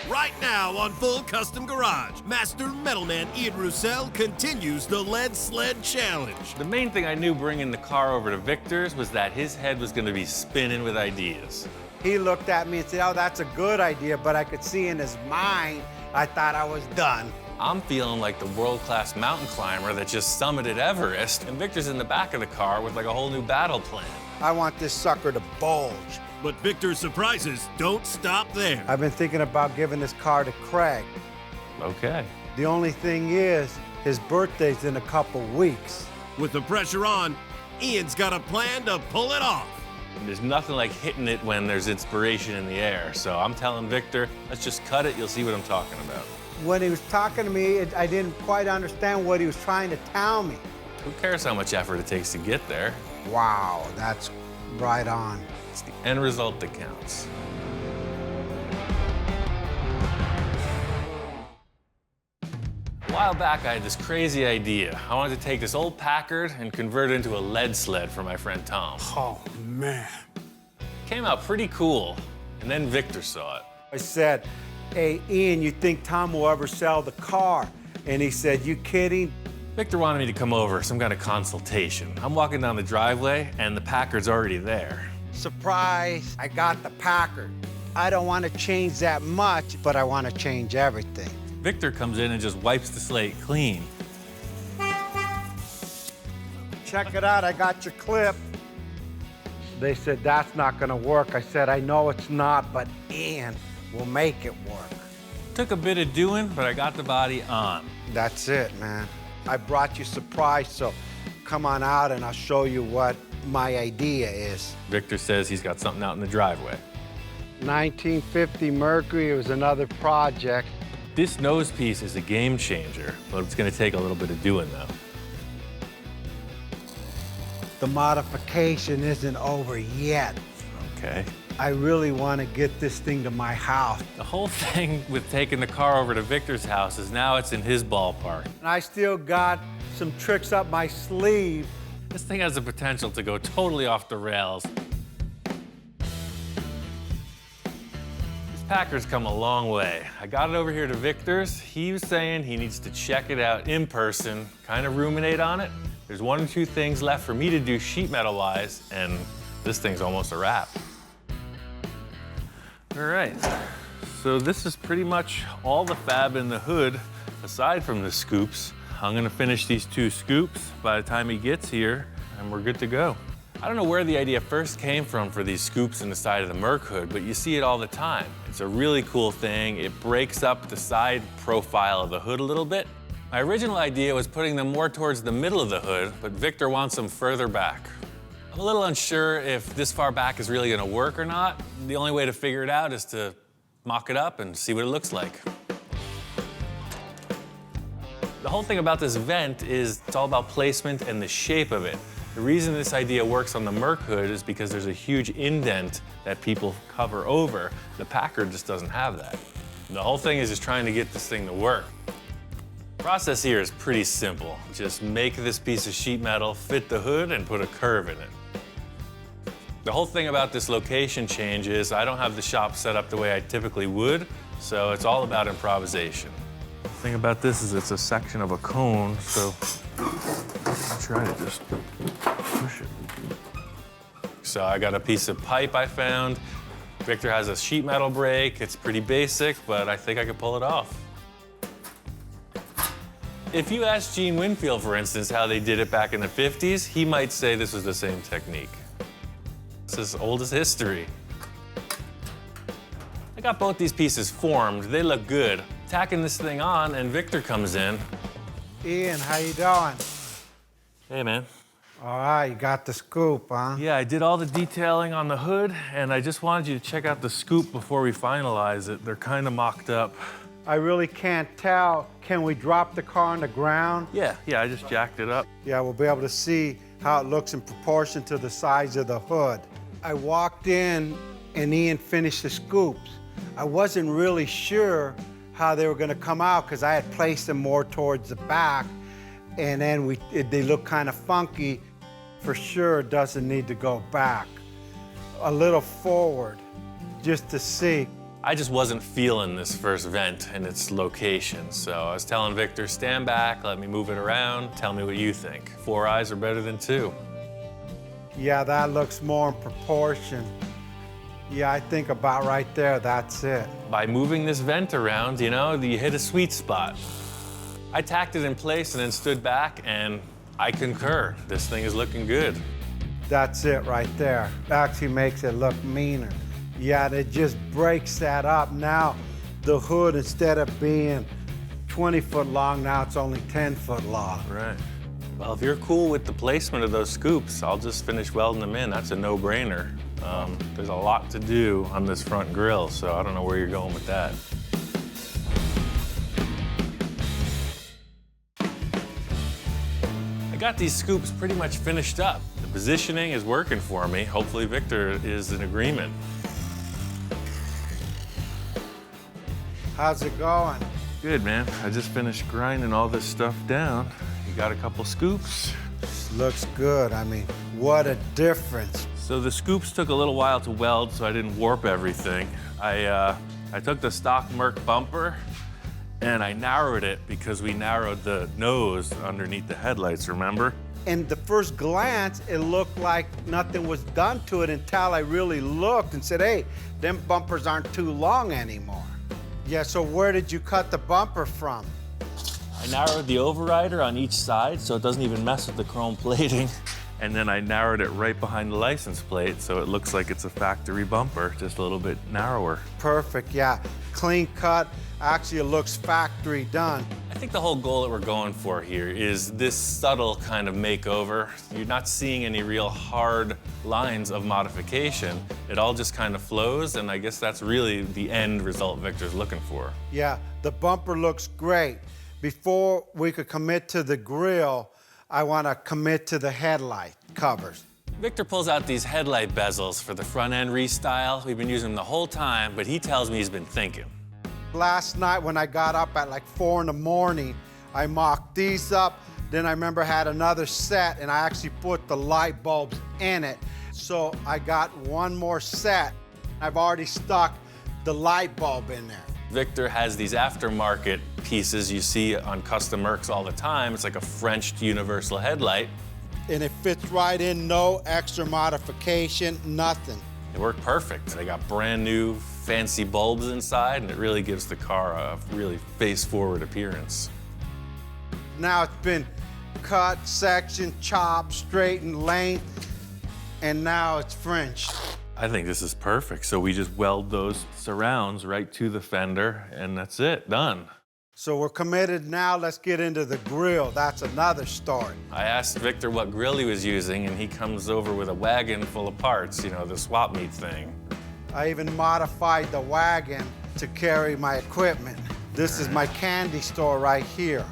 Right now on Full Custom Garage, Master Metalman Ian Roussel continues the lead sled challenge. The main thing I knew bringing the car over to Victor's was that his head was going to be spinning with ideas. He looked at me and said, oh, that's a good idea, but I could see in his mind, I thought I was done. I'm feeling like the world-class mountain climber that just summited Everest, and Victor's in the back of the car with like a whole new battle plan. I want this sucker to bulge. But Victor's surprises don't stop there. I've been thinking about giving this car to Craig. Okay. The only thing is, his birthday's in a couple weeks. With the pressure on, Ian's got a plan to pull it off. There's nothing like hitting it when there's inspiration in the air, so I'm telling Victor, let's just cut it, you'll see what I'm talking about. When he was talking to me, I didn't quite understand what he was trying to tell me. Who cares how much effort it takes to get there? Wow, that's right on. It's the end result that counts. A while back, I had this crazy idea. I wanted to take this old Packard and convert it into a lead sled for my friend Tom. Oh, man. Came out pretty cool, and then Victor saw it. I said, hey, Ian, you think Tom will ever sell the car? And he said, you kidding? Victor wanted me to come over, some kind of consultation. I'm walking down the driveway, and the Packard's already there. Surprise, I got the Packard. I don't want to change that much, but I want to change everything. Victor comes in and just wipes the slate clean. Check it out, I got your clip. They said, that's not gonna work. I said, I know it's not, but Ian will make it work. Took a bit of doing, but I got the body on. That's it, man. I brought you surprise, so come on out and I'll show you what my idea is. Victor says he's got something out in the driveway. 1950 Mercury, it was another project. This nose piece is a game changer, but it's gonna take a little bit of doing though. The modification isn't over yet. Okay. I really want to get this thing to my house. The whole thing with taking the car over to Victor's house is now it's in his ballpark. And I still got some tricks up my sleeve. This thing has the potential to go totally off the rails. This Packard's come a long way. I got it over here to Victor's. He was saying he needs to check it out in person, kind of ruminate on it. There's one or two things left for me to do sheet metal-wise, and this thing's almost a wrap. All right, so this is pretty much all the fab in the hood, aside from the scoops. I'm gonna finish these two scoops by the time he gets here, and we're good to go. I don't know where the idea first came from for these scoops in the side of the Merc hood, but you see it all the time. It's a really cool thing. It breaks up the side profile of the hood a little bit. My original idea was putting them more towards the middle of the hood, but Victor wants them further back. I'm a little unsure if this far back is really gonna work or not. The only way to figure it out is to mock it up and see what it looks like. The whole thing about this vent is it's all about placement and the shape of it. The reason this idea works on the Merc hood is because there's a huge indent that people cover over. The Packard just doesn't have that. The whole thing is just trying to get this thing to work. The process here is pretty simple. Just make this piece of sheet metal fit the hood and put a curve in it. The whole thing about this location change is I don't have the shop set up the way I typically would, so it's all about improvisation. The thing about this is it's a section of a cone, so I'll try to just push it. So I got a piece of pipe I found. Victor has a sheet metal brake. It's pretty basic, but I think I could pull it off. If you ask Gene Winfield, for instance, how they did it back in the 50s, he might say this was the same technique. It's as old as history. I got both these pieces formed. They look good. Tacking this thing on, and Victor comes in. Ian, how you doing? Hey, man. All right, you got the scoop, huh? Yeah, I did all the detailing on the hood, and I just wanted you to check out the scoop before we finalize it. They're kind of mocked up. I really can't tell. Can we drop the car on the ground? Yeah, I just jacked it up. Yeah, we'll be able to see how it looks in proportion to the size of the hood. I walked in and Ian finished the scoops. I wasn't really sure how they were gonna come out because I had placed them more towards the back, and then they look kind of funky. For sure, it doesn't need to go back. A little forward, just to see. I just wasn't feeling this first vent and its location, so I was telling Victor, stand back, let me move it around, tell me what you think. 4 eyes are better than 2. Yeah, that looks more in proportion. Yeah, I think about right there, that's it. By moving this vent around, you know, you hit a sweet spot. I tacked it in place and then stood back, and I concur. This thing is looking good. That's it right there. Actually makes it look meaner. Yeah, it just breaks that up. Now, the hood, instead of being 20 foot long, now it's only 10 foot long. Right. Well, if you're cool with the placement of those scoops, I'll just finish welding them in. That's a no-brainer. There's a lot to do on this front grille, so I don't know where you're going with that. I got these scoops pretty much finished up. The positioning is working for me. Hopefully Victor is in agreement. How's it going? Good, man. I just finished grinding all this stuff down. You got a couple scoops. This looks good. I mean, what a difference. So the scoops took a little while to weld, so I didn't warp everything. I took the stock Merc bumper and I narrowed it because we narrowed the nose underneath the headlights, remember? And the first glance, it looked like nothing was done to it until I really looked and said, hey, them bumpers aren't too long anymore. Yeah, so where did you cut the bumper from? I narrowed the overrider on each side so it doesn't even mess with the chrome plating. And then I narrowed it right behind the license plate so it looks like it's a factory bumper, just a little bit narrower. Perfect, yeah. Clean cut. Actually, it looks factory done. I think the whole goal that we're going for here is this subtle kind of makeover. You're not seeing any real hard lines of modification. It all just kind of flows, and I guess that's really the end result Victor's looking for. Yeah, the bumper looks great. Before we could commit to the grille, I want to commit to the headlight covers. Victor pulls out these headlight bezels for the front end restyle. We've been using them the whole time, but he tells me he's been thinking. Last night when I got up at like 4 in the morning, I mocked these up. Then I remember I had another set and I actually put the light bulbs in it. So I got one more set. I've already stuck the light bulb in there. Victor has these aftermarket pieces you see on custom Mercs all the time. It's like a Frenched universal headlight. And it fits right in, no extra modification, nothing. They work perfect. They got brand new fancy bulbs inside, and it really gives the car a really face-forward appearance. Now it's been cut, sectioned, chopped, straightened, length, and now it's French. I think this is perfect. So we just weld those surrounds right to the fender, and that's it, done. So we're committed now, let's get into the grill. That's another story. I asked Victor what grill he was using, and he comes over with a wagon full of parts, you know, the swap meet thing. I even modified the wagon to carry my equipment. This is my candy store right here.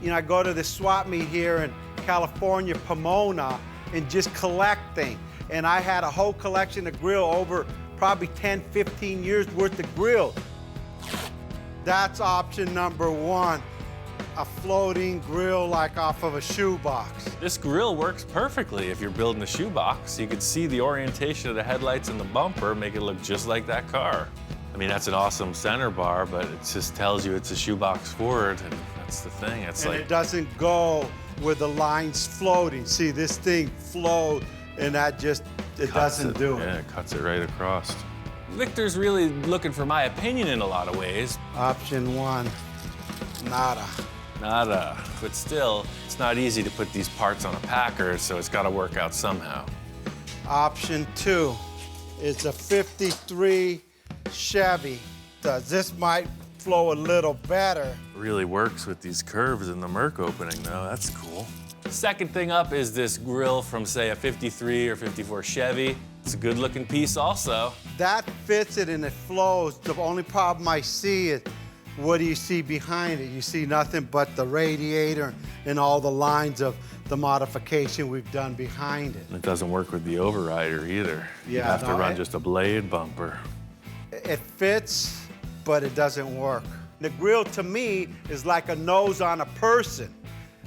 You know, I go to the swap meet here in California, Pomona, and just collect things. And I had a whole collection of grill over probably 10, 15 years worth of grill. That's option number one, a floating grill like off of a shoebox. This grill works perfectly if you're building a shoebox. You can see the orientation of the headlights and the bumper, make it look just like that car. I mean, that's an awesome center bar, but it just tells you it's a shoebox forward, and that's the thing. It's and like, it doesn't go with the lines floating. See, this thing flows, and that just, it doesn't do it. Yeah, it cuts it right across. Victor's really looking for my opinion in a lot of ways. Option one, nada. Nada. But still, it's not easy to put these parts on a packer, so it's got to work out somehow. Option two is a 53 Chevy. This might flow a little better. Really works with these curves in the Merc opening, though. That's cool. Second thing up is this grill from, say, a 53 or 54 Chevy. It's a good-looking piece also. That fits it and it flows. The only problem I see is, what do you see behind it? You see nothing but the radiator and all the lines of the modification we've done behind it. It doesn't work with the overrider either. Yeah, you have to no, run just a blade bumper. It fits, but it doesn't work. The grill to me is like a nose on a person.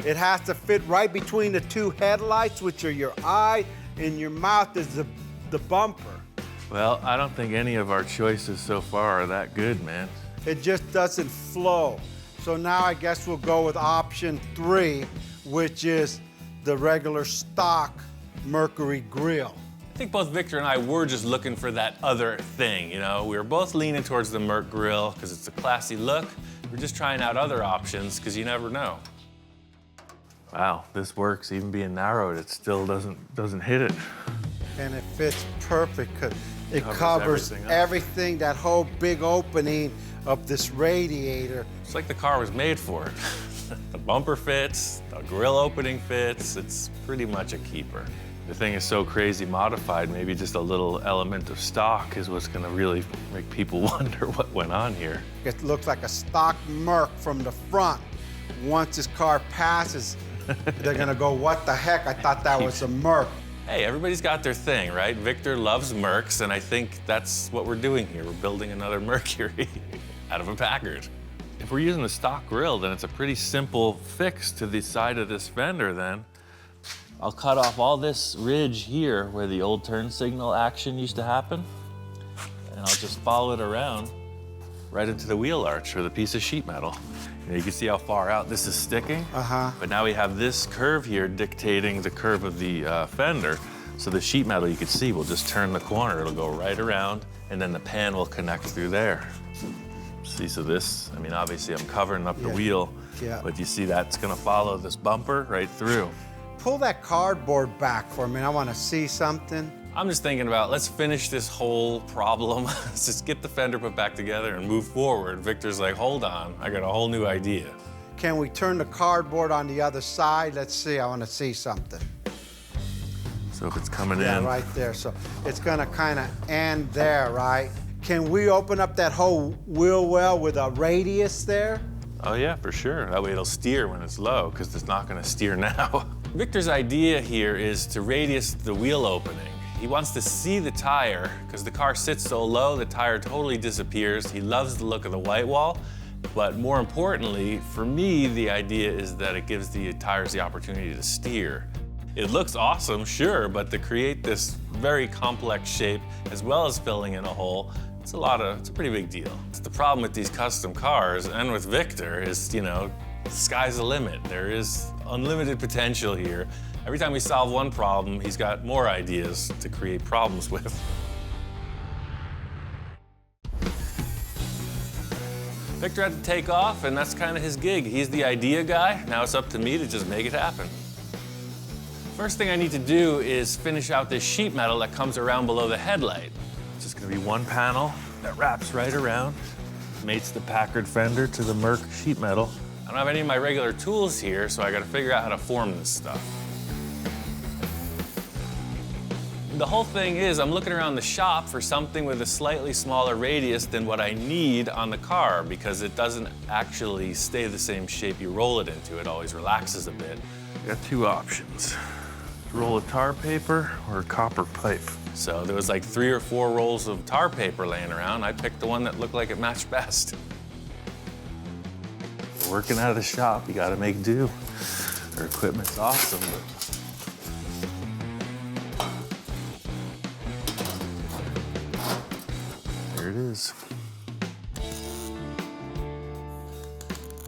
It has to fit right between the two headlights, which are your eye, and your mouth is the bumper. Well, I don't think any of our choices so far are that good, man. It just doesn't flow. So now I guess we'll go with option 3, which is the regular stock Mercury grill. I think both Victor and I were just looking for that other thing, you know? We were both leaning towards the Merc grill because it's a classy look. We're just trying out other options because you never know. Wow, this works. Even being narrowed, it still doesn't hit it. And it fits perfect because it covers everything up. everything, that whole big opening of this radiator. It's like the car was made for it. The bumper fits, the grill opening fits. It's pretty much a keeper. The thing is so crazy modified, maybe just a little element of stock is what's gonna really make people wonder what went on here. It looks like a stock Merc from the front. Once this car passes, they're gonna go, what the heck? I thought that was a Merc. Hey, everybody's got their thing, right? Victor loves Mercs, and I think that's what we're doing here. We're building another Mercury out of a Packard. If we're using the stock grill, then it's a pretty simple fix to the side of this fender then. I'll cut off all this ridge here where the old turn signal action used to happen, and I'll just follow it around right into the wheel arch or the piece of sheet metal. You can see how far out this is sticking. But now we have this curve here dictating the curve of the fender. So the sheet metal, you can see, will just turn the corner. It'll go right around, and then the pan will connect through there. See, so this, I mean, obviously I'm covering up the wheel, but you see that's gonna follow this bumper right through. Pull that cardboard back for me. I want to see something. I'm just thinking about, let's finish this whole problem. Let's just get the fender put back together and move forward. Victor's like, hold on, I got a whole new idea. Can we turn the cardboard on the other side? Let's see, I want to see something. So if it's coming in. Yeah, right there. So it's gonna kind of end there, right? Can we open up that whole wheel well with a radius there? Oh yeah, for sure. That way it'll steer when it's low, because it's not gonna steer now. Victor's idea here is to radius the wheel opening. He wants to see the tire, because the car sits so low, the tire totally disappears. He loves the look of the white wall, but more importantly, for me, the idea is that it gives the tires the opportunity to steer. It looks awesome, sure, but to create this very complex shape, as well as filling in a hole, it's a pretty big deal. The problem with these custom cars, and with Victor, is, you know, sky's the limit. There is unlimited potential here. Every time we solve one problem, he's got more ideas to create problems with. Victor had to take off, and that's kind of his gig. He's the idea guy. Now it's up to me to just make it happen. First thing I need to do is finish out this sheet metal that comes around below the headlight. It's just gonna be one panel that wraps right around, mates the Packard fender to the Merc sheet metal. I don't have any of my regular tools here, so I gotta figure out how to form this stuff. The whole thing is, I'm looking around the shop for something with a slightly smaller radius than what I need on the car, because it doesn't actually stay the same shape you roll it into. It always relaxes a bit. You got two options. Roll of tar paper or a copper pipe. So there was like 3 or 4 rolls of tar paper laying around. I picked the one that looked like it matched best. Working out of the shop, you gotta make do. Their equipment's awesome, but there it is.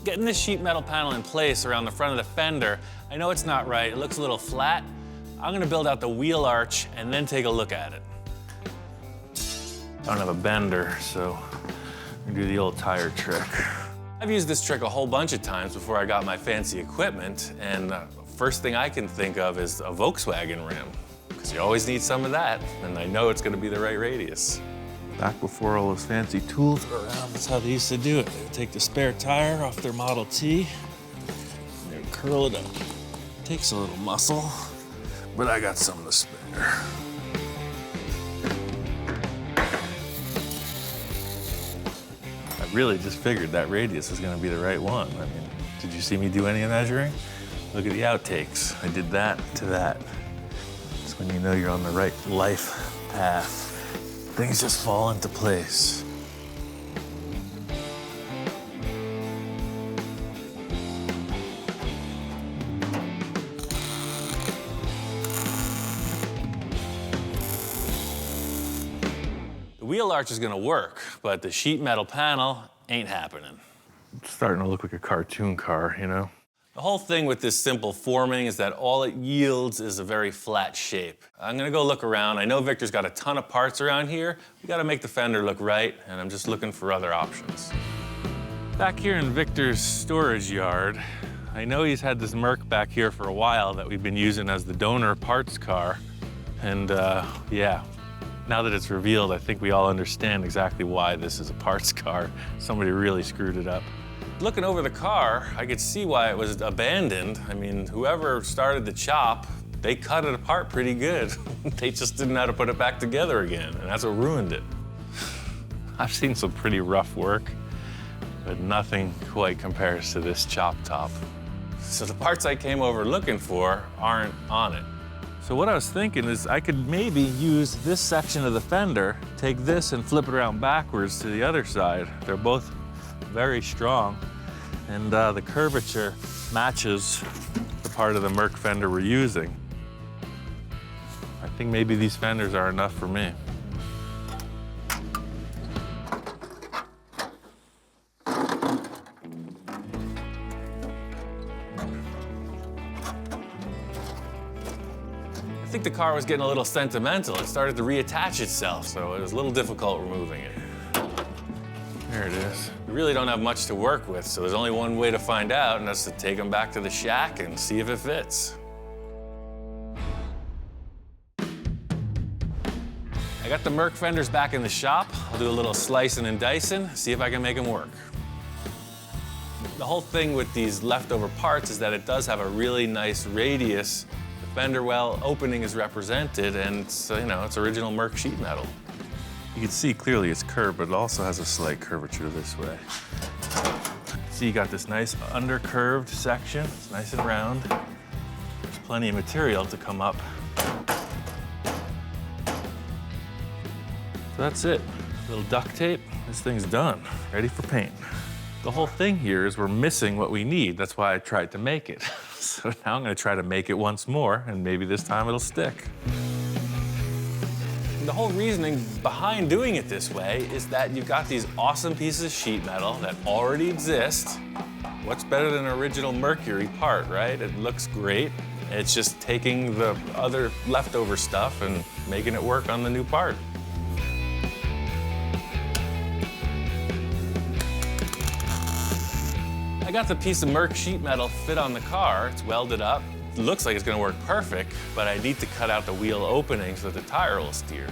Getting this sheet metal panel in place around the front of the fender, I know it's not right, it looks a little flat. I'm gonna build out the wheel arch and then take a look at it. I don't have a bender, so I'm gonna do the old tire trick. I've used this trick a whole bunch of times before I got my fancy equipment, and first thing I can think of is a Volkswagen rim, because you always need some of that, and I know it's gonna be the right radius. Back before all those fancy tools were around, that's how they used to do it. They would take the spare tire off their Model T, and they would curl it up. Takes a little muscle, but I got some to spare. I really just figured that radius was gonna be the right one. I mean, did you see me do any measuring? Look at the outtakes. I did that to that. It's when you know you're on the right life path. Things just fall into place. wheel arch is gonna work, but the sheet metal panel ain't happening. It's starting to look like a cartoon car, you know? The whole thing with this simple forming is that all it yields is a very flat shape. I'm gonna go look around. I know Victor's got a ton of parts around here. We gotta make the fender look right, and I'm just looking for other options. Back here in Victor's storage yard, I know he's had this Merc back here for a while that we've been using as the donor parts car. And yeah, now that it's revealed, I think we all understand exactly why this is a parts car. Somebody really screwed it up. Looking over the car, I could see why it was abandoned. I mean, whoever started the chop, they cut it apart pretty good. They just didn't know how to put it back together again, and that's what ruined it. I've seen some pretty rough work, but nothing quite compares to this chop top. So the parts I came over looking for aren't on it. So what I was thinking is I could maybe use this section of the fender, take this and flip it around backwards to the other side. They're both very strong, and the curvature matches the part of the Merc fender we're using. I think maybe these fenders are enough for me. I think the car was getting a little sentimental. It started to reattach itself, so it was a little difficult removing it. There it is. We really don't have much to work with, so there's only one way to find out, and that's to take them back to the shack and see if it fits. I got the Merc fenders back in the shop. I'll do a little slicing and dicing, see if I can make them work. The whole thing with these leftover parts is that it does have a really nice radius. The fender well opening is represented, and it's, you know, it's original Merc sheet metal. You can see clearly it's curved, but it also has a slight curvature this way. See, you got this nice undercurved section. It's nice and round. There's plenty of material to come up. So that's it. A little duct tape. This thing's done, ready for paint. The whole thing here is we're missing what we need. That's why I tried to make it. So now I'm gonna try to make it once more, and maybe this time it'll stick. The whole reasoning behind doing it this way is that you've got these awesome pieces of sheet metal that already exist. What's better than an original Mercury part, right? It looks great. It's just taking the other leftover stuff and making it work on the new part. I got the piece of Merc sheet metal fit on the car. It's welded up. It looks like it's gonna work perfect, but I need to cut out the wheel opening so that the tire will steer.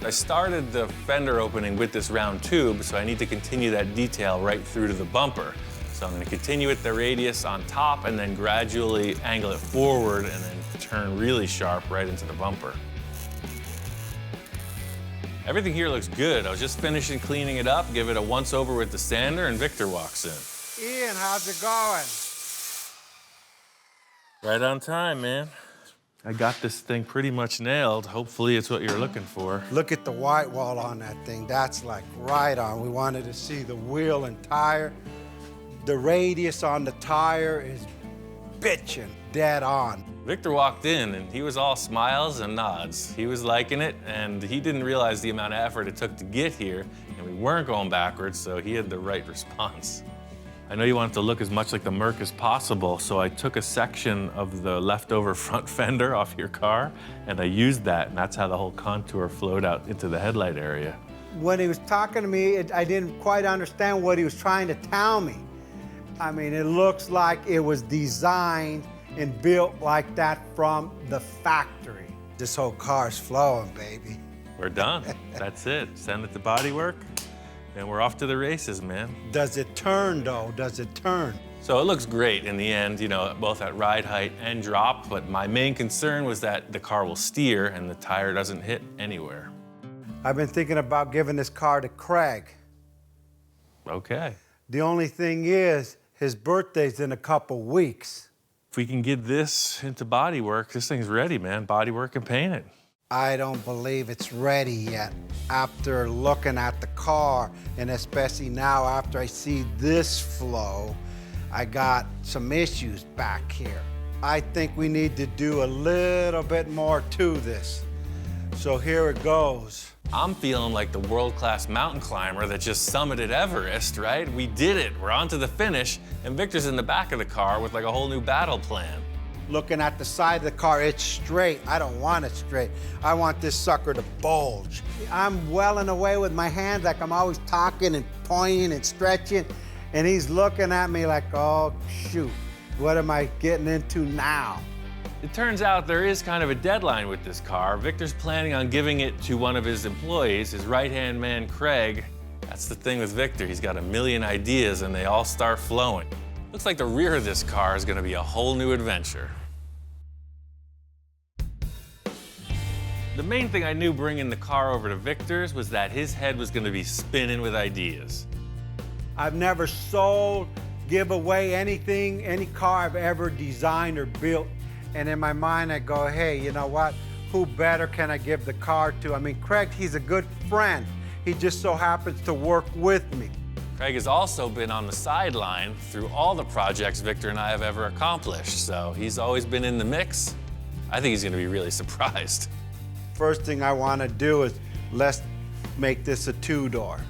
I started the fender opening with this round tube, so I need to continue that detail right through to the bumper. So I'm gonna continue with the radius on top and then gradually angle it forward and then turn really sharp right into the bumper. Everything here looks good. I was just finishing cleaning it up, give it a once over with the sander, and Victor walks in. Ian, how's it going? Right on time, man. I got this thing pretty much nailed. Hopefully it's what you're looking for. Look at the white wall on that thing. That's like right on. We wanted to see the wheel and tire. The radius on the tire is bitchin', dead on. Victor walked in and he was all smiles and nods. He was liking it, and he didn't realize the amount of effort it took to get here, and we weren't going backwards, so he had the right response. I know you want it to look as much like the Merc as possible, so I took a section of the leftover front fender off your car, and I used that, and that's how the whole contour flowed out into the headlight area. When he was talking to me, I didn't quite understand what he was trying to tell me. I mean, it looks like it was designed and built like that from the factory. This whole car's flowing, baby. We're done. That's it. Send it to bodywork, and we're off to the races, man. Does it turn, though? Does it turn? So it looks great in the end, you know, both at ride height and drop, but my main concern was that the car will steer and the tire doesn't hit anywhere. I've been thinking about giving this car to Craig. Okay. The only thing is, his birthday's in a couple weeks. If we can get this into bodywork, this thing's ready, man. Bodywork and paint it. I don't believe it's ready yet. After looking at the car, and especially now after I see this flow, I got some issues back here. I think we need to do a little bit more to this. So here it goes. I'm feeling like the world-class mountain climber that just summited Everest, right? We did it, we're on to the finish, and Victor's in the back of the car with like a whole new battle plan. Looking at the side of the car, it's straight. I don't want it straight. I want this sucker to bulge. I'm welling away with my hands like I'm always talking and pointing and stretching, and he's looking at me like, oh, shoot, what am I getting into now? It turns out there is kind of a deadline with this car. Victor's planning on giving it to one of his employees, his right-hand man, Craig. That's the thing with Victor, he's got a million ideas and they all start flowing. Looks like the rear of this car is gonna be a whole new adventure. The main thing I knew bringing the car over to Victor's was that his head was gonna be spinning with ideas. I've never sold, give away anything, any car I've ever designed or built. And in my mind, I go, hey, you know what? Who better can I give the car to? I mean, Craig, he's a good friend. He just so happens to work with me. Craig has also been on the sideline through all the projects Victor and I have ever accomplished, so he's always been in the mix. I think he's gonna be really surprised. First thing I want to do is let's make this a two-door.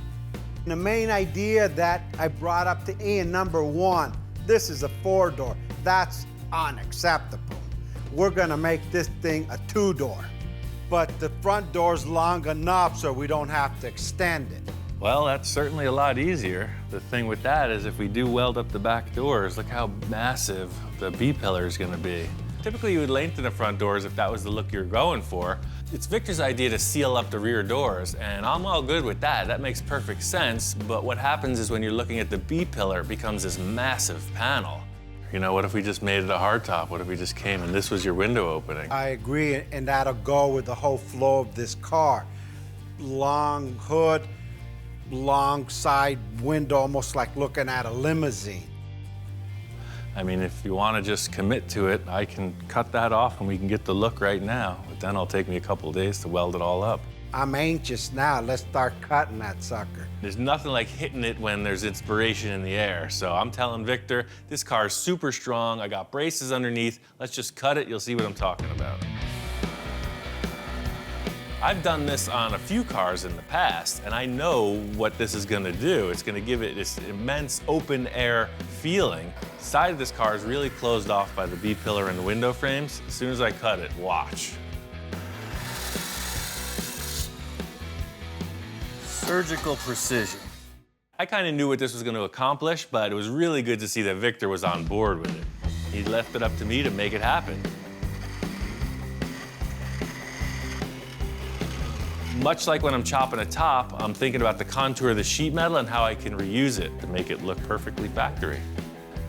The main idea that I brought up to Ian, number one, this is a four-door. That's unacceptable. We're gonna make this thing a two-door. But the front door's long enough so we don't have to extend it. Well, that's certainly a lot easier. The thing with that is if we do weld up the back doors, look how massive the B-pillar is gonna be. Typically you would lengthen the front doors if that was the look you're going for. It's Victor's idea to seal up the rear doors, and I'm all good with that. That makes perfect sense, but what happens is when you're looking at the B-pillar, it becomes this massive panel. You know, what if we just made it a hardtop? What if we just came and this was your window opening? I agree, and that'll go with the whole flow of this car. Long hood, long side window, almost like looking at a limousine. I mean, if you want to just commit to it, I can cut that off and we can get the look right now. But then it'll take me a couple of days to weld it all up. I'm anxious now. Let's start cutting that sucker. There's nothing like hitting it when there's inspiration in the air. So I'm telling Victor, this car is super strong. I got braces underneath. Let's just cut it. You'll see what I'm talking about. I've done this on a few cars in the past, and I know what this is gonna do. It's gonna give it this immense open air feeling. The side of this car is really closed off by the B-pillar and the window frames. As soon as I cut it, watch. Surgical precision. I kind of knew what this was going to accomplish, but it was really good to see that Victor was on board with it. He left it up to me to make it happen. Much like when I'm chopping a top, I'm thinking about the contour of the sheet metal and how I can reuse it to make it look perfectly factory.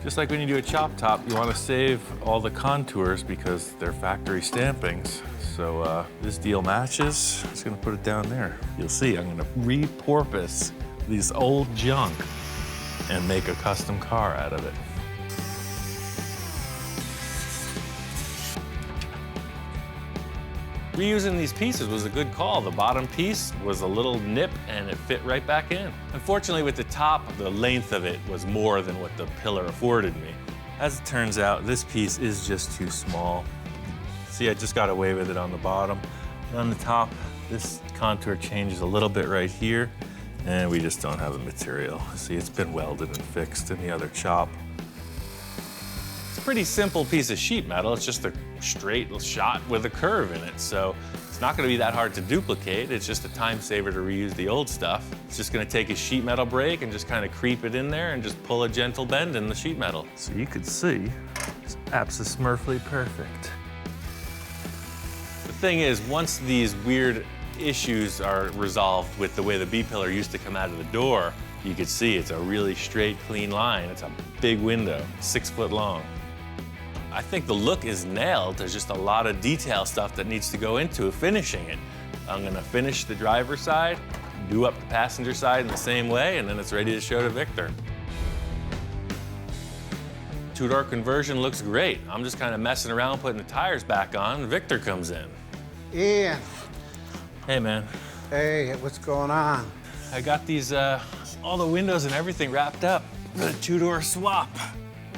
Just like when you do a chop top, you want to save all the contours because they're factory stampings. So this deal matches. I'm just gonna put it down there. You'll see, I'm gonna repurpose these old junk and make a custom car out of it. Reusing these pieces was a good call. The bottom piece was a little nip and it fit right back in. Unfortunately with the top, the length of it was more than what the pillar afforded me. As it turns out, this piece is just too small. See, I just got away with it on the bottom. And on the top, this contour changes a little bit right here, and we just don't have the material. See, it's been welded and fixed in the other chop. It's a pretty simple piece of sheet metal. It's just a straight shot with a curve in it, so it's not gonna be that hard to duplicate. It's just a time saver to reuse the old stuff. It's just gonna take a sheet metal brake and just kind of creep it in there and just pull a gentle bend in the sheet metal. So you could see, it's absolutely perfect. The thing is, once these weird issues are resolved with the way the B-pillar used to come out of the door, you can see it's a really straight, clean line. It's a big window, 6 foot long. I think the look is nailed. There's just a lot of detail stuff that needs to go into finishing it. I'm gonna finish the driver's side, do up the passenger side in the same way, and then it's ready to show to Victor. Two-door conversion looks great. I'm just kind of messing around, putting the tires back on. Victor comes in. Ian. Hey, man. Hey, what's going on? I got these, all the windows and everything wrapped up. The two-door swap.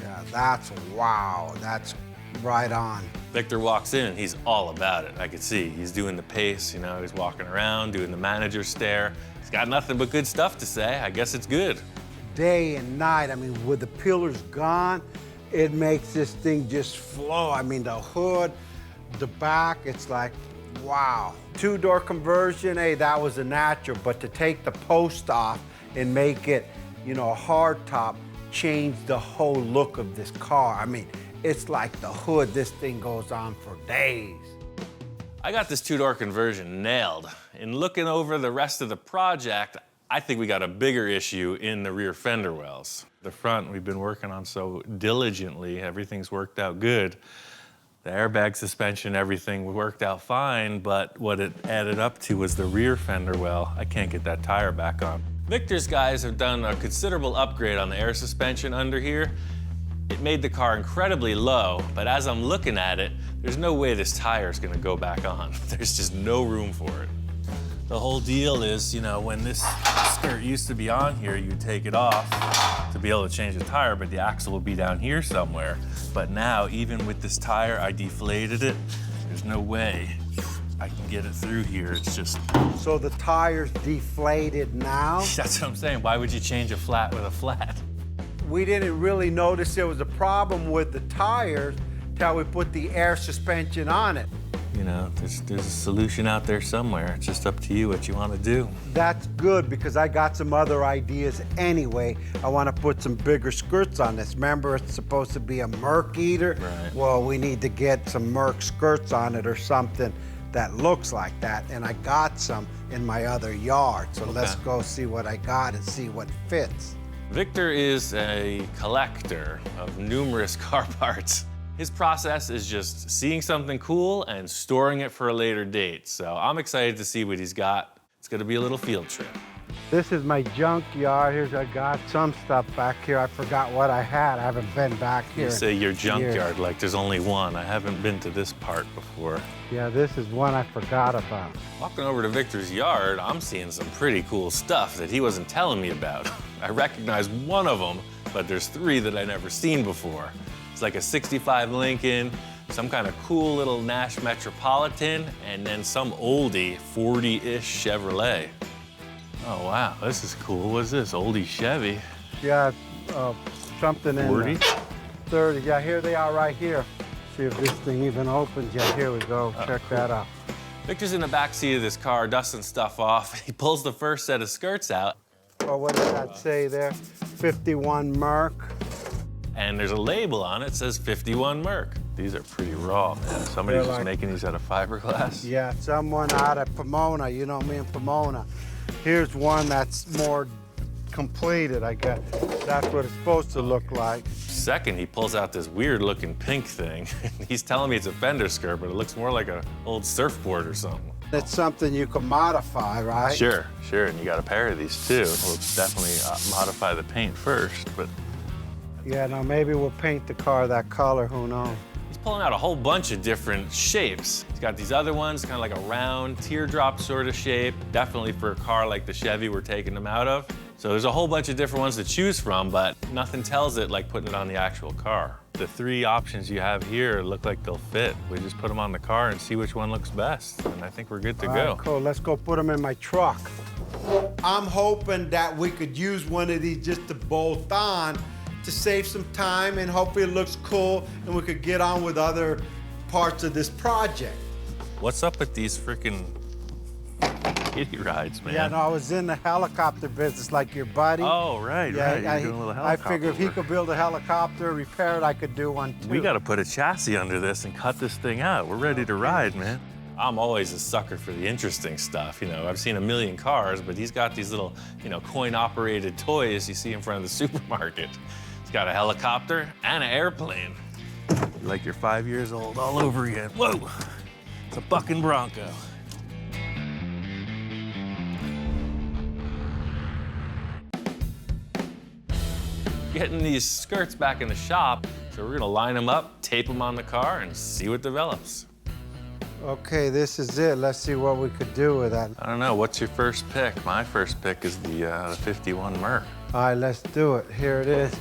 Yeah, that's wow. That's right on. Victor walks in and he's all about it. I could see he's doing the pace, you know, he's walking around, doing the manager stare. He's got nothing but good stuff to say. I guess it's good. Day and night, I mean, with the pillars gone, it makes this thing just flow. I mean, the hood, the back, it's like, wow. Two-door conversion, hey, that was a natural, but to take the post off and make it, you know, a hard top, changed the whole look of this car. I mean, it's like the hood, this thing goes on for days. I got this two-door conversion nailed. In looking over the rest of the project, I think we got a bigger issue in the rear fender wells. The front we've been working on so diligently, everything's worked out good. The airbag suspension, everything worked out fine, but what it added up to was the rear fender well. I can't get that tire back on. Victor's guys have done a considerable upgrade on the air suspension under here. It made the car incredibly low, but as I'm looking at it, there's no way this tire is gonna go back on. There's just no room for it. The whole deal is, you know, when this skirt used to be on here, you take it off to be able to change the tire, but the axle will be down here somewhere. But now, even with this tire, I deflated it. There's no way I can get it through here. It's just... So the tire's deflated now? That's what I'm saying. Why would you change a flat with a flat? We didn't really notice there was a problem with the tires till we put the air suspension on it. You know, there's a solution out there somewhere. It's just up to you what you want to do. That's good because I got some other ideas anyway. I want to put some bigger skirts on this. Remember, it's supposed to be a Merc eater? Right. Well, we need to get some Merc skirts on it or something that looks like that. And I got some in my other yard. So let's go see what I got and see what fits. Victor is a collector of numerous car parts. His process is just seeing something cool and storing it for a later date. So I'm excited to see what he's got. It's gonna be a little field trip. This is my junkyard. Here's, I got some stuff back here. I forgot what I had. I haven't been back here. You say your junkyard years. like there's only one. I haven't been to this part before. Yeah, this is one I forgot about. Walking over to Victor's yard, I'm seeing some pretty cool stuff that he wasn't telling me about. I recognize one of them, but there's three that I never seen before. It's like a 65 Lincoln, some kind of cool little Nash Metropolitan, and then some oldie 40-ish Chevrolet. Oh, wow, this is cool. What's this, oldie Chevy? Yeah, something in 40? 30. Yeah, here they are right here. See if this thing even opens. Yeah, here we go. Check cool. that out. Victor's in the back seat of this car, dusting stuff off. He pulls the first set of skirts out. Oh, what did that say there? 51 Merc. And there's a label on it that says 51 Merc. These are pretty raw, man. Somebody's just making these out of fiberglass. Yeah, someone out of Pomona. You know me in Pomona. Here's one that's more completed, I guess. That's what it's supposed to look like. Second, he pulls out this weird-looking pink thing. He's telling me it's a Fender skirt, but it looks more like an old surfboard or something. It's something you can modify, right? Sure, and you got a pair of these too. We'll definitely modify the paint first, but... Yeah, no, maybe we'll paint the car that color, who knows? He's pulling out a whole bunch of different shapes. He's got these other ones, kind of like a round teardrop sort of shape. Definitely for a car like the Chevy we're taking them out of. So there's a whole bunch of different ones to choose from, but nothing tells it like putting it on the actual car. The three options you have here look like they'll fit. We just put them on the car and see which one looks best, and I think we're good to go. All right, cool, let's go put them in my truck. I'm hoping that we could use one of these just to bolt on to save some time, and hopefully it looks cool and we could get on with other parts of this project. What's up with these freaking kiddie rides, man? Yeah, no, I was in the helicopter business like your buddy. Oh, right, yeah, right. You're doing a little helicopter I figure if he work. could build a helicopter, repair it, I could do one too. We got to put a chassis under this and cut this thing out. We're ready to ride, man. I'm always a sucker for the interesting stuff. You know, I've seen a million cars, but he's got these little, you know, coin-operated toys you see in front of the supermarket. He's got a helicopter and an airplane. Like you're 5 years old all over again. Whoa, it's a bucking Bronco. Getting these skirts back in the shop, so we're gonna line them up, tape them on the car, and see what develops. Okay, this is it. Let's see what we could do with that. I don't know, what's your first pick? My first pick is the 51 Merc. All right, let's do it. Here it is.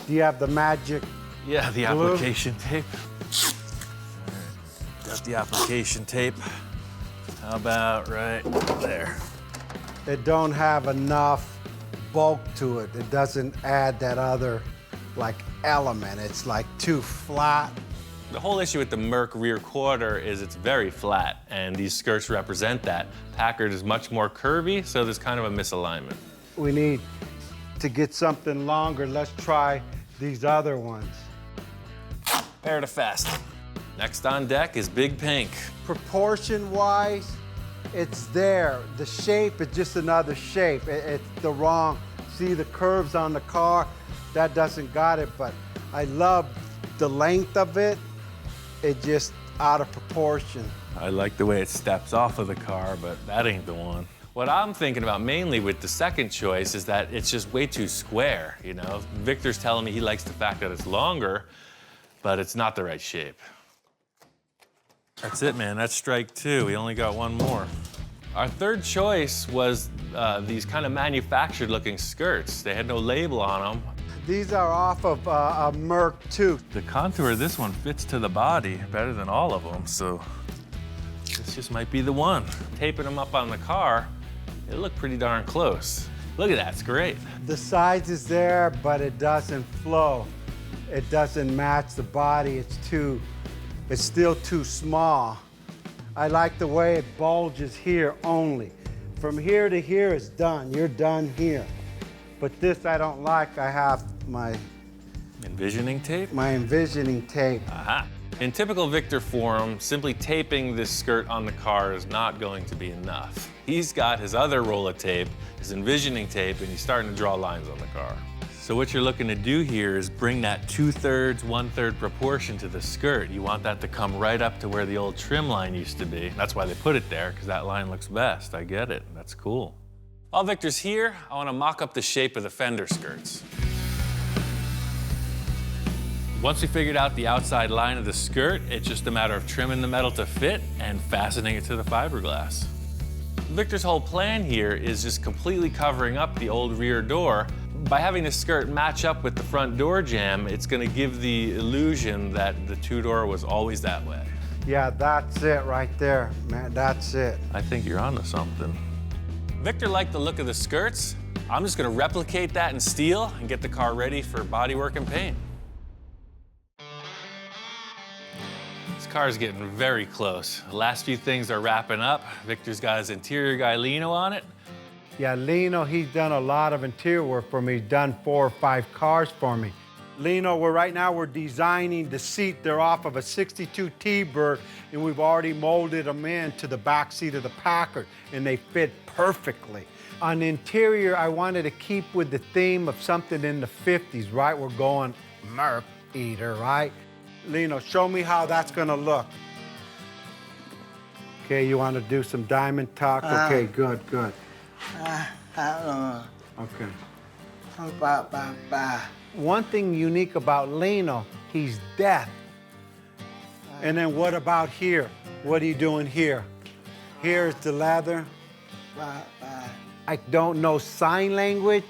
Do you have the magic Yeah, the Glue. application tape. Got the application tape. How about right there? It don't have enough bulk to it. It doesn't add that other like element. It's like too flat. The whole issue with the Merc rear quarter is it's very flat, and these skirts represent that. Packard is much more curvy, so there's kind of a misalignment. We need to get something longer. Let's try these other ones. Pair to fast. Next on deck is Big Pink. Proportion-wise, it's there. The shape is just another shape. It's the wrong, see the curves on the car? That doesn't got it, but I love the length of it. It's just out of proportion. I like the way it steps off of the car, but that ain't the one. What I'm thinking about mainly with the second choice is that it's just way too square, you know? Victor's telling me he likes the fact that it's longer, but it's not the right shape. That's it, man. That's strike two. We only got one more. Our third choice was these kind of manufactured-looking skirts. They had no label on them. These are off of a Merc 2. The contour of this one fits to the body better than all of them, so this just might be the one. Taping them up on the car, it looked pretty darn close. Look at that, it's great. The size is there, but it doesn't flow. It doesn't match the body. It's still too small. I like the way it bulges here only. From here to here, it's done. You're done here. But this I don't like. I have my Envisioning tape? envisioning tape. Aha. In typical Victor form, simply taping this skirt on the car is not going to be enough. He's got his other roll of tape, his envisioning tape, and he's starting to draw lines on the car. So what you're looking to do here is bring that 2/3, 1/3 proportion to the skirt. You want that to come right up to where the old trim line used to be. That's why they put it there, because that line looks best. I get it. That's cool. While Victor's here, I want to mock up the shape of the Fender skirts. Once we figured out the outside line of the skirt, it's just a matter of trimming the metal to fit and fastening it to the fiberglass. Victor's whole plan here is just completely covering up the old rear door. By having the skirt match up with the front door jamb, it's going to give the illusion that the two-door was always that way. Yeah, that's it right there, man. That's it. I think you're onto something. Victor liked the look of the skirts. I'm just going to replicate that in steel and get the car ready for bodywork and paint. This car's getting very close. The last few things are wrapping up. Victor's got his interior guy Lino on it. Yeah, Lino, he's done a lot of interior work for me. He's done 4 or 5 cars for me. Lino, right now we're designing the seat. They're off of a 62 T-Bird, and we've already molded them into the back seat of the Packard, and they fit perfectly. On the interior, I wanted to keep with the theme of something in the 50s, right? We're going Merc Eater, right? Lino, show me how that's gonna look. Okay, you want to do some diamond tuck? Okay, good. Okay. One thing unique about Lino, he's deaf. And then what about here? What are you doing here? Here's the leather. I don't know sign language,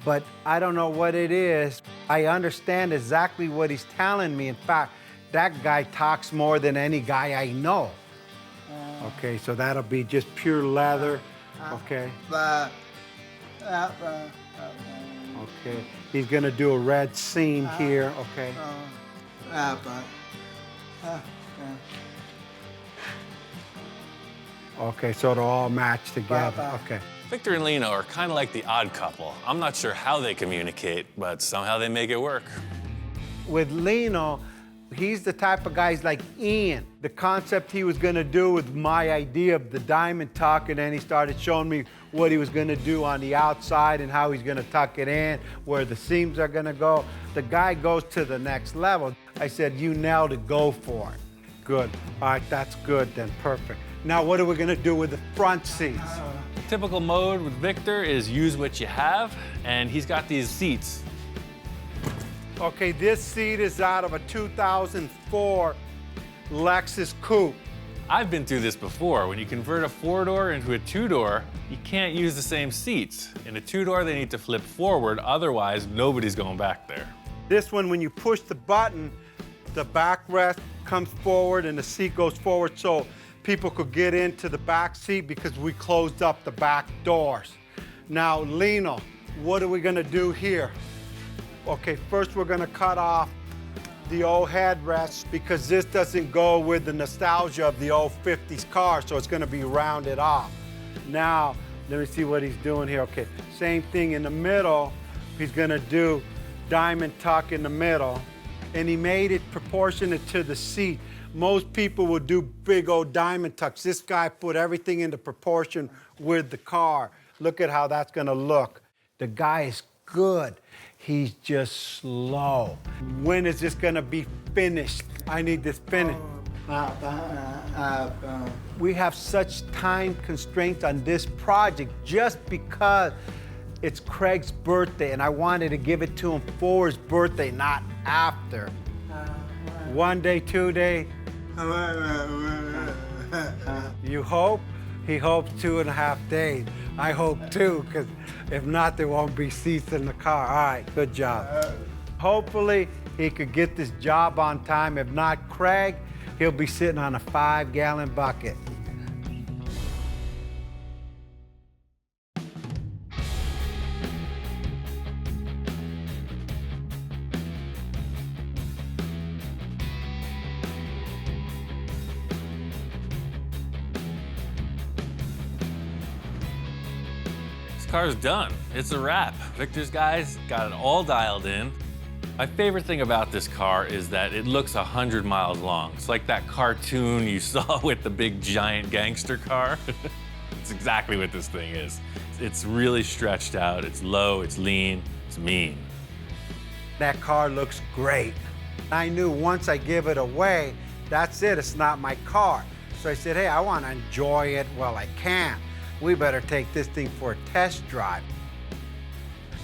but I don't know what it is. I understand exactly what he's telling me. In fact, that guy talks more than any guy I know. Okay, so that'll be just pure leather. Okay. Okay, he's gonna do a red seam here, okay? Okay, so it'll all match together, okay. Victor and Lino are kind of like the odd couple. I'm not sure how they communicate, but somehow they make it work. With Lino, he's the type of guys like Ian. The concept he was gonna do with my idea of the diamond tuck, and then he started showing me what he was gonna do on the outside and how he's gonna tuck it in, where the seams are gonna go. The guy goes to the next level. I said, you nailed it, go for it. Good, all right, that's good then, perfect. Now what are we gonna do with the front seats? The typical mode with Victor is use what you have, and he's got these seats. Okay, this seat is out of a 2004 Lexus Coupe. I've been through this before. When you convert a 4-door into a 2-door, you can't use the same seats. In a 2-door, they need to flip forward, otherwise nobody's going back there. This one, when you push the button, the backrest comes forward and the seat goes forward so people could get into the back seat because we closed up the back doors. Now, Lino, what are we gonna do here? Okay, first we're gonna cut off the old headrests because this doesn't go with the nostalgia of the old 50s car, so it's gonna be rounded off. Now, let me see what he's doing here. Okay, same thing in the middle. He's gonna do diamond tuck in the middle, and he made it proportionate to the seat. Most people would do big old diamond tucks. This guy put everything into proportion with the car. Look at how that's gonna look. The guy is good. He's just slow. When is this gonna be finished? I need this finished. We have such time constraints on this project just because it's Craig's birthday, and I wanted to give it to him for his birthday, not after. 1 day, 2 day. You hope? He hopes 2.5 days. I hope too, because if not, there won't be seats in the car. All right, good job. Hopefully, he could get this job on time. If not, Craig, he'll be sitting on a 5-gallon bucket. Car's done. It's a wrap. Victor's guys got it all dialed in. My favorite thing about this car is that it looks 100 miles long. It's like that cartoon you saw with the big giant gangster car. It's exactly what this thing is. It's really stretched out. It's low, it's lean, it's mean. That car looks great. I knew once I give it away, that's it, it's not my car. So I said, hey, I want to enjoy it while I can. We better take this thing for a test drive.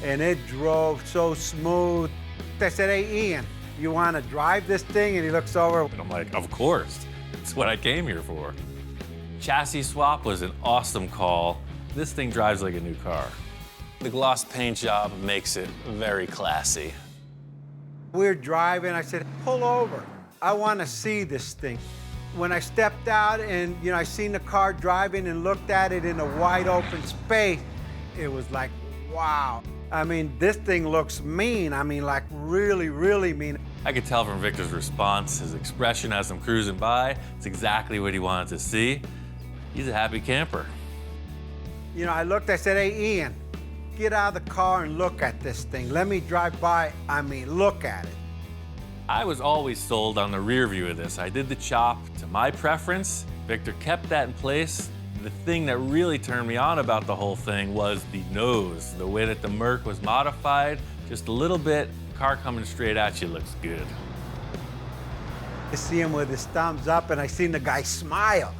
And it drove so smooth. I said, hey, Ian, you want to drive this thing? And he looks over. And I'm like, of course. It's what I came here for. Chassis swap was an awesome call. This thing drives like a new car. The gloss paint job makes it very classy. We're driving. I said, pull over. I want to see this thing. When I stepped out and, I seen the car driving and looked at it in a wide open space, it was like, wow. I mean, this thing looks mean. I mean, like really, really mean. I could tell from Victor's response, his expression as I'm cruising by, it's exactly what he wanted to see. He's a happy camper. I looked, I said, hey, Ian, get out of the car and look at this thing. Let me drive by. I mean, look at it. I was always sold on the rear view of this. I did the chop to my preference. Victor kept that in place. The thing that really turned me on about the whole thing was the nose. The way that the Merc was modified, just a little bit, car coming straight at you looks good. I see him with his thumbs up and I seen the guy smile.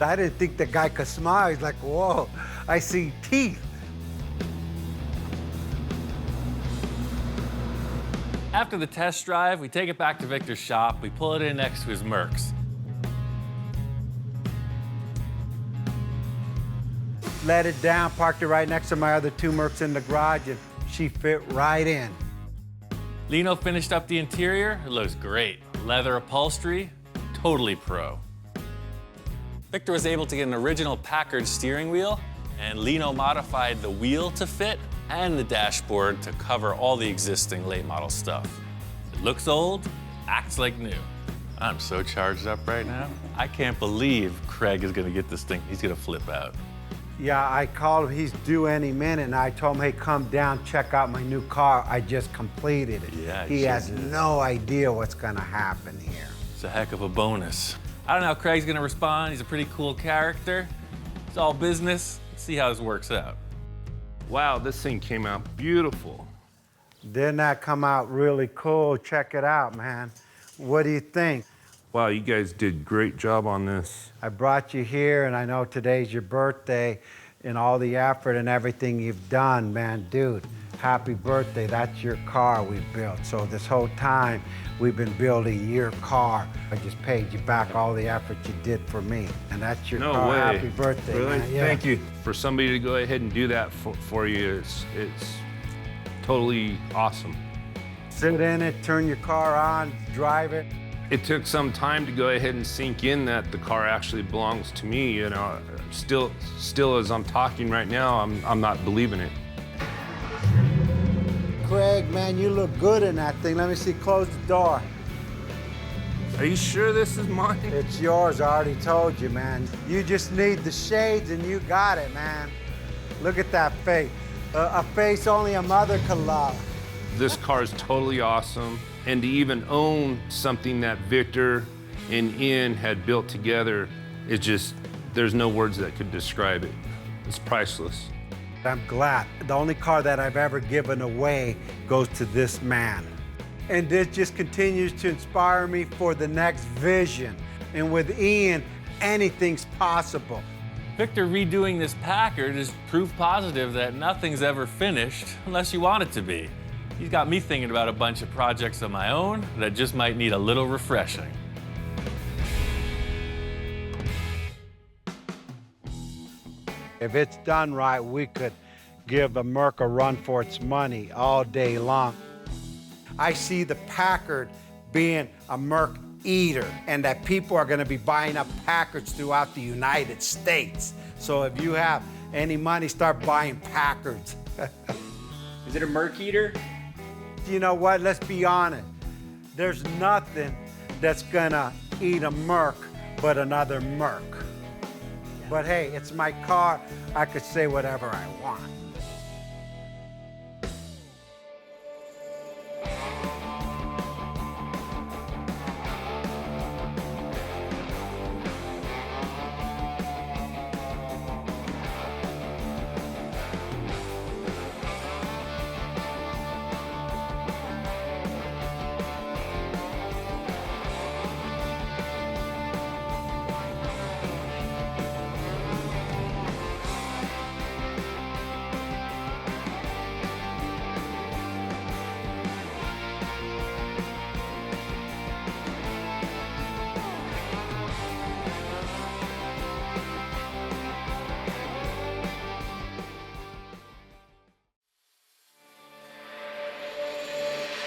I didn't think the guy could smile. He's like, whoa, I see teeth. After the test drive, we take it back to Victor's shop. We pull it in next to his Mercs. Let it down, parked it right next to my other 2 Mercs in the garage, and she fit right in. Lino finished up the interior. It looks great. Leather upholstery, totally pro. Victor was able to get an original Packard steering wheel, and Lino modified the wheel to fit and the dashboard to cover all the existing late model stuff. It looks old, acts like new. I'm so charged up right now. I can't believe Craig is gonna get this thing. He's gonna flip out. Yeah, I called him, he's due any minute, and I told him, hey, come down, check out my new car. I just completed it. Yeah, he has no idea what's gonna happen here. It's a heck of a bonus. I don't know how Craig's gonna respond. He's a pretty cool character. It's all business. Let's see how this works out. Wow, this thing came out beautiful. Didn't that come out really cool? Check it out, man. What do you think? Wow, you guys did a great job on this. I brought you here, and I know today's your birthday, and all the effort and everything you've done, man, dude, happy birthday. That's your car we built. So this whole time, we've been building your car. I just paid you back all the effort you did for me, and that's your car. No way. Happy birthday, Really? man. Yeah. Thank you. For somebody to go ahead and do that for you, it's totally awesome. Sit in it, turn your car on, drive it. It took some time to go ahead and sink in that the car actually belongs to me, you know. Still as I'm talking right now, I'm not believing it. Craig, man, you look good in that thing. Let me see, close the door. Are you sure this is mine? It's yours, I already told you, man. You just need the shades and you got it, man. Look at that face. A face only a mother could love. This car is totally awesome. And to even own something that Victor and Ian had built together, it just, there's no words that could describe it. It's priceless. I'm glad. The only car that I've ever given away goes to this man. And this just continues to inspire me for the next vision. And with Ian, anything's possible. Victor redoing this Packard is proof positive that nothing's ever finished unless you want it to be. He's got me thinking about a bunch of projects of my own that just might need a little refreshing. If it's done right, we could give a Merc a run for its money all day long. I see the Packard being a Merc eater and that people are gonna be buying up Packards throughout the United States. So if you have any money, start buying Packards. Is it a Merc eater? You know what, let's be honest. There's nothing that's gonna eat a Merc but another Merc. But hey, it's my car. I could say whatever I want.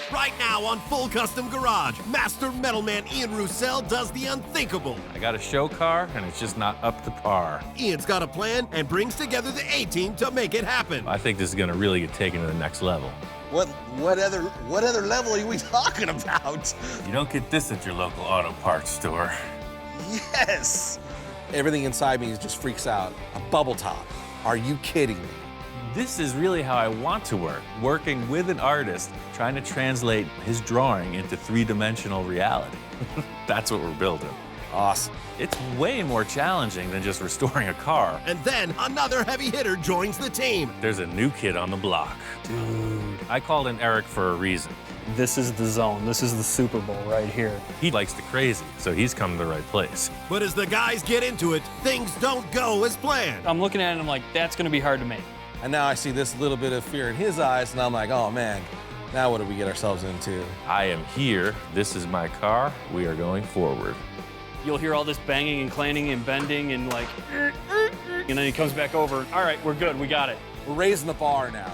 Right now on Full Custom Garage, Master Metalman Ian Roussel does the unthinkable. I got a show car, and it's just not up to par. Ian's got a plan and brings together the A-team to make it happen. I think this is gonna really get taken to the next level. What other level are we talking about? You don't get this at your local auto parts store. Yes! Everything inside me just freaks out. A bubble top. Are you kidding me? This is really how I want to work, working with an artist, trying to translate his drawing into three-dimensional reality. That's what we're building. Awesome. It's way more challenging than just restoring a car. And then another heavy hitter joins the team. There's a new kid on the block. Dude. I called in Eric for a reason. This is the zone. This is the Super Bowl right here. He likes the crazy, so he's come to the right place. But as the guys get into it, things don't go as planned. I'm looking at it and I'm like, that's gonna be hard to make. And now I see this little bit of fear in his eyes, and I'm like, oh man, now what did we get ourselves into? I am here. This is my car. We are going forward. You'll hear all this banging and clanging and bending and like, and then he comes back over. All right, we're good. We got it. We're raising the bar now.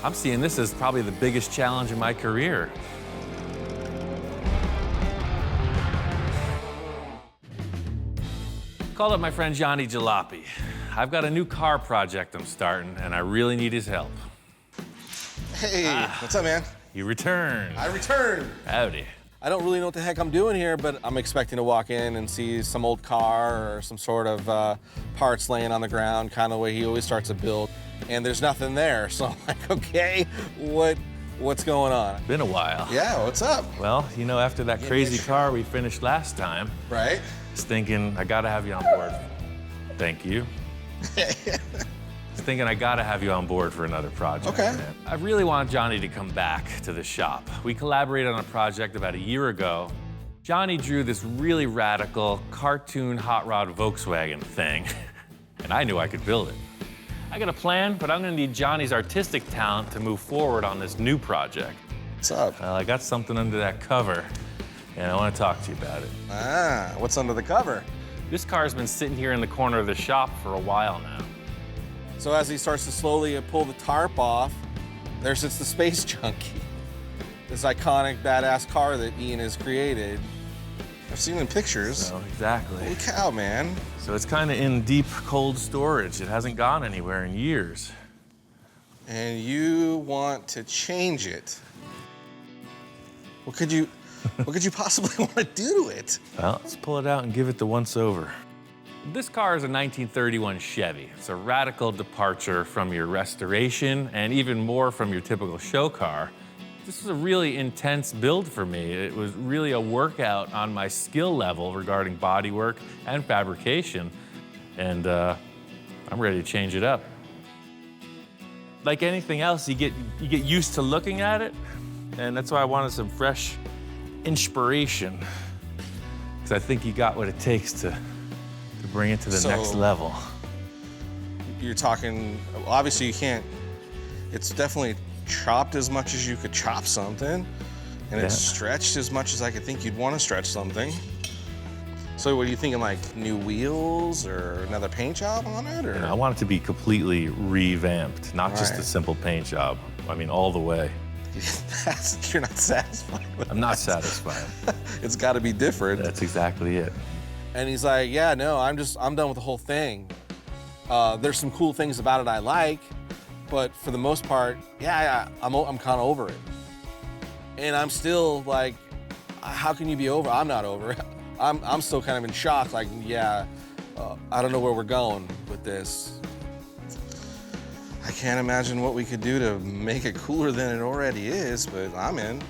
I'm seeing this as probably the biggest challenge in my career. Called up my friend Johnny Jalopy. I've got a new car project I'm starting, and I really need his help. Hey, what's up, man? You returned. I returned. Howdy. I don't really know what the heck I'm doing here, but I'm expecting to walk in and see some old car or some sort of parts laying on the ground, kind of the way he always starts a build. And there's nothing there, so I'm like, okay, what's going on? Been a while. Yeah, what's up? Well, you know, after that crazy car we finished last time, Right? I was thinking I gotta have you on board. Thank you. I was thinking I gotta have you on board for another project. Okay. Man. I really want Johnny to come back to the shop. We collaborated on a project about a year ago. Johnny drew this really radical cartoon hot rod Volkswagen thing, and I knew I could build it. I got a plan, but I'm gonna need Johnny's artistic talent to move forward on this new project. What's up? Well, I got something under that cover, and I wanna talk to you about it. Ah, what's under the cover? This car's been sitting here in the corner of the shop for a while now. So as he starts to slowly pull the tarp off, there sits the Space Junkie. this iconic, badass car that Ian has created. I've seen it in pictures. So, exactly. Holy cow, man. So it's kind of in deep, cold storage. It hasn't gone anywhere in years. And you want to change it. What could you possibly want to do to it? Well, let's pull it out and give it the once-over. This car is a 1931 Chevy. It's a radical departure from your restoration and even more from your typical show car. This was a really intense build for me. It was really a workout on my skill level regarding bodywork and fabrication, and I'm ready to change it up. Like anything else, you get used to looking at it, and that's why I wanted some fresh inspiration, because I think you got what it takes to bring it to the next level. You're talking, obviously you can't, it's definitely chopped as much as you could chop something, and it's stretched as much as I could think you'd want to stretch something. So what are you thinking, like new wheels or another paint job on it? Or? I want it to be completely revamped, not just a simple paint job. I mean, all the way. You're not satisfied with I'm not satisfied. It's got to be different. That's exactly it. And he's like, yeah, no, I'm done with the whole thing. There's some cool things about it I like, but for the most part, I'm kind of over it. And I'm still like, how can you be over? I'm not over it. I'm still kind of in shock, like, I don't know where we're going with this. I can't imagine what we could do to make it cooler than it already is, but I'm in.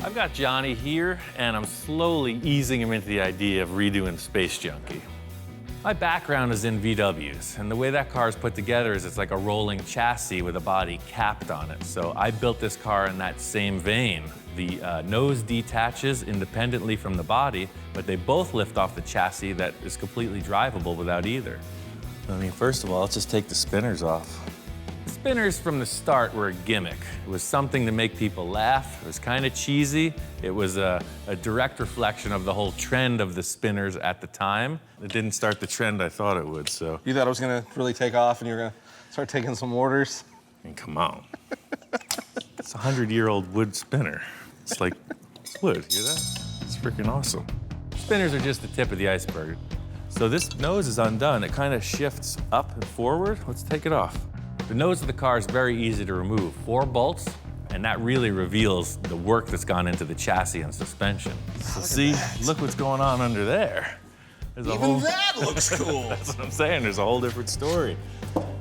I've got Johnny here, and I'm slowly easing him into the idea of redoing Space Junkie. My background is in VWs, and the way that car is put together is it's like a rolling chassis with a body capped on it. So I built this car in that same vein. The nose detaches independently from the body, but they both lift off the chassis that is completely drivable without either. I mean, first of all, let's just take the spinners off. The spinners from the start were a gimmick. It was something to make people laugh. It was kind of cheesy. It was a direct reflection of the whole trend of the spinners at the time. It didn't start the trend I thought it would, so. You thought it was gonna really take off and you were gonna start taking some orders? I mean, come on. It's a 100-year-old wood spinner. It's like, it's wood, you hear that? It's freaking awesome. Spinners are just the tip of the iceberg. So this nose is undone. It kind of shifts up and forward. Let's take it off. The nose of the car is very easy to remove. 4 bolts, and that really reveals the work that's gone into the chassis and suspension. So see, look what's going on under there. There's a Even that looks cool. That's what I'm saying. There's a whole different story.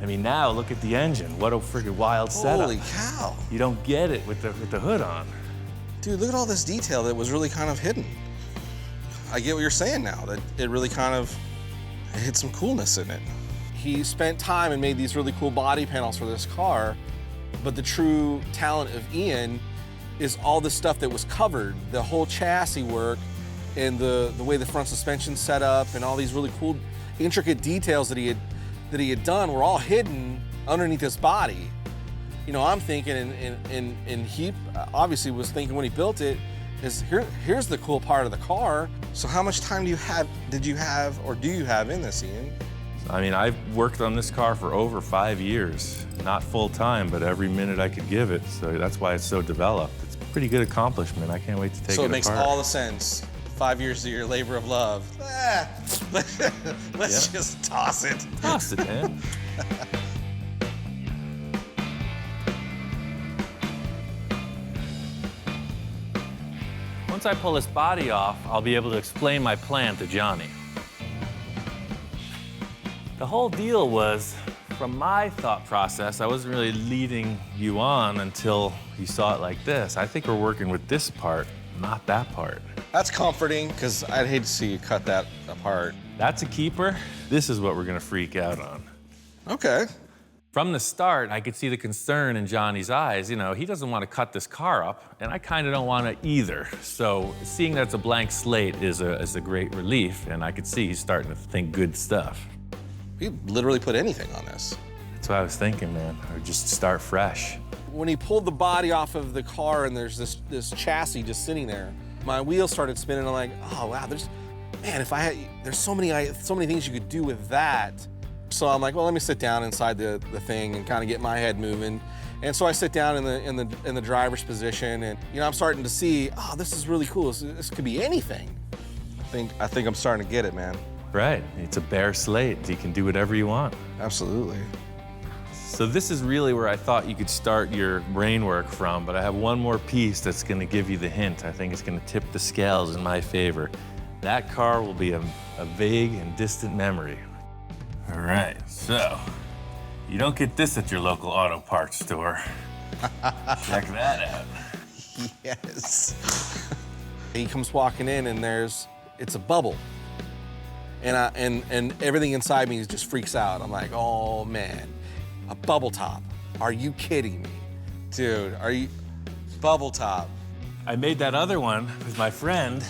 I mean, now look at the engine. What a freaking wild setup. Holy cow. You don't get it with the hood on. Dude, look at all this detail that was really kind of hidden. I get what you're saying now, that it really kind of hid some coolness in it. He spent time and made these really cool body panels for this car, but the true talent of Ian is all the stuff that was covered, the whole chassis work and the way the front suspension's set up and all these really cool, intricate details that he had done were all hidden underneath his body. You know, I'm thinking, and he obviously was thinking when he built it, is here's the cool part of the car. So how much time do you have in this, Ian? I mean, I've worked on this car for over 5 years. Not full time, but every minute I could give it. So that's why it's so developed. It's a pretty good accomplishment. I can't wait to take it apart. So it makes all the sense. 5 years of your labor of love. Let's just toss it. Toss it, man. Once I pull this body off, I'll be able to explain my plan to Johnny. The whole deal was, from my thought process, I wasn't really leading you on until you saw it like this. I think we're working with this part, not that part. That's comforting, because I'd hate to see you cut that apart. That's a keeper. This is what we're gonna freak out on. Okay. From the start, I could see the concern in Johnny's eyes. You know, he doesn't want to cut this car up, and I kind of don't want to either. So seeing that it's a blank slate is a great relief, and I could see he's starting to think good stuff. You literally put anything on this. That's what I was thinking, man. Or just start fresh. When he pulled the body off of the car and there's this chassis just sitting there, my wheels started spinning. I'm like, oh wow, there's so many things you could do with that. So I'm like, well, let me sit down inside the thing and kind of get my head moving. And so I sit down in the driver's position, and I'm starting to see, oh, this is really cool. This could be anything. I think I'm starting to get it, man. Right, it's a bare slate. You can do whatever you want. Absolutely. So this is really where I thought you could start your brain work from, but I have one more piece that's gonna give you the hint. I think it's gonna tip the scales in my favor. That car will be a vague and distant memory. All right, so you don't get this at your local auto parts store. Check that out. Yes. He comes walking in, and it's a bubble. And everything inside me just freaks out. I'm like, oh man, a bubble top. Are you kidding me? Dude, bubble top. I made that other one with my friend,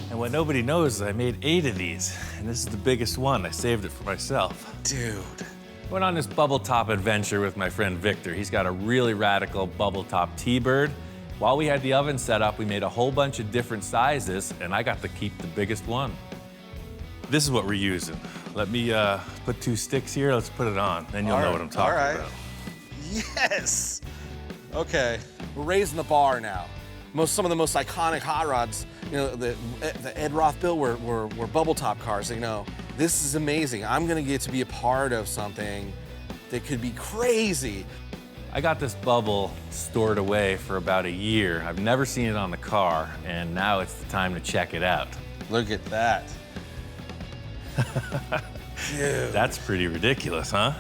and what nobody knows is I made 8 of these, and this is the biggest one. I saved it for myself. Dude. Went on this bubble top adventure with my friend Victor. He's got a really radical bubble top T-bird. While we had the oven set up, we made a whole bunch of different sizes, and I got to keep the biggest one. This is what we're using. Let me put 2 sticks here. Let's put it on, then you'll know what I'm talking about. Yes. Okay, we're raising the bar now. Some of the most iconic hot rods, the Ed Roth built were bubble top cars. This is amazing. I'm gonna get to be a part of something that could be crazy. I got this bubble stored away for about a year. I've never seen it on the car, and now it's the time to check it out. Look at that. Dude. That's pretty ridiculous, huh?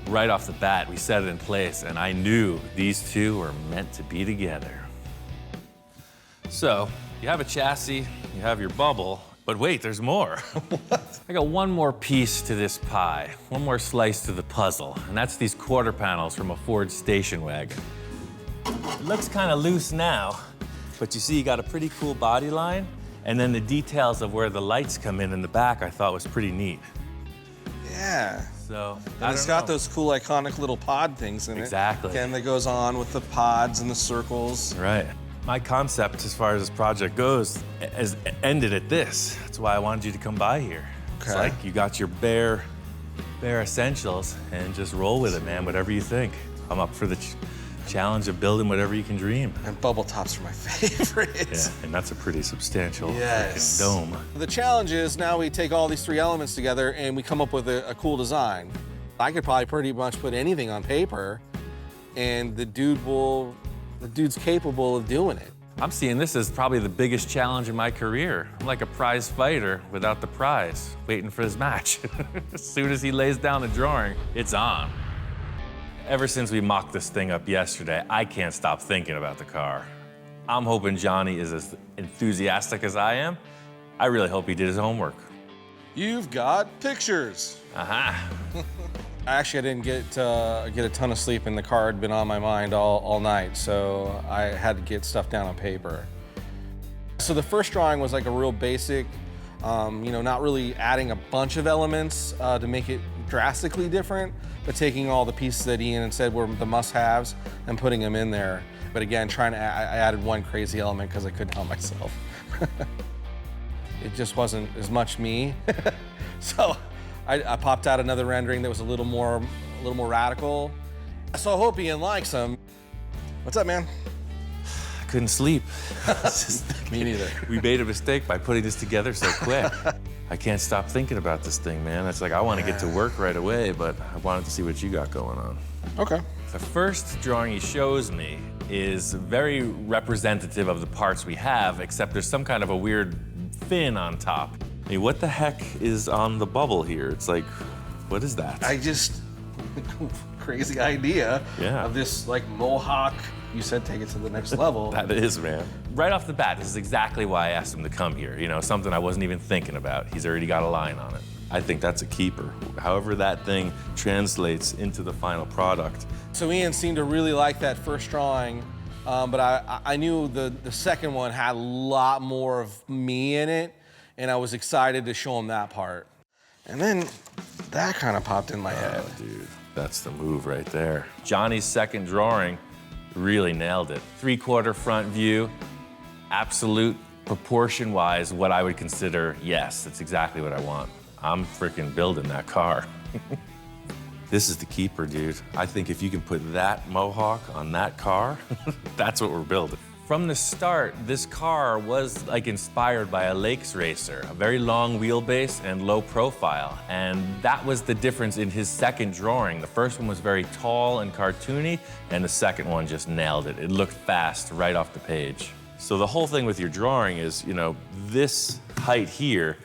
Right off the bat, we set it in place, and I knew these two were meant to be together. So, you have a chassis, you have your bubble, but wait, there's more. What? I got one more piece to this pie, one more slice to the puzzle, and that's these quarter panels from a Ford station wagon. It looks kind of loose now, but you see you got a pretty cool body line, and then the details of where the lights come in the back I thought was pretty neat. Yeah. So, and it's got those cool iconic little pod things in it. Exactly. Again, that goes on with the pods and the circles. Right. My concept as far as this project goes has ended at this. That's why I wanted you to come by here. Okay. It's like you got your bare essentials and just roll with it, man, whatever you think. I'm up for the challenge of building whatever you can dream. And bubble tops are my favorite. Yeah, and that's a pretty substantial yes. dome. The challenge is now we take all these 3 elements together and we come up with a cool design. I could probably pretty much put anything on paper, and the dude's capable of doing it. I'm seeing this as probably the biggest challenge in my career. I'm like a prize fighter without the prize, waiting for his match. As soon as he lays down the drawing, it's on. Ever since we mocked this thing up yesterday, I can't stop thinking about the car. I'm hoping Johnny is as enthusiastic as I am. I really hope he did his homework. You've got pictures. Aha. Actually, I didn't get a ton of sleep, and the car had been on my mind all night, so I had to get stuff down on paper. So the first drawing was like a real basic, not really adding a bunch of elements to make it drastically different, but taking all the pieces that Ian had said were the must-haves and putting them in there. But again, I added one crazy element because I couldn't help myself. It just wasn't as much me. So I popped out another rendering that was a little more radical. So I hope Ian likes them. What's up, man? I couldn't sleep. Me neither. We made a mistake by putting this together so quick. I can't stop thinking about this thing, man. It's like I want to get to work right away, but I wanted to see what you got going on. Okay. The first drawing he shows me is very representative of the parts we have, except there's some kind of a weird fin on top. I mean, what the heck is on the bubble here? It's like, what is that? Crazy idea of this like mohawk. You said take it to the next level. That is, man. Right off the bat, this is exactly why I asked him to come here. Something I wasn't even thinking about. He's already got a line on it. I think that's a keeper. However that thing translates into the final product. So Ian seemed to really like that first drawing, but I knew the second one had a lot more of me in it, and I was excited to show him that part. And then that kind of popped in my head. Oh, dude, that's the move right there. Johnny's second drawing really nailed it. 3/4 front view, absolute proportion-wise, what I would consider, yes, that's exactly what I want. I'm freaking building that car. This is the keeper, dude. I think if you can put that Mohawk on that car, that's what we're building. From the start, this car was like inspired by a lakes racer, a very long wheelbase and low profile. And that was the difference in his second drawing. The first one was very tall and cartoony, and the second one just nailed it. It looked fast right off the page. So the whole thing with your drawing is, you know, this height here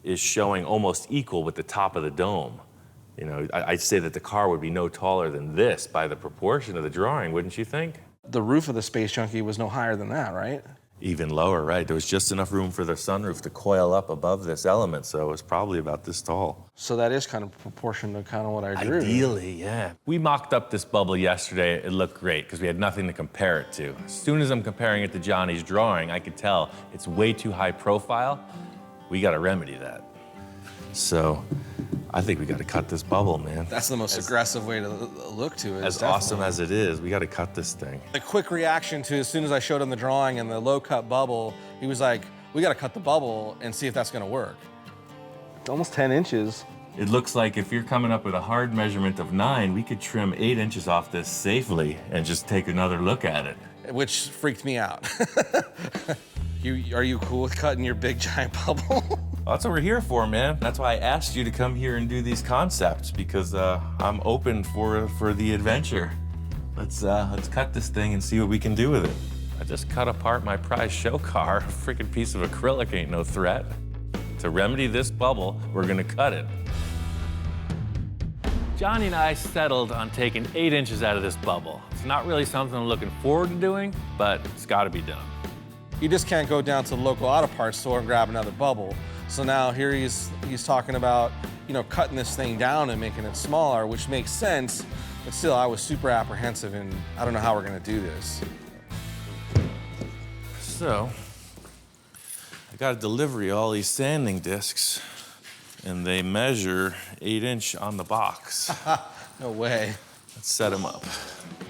is showing almost equal with the top of the dome. You know, I'd say that the car would be no taller than this by the proportion of the drawing, wouldn't you think? The roof of the Space Junkie was no higher than that, right? Even lower, right? There was just enough room for the sunroof to coil up above this element, so it was probably about this tall. So that is kind of proportion to kind of what I drew. Ideally, yeah. We mocked up this bubble yesterday. It looked great because we had nothing to compare it to. As soon as I'm comparing it to Johnny's drawing, I could tell it's way too high profile. We got to remedy that. So I think we got to cut this bubble, man. That's the most aggressive way to look to it. As awesome as it is, we got to cut this thing. A quick reaction to as soon as I showed him the drawing and the low cut bubble, he was like, we got to cut the bubble and see if that's going to work. It's almost 10 inches. It looks like if you're coming up with a hard measurement of 9, we could trim 8 inches off this safely and just take another look at it. Which freaked me out. Are you cool with cutting your big giant bubble? Well, that's what we're here for, man. That's why I asked you to come here and do these concepts, because I'm open for the adventure. Let's cut this thing and see what we can do with it. I just cut apart my prize show car. A freaking piece of acrylic ain't no threat. To remedy this bubble, we're gonna cut it. Johnny and I settled on taking 8 inches out of this bubble. It's not really something I'm looking forward to doing, but it's gotta be done. You just can't go down to the local auto parts store and grab another bubble. So now here he's talking about, you know, cutting this thing down and making it smaller, which makes sense, but still I was super apprehensive and I don't know how we're gonna do this. So, I got a delivery of all these sanding discs, and they measure 8-inch on the box. No way. Let's set them up.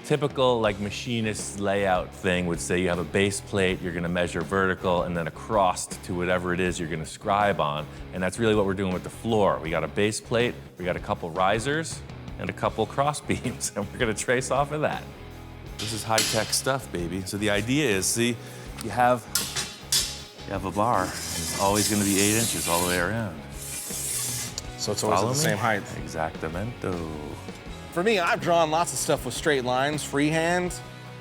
Typical like machinist layout thing would say you have a base plate, you're gonna measure vertical, and then across to whatever it is you're gonna scribe on. And that's really what we're doing with the floor. We got a base plate, we got a couple risers, and a couple cross beams, and we're gonna trace off of that. This is high-tech stuff, baby. So the idea is, see, you have a bar, and it's always gonna be 8 inches all the way around. So it's always at the same height. Exactamento. For me, I've drawn lots of stuff with straight lines, freehand,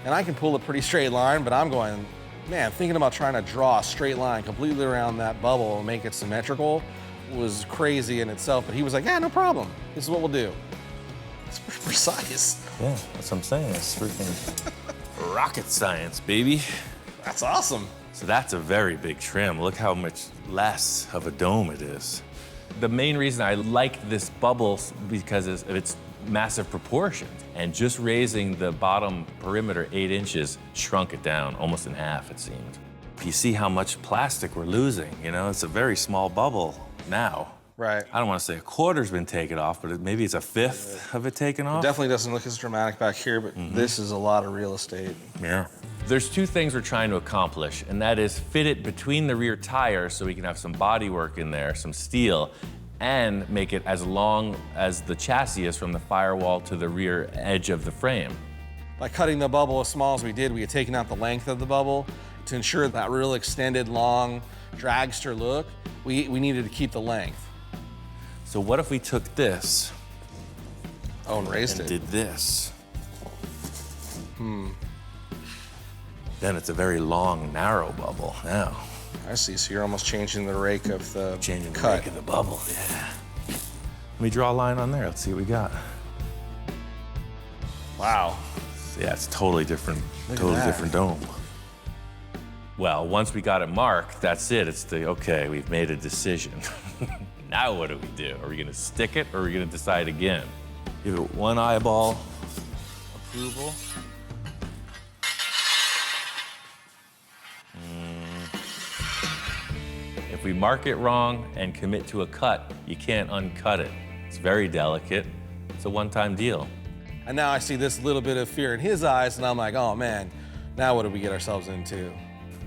and I can pull a pretty straight line, but I'm going, man, thinking about trying to draw a straight line completely around that bubble and make it symmetrical was crazy in itself, but he was like, yeah, no problem. This is what we'll do. It's pretty precise. Yeah, that's what I'm saying. It's freaking rocket science, baby. That's awesome. So that's a very big trim. Look how much less of a dome it is. The main reason I like this bubble because of its massive proportions, and just raising the bottom perimeter 8 inches shrunk it down almost in half, it seemed. You see how much plastic we're losing, you know? It's a very small bubble now. Right. I don't want to say a quarter's been taken off, but maybe it's a fifth of it taken off. It definitely doesn't look as dramatic back here, but this is a lot of real estate. Yeah. There's two things we're trying to accomplish, and that is fit it between the rear tires so we can have some body work in there, some steel, and make it as long as the chassis is from the firewall to the rear edge of the frame. By cutting the bubble as small as we did, we had taken out the length of the bubble to ensure that real extended, long, dragster look. We needed to keep the length. So what if we took this and raised and it. did this? Then it's a very long, narrow bubble now. I see, so you're almost changing the rake of the Changing the cut. rake of the bubble, yeah. Let me draw a line on there. Let's see what we got. Wow. Yeah, it's totally different, Look at totally that. different dome. Well, once we got it marked, that's it. It's okay, we've made a decision. Now what do we do? Are we gonna stick it or are we gonna decide again? Give it one eyeball approval. If we mark it wrong and commit to a cut, you can't uncut it. It's very delicate. It's a one-time deal. And now I see this little bit of fear in his eyes, and I'm like, oh man, now what did we get ourselves into?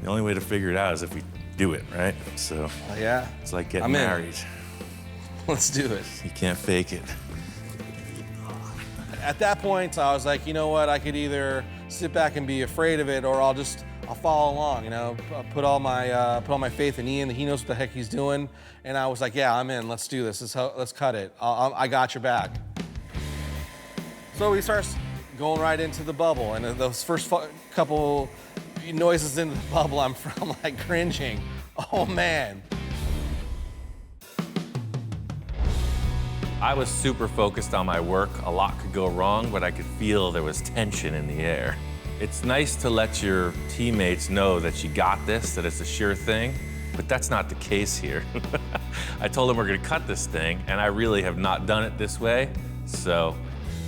The only way to figure it out is if we do it, right? So Yeah, it's like getting I'm in. married. Let's do it. You can't fake it. At that point, I was like, you know what? I could either sit back and be afraid of it, or I'll follow along. You know, put all my faith in Ian. He knows what the heck he's doing. And I was like, yeah, I'm in. Let's do this. Let's cut it. I got your back. So he starts going right into the bubble, and those first couple noises into the bubble, I'm like cringing. Oh man. I was super focused on my work. A lot could go wrong, but I could feel there was tension in the air. It's nice to let your teammates know that you got this, that it's a sure thing, but that's not the case here. I told them we're gonna cut this thing, and I really have not done it this way, so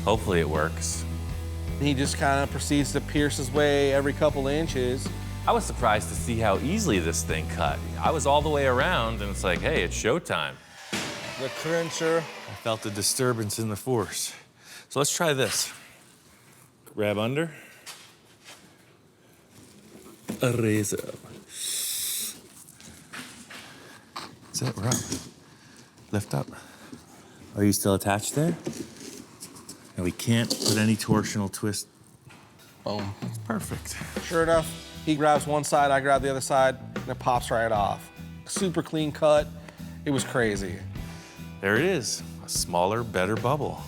hopefully it works. He just kind of proceeds to pierce his way every couple inches. I was surprised to see how easily this thing cut. I was all the way around, and it's like, hey, it's showtime. The clincher. I felt a disturbance in the force. So let's try this. Grab under. A raise up. That's it, we're up. Lift up. Are you still attached there? And we can't put any torsional twist. Boom. That's perfect. Sure enough, he grabs one side, I grab the other side, and it pops right off. Super clean cut. It was crazy. There it is, a smaller, better bubble.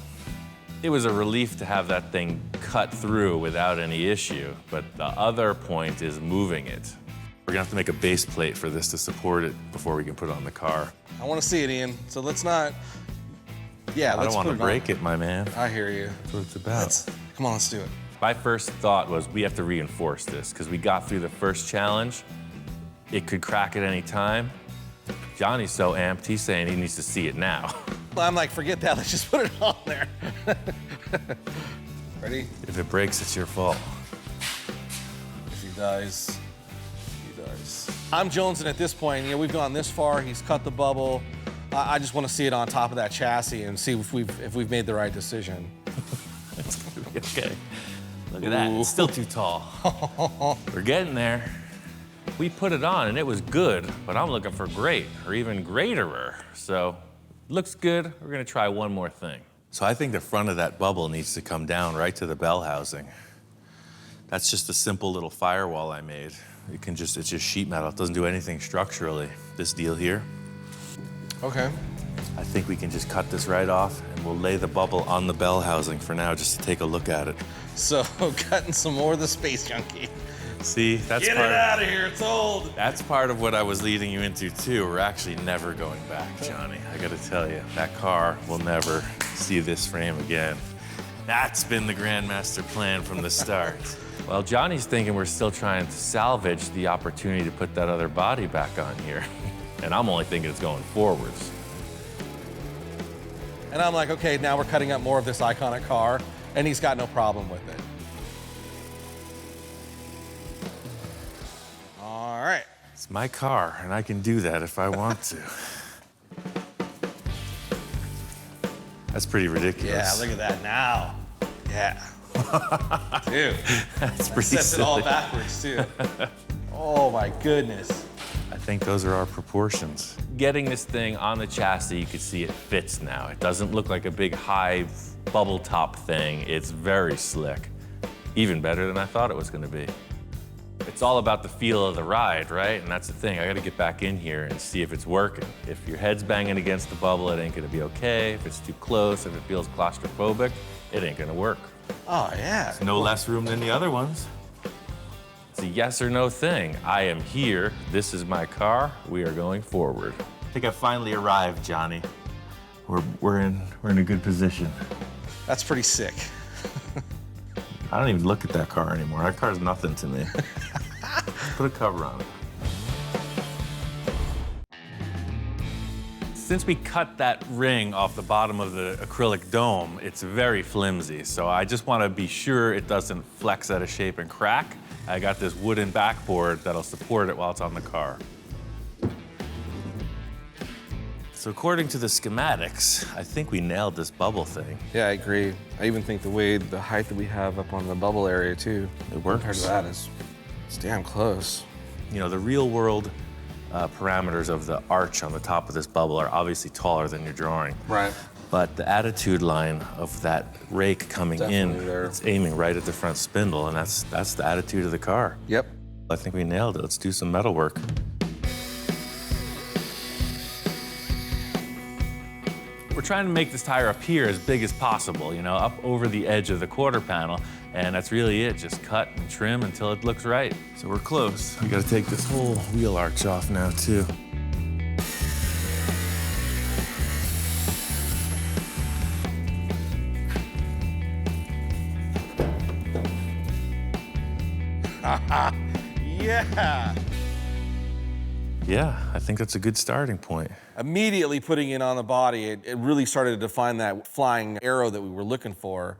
It was a relief to have that thing cut through without any issue, but the other point is moving it. We're gonna have to make a base plate for this to support it before we can put it on the car. I want to see it, Ian. So let's not. Yeah, I let's don't want to put it break it, my man. I hear you. That's what it's about. Come on, let's do it. My first thought was we have to reinforce this because we got through the first challenge. It could crack at any time. Johnny's so amped, he's saying he needs to see it now. I'm like, forget that, let's just put it on there. Ready? If it breaks, it's your fault. If he dies, he dies. I'm jonesing at this point. You know, we've gone this far, he's cut the bubble. I just want to see it on top of that chassis and see if we've made the right decision. It's gonna be okay. Look at that, it's still too tall. We're getting there. We put it on and it was good, but I'm looking for great or even greaterer. So, looks good. We're gonna try one more thing. So I think the front of that bubble needs to come down right to the bell housing. That's just a simple little firewall I made. It's just sheet metal. It doesn't do anything structurally. This deal here. Okay. I think we can just cut this right off and we'll lay the bubble on the bell housing for now just to take a look at it. So, cutting some more of the Space Junkie. See, that's Get it out of here, it's old. That's part of what I was leading you into too. We're actually never going back, Johnny. I gotta tell you, that car will never see this frame again. That's been the Grandmaster plan from the start. Well, Johnny's thinking we're still trying to salvage the opportunity to put that other body back on here. And I'm only thinking it's going forwards. And I'm like, okay, now we're cutting up more of this iconic car, and he's got no problem with it. All right. It's my car, and I can do that if I want to. That's pretty ridiculous. Yeah, look at that now. Yeah. Dude. That's pretty Sets it all silly. backwards, too. Oh, my goodness. I think those are our proportions. Getting this thing on the chassis, you can see it fits now. It doesn't look like a big high bubble top thing. It's very slick. Even better than I thought it was gonna be. It's all about the feel of the ride, right? And that's the thing, I gotta get back in here and see if it's working. If your head's banging against the bubble, it ain't gonna be okay. If it's too close, if it feels claustrophobic, it ain't gonna work. Oh, yeah. No less room than the other ones. It's a yes or no thing. I am here, this is my car, we are going forward. I think I finally arrived, Johnny. We're in a good position. That's pretty sick. I don't even look at that car anymore. That car's nothing to me. Put a cover on it. Since we cut that ring off the bottom of the acrylic dome, it's very flimsy. So I just want to be sure it doesn't flex out of shape and crack. I got this wooden backboard that'll support it while it's on the car. So according to the schematics, I think we nailed this bubble thing. Yeah, I agree. I even think the height that we have up on the bubble area, too, It works. compared to that it's damn close. You know, the real world parameters of the arch on the top of this bubble are obviously taller than your drawing. Right. But the attitude line of that rake coming Definitely in, there. it's aiming right at the front spindle, and that's the attitude of the car. Yep. I think we nailed it. Let's do some metal work. We're trying to make this tire appear as big as possible, you know, up over the edge of the quarter panel, and that's really it. Just cut and trim until it looks right. So we're close. We gotta take this whole wheel arch off now, too. Yeah. Yeah, I think that's a good starting point. Immediately putting it on the body, it really started to define that flying arrow that we were looking for.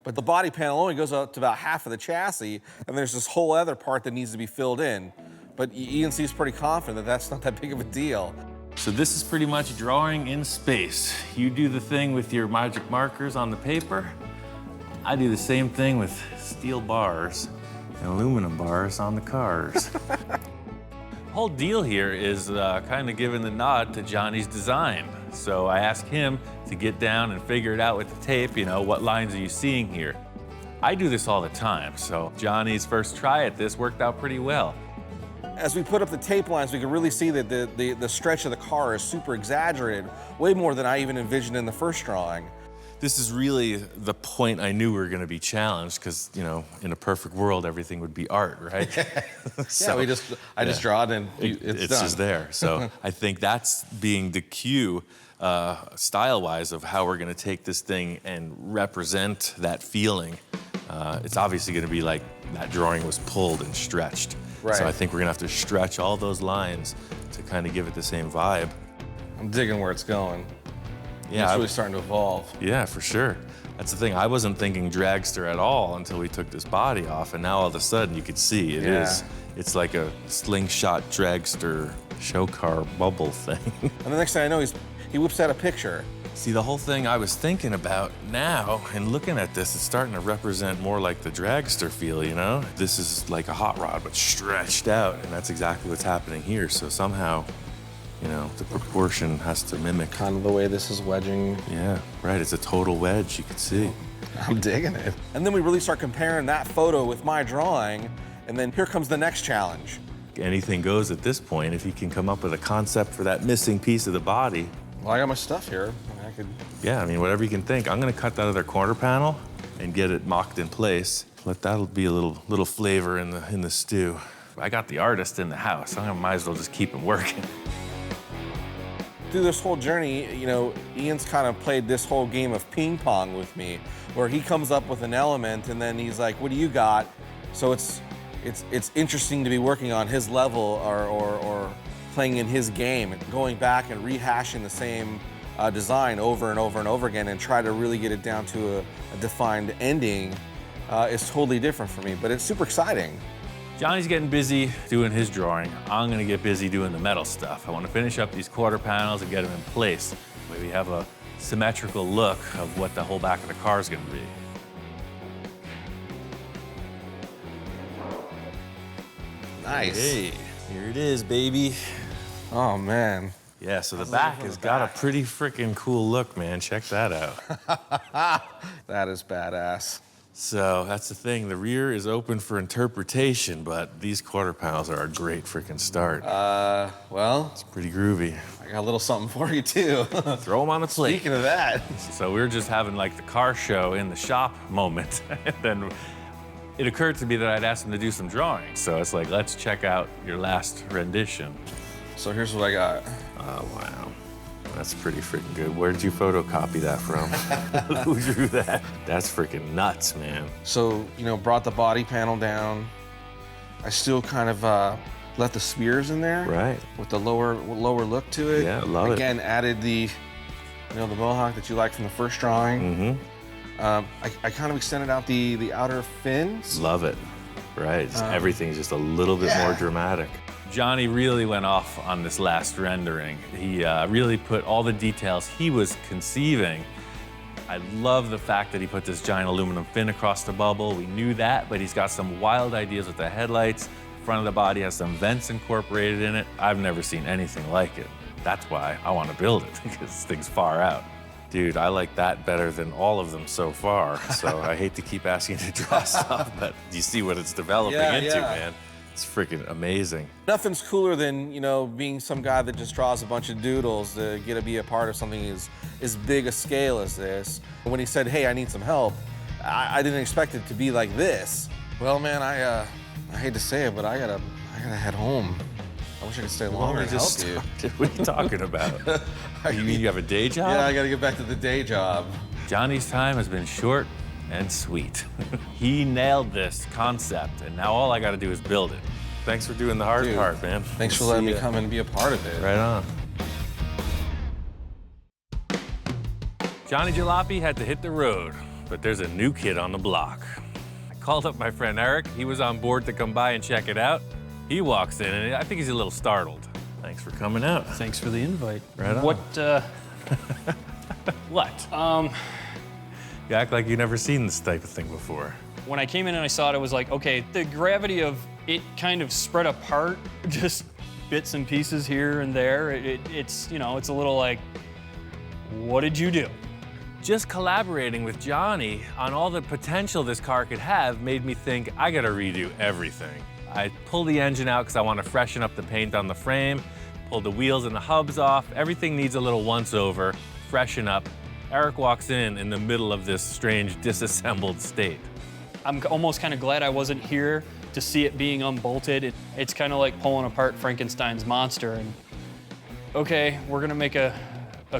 But the body panel only goes up to about half of the chassis, and there's this whole other part that needs to be filled in. But E&C is pretty confident that that's not that big of a deal. So this is pretty much drawing in space. You do the thing with your magic markers on the paper. I do the same thing with steel bars and aluminum bars on the cars. The whole deal here is kind of giving the nod to Johnny's design. So I asked him to get down and figure it out with the tape, you know, what lines are you seeing here? I do this all the time, so Johnny's first try at this worked out pretty well. As we put up the tape lines, we could really see that the stretch of the car is super exaggerated, way more than I even envisioned in the first drawing. This is really the point I knew we were going to be challenged because, you know, in a perfect world, everything would be art, right? So, yeah, I just draw it and it's done. Just there. So I think that's being the cue, style-wise, of how we're going to take this thing and represent that feeling. It's obviously going to be like that drawing was pulled and stretched. Right. So I think we're going to have to stretch all those lines to kind of give it the same vibe. I'm digging where it's going. Yeah, It's really starting to evolve. Yeah, for sure. That's the thing. I wasn't thinking dragster at all until we took this body off, and now all of a sudden you could see it is. It's like a slingshot dragster show car bubble thing. And the next thing I know, he whips out a picture. See, the whole thing I was thinking about now and looking at this, it's starting to represent more like the dragster feel, you know? This is like a hot rod, but stretched out, and that's exactly what's happening here. So somehow, you know, the proportion has to mimic. Kind of the way this is wedging. Yeah, right. It's a total wedge, you can see. I'm digging it. And then we really start comparing that photo with my drawing, and then here comes the next challenge. Anything goes at this point. If you can come up with a concept for that missing piece of the body. Well, I got my stuff here. I could... Yeah, I mean, whatever you can think. I'm gonna cut that other corner panel and get it mocked in place. Let that'll be a little flavor in the stew. I got the artist in the house. I might as well just keep him working. Through this whole journey, you know, Ian's kind of played this whole game of ping pong with me, where he comes up with an element and then he's like, what do you got? So it's interesting to be working on his level or playing in his game, and going back and rehashing the same design over and over and over again and try to really get it down to a defined ending is totally different for me, but it's super exciting. Johnny's getting busy doing his drawing. I'm gonna get busy doing the metal stuff. I wanna finish up these quarter panels and get them in place. That way we have a symmetrical look of what the whole back of the car is gonna be. Nice. Hey, here it is, baby. Oh, man. Yeah, so the back has got a pretty freaking cool look, man. Check that out. That is badass. So that's the thing. The rear is open for interpretation, but these quarter panels are a great freaking start. Well, It's pretty groovy. I got a little something for you, too. Throw them on a plate. Speaking of that. So we were just having like the car show in the shop moment. And then it occurred to me that I'd asked him to do some drawing. So it's like, let's check out your last rendition. So here's what I got. Oh, wow. That's pretty freaking good. Where did you photocopy that from? Who drew that? That's freaking nuts, man. So, you know, brought the body panel down. I still kind of left the spears in there. Right. With the lower look to it. Yeah, love it. Again, added the, you know, the mohawk that you liked from the first drawing. Mm-hmm. I kind of extended out the outer fins. Love it. Right. Everything's just a little bit more dramatic. Johnny really went off on this last rendering. He really put all the details he was conceiving. I love the fact that he put this giant aluminum fin across the bubble. We knew that, but he's got some wild ideas with the headlights. The front of the body has some vents incorporated in it. I've never seen anything like it. That's why I want to build it, because this thing's far out. Dude, I like that better than all of them so far. So I hate to keep asking you to draw stuff, but you see what it's developing into, man. It's freaking amazing. Nothing's cooler than, you know, being some guy that just draws a bunch of doodles to get to be a part of something as big a scale as this. When he said, hey, I need some help, I didn't expect it to be like this. Well, man, I hate to say it, but I gotta head home. I wish I could stay longer and help you. What are you talking about? You mean you have a day job? Yeah, I gotta get back to the day job. Johnny's time has been short and sweet. He nailed this concept, and now all I gotta do is build it. Thanks for doing the hard part, man. Thanks for letting me come and be a part of it. Right on. Johnny Jalopy had to hit the road, but there's a new kid on the block. I called up my friend Eric. He was on board to come by and check it out. He walks in, and I think he's a little startled. Thanks for coming out. Thanks for the invite. Right on. What, What? You act like you've never seen this type of thing before. When I came in and I saw it, I was like, okay, the gravity of it kind of spread apart, just bits and pieces here and there. It's, you know, it's a little like, what did you do? Just collaborating with Johnny on all the potential this car could have made me think I gotta redo everything. I pulled the engine out because I want to freshen up the paint on the frame, pulled the wheels and the hubs off. Everything needs a little once-over, freshen up. Eric walks in the middle of this strange disassembled state. I'm almost kind of glad I wasn't here to see it being unbolted. It's kind of like pulling apart Frankenstein's monster. And okay, we're gonna make a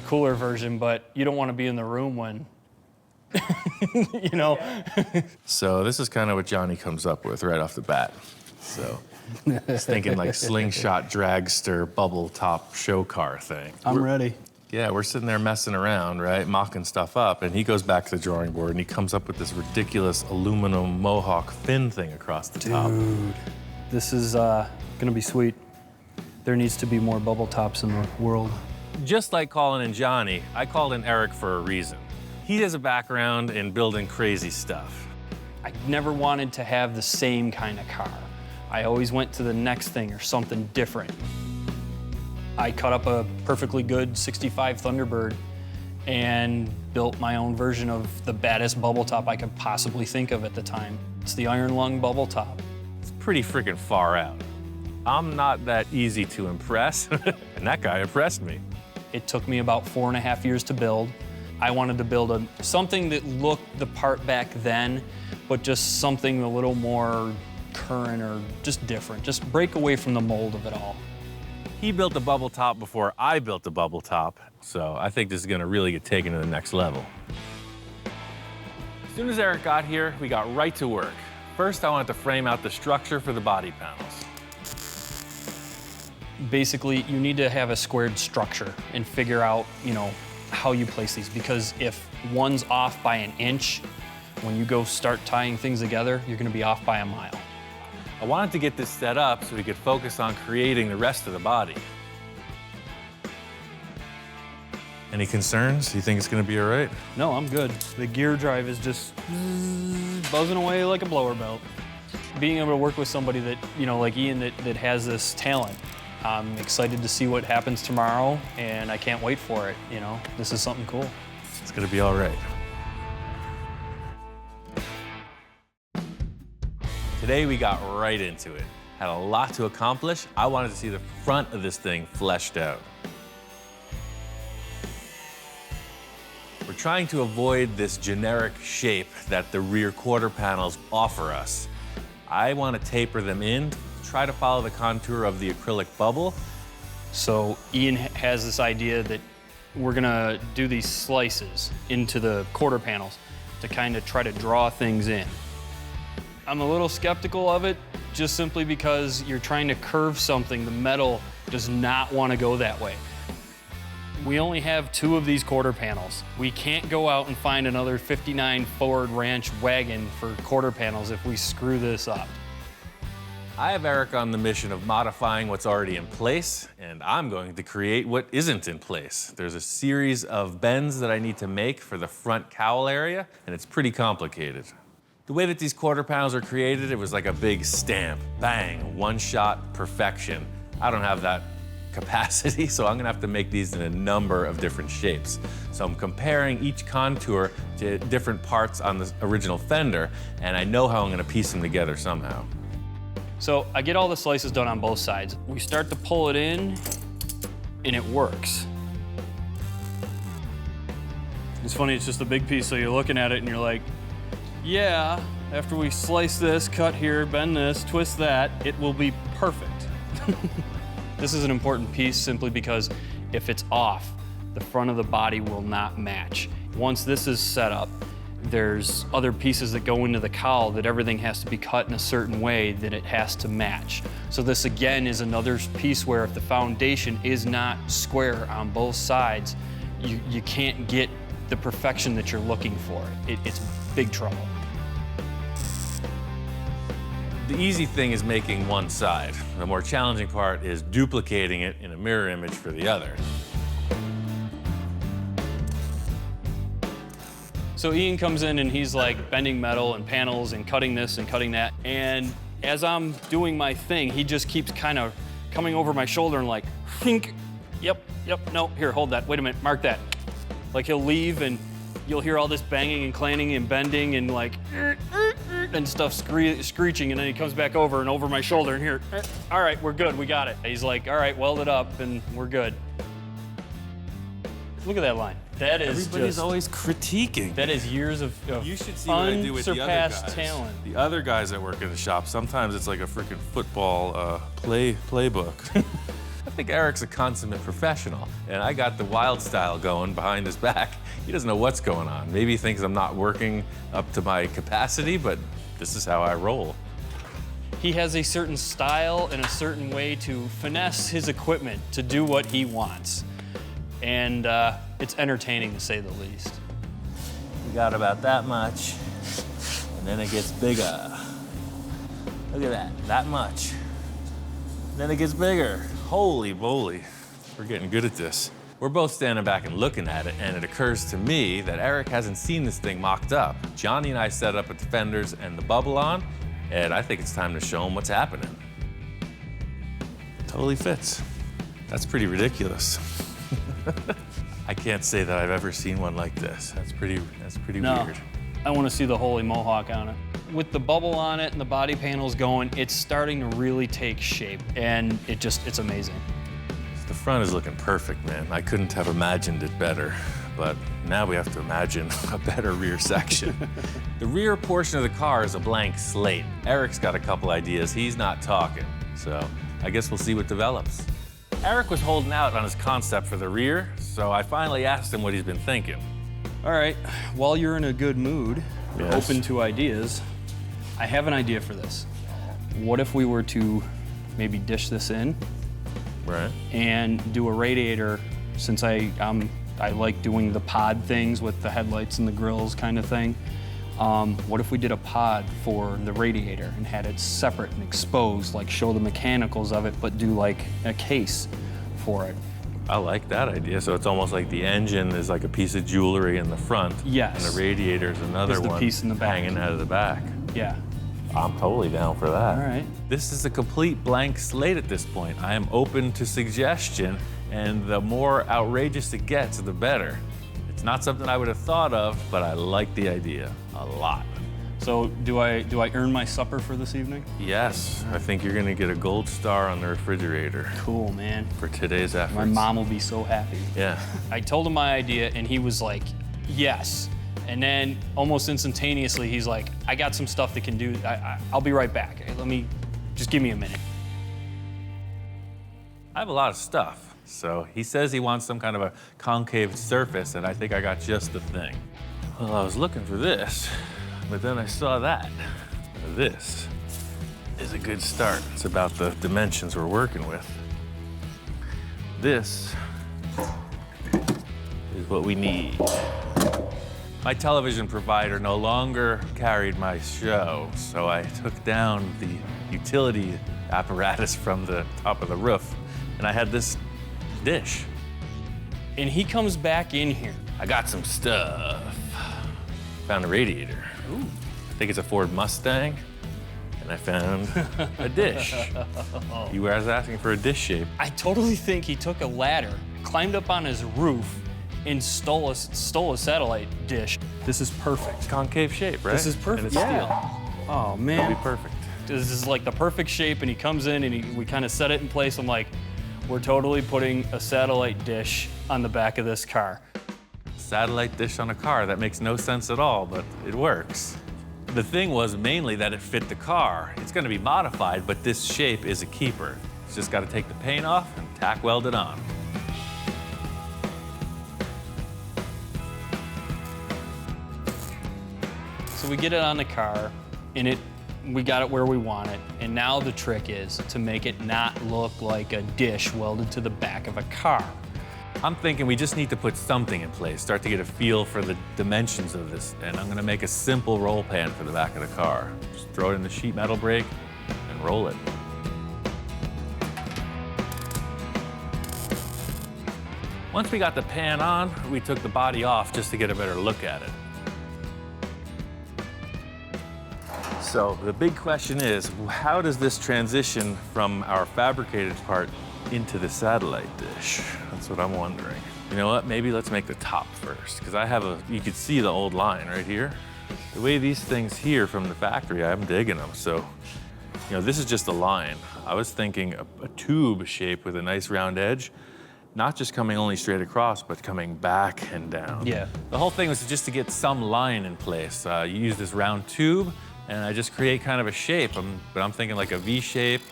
cooler version, but you don't want to be in the room when, you know. So this is kind of what Johnny comes up with right off the bat. So he's thinking like slingshot dragster bubble top show car thing. I'm ready. Yeah, we're sitting there messing around, right, mocking stuff up, and he goes back to the drawing board and he comes up with this ridiculous aluminum mohawk fin thing across the top. Dude, this is gonna be sweet. There needs to be more bubble tops in the world. Just like calling in Johnny, I called in Eric for a reason. He has a background in building crazy stuff. I never wanted to have the same kind of car. I always went to the next thing or something different. I cut up a perfectly good 65 Thunderbird and built my own version of the baddest bubble top I could possibly think of at the time. It's the iron lung bubble top. It's pretty freaking far out. I'm not that easy to impress, and that guy impressed me. It took me about 4.5 years to build. I wanted to build something that looked the part back then, but just something a little more current or just different. Just break away from the mold of it all. He built the bubble top before I built the bubble top, so I think this is gonna really get taken to the next level. As soon as Eric got here, we got right to work. First, I wanted to frame out the structure for the body panels. Basically, you need to have a squared structure and figure out, you know, how you place these, because if one's off by an inch, when you go start tying things together, you're gonna be off by a mile. I wanted to get this set up so we could focus on creating the rest of the body. Any concerns? You think it's gonna be all right? No, I'm good. The gear drive is just buzzing away like a blower belt. Being able to work with somebody that, you know, like Ian, that has this talent, I'm excited to see what happens tomorrow, and I can't wait for it, you know? This is something cool. It's gonna be all right. Today we got right into it. Had a lot to accomplish. I wanted to see the front of this thing fleshed out. We're trying to avoid this generic shape that the rear quarter panels offer us. I want to taper them in, try to follow the contour of the acrylic bubble. So Ian has this idea that we're gonna do these slices into the quarter panels to kind of try to draw things in. I'm a little skeptical of it, just simply because you're trying to curve something. The metal does not want to go that way. We only have 2 of these quarter panels. We can't go out and find another 59 Ford Ranch wagon for quarter panels if we screw this up. I have Eric on the mission of modifying what's already in place, and I'm going to create what isn't in place. There's a series of bends that I need to make for the front cowl area, and it's pretty complicated. The way that these quarter panels are created, it was like a big stamp. Bang, one shot, perfection. I don't have that capacity, so I'm gonna have to make these in a number of different shapes. So I'm comparing each contour to different parts on the original Fender, and I know how I'm gonna piece them together somehow. So I get all the slices done on both sides. We start to pull it in, and it works. It's funny, it's just a big piece, so you're looking at it and you're like, yeah, after we slice this, cut here, bend this, twist that, it will be perfect. This is an important piece simply because if it's off, the front of the body will not match. Once this is set up, there's other pieces that go into the cowl that everything has to be cut in a certain way that it has to match. So this again is another piece where if the foundation is not square on both sides, you can't get the perfection that you're looking for. It's big trouble. The easy thing is making one side. The more challenging part is duplicating it in a mirror image for the other. So Ian comes in and he's like bending metal and panels and cutting this and cutting that. And as I'm doing my thing, he just keeps kind of coming over my shoulder and like, think, yep, no, here, hold that, wait a minute, mark that. Like he'll leave and you'll hear all this banging and clanging and bending and like, and stuff screeching, and then he comes back over and over my shoulder and here, all right, we're good, we got it. He's like, all right, weld it up and we're good. Look at that line. That is Everybody's always critiquing. That is years of You should see what I do with the other guys. unsurpassed talent. The other guys that work in the shop, sometimes it's like a freaking football playbook. I think Eric's a consummate professional, and I got the wild style going behind his back. He doesn't know what's going on. Maybe he thinks I'm not working up to my capacity, but this is how I roll. He has a certain style and a certain way to finesse his equipment to do what he wants. And it's entertaining to say the least. We got about that much, and then it gets bigger. Look at that much. Then it gets bigger. Holy moly, we're getting good at this. We're both standing back and looking at it, and it occurs to me that Eric hasn't seen this thing mocked up. Johnny and I set up with the fenders and the bubble on, and I think it's time to show him what's happening. Totally fits. That's pretty ridiculous. I can't say that I've ever seen one like this. That's pretty weird. I want to see the holy mohawk on it. With the bubble on it and the body panels going, it's starting to really take shape, and it's amazing. The front is looking perfect, man. I couldn't have imagined it better, but now we have to imagine a better rear section. The rear portion of the car is a blank slate. Eric's got a couple ideas. He's not talking, so I guess we'll see what develops. Eric was holding out on his concept for the rear, so I finally asked him what he's been thinking. All right, while you're in a good mood, Yes. open to ideas, I have an idea for this. What if we were to maybe dish this in Right. and do a radiator, since I like doing the pod things with the headlights and the grills kind of thing. What if we did a pod for the radiator and had it separate and exposed, like show the mechanicals of it, but do like a case for it? I like that idea. So it's almost like the engine is like a piece of jewelry in the front. Yes. And the radiator is another Is the one piece in the back. hanging out of the back. Yeah. I'm totally down for that. All right. This is a complete blank slate at this point. I am open to suggestion, and the more outrageous it gets, the better. It's not something I would have thought of, but I like the idea a lot. So do I earn my supper for this evening? Yes, I think you're gonna get a gold star on the refrigerator Cool, man. for today's efforts. My mom will be so happy. Yeah. I told him my idea, and he was like, yes. And then almost instantaneously, he's like, I got some stuff that can do, I'll be right back. Just give me a minute. I have a lot of stuff. So he says he wants some kind of a concave surface, and I think I got just the thing. Well, I was looking for this, but then I saw that. This is a good start. It's about the dimensions we're working with. This is what we need. My television provider no longer carried my show, so I took down the utility apparatus from the top of the roof, and I had this dish. And he comes back in here. I got some stuff. Found a radiator. Ooh. I think it's a Ford Mustang. and I found a dish. You were asking for a dish shape. I totally think he took a ladder, climbed up on his roof, and stole a satellite dish. This is perfect. Concave shape, right? This is perfect. And it's steel. Oh, It'll man. be perfect. This is like the perfect shape, and he comes in and we kind of set it in place. I'm like, we're totally putting a satellite dish on the back of this car. Satellite dish on a car, that makes no sense at all, but it works. The thing was mainly that it fit the car. It's gonna be modified, but this shape is a keeper. It's just gotta take the paint off and tack weld it on. So we get it on the car, and we got it where we want it. And now the trick is to make it not look like a dish welded to the back of a car. I'm thinking we just need to put something in place, start to get a feel for the dimensions of this, and I'm gonna make a simple roll pan for the back of the car. Just throw it in the sheet metal brake and roll it. Once we got the pan on, we took the body off just to get a better look at it. So the big question is, how does this transition from our fabricated part into the satellite dish? That's what I'm wondering. You know what, maybe let's make the top first, because you could see the old line right here. The way these things here from the factory, I'm digging them. So, this is just a line. I was thinking a tube shape with a nice round edge, not just coming only straight across, but coming back and down. Yeah. The whole thing was just to get some line in place. You use this round tube, and I just create kind of a shape, but I'm thinking like a V shape.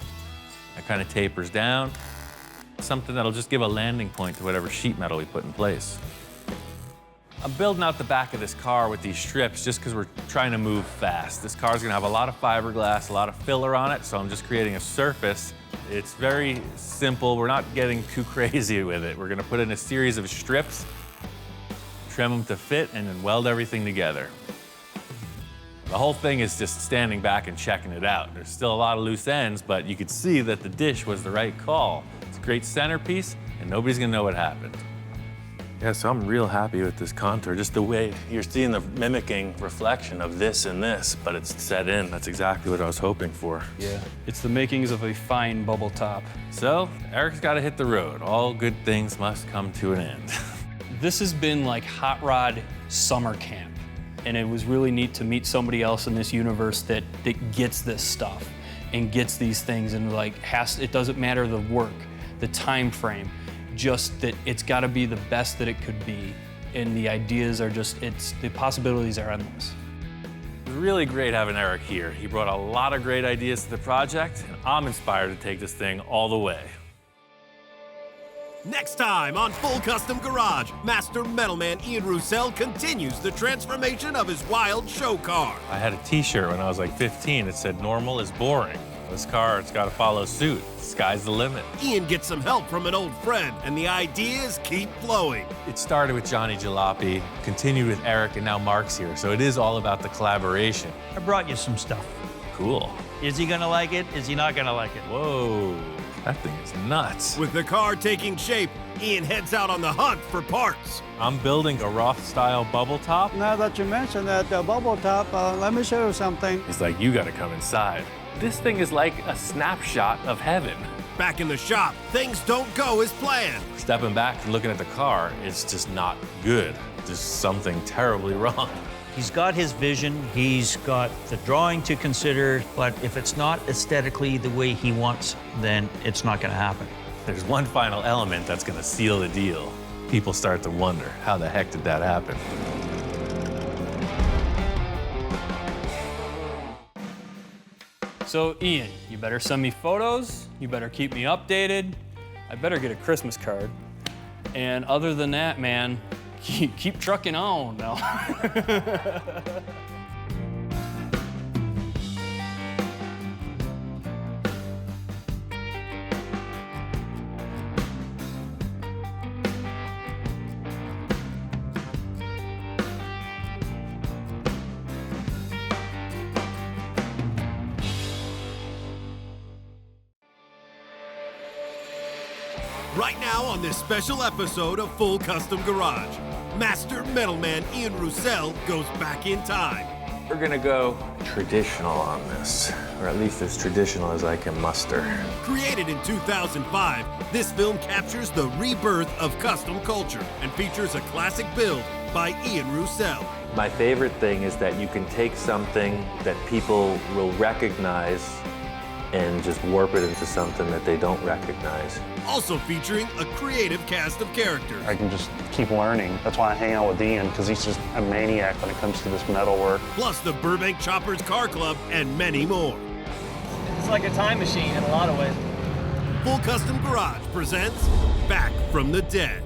It kind of tapers down. Something that'll just give a landing point to whatever sheet metal we put in place. I'm building out the back of this car with these strips just because we're trying to move fast. This car's gonna have a lot of fiberglass, a lot of filler on it, so I'm just creating a surface. It's very simple. We're not getting too crazy with it. We're gonna put in a series of strips, trim them to fit, and then weld everything together. The whole thing is just standing back and checking it out. There's still a lot of loose ends, but you could see that the dish was the right call. It's a great centerpiece, and nobody's gonna know what happened. Yeah, so I'm real happy with this contour. Just the way you're seeing the mimicking reflection of this and this, but it's set in. That's exactly what I was hoping for. Yeah. It's the makings of a fine bubble top. So Eric's gotta hit the road. All good things must come to an end. This has been like hot rod summer camp. And it was really neat to meet somebody else in this universe that gets this stuff and gets these things and it doesn't matter the work, the time frame, just that it's gotta be the best that it could be. And the ideas are the possibilities are endless. It was really great having Eric here. He brought a lot of great ideas to the project, and I'm inspired to take this thing all the way. Next time on Full Custom Garage, Master Metalman Ian Roussel continues the transformation of his wild show car. I had a t-shirt when I was like 15. It said, "Normal is boring." This car, it's got to follow suit. Sky's the limit. Ian gets some help from an old friend, and the ideas keep flowing. It started with Johnny Jalopy, continued with Eric, and now Mark's here. So it is all about the collaboration. I brought you some stuff. Cool. Is he gonna like it? Is he not gonna like it? Whoa, that thing is nuts. With the car taking shape, Ian heads out on the hunt for parts. I'm building a Roth-style bubble top. Now that you mentioned that bubble top, let me show you something. He's like, you got to come inside. This thing is like a snapshot of heaven. Back in the shop, things don't go as planned. Stepping back and looking at the car, it's just not good. There's something terribly wrong. He's got his vision, he's got the drawing to consider, but if it's not aesthetically the way he wants, then it's not gonna happen. There's one final element that's gonna seal the deal. People start to wonder, how the heck did that happen? So Ian, you better send me photos, you better keep me updated, I better get a Christmas card. And other than that, man, keep trucking on now. Right now on this special episode of Full Custom Garage, Master Metalman Ian Roussel goes back in time. We're gonna go traditional on this, or at least as traditional as I can muster. Created in 2005, this film captures the rebirth of custom culture and features a classic build by Roussel. My favorite thing is that you can take something that people will recognize and just warp it into something that they don't recognize. Also featuring a creative cast of characters. I can just keep learning. That's why I hang out with Ian, because he's just a maniac when it comes to this metal work. Plus the Burbank Choppers Car Club and many more. It's like a time machine in a lot of ways. Full Custom Garage presents Back from the Dead.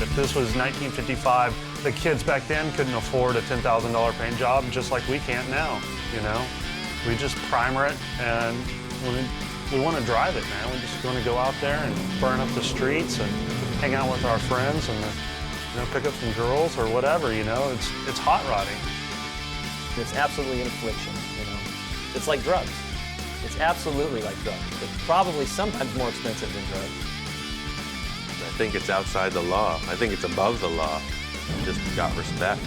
If this was 1955, the kids back then couldn't afford a $10,000 paint job just like we can't now, you know? We just primer it and we want to drive it, man. We just want to go out there and burn up the streets and hang out with our friends and pick up some girls or whatever, you know? It's hot rodding. It's absolutely an affliction, you know? It's like drugs. It's absolutely like drugs. It's probably sometimes more expensive than drugs. I think it's outside the law. I think it's above the law. Just got respect.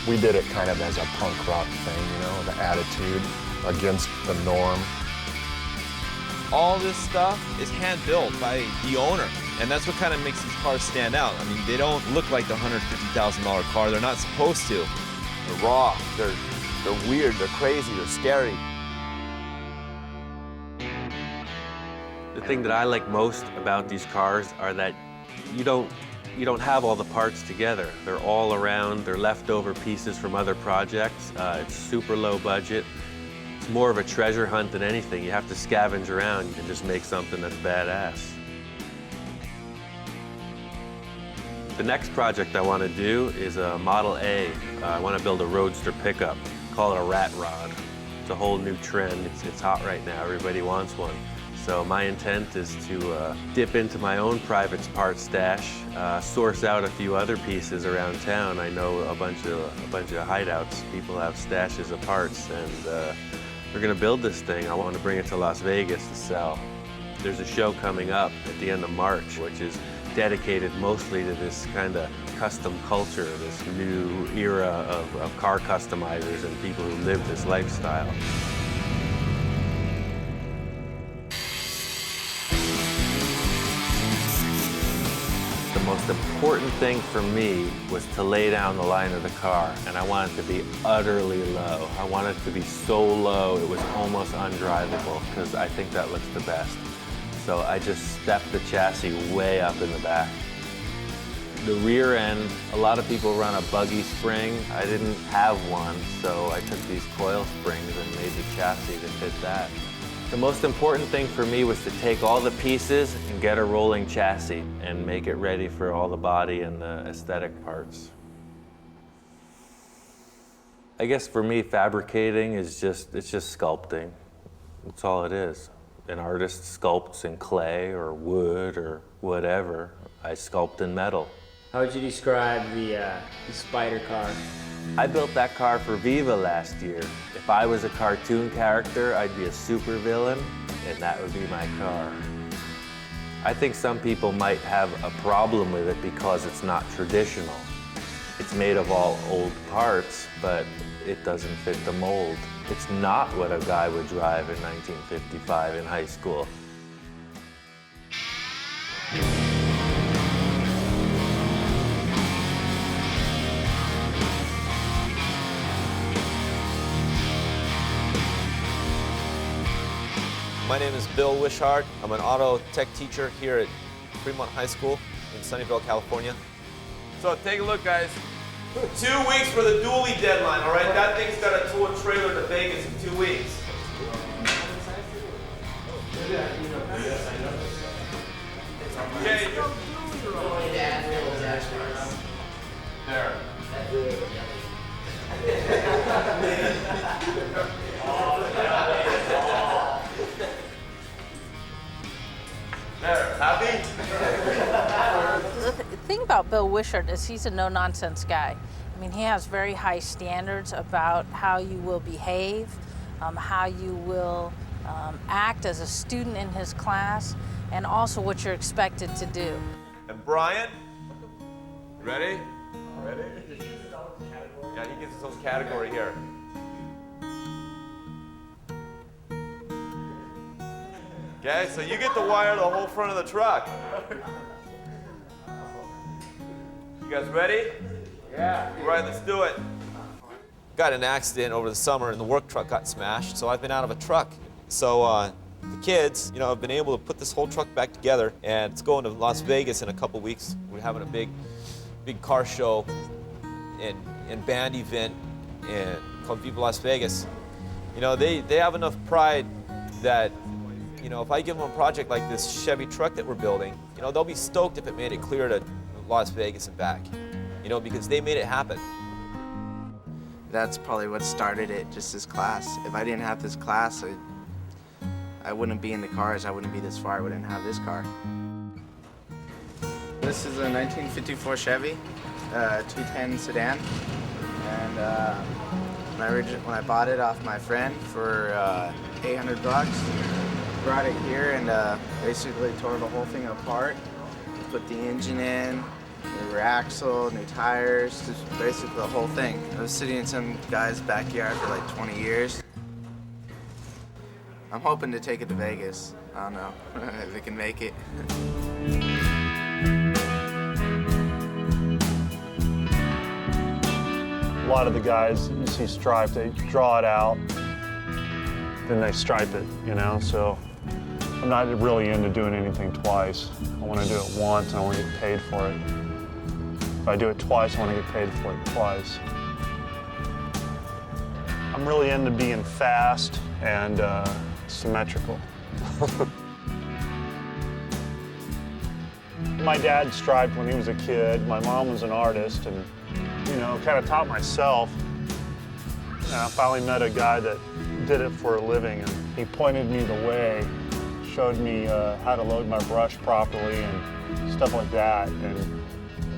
We did it kind of as a punk rock thing, you know, the attitude against the norm. All this stuff is hand-built by the owner, and that's what kind of makes these cars stand out. I mean, they don't look like the $150,000 car. They're not supposed to. They're raw, they're weird, they're crazy, they're scary. The thing that I like most about these cars are that you don't have all the parts together. They're all around, they're leftover pieces from other projects. It's super low budget. It's more of a treasure hunt than anything. You have to scavenge around and just make something that's badass. The next project I want to do is a Model A. I want to build a roadster pickup. Call it a rat rod. It's a whole new trend. It's hot right now. Everybody wants one. So my intent is to dip into my own private parts stash, source out a few other pieces around town. I know a bunch of hideouts. People have stashes of parts, and we're gonna build this thing. I want to bring it to Las Vegas to sell. There's a show coming up at the end of March, which is dedicated mostly to this kind of custom culture, this new era of car customizers and people who live this lifestyle. The most important thing for me was to lay down the line of the car, and I want it to be utterly low. I want it to be so low it was almost undrivable, because I think that looks the best. So I just stepped the chassis way up in the back. The rear end, a lot of people run a buggy spring. I didn't have one, so I took these coil springs and made the chassis to fit that. The most important thing for me was to take all the pieces and get a rolling chassis and make it ready for all the body and the aesthetic parts. I guess for me, fabricating is just sculpting. That's all it is. An artist sculpts in clay or wood or whatever. I sculpt in metal. How would you describe the spider car? I built that car for Viva last year. If I was a cartoon character, I'd be a supervillain, and that would be my car. I think some people might have a problem with it because it's not traditional. It's made of all old parts, but it doesn't fit the mold. It's not what a guy would drive in 1955 in high school. My name is Bill Wishart. I'm an auto tech teacher here at Fremont High School in Sunnyvale, California. So take a look, guys. 2 weeks for the dually deadline, all right? That thing's got to tow a trailer to Vegas in 2 weeks. Okay. There. There, happy? The thing about Bill Wishart is he's a no-nonsense guy. I mean, he has very high standards about how you will behave, how you will act as a student in his class, and also what you're expected to do. And Brian, ready? Ready? Yeah, he gets his own category here. Okay, so you get to wire the whole front of the truck. You guys ready? Yeah. All right, let's do it. Got in an accident over the summer and the work truck got smashed, so I've been out of a truck. So the kids, you know, have been able to put this whole truck back together, and it's going to Las Vegas in a couple weeks. We're having a big car show and band event called Viva Las Vegas. You know, they have enough pride that, you know, if I give them a project like this Chevy truck that we're building, you know, they'll be stoked if it made it clear to Las Vegas and back, you know, because they made it happen. That's probably what started it, just this class. If I didn't have this class, I wouldn't be into cars. I wouldn't be this far. I wouldn't have this car. This is a 1954 Chevy, 210 sedan, and when I bought it off my friend for $800, brought it here and basically tore the whole thing apart, put the engine in, new axle, new tires, just basically the whole thing. I was sitting in some guy's backyard for like 20 years. I'm hoping to take it to Vegas. I don't know if it can make it. A lot of the guys you see striped, they draw it out, then they stripe it, you know? So I'm not really into doing anything twice. I want to do it once and I want to get paid for it. If I do it twice, I want to get paid for it twice. I'm really into being fast and symmetrical. My dad striped when he was a kid. My mom was an artist, and you know, kind of taught myself. And I finally met a guy that did it for a living, and he pointed me the way, showed me how to load my brush properly and stuff like that. And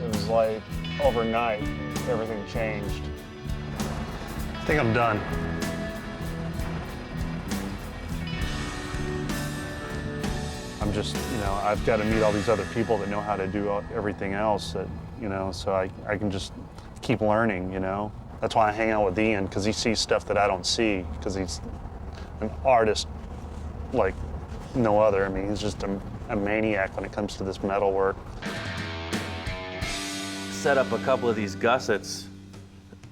it was like overnight, everything changed. I think I'm done. I'm just, you know, I've got to meet all these other people that know how to do everything else that, you know, so I can just keep learning, you know. That's why I hang out with Ian, because he sees stuff that I don't see, because he's an artist like no other. I mean, he's just a maniac when it comes to this metal work. Set up a couple of these gussets.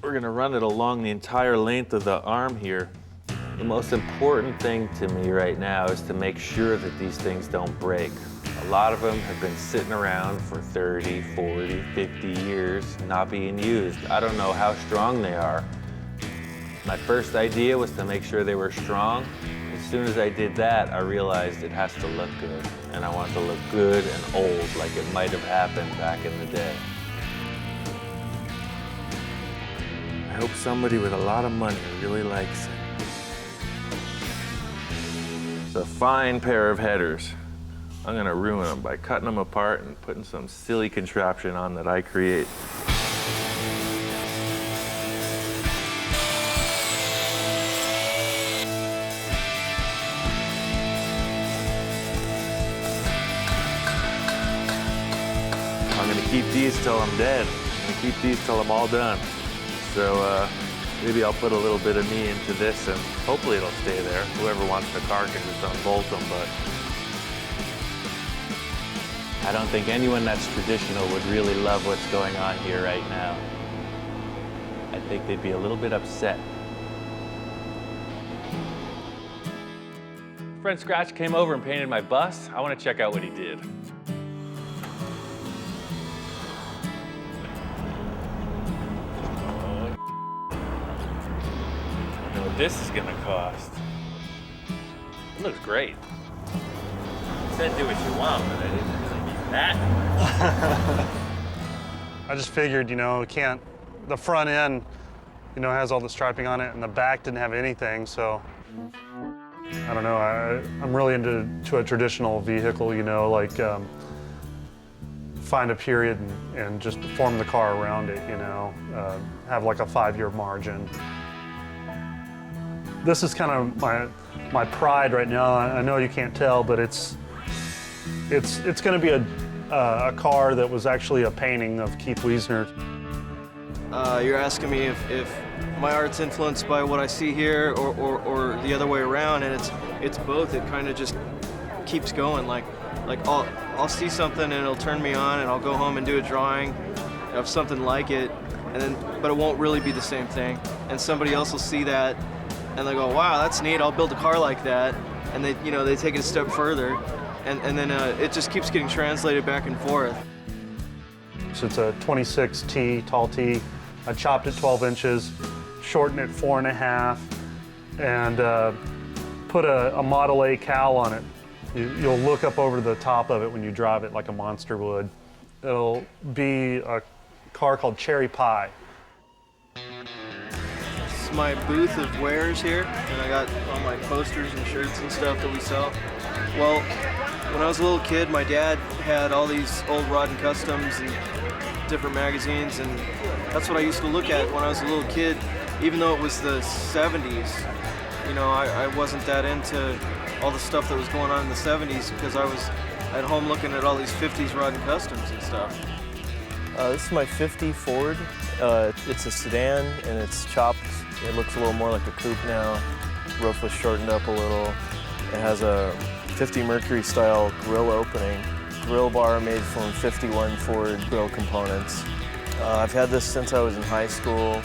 We're gonna run it along the entire length of the arm here. The most important thing to me right now is to make sure that these things don't break. A lot of them have been sitting around for 30, 40, 50 years, not being used. I don't know how strong they are. My first idea was to make sure they were strong. As soon as I did that, I realized it has to look good. And I want it to look good and old, like it might have happened back in the day. I hope somebody with a lot of money really likes it. It's a fine pair of headers. I'm gonna ruin them by cutting them apart and putting some silly contraption on that I create. I'm gonna keep these till I'm dead. I'm gonna keep these till I'm all done. So maybe I'll put a little bit of me into this and hopefully it'll stay there. Whoever wants the car can just unbolt them, but I don't think anyone that's traditional would really love what's going on here right now. I think they'd be a little bit upset. friend Scratch came over and painted my bus. I want to check out what he did. I don't know what this is going to cost. It looks great. You said do what you want, but I didn't really mean that. I just figured, you know, the front end, you know, has all the striping on it, and the back didn't have anything, so I don't know. I'm really into a traditional vehicle, you know, like find a period and just form the car around it, you know, have like a 5-year margin. This is kind of my pride right now. I know you can't tell, but it's going to be a car that was actually a painting of Keith Wiesner. You're asking me if my art's influenced by what I see here or the other way around, and it's both. It kind of just keeps going. Like I'll see something and it'll turn me on, and I'll go home and do a drawing of something like it, but it won't really be the same thing. And somebody else will see that, and they go, "Wow, that's neat. I'll build a car like that." And they take it a step further, and then it just keeps getting translated back and forth. So it's a 26T, tall T. I chopped it 12 inches, shortened it 4.5, and put a Model A cowl on it. You'll look up over the top of it when you drive it like a monster would. It'll be a car called Cherry Pie. This is my booth of wares here, and I got all my posters and shirts and stuff that we sell. Well, when I was a little kid, my dad had all these old Rod and Customs and different magazines, and that's what I used to look at when I was a little kid. Even though it was the 70s, you know, I wasn't that into all the stuff that was going on in the 70s because I was at home looking at all these 50s Rod and Customs and stuff. This is my 50 Ford. It's a sedan and it's chopped. It looks a little more like a coupe now. Roof was shortened up a little. It has a 50 Mercury style grill opening. Grill bar made from 51 Ford grill components. I've had this since I was in high school.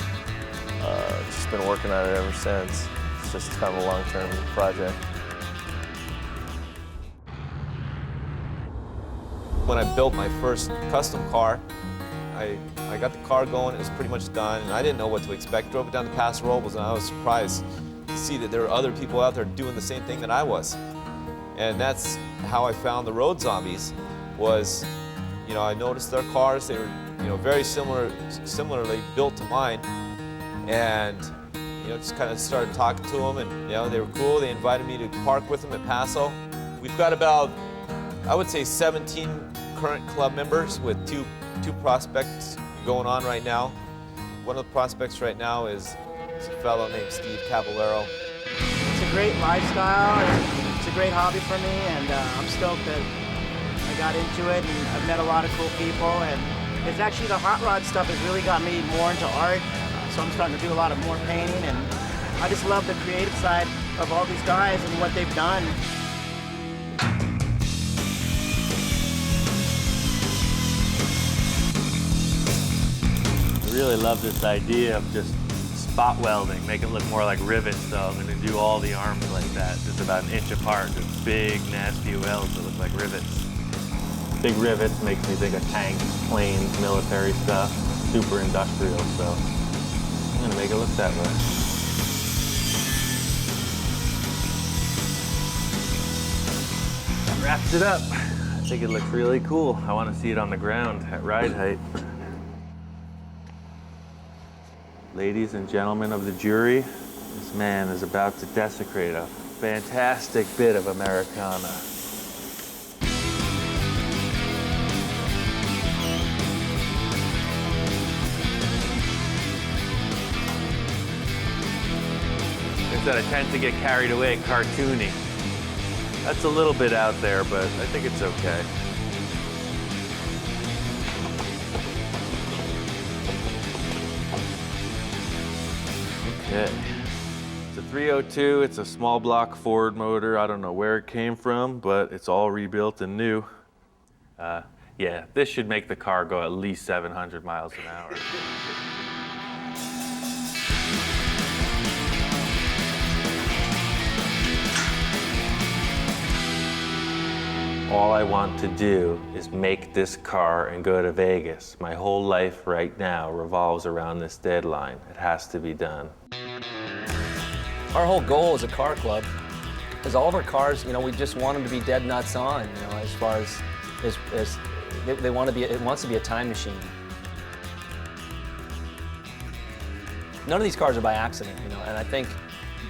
Just been working on it ever since. It's just kind of a long-term project. When I built my first custom car, I got the car going, it was pretty much done, and I didn't know what to expect. Drove it down to Paso Robles, and I was surprised to see that there were other people out there doing the same thing that I was. And that's how I found the Road Zombies, was, you know, I noticed their cars, they were, you know, very similarly built to mine, and, you know, just kind of started talking to them, and, you know, they were cool. They invited me to park with them at Paso. We've got about, I would say, 17 current club members with two prospects going on right now. One of the prospects right now is a fellow named Steve Caballero. It's a great lifestyle. It's a great hobby for me, and I'm stoked that I got into it, and I've met a lot of cool people, and it's actually the hot rod stuff has really got me more into art, so I'm starting to do a lot of more painting, and I just love the creative side of all these guys and what they've done. I really love this idea of just spot welding, make it look more like rivets, so I'm going to do all the arms like that, just about an inch apart, just big, nasty welds that look like rivets. Big rivets makes me think of tanks, planes, military stuff, super industrial, so I'm going to make it look that way. That wraps it up. I think it looks really cool. I want to see it on the ground at ride height. Ladies and gentlemen of the jury, this man is about to desecrate a fantastic bit of Americana. Is that I tend to get carried away cartoony. That's a little bit out there, but I think it's okay. Okay. It's a 302, it's a small block Ford motor. I don't know where it came from, but it's all rebuilt and new. Yeah, this should make the car go at least 700 miles an hour. All I want to do is make this car and go to Vegas. My whole life right now revolves around this deadline. It has to be done. Our whole goal as a car club is all of our cars, you know, we just want them to be dead nuts on, you know, as far as they want to be, it wants to be a time machine. None of these cars are by accident, you know, and I think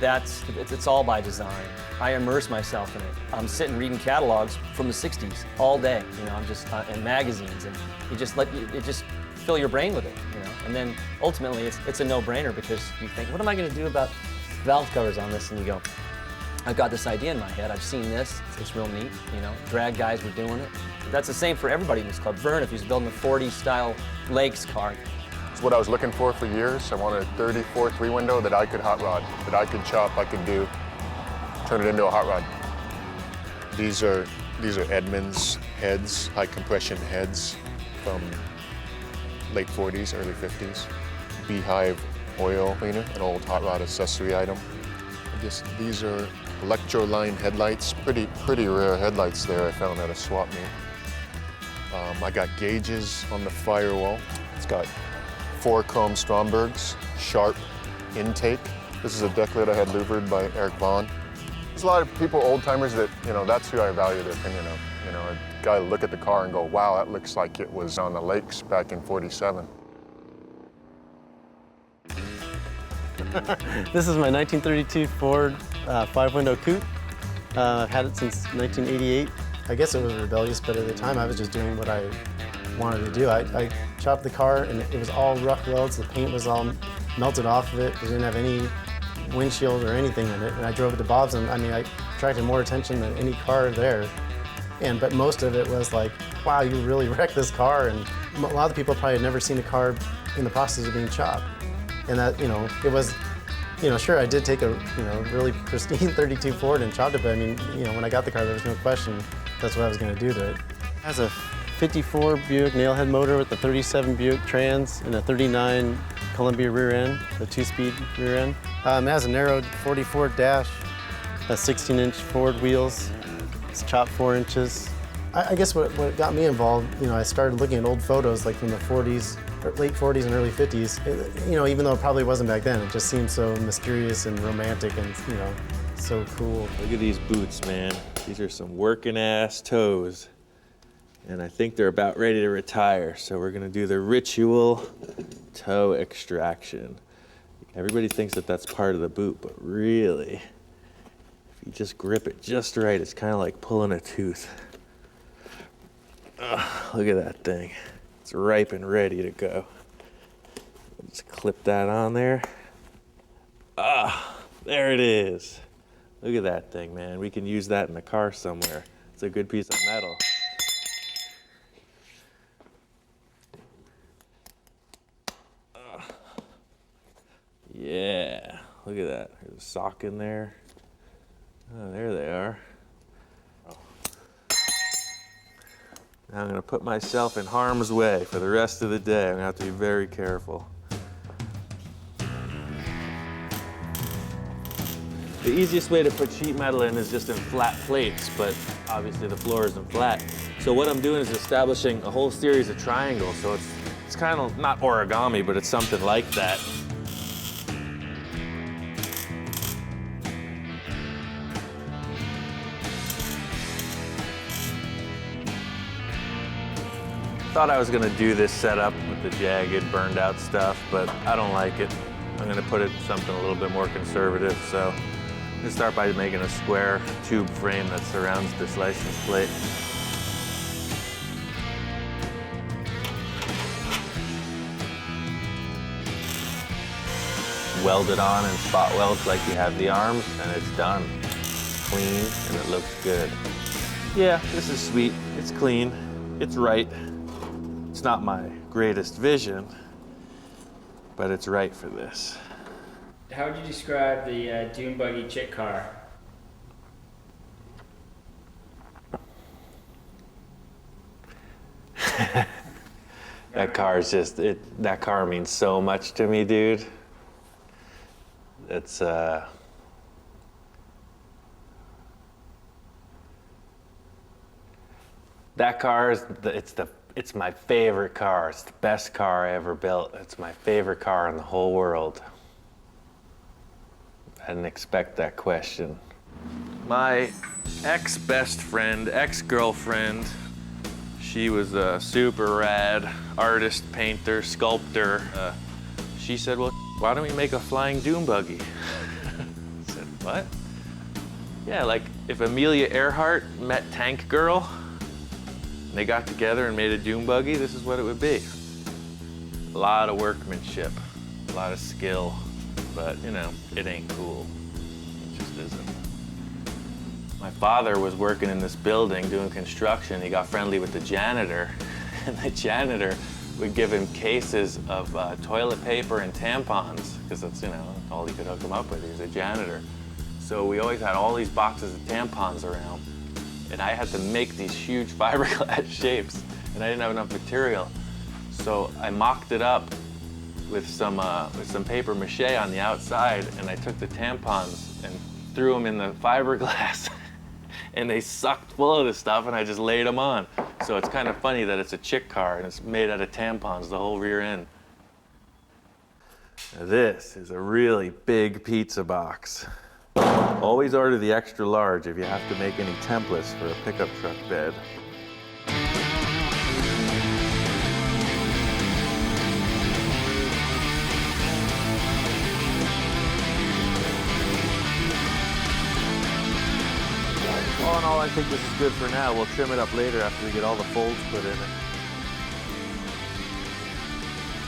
it's all by design. I immerse myself in it. I'm sitting reading catalogs from the 60s all day, you know, I'm just, and magazines, and you just fill your brain with it, you know, and then ultimately it's a no-brainer because you think, what am I going to do about valve covers on this? And you go, I've got this idea in my head, I've seen this, it's real neat, you know, drag guys were doing it. That's the same for everybody in this club. Vern, if he's building a 40 style Lakes car. It's what I was looking for years. I wanted a 34 3-window that I could hot rod, that I could chop, I could turn it into a hot rod. These are Edmunds heads, high compression heads from late 40s, early 50s. Beehive oil cleaner, an old hot rod accessory item. I guess these are electro-line headlights, pretty rare headlights there I found at a swap meet. I got gauges on the firewall. It's got 4 chrome Strombergs, sharp intake. This is a deck lid I had louvered by Eric Vaughn. There's a lot of people, old timers, that, you know, that's who I value their opinion of. You know, a guy look at the car and go, wow, that looks like it was on the lakes back in '47. This is my 1932 Ford 5-window coupe. I've had it since 1988. I guess it was rebellious, but at the time I was just doing what I wanted to do. I chopped the car and it was all rough welds. The paint was all melted off of it. It didn't have any windshield or anything in it. And I drove it to Bob's, and I mean, I attracted more attention than any car there. But most of it was like, wow, you really wrecked this car. And a lot of people probably had never seen a car in the process of being chopped. And that, you know, it was, you know, sure, I did take a, you know, really pristine 32 Ford and chopped it, but I mean, you know, when I got the car, there was no question that's what I was going to do to it. It has a 54 Buick nailhead motor with a 37 Buick trans and a 39 Columbia rear end, a 2-speed rear end. It has a narrowed 44 dash, a 16-inch Ford wheels. It's chopped 4 inches. I guess what got me involved, you know, I started looking at old photos like from the 40s, late 40s and early 50s. You know, even though it probably wasn't back then, it just seemed so mysterious and romantic and, you know, so cool. Look at these boots, man. These are some working ass toes. And I think they're about ready to retire. So we're gonna do the ritual toe extraction. Everybody thinks that that's part of the boot, but really, if you just grip it just right, it's kind of like pulling a tooth. Look at that thing. It's ripe and ready to go. Just clip that on there. There it is. Look at that thing, man. We can use that in the car somewhere. It's a good piece of metal. Yeah, look at that. There's a sock in there. Oh, there they are. Now I'm gonna put myself in harm's way for the rest of the day. I'm gonna have to be very careful. The easiest way to put sheet metal in is just in flat plates, but obviously the floor isn't flat. So what I'm doing is establishing a whole series of triangles. So it's kind of not origami, but it's something like that. Thought I was gonna do this setup with the jagged, burned out stuff, but I don't like it. I'm gonna put it something a little bit more conservative. So I'm gonna start by making a square tube frame that surrounds this license plate. Weld it on and spot weld like you have the arms, and it's done. It's clean and it looks good. Yeah, this is sweet. It's clean. It's right. It's not my greatest vision, but it's right for this. How would you describe the dune buggy chick car? That car is just, that car means so much to me, dude. It's, That car is, it's my favorite car. It's the best car I ever built. It's my favorite car in the whole world. I didn't expect that question. My ex-best friend, ex-girlfriend, she was a super rad artist, painter, sculptor. She said, well, why don't we make a flying dune buggy? I said, what? Yeah, like if Amelia Earhart met Tank Girl, and they got together and made a dune buggy, this is what it would be. A lot of workmanship, a lot of skill, but you know, it ain't cool. It just isn't. My father was working in this building doing construction. He got friendly with the janitor, and the janitor would give him cases of toilet paper and tampons, because that's, you know, all he could hook him up with. He was a janitor. So we always had all these boxes of tampons around, and I had to make these huge fiberglass shapes, and I didn't have enough material. So I mocked it up with some paper mache on the outside, and I took the tampons and threw them in the fiberglass. And they sucked full of this stuff, and I just laid them on. So it's kind of funny that it's a chick car, and it's made out of tampons, the whole rear end. Now this is a really big pizza box. Always order the extra large if you have to make any templates for a pickup truck bed. All in all, I think this is good for now. We'll trim it up later after we get all the folds put in it.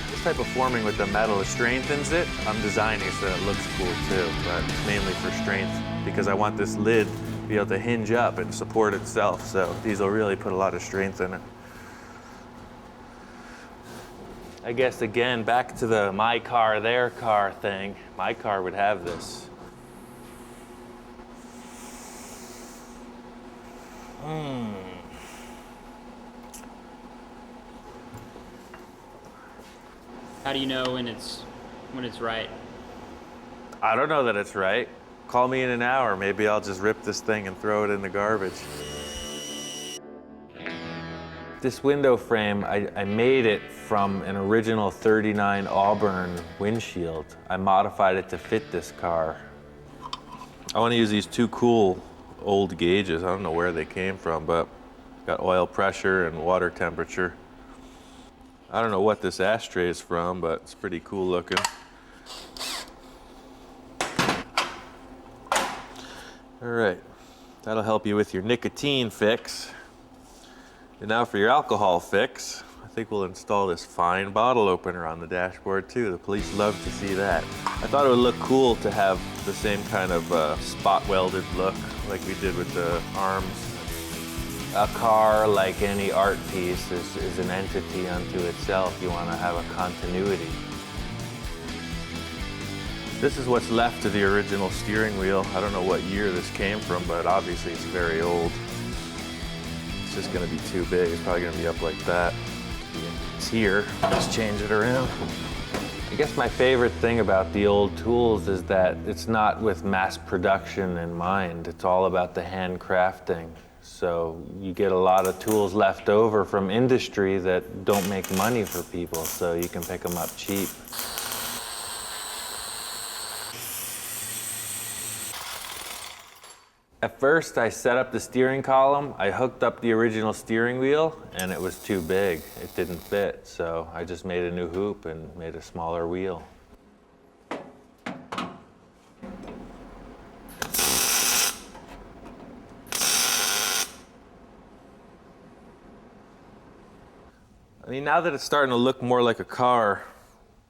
This type of forming with the metal, it strengthens it. I'm designing so that it looks cool too, but it's mainly for strength because I want this lid to be able to hinge up and support itself. So these will really put a lot of strength in it. I guess again, back to the my car, their car thing. My car would have this. How do you know when it's right? I don't know that it's right. Call me in an hour. Maybe I'll just rip this thing and throw it in the garbage. This window frame, I made it from an original '39 Auburn windshield. I modified it to fit this car. I want to use these two cool old gauges. I don't know where they came from, but got oil pressure and water temperature. I don't know what this ashtray is from, but it's pretty cool looking. All right, that'll help you with your nicotine fix. And now for your alcohol fix, I think we'll install this fine bottle opener on the dashboard too. The police love to see that. I thought it would look cool to have the same kind of spot welded look like we did with the arms. A car, like any art piece, is an entity unto itself. You want to have a continuity. This is what's left of the original steering wheel. I don't know what year this came from, but obviously it's very old. It's just going to be too big. It's probably going to be up like that. It's here. Let's change it around. I guess my favorite thing about the old tools is that it's not with mass production in mind. It's all about the handcrafting. So you get a lot of tools left over from industry that don't make money for people, so you can pick them up cheap. At first, I set up the steering column. I hooked up the original steering wheel, and it was too big. It didn't fit, so I just made a new hoop and made a smaller wheel. I mean, now that it's starting to look more like a car,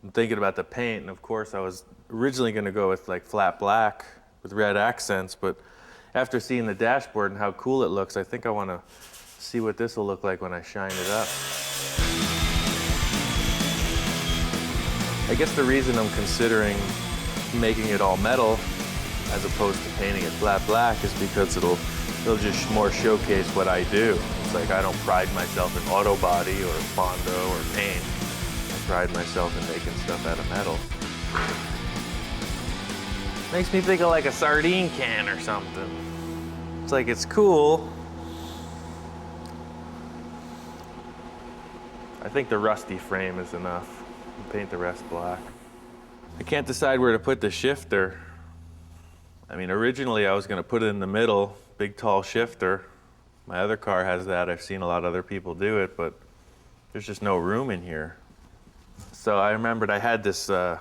I'm thinking about the paint, and of course I was originally going to go with like flat black with red accents, but after seeing the dashboard and how cool it looks, I think I want to see what this will look like when I shine it up. I guess the reason I'm considering making it all metal as opposed to painting it flat black is because it'll just more showcase what I do. It's like I don't pride myself in auto body or Fondo or paint. I pride myself in making stuff out of metal. Makes me think of like a sardine can or something. It's like it's cool, I think the rusty frame is enough. Paint the rest black. I can't decide where to put the shifter. I mean, originally I was gonna put it in the middle, big tall shifter. My other car has that. I've seen a lot of other people do it, but there's just no room in here. So I remembered I had this, this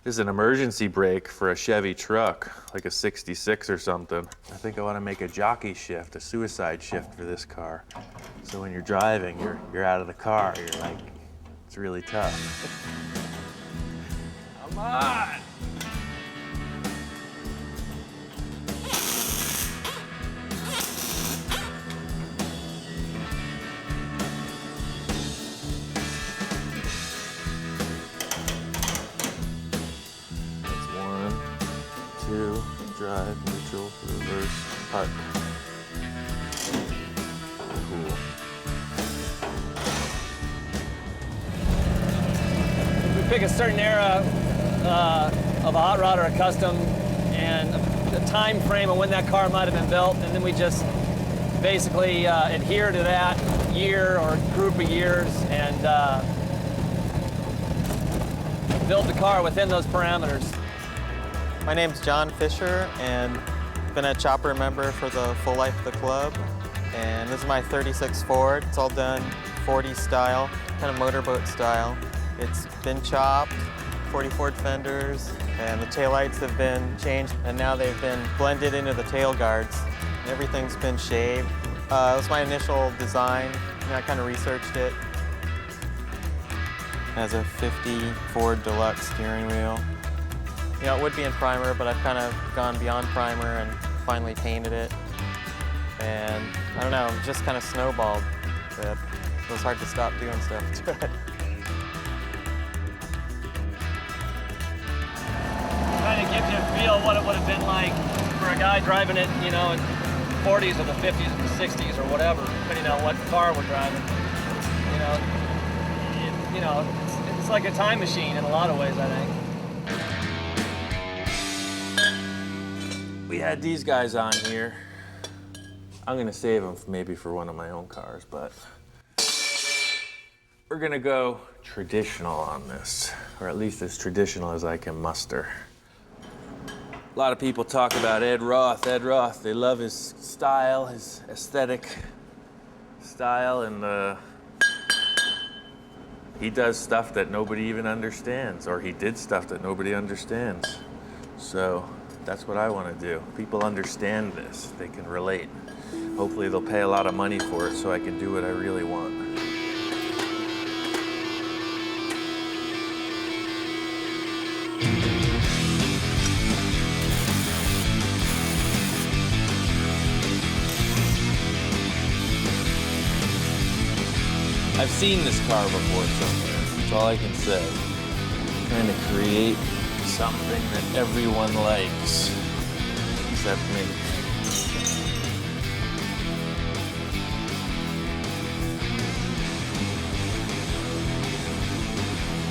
is an emergency brake for a Chevy truck, like a 66 or something. I think I wanna make a jockey shift, a suicide shift for this car. So when you're driving, you're out of the car, you're like, it's really tough. Come on! Two, drive, neutral, reverse, park. Cool. If we pick a certain era of a hot rod or a custom and the time frame of when that car might have been built, and then we just basically adhere to that year or group of years and build the car within those parameters. My name's John Fisher, and been a chopper member for the full life of the club. And this is my 36 Ford. It's all done 40 style, kind of motorboat style. It's been chopped, 40 Ford fenders, and the taillights have been changed, and now they've been blended into the tail guards. Everything's been shaved. It was my initial design, and I kind of researched it. It has a 50 Ford Deluxe steering wheel. You know, it would be in primer, but I've kind of gone beyond primer and finally painted it. And I don't know, it just kind of snowballed. But it was hard to stop doing stuff to it. Kind of gives you a feel what it would have been like for a guy driving it, you know, in the 40s or the 50s or the 60s or whatever, depending on what car we're driving. You know, it's like a time machine in a lot of ways, I think. We had these guys on here. I'm gonna save them maybe for one of my own cars, but we're gonna go traditional on this, or at least as traditional as I can muster. A lot of people talk about Ed Roth. They love his style, his aesthetic style, and he does stuff that nobody even understands, or he did stuff that nobody understands. So that's what I want to do. People understand this. They can relate. Hopefully they'll pay a lot of money for it so I can do what I really want. I've seen this car before somewhere. That's all I can say. Trying to create something that everyone likes, except me.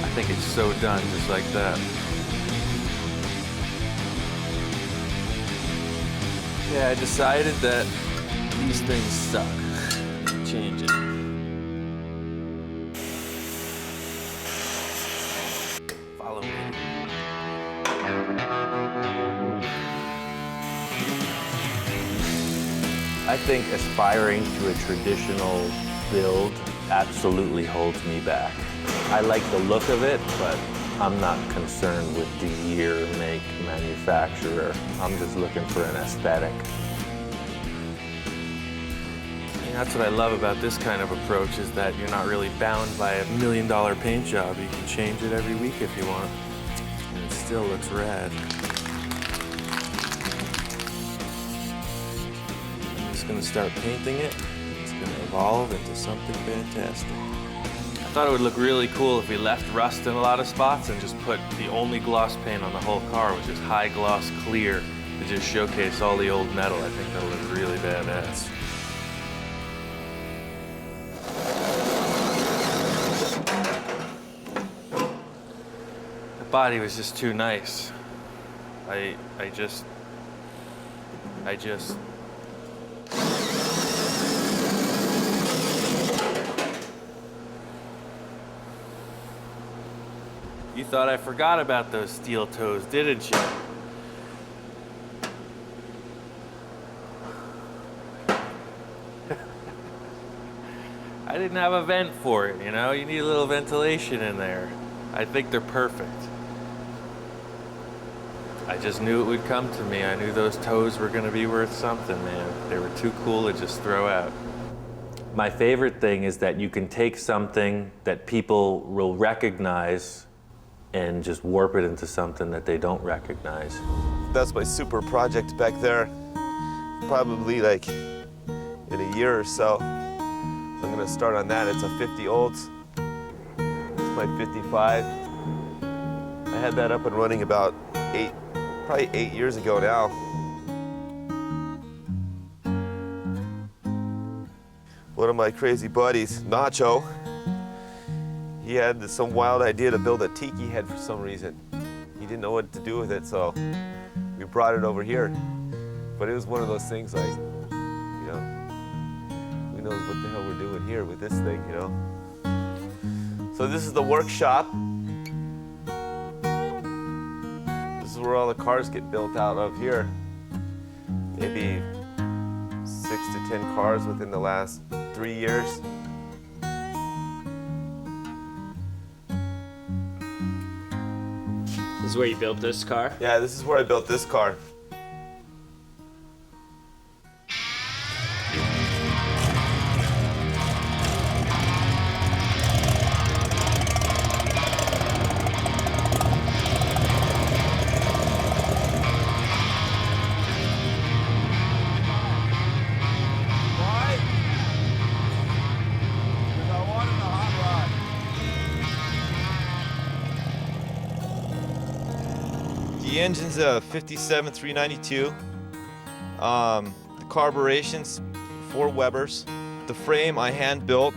I think it's so done, just like that. Yeah, I decided that these things suck. Change it. Follow me. I think aspiring to a traditional build absolutely holds me back. I like the look of it, but I'm not concerned with the year, make, manufacturer. I'm just looking for an aesthetic. And that's what I love about this kind of approach, is that you're not really bound by $1 million paint job. You can change it every week if you want. And it still looks rad. I'm just gonna start painting it. It's gonna evolve into something fantastic. I thought it would look really cool if we left rust in a lot of spots and just put the only gloss paint on the whole car, which is high gloss clear, to just showcase all the old metal. I think that'll look really badass. The body was just too nice. I just You thought I forgot about those steel toes, didn't you? I didn't have a vent for it, you know? You need a little ventilation in there. I think they're perfect. I just knew it would come to me. I knew those toes were gonna be worth something, man. They were too cool to just throw out. My favorite thing is that you can take something that people will recognize and just warp it into something that they don't recognize. That's my super project back there. Probably like in a year or so, I'm gonna start on that. It's a 50 olds. It's my 55. I had that up and running about probably 8 years ago now. One of my crazy buddies, Nacho, he had some wild idea to build a tiki head for some reason. He didn't know what to do with it, so we brought it over here. But it was one of those things like, you know, who knows what the hell we're doing here with this thing, you know? So this is the workshop. This is where all the cars get built out of here. Maybe 6 to 10 cars within the last 3 years. This is where you built this car? Yeah, this is where I built this car. The engine's a 57 392. The carburetion's 4 Webers. The frame I hand built.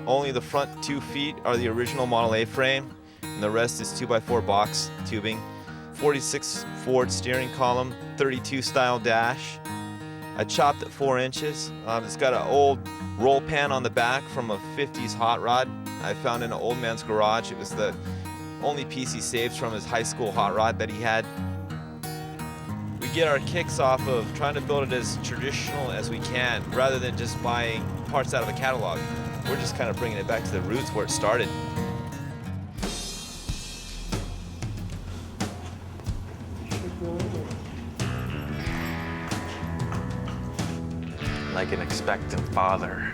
Only the front 2 feet are the original Model A frame, and the rest is 2x4 box tubing. 46 Ford steering column, 32 style dash. I chopped at 4 inches. It's got an old roll pan on the back from a 50s hot rod I found in an old man's garage. It was the only piece he saved from his high school hot rod that he had. We get our kicks off of trying to build it as traditional as we can, rather than just buying parts out of a catalog. We're just kind of bringing it back to the roots where it started. Like an expectant father.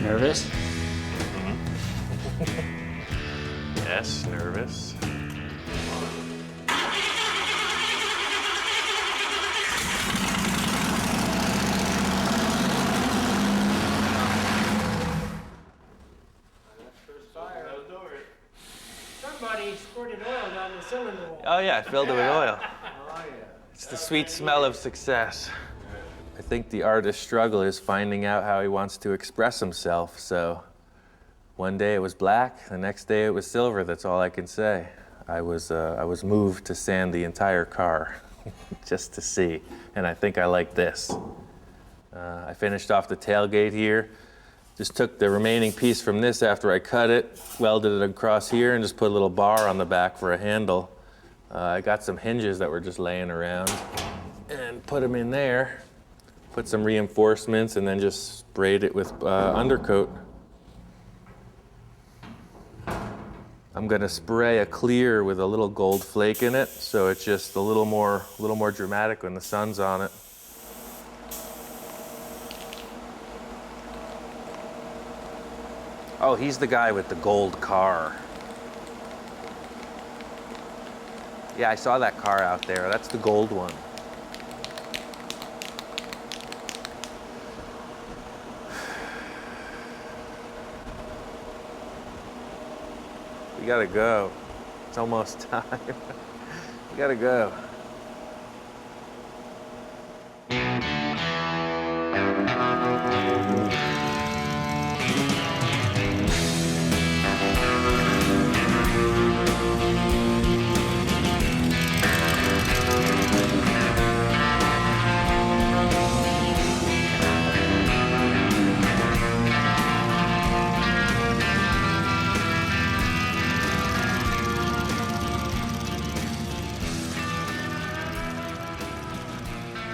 Nervous? Yes, nervous. Somebody squirted oil down the cylinder wall. Oh yeah, I filled it with oil. It's the sweet smell of success. I think the artist's struggle is finding out how he wants to express himself, so one day it was black, the next day it was silver. That's all I can say. I was moved to sand the entire car just to see, and I think I like this. I finished off the tailgate here. Just took the remaining piece from this after I cut it, welded it across here, and just put a little bar on the back for a handle. I got some hinges that were just laying around and put them in there. Put some reinforcements and then just sprayed it with undercoat. I'm gonna spray a clear with a little gold flake in it, so it's just a little more dramatic when the sun's on it. Oh, he's the guy with the gold car. Yeah, I saw that car out there. That's the gold one. We gotta go. It's almost time. We gotta go.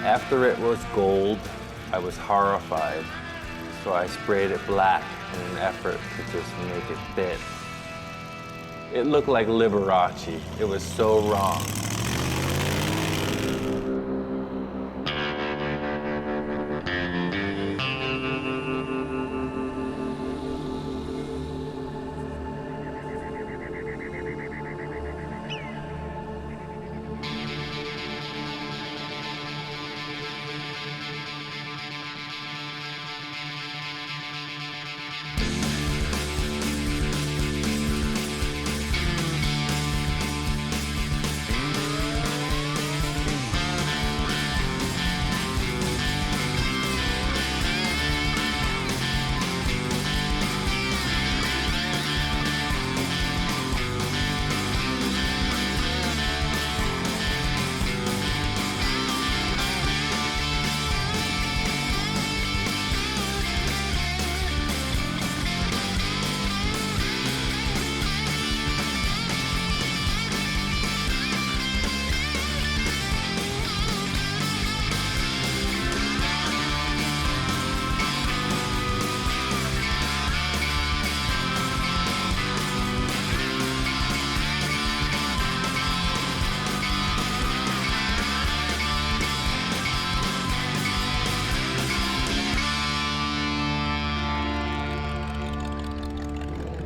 After it was gold, I was horrified, so I sprayed it black in an effort to just make it fit. It looked like Liberace. It was so wrong.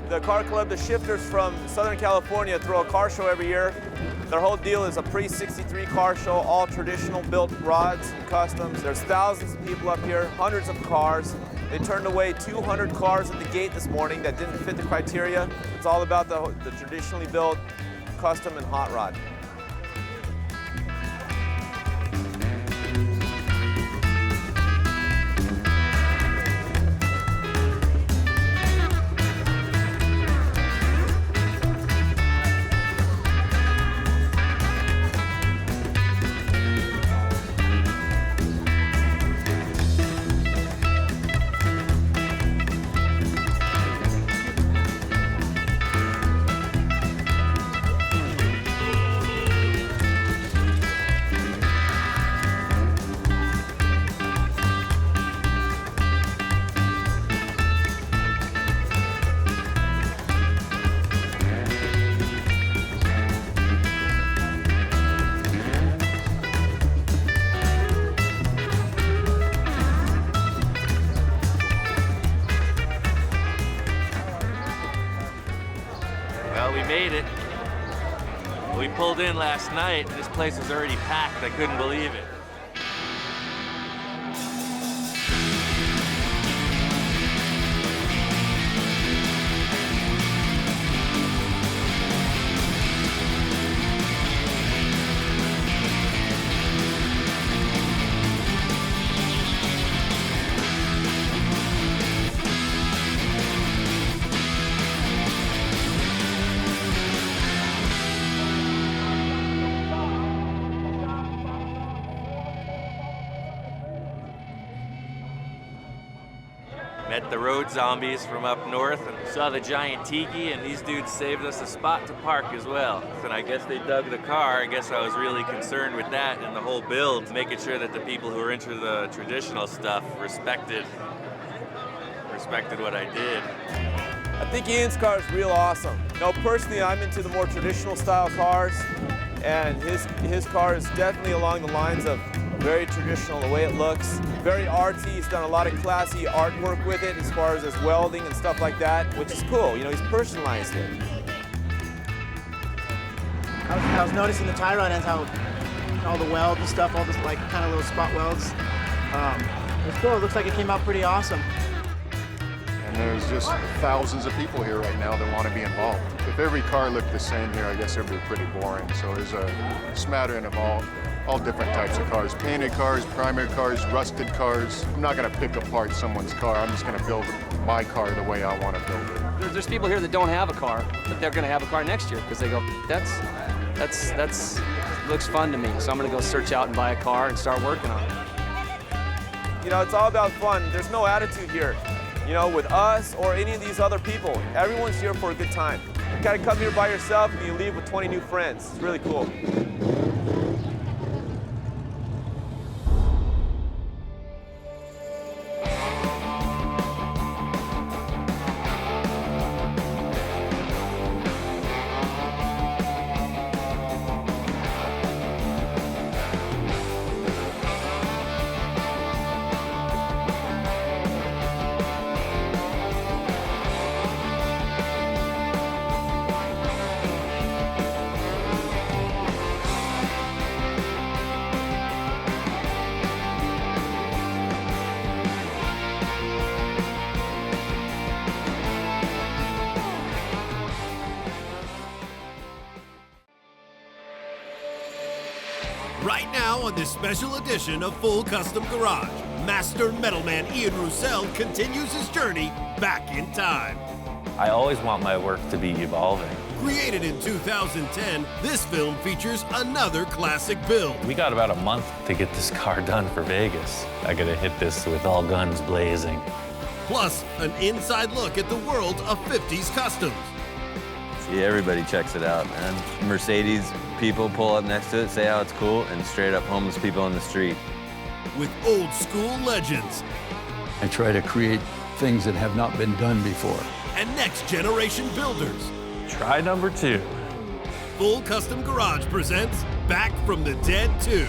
The car club, the Shifters from Southern California, throw a car show every year. Their whole deal is a pre-63 car show, all traditional built rods and customs. There's thousands of people up here, hundreds of cars. They turned away 200 cars at the gate this morning that didn't fit the criteria. It's all about the traditionally built custom and hot rod. Well, we made it. We pulled in last night, and this place was already packed. I couldn't believe it. Met the road zombies from up north and saw the giant tiki, and these dudes saved us a spot to park as well. And I guess they dug the car. I guess I was really concerned with that and the whole build, making sure that the people who were into the traditional stuff respected what I did. I think Ian's car is real awesome. You know, personally, I'm into the more traditional style cars, and his car is definitely along the lines of very traditional, the way it looks. Very artsy. He's done a lot of classy artwork with it as far as his welding and stuff like that, which is cool. You know, he's personalized it. I was noticing the tie rod ends, how all the welds and stuff, all this like kind of little spot welds. It's cool. It looks like it came out pretty awesome. And there's just thousands of people here right now that want to be involved. If every car looked the same here, I guess it would be pretty boring. So there's a smattering of all different types of cars. Painted cars, primer cars, rusted cars. I'm not going to pick apart someone's car. I'm just going to build my car the way I want to build it. There's people here that don't have a car, but they're going to have a car next year because they go, that's looks fun to me. So I'm going to go search out and buy a car and start working on it. You know, it's all about fun. There's no attitude here. You know, with us or any of these other people, everyone's here for a good time. You kind of come here by yourself and you leave with 20 new friends. It's really cool. Right now on this special edition of Full Custom Garage, Master Metalman Ian Roussel continues his journey back in time. I always want my work to be evolving. Created in 2010, this film features another classic build. We got about a month to get this car done for Vegas. I gotta hit this with all guns blazing. Plus, an inside look at the world of 50s customs. See, everybody checks it out, man. Mercedes people pull up next to it, say how it's cool, and straight up homeless people on the street. With old school legends. I try to create things that have not been done before. And next generation builders. Try number 2. Full Custom Garage presents Back from the Dead 2.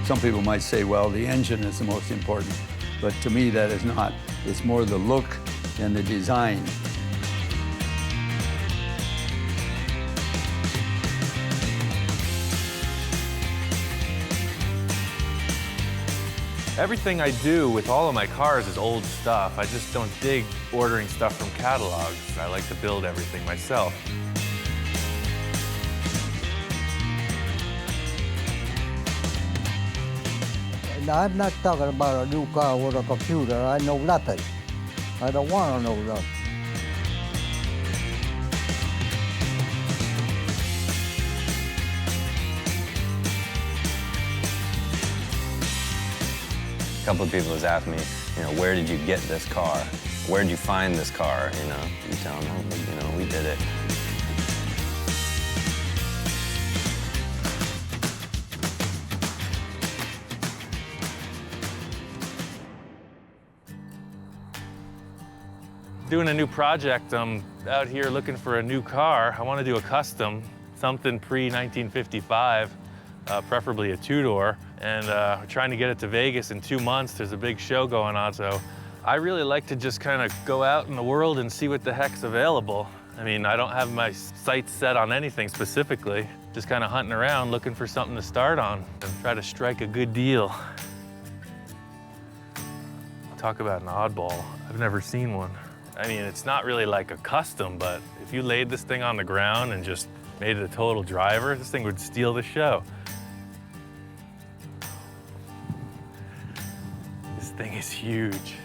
Some people might say, well, the engine is the most important, but to me that is not. It's more the look and the design. Everything I do with all of my cars is old stuff. I just don't dig ordering stuff from catalogs. I like to build everything myself. I'm not talking about a new car with a computer. I know nothing. I don't want to know nothing. A couple of people has asked me, where did you get this car? Where did you find this car? You tell them, we did it. Doing a new project. I'm out here looking for a new car. I want to do a custom, something pre-1955, preferably a two-door. And we're trying to get it to Vegas in 2 months. There's a big show going on, so I really like to just kind of go out in the world and see what the heck's available. I mean, I don't have my sights set on anything specifically. Just kind of hunting around, looking for something to start on and try to strike a good deal. Talk about an oddball. I've never seen one. I mean, it's not really like a custom, but if you laid this thing on the ground and just made it a total driver, this thing would steal the show. This thing is huge.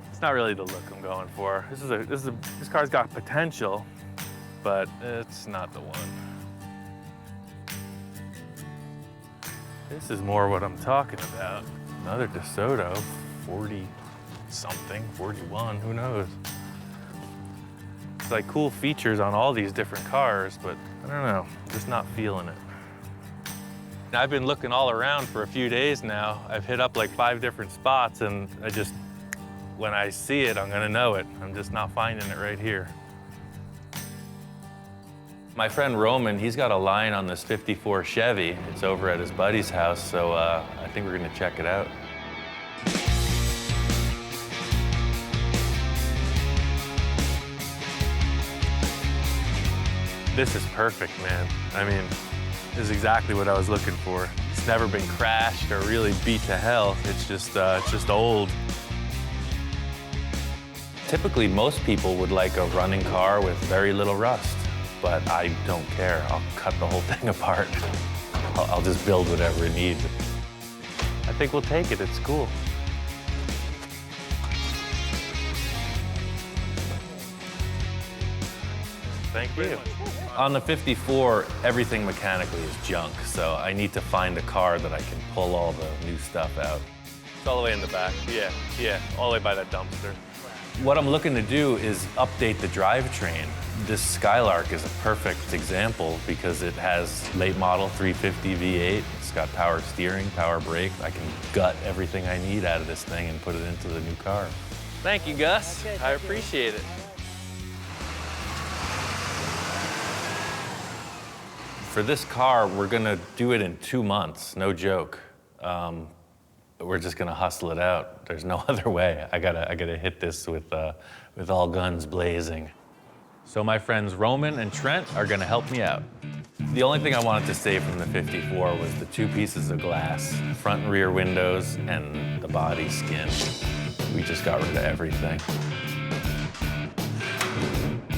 It's not really the look I'm going for. This car's got potential, but it's not the one. This is more what I'm talking about. Another DeSoto, 40-something, 41, who knows? It's like cool features on all these different cars, but I don't know, I'm just not feeling it. I've been looking all around for a few days now. I've hit up like 5 different spots, and when I see it, I'm gonna know it. I'm just not finding it right here. My friend Roman, he's got a line on this 54 Chevy. It's over at his buddy's house, so I think we're gonna check it out. This is perfect, man. I mean, this is exactly what I was looking for. It's never been crashed or really beat to hell. It's just old. Typically, most people would like a running car with very little rust, but I don't care. I'll cut the whole thing apart. I'll just build whatever it needs. I think we'll take it. It's cool. Thank you. On the 54, everything mechanically is junk, so I need to find a car that I can pull all the new stuff out. It's all the way in the back. Yeah, all the way by that dumpster. What I'm looking to do is update the drivetrain. This Skylark is a perfect example because it has late model 350 V8. It's got power steering, power brake. I can gut everything I need out of this thing and put it into the new car. Thank you, Gus. Okay, I appreciate it. For this car, we're gonna do it in 2 months, no joke. We're just gonna hustle it out. There's no other way. I gotta hit this with all guns blazing. So my friends Roman and Trent are gonna help me out. The only thing I wanted to save from the 54 was the 2 pieces of glass, front and rear windows, and the body skin. We just got rid of everything.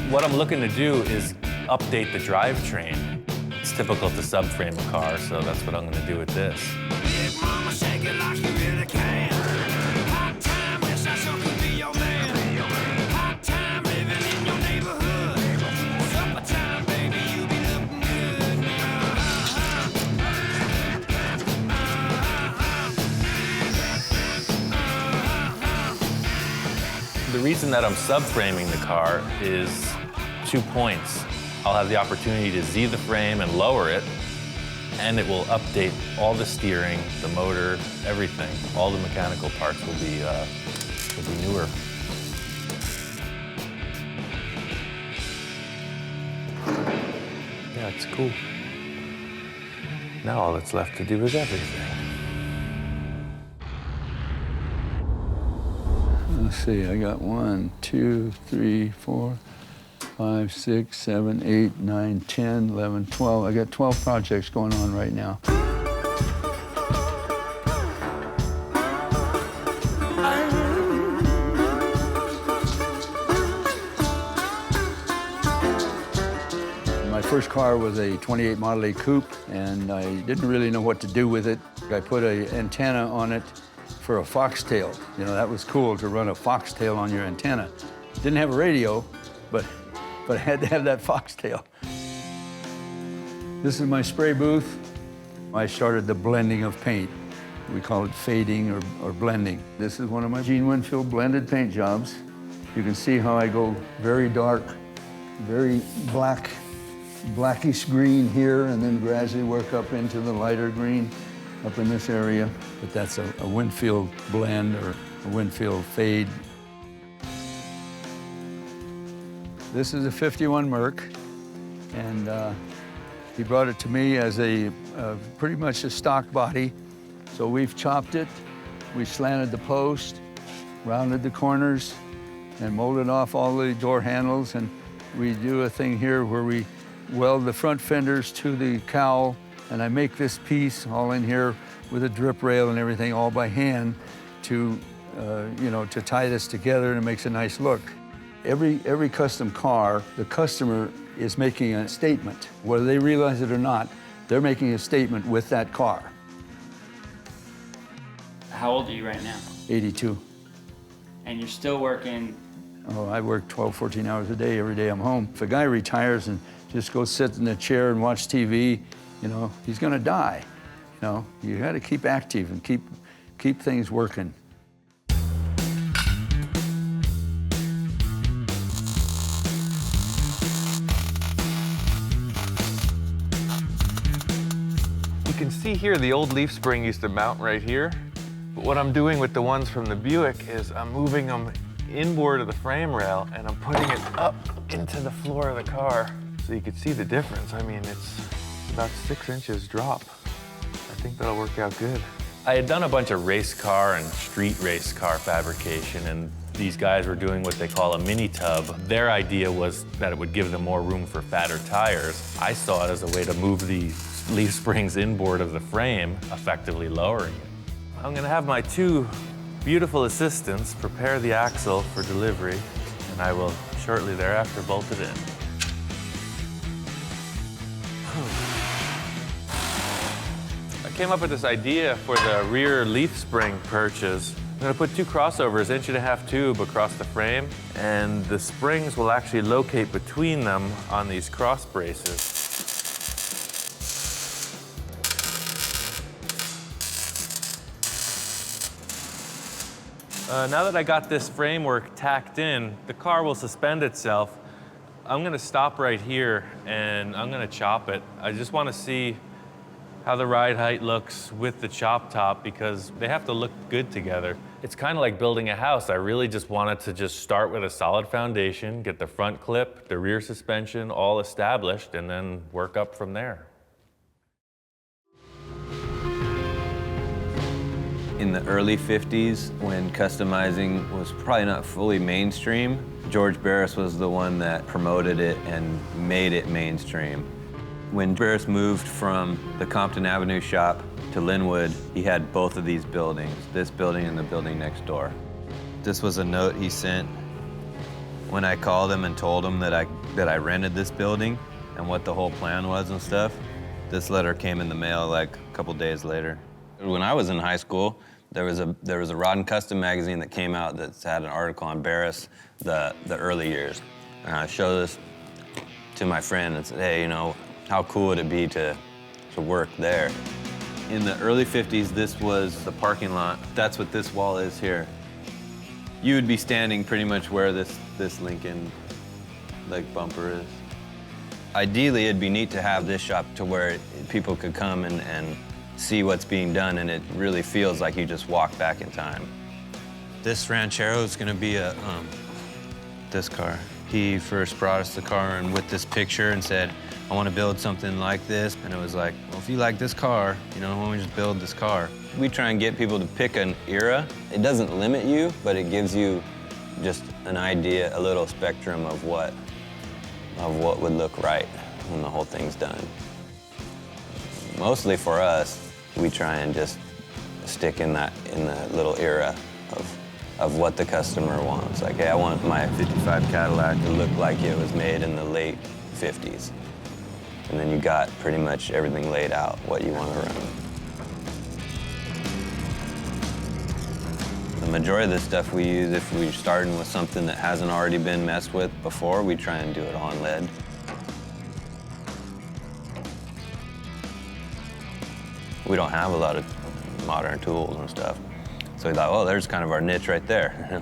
What I'm looking to do is update the drivetrain. It's typical to subframe a car, so that's what I'm gonna do with this. The reason that I'm subframing the car is 2 points. I'll have the opportunity to Z the frame and lower it, and it will update all the steering, the motor, everything. All the mechanical parts will be newer. Yeah, it's cool. Now all that's left to do is everything. Let's see, I got 1, 2, 3, 4, 5, 6, 7, 8, 9, 10, 11, 12. I got 12 projects going on right now. My first car was a 28 Model A coupe, and I didn't really know what to do with it. I put an antenna on it for a foxtail. You know, that was cool to run a foxtail on your antenna. Didn't have a radio, but I had to have that foxtail. This is my spray booth. I started the blending of paint. We call it fading or blending. This is one of my Gene Winfield blended paint jobs. You can see how I go very dark, very blackish green here, and then gradually work up into the lighter green up in this area. But that's a Winfield blend or a Winfield fade. This is a 51 Merc, and he brought it to me as a pretty much a stock body. So we've chopped it, we slanted the post, rounded the corners, and molded off all the door handles. And we do a thing here where we weld the front fenders to the cowl, and I make this piece all in here with a drip rail and everything, all by hand, to to tie this together, and it makes a nice look. Every custom car, the customer is making a statement. Whether they realize it or not, they're making a statement with that car. How old are you right now? 82. And you're still working? Oh, I work 12, 14 hours a day, every day I'm home. If a guy retires and just goes sit in a chair and watch TV, he's gonna die. You gotta keep active and keep things working. You can see here the old leaf spring used to mount right here. But what I'm doing with the ones from the Buick is I'm moving them inboard of the frame rail, and I'm putting it up into the floor of the car so you can see the difference. I mean, it's about 6 inches drop. I think that'll work out good. I had done a bunch of race car and street race car fabrication, and these guys were doing what they call a mini tub. Their idea was that it would give them more room for fatter tires. I saw it as a way to move the leaf springs inboard of the frame, effectively lowering it. I'm gonna have my 2 beautiful assistants prepare the axle for delivery, and I will shortly thereafter bolt it in. I came up with this idea for the rear leaf spring perches. I'm gonna put 2 crossovers, 1.5 inch tube across the frame, and the springs will actually locate between them on these cross braces. Now that I got this framework tacked in, the car will suspend itself I'm gonna stop right here and I'm gonna chop it. I just wanna see how the ride height looks with the chop top because they have to look good together. It's kind of like building a house. I really just wanted to just start with a solid foundation, get the front clip, the rear suspension all established, and then work up from there. In the early 50s, when customizing was probably not fully mainstream, George Barris was the one that promoted it and made it mainstream. When Barris moved from the Compton Avenue shop to Linwood, he had both of these buildings, this building and the building next door. This was a note he sent when I called him and told him that I rented this building and what the whole plan was and stuff. This letter came in the mail like a couple days later. When I was in high school, there was a Rod and Custom magazine that came out that had an article on Barris, the early years. And I showed this to my friend and said, hey, you know, how cool would it be to work there? In the early 50s, this was the parking lot. That's what this wall is here. You would be standing pretty much where this Lincoln like bumper is. Ideally, it'd be neat to have this shop to where people could come and see what's being done, and it really feels like you just walk back in time. This Ranchero is gonna be this car. He first brought us the car and with this picture and said, I want to build something like this. And it was like, well, if you like this car, you know, why don't we just build this car? We try and get people to pick an era. It doesn't limit you, but it gives you just an idea, a little spectrum of what would look right when the whole thing's done. Mostly for us, we try and just stick in the little era of what the customer wants. Like, hey, I want my 55 Cadillac to look like it was made in the late 50s. And then you got pretty much everything laid out, what you want to run. The majority of the stuff we use, if we're starting with something that hasn't already been messed with before, we try and do it on lead. We don't have a lot of modern tools and stuff. So we thought, well, there's kind of our niche right there.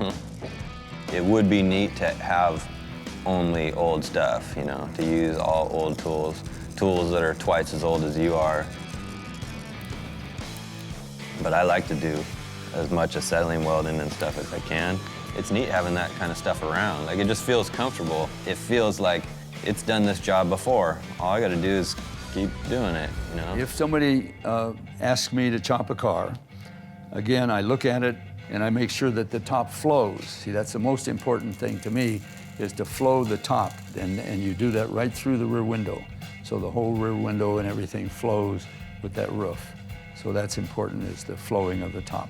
It would be neat to have only old stuff, you know, to use all old tools that are twice as old as you are. But I like to do as much acetylene welding and stuff as I can. It's neat having that kind of stuff around. Like, it just feels comfortable. It feels like it's done this job before. All I gotta do is keep doing it, you know? If somebody asks me to chop a car, again, I look at it and I make sure that the top flows. See, that's the most important thing to me, is to flow the top. And you do that right through the rear window. So the whole rear window and everything flows with that roof. So that's important, is the flowing of the top.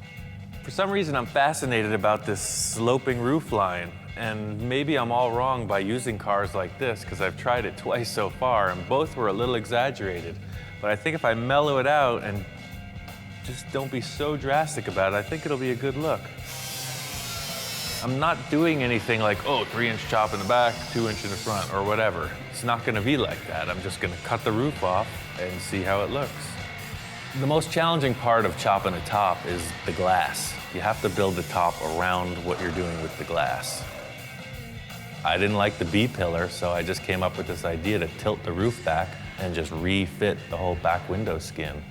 For some reason, I'm fascinated about this sloping roof line. And maybe I'm all wrong by using cars like this, because I've tried it twice so far, and both were a little exaggerated. But I think if I mellow it out and just don't be so drastic about it, I think it'll be a good look. I'm not doing anything like, oh, 3-inch chop in the back, 2-inch in the front, or whatever. It's not gonna be like that. I'm just gonna cut the roof off and see how it looks. The most challenging part of chopping a top is the glass. You have to build the top around what you're doing with the glass. I didn't like the B-pillar, so I just came up with this idea to tilt the roof back and just refit the whole back window skin.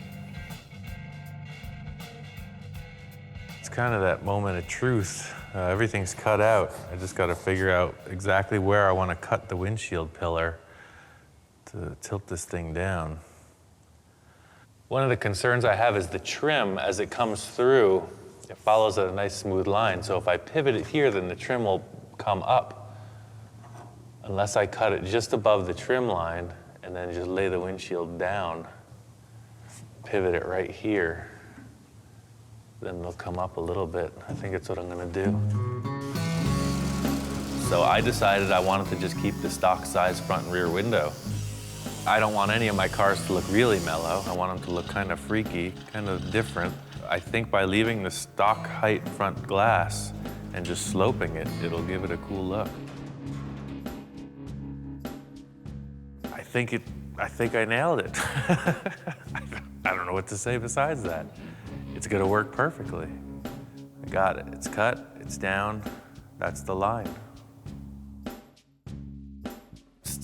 It's kind of that moment of truth. Everything's cut out. I just got to figure out exactly where I want to cut the windshield pillar to tilt this thing down. One of the concerns I have is the trim as it comes through. It follows a nice smooth line. So if I pivot it here, then the trim will come up. Unless I cut it just above the trim line and then just lay the windshield down, pivot it right here, then they'll come up a little bit. I think that's what I'm gonna do. So I decided I wanted to just keep the stock size front and rear window. I don't want any of my cars to look really mellow. I want them to look kind of freaky, kind of different. I think by leaving the stock height front glass and just sloping it, it'll give it a cool look. I think I nailed it. I don't know what to say besides that. It's gonna work perfectly. I got it. It's cut, it's down, that's the line.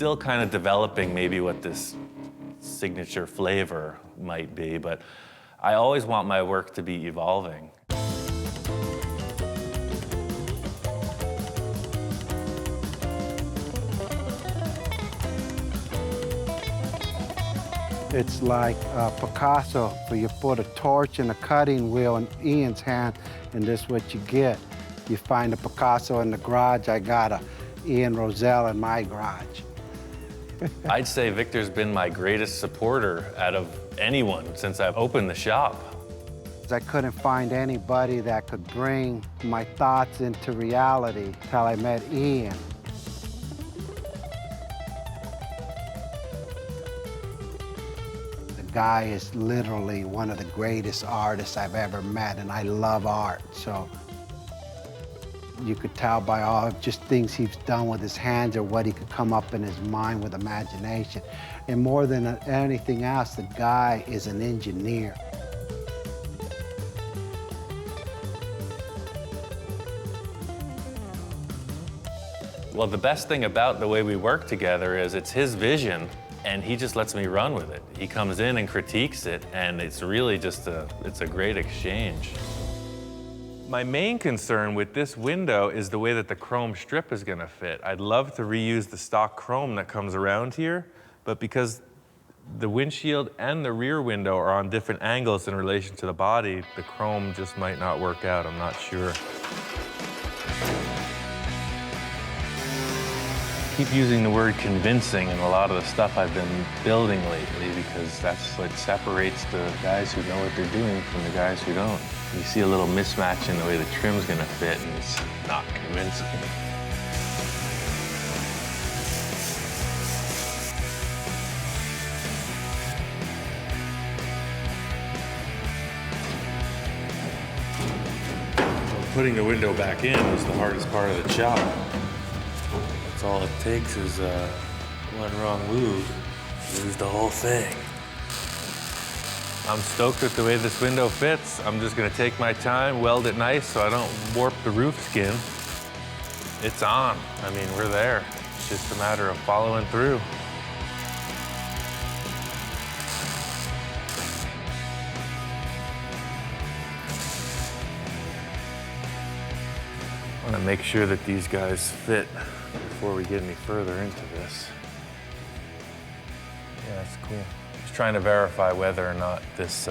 still kind of developing maybe what this signature flavor might be, but I always want my work to be evolving. It's like Picasso, where you put a torch and a cutting wheel in Ian's hand, and this is what you get. You find a Picasso in the garage, I got a Ian Roussel in my garage. I'd say Victor's been my greatest supporter out of anyone since I've opened the shop. I couldn't find anybody that could bring my thoughts into reality till I met Ian. The guy is literally one of the greatest artists I've ever met, and I love art, so you could tell by all just things he's done with his hands or what he could come up in his mind with imagination. And more than anything else, the guy is an engineer. Well, the best thing about the way we work together is it's his vision, and he just lets me run with it. He comes in and critiques it, and it's really just it's a great exchange. My main concern with this window is the way that the chrome strip is gonna fit. I'd love to reuse the stock chrome that comes around here, but because the windshield and the rear window are on different angles in relation to the body, the chrome just might not work out, I'm not sure. I keep using the word convincing in a lot of the stuff I've been building lately because that's what separates the guys who know what they're doing from the guys who don't. You see a little mismatch in the way the trim's gonna fit, and it's not convincing. Putting the window back in was the hardest part of the job. That's all it takes is one wrong move, lose the whole thing. I'm stoked with the way this window fits. I'm just gonna take my time, weld it nice so I don't warp the roof skin. It's on. I mean, we're there. It's just a matter of following through. I wanna make sure that these guys fit before we get any further into this. Yeah, that's cool. Just trying to verify whether or not this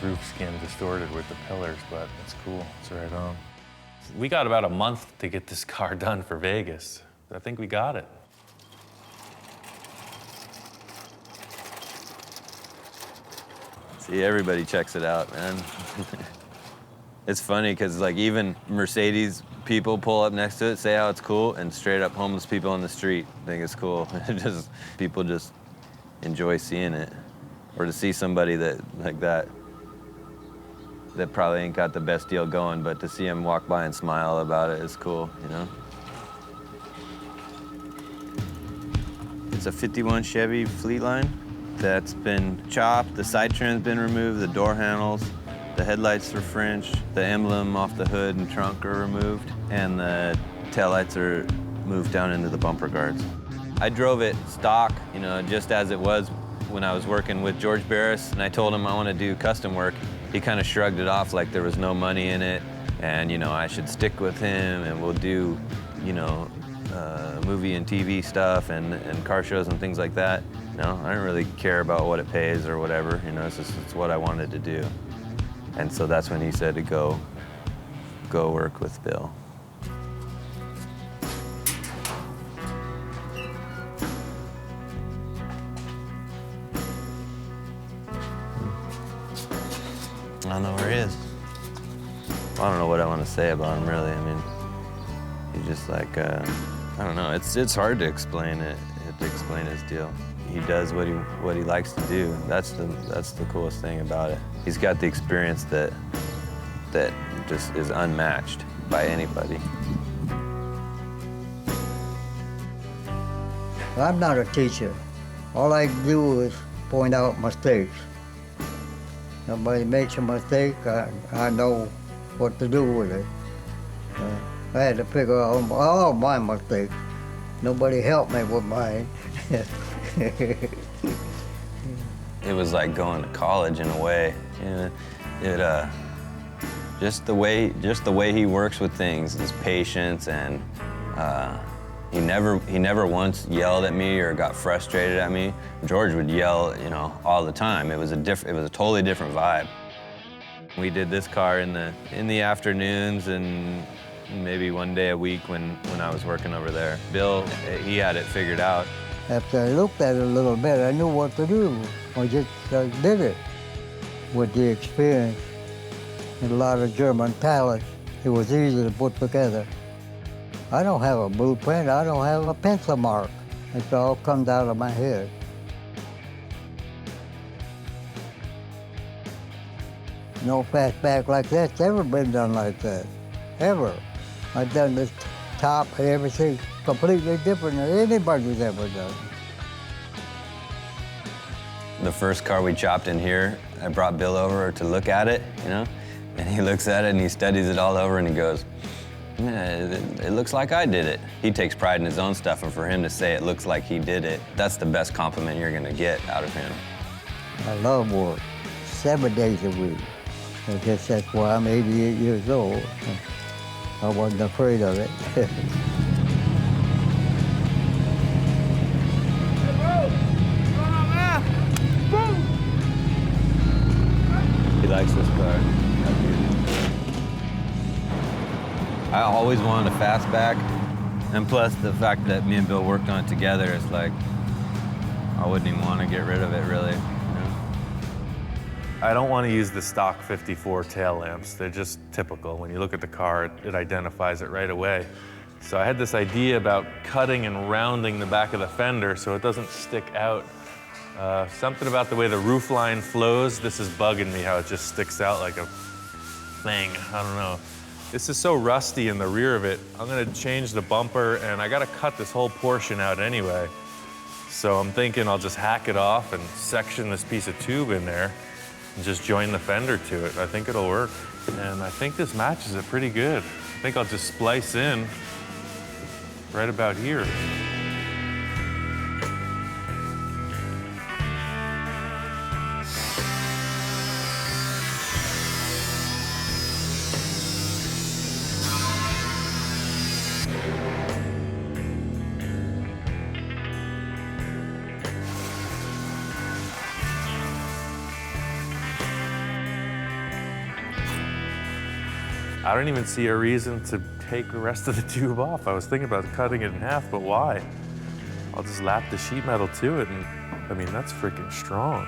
roof skin distorted with the pillars, but it's cool, it's right on. We got about a month to get this car done for Vegas. I think we got it. See, everybody checks it out, man. It's funny because like even Mercedes people pull up next to it, say how it's cool, and straight up homeless people on the street think it's cool. People just enjoy seeing it. Or to see somebody that probably ain't got the best deal going, but to see him walk by and smile about it is cool, you know? It's a 51 Chevy Fleetline that's been chopped, the side trim's been removed, the door handles, the headlights are French, the emblem off the hood and trunk are removed, and the taillights are moved down into the bumper guards. I drove it stock, you know, just as it was when I was working with George Barris, and I told him I want to do custom work. He kind of shrugged it off like there was no money in it, and, you know, I should stick with him, and we'll do, you know, movie and TV stuff and car shows and things like that. You know, I don't really care about what it pays or whatever, you know, it's what I wanted to do. And so that's when he said to go work with Bill. I don't know where he is. I don't know what I want to say about him, really. I mean, he's just like, I don't know. It's hard to explain it, to explain his deal. He does what he likes to do. That's the coolest thing about it. He's got the experience that just is unmatched by anybody. I'm not a teacher. All I do is point out mistakes. Somebody makes a mistake, I know what to do with it. I had to figure out all my mistakes Nobody helped me with mine. It was like going to college in a way. You know, just the way he works with things, his patience, and he never once yelled at me or got frustrated at me. George would yell, you know, all the time. It was a totally different vibe. We did this car in the afternoons and maybe one day a week when I was working over there. Bill, he had it figured out. After I looked at it a little bit, I knew what to do. I just did it. With the experience and a lot of German pallets, it was easy to put together. I don't have a blueprint, I don't have a pencil mark. It all comes out of my head. No fastback like that's ever been done like that, ever. I've done this top and everything completely different than anybody's ever done. The first car we chopped in here, I brought Bill over to look at it, you know, and he looks at it and he studies it all over and he goes, yeah, it looks like I did it. He takes pride in his own stuff, and for him to say it looks like he did it, that's the best compliment you're gonna get out of him. I love work, 7 days a week. I guess that's why I'm 88 years old. I wasn't afraid of it. He likes this car. I always wanted a fastback, and plus the fact that me and Bill worked on it together, it's like, I wouldn't even want to get rid of it, really. I don't want to use the stock 54 tail lamps. They're just typical. When you look at the car, it identifies it right away. So I had this idea about cutting and rounding the back of the fender so it doesn't stick out. Something about the way the roof line flows, this is bugging me, how it just sticks out like a thing. I don't know. This is so rusty in the rear of it. I'm gonna change the bumper, and I gotta cut this whole portion out anyway. So I'm thinking I'll just hack it off and section this piece of tube in there and just join the fender to it. I think it'll work. And I think this matches it pretty good. I think I'll just splice in right about here. I don't even see a reason to take the rest of the tube off. I was thinking about cutting it in half, but why? I'll just lap the sheet metal to it, and I mean, that's freaking strong.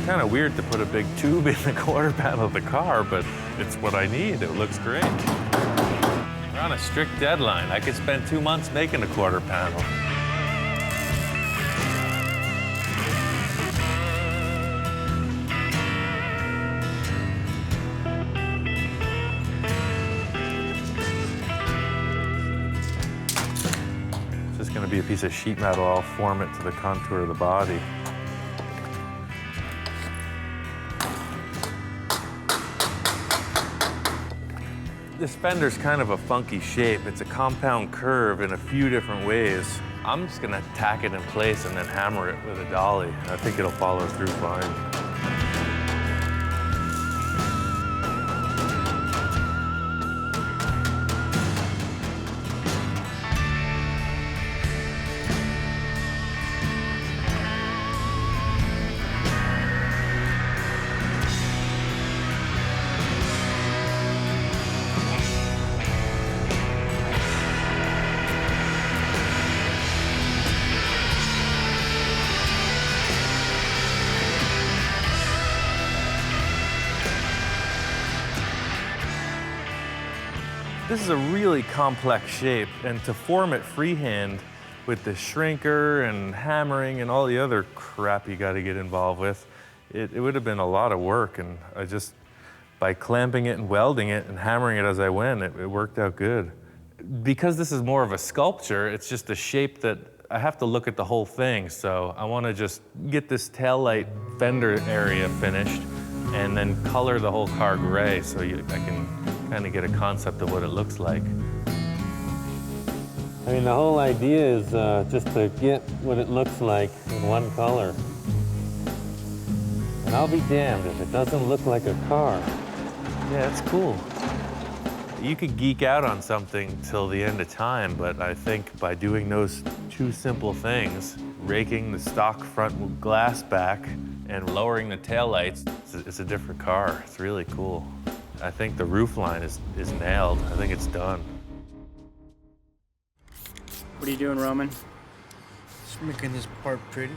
Kind of weird to put a big tube in the quarter panel of the car, but it's what I need. It looks great. We're on a strict deadline. I could spend 2 months making a quarter panel. It's just going to be a piece of sheet metal. I'll form it to the contour of the body. This fender's kind of a funky shape. It's a compound curve in a few different ways. I'm just gonna tack it in place and then hammer it with a dolly. I think it'll follow through fine. This is a really complex shape, and to form it freehand with the shrinker and hammering and all the other crap you got to get involved with, it would have been a lot of work, and by clamping it and welding it and hammering it as I went, it worked out good. Because this is more of a sculpture, it's just a shape that I have to look at the whole thing. So I want to just get this taillight fender area finished and then color the whole car gray so I can kind of get a concept of what it looks like. I mean, the whole idea is just to get what it looks like in one color. And I'll be damned if it doesn't look like a car. Yeah, it's cool. You could geek out on something till the end of time, but I think by doing those two simple things, raking the stock front glass back and lowering the taillights, it's a different car. It's really cool. I think the roof line is nailed. I think it's done. What are you doing, Roman? Just making this part pretty.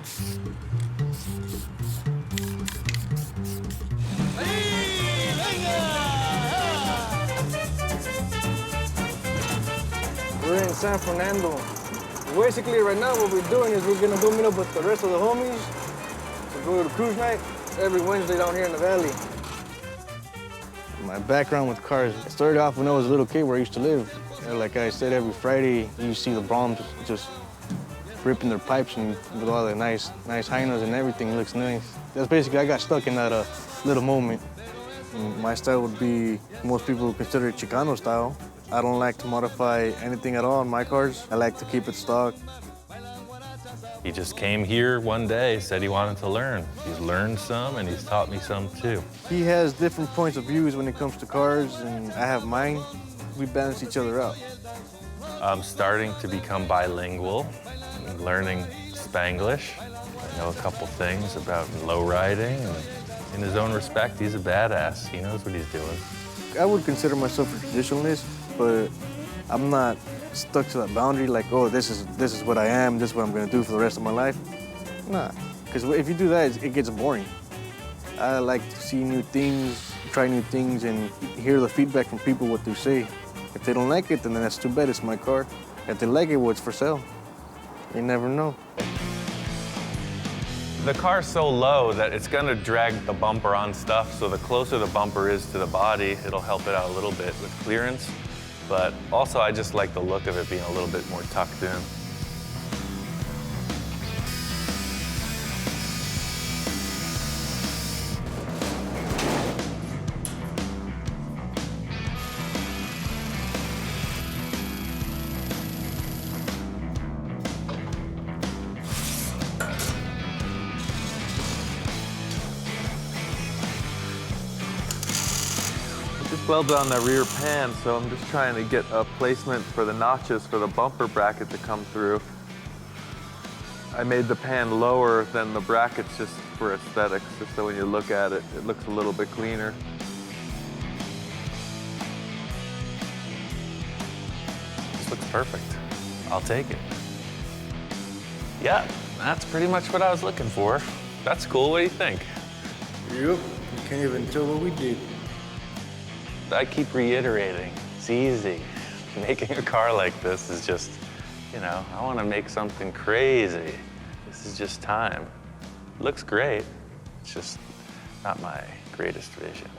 We're in San Fernando. Basically, right now, what we're doing is we're gonna go meet up with the rest of the homies to go to cruise night every Wednesday down here in the valley. My background with cars, it started off when I was a little kid where I used to live. Like I said, every Friday, you see the Broms just ripping their pipes and with all the nice hyenas and everything looks nice. That's basically, I got stuck in that little moment. And my style would be, most people consider it Chicano style. I don't like to modify anything at all on my cars. I like to keep it stock. He just came here one day, said he wanted to learn. He's learned some and he's taught me some too. He has different points of views when it comes to cars, and I have mine. We balance each other out. I'm starting to become bilingual, learning Spanglish. I know a couple things about low riding, and in his own respect, he's a badass. He knows what he's doing. I would consider myself a traditionalist, but I'm not stuck to that boundary like, oh, this is what I am, this is what I'm gonna do for the rest of my life. Nah, because if you do that, it gets boring. I like to see new things, try new things, and hear the feedback from people, what they say. If they don't like it, then that's too bad, it's my car. If they like it, well, it's for sale. You never know. The car's so low that it's gonna drag the bumper on stuff, so the closer the bumper is to the body, it'll help it out a little bit with clearance. But also, I just like the look of it being a little bit more tucked in. Welded on that rear pan, so I'm just trying to get a placement for the notches for the bumper bracket to come through. I made the pan lower than the brackets just for aesthetics, just so when you look at it, it looks a little bit cleaner. This looks perfect. I'll take it. Yeah, that's pretty much what I was looking for. That's cool. What do you think? Yep, you can't even tell what we did. I keep reiterating, it's easy. Making a car like this is just, you know, I want to make something crazy. This is just time. It looks great. It's just not my greatest vision.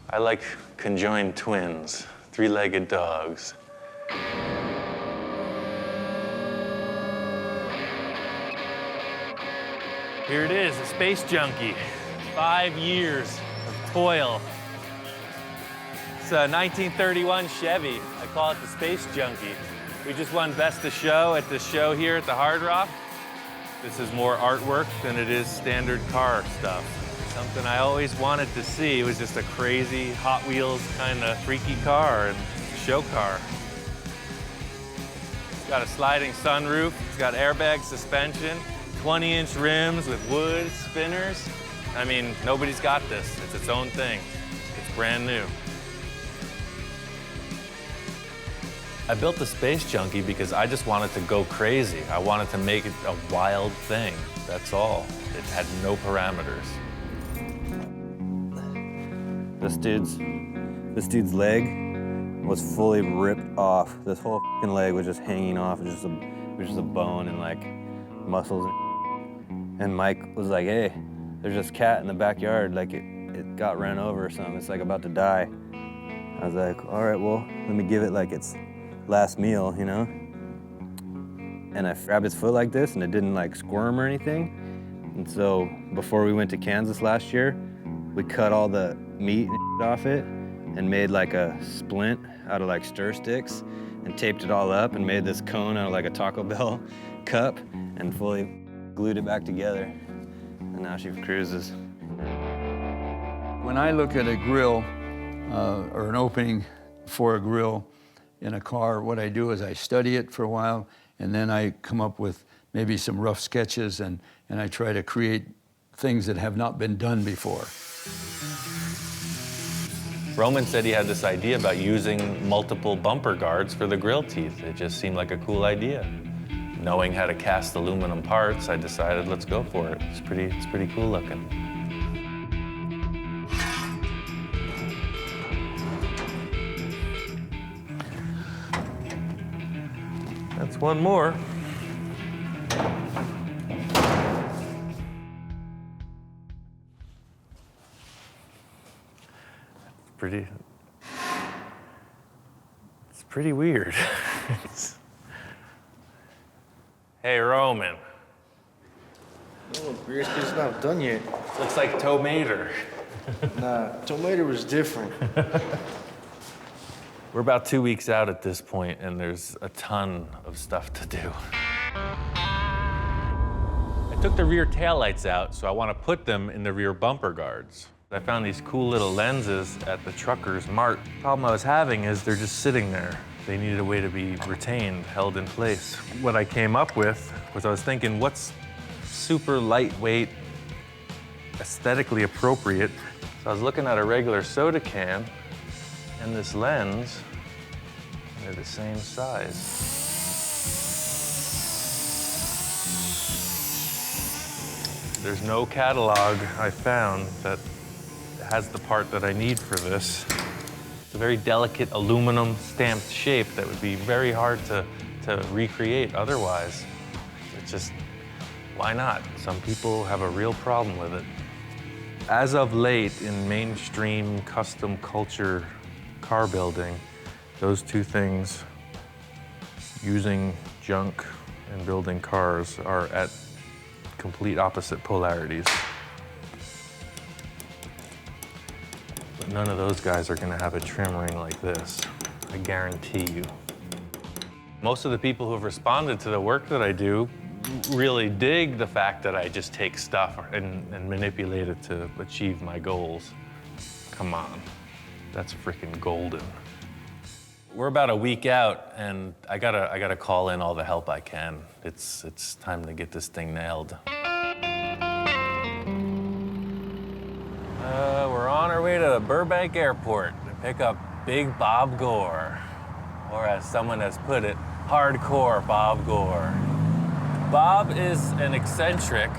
I like conjoined twins, three-legged dogs. Here it is, a Space Junkie. 5 years of toil. It's a 1931 Chevy. I call it the Space Junkie. We just won Best of Show at the show here at the Hard Rock. This is more artwork than it is standard car stuff. Something I always wanted to see. It was just a crazy Hot Wheels kind of freaky car and show car. It's got a sliding sunroof. It's got airbag suspension, 20-inch rims with wood spinners. I mean, nobody's got this. It's its own thing. It's brand new. I built the Space Junkie because I just wanted to go crazy. I wanted to make it a wild thing, that's all. It had no parameters. This dude's leg was fully ripped off. This whole f***ing leg was just hanging off. It was just a bone and like muscles. And Mike was like, hey, there's this cat in the backyard, like it got ran over or something. It's like about to die. I was like, all right, well, let me give it like it's last meal, you know? And I grabbed his foot like this and it didn't like squirm or anything. And so before we went to Kansas last year, we cut all the meat and off it and made like a splint out of like stir sticks and taped it all up and made this cone out of like a Taco Bell cup and fully glued it back together. And now she cruises. When I look at a grill or an opening for a grill in a car, what I do is I study it for a while and then I come up with maybe some rough sketches and I try to create things that have not been done before. Roman said he had this idea about using multiple bumper guards for the grill teeth. It just seemed like a cool idea. Knowing how to cast aluminum parts, I decided let's go for it. It's pretty cool looking. That's one more. It's pretty weird. Hey, Roman. Oh, brisket's not done yet. Looks like tomato. Nah, tomato was different. We're about 2 weeks out at this point, and there's a ton of stuff to do. I took the rear taillights out, so I want to put them in the rear bumper guards. I found these cool little lenses at the trucker's mart. The problem I was having is they're just sitting there. They needed a way to be retained, held in place. What I came up with was I was thinking, what's super lightweight, aesthetically appropriate? So I was looking at a regular soda can and this lens, and they're the same size. There's no catalog I found that has the part that I need for this. It's a very delicate aluminum stamped shape that would be very hard to recreate otherwise. It's just, why not? Some people have a real problem with it. As of late, in mainstream custom culture car building, those two things, using junk and building cars, are at complete opposite polarities. But none of those guys are gonna have a trim ring like this, I guarantee you. Most of the people who have responded to the work that I do really dig the fact that I just take stuff and manipulate it to achieve my goals. Come on, that's freaking golden. We're about a week out, and I gotta call in all the help I can. It's time to get this thing nailed. We're on our way to Burbank Airport to pick up Big Bob Gore, or as someone has put it, hardcore Bob Gore. Bob is an eccentric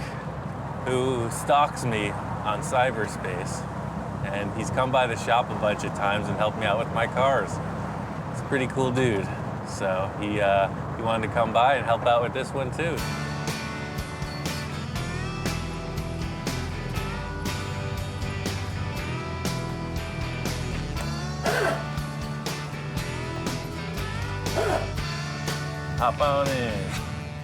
who stalks me on cyberspace, and he's come by the shop a bunch of times and helped me out with my cars. He's a pretty cool dude, so he wanted to come by and help out with this one too. Hop on in.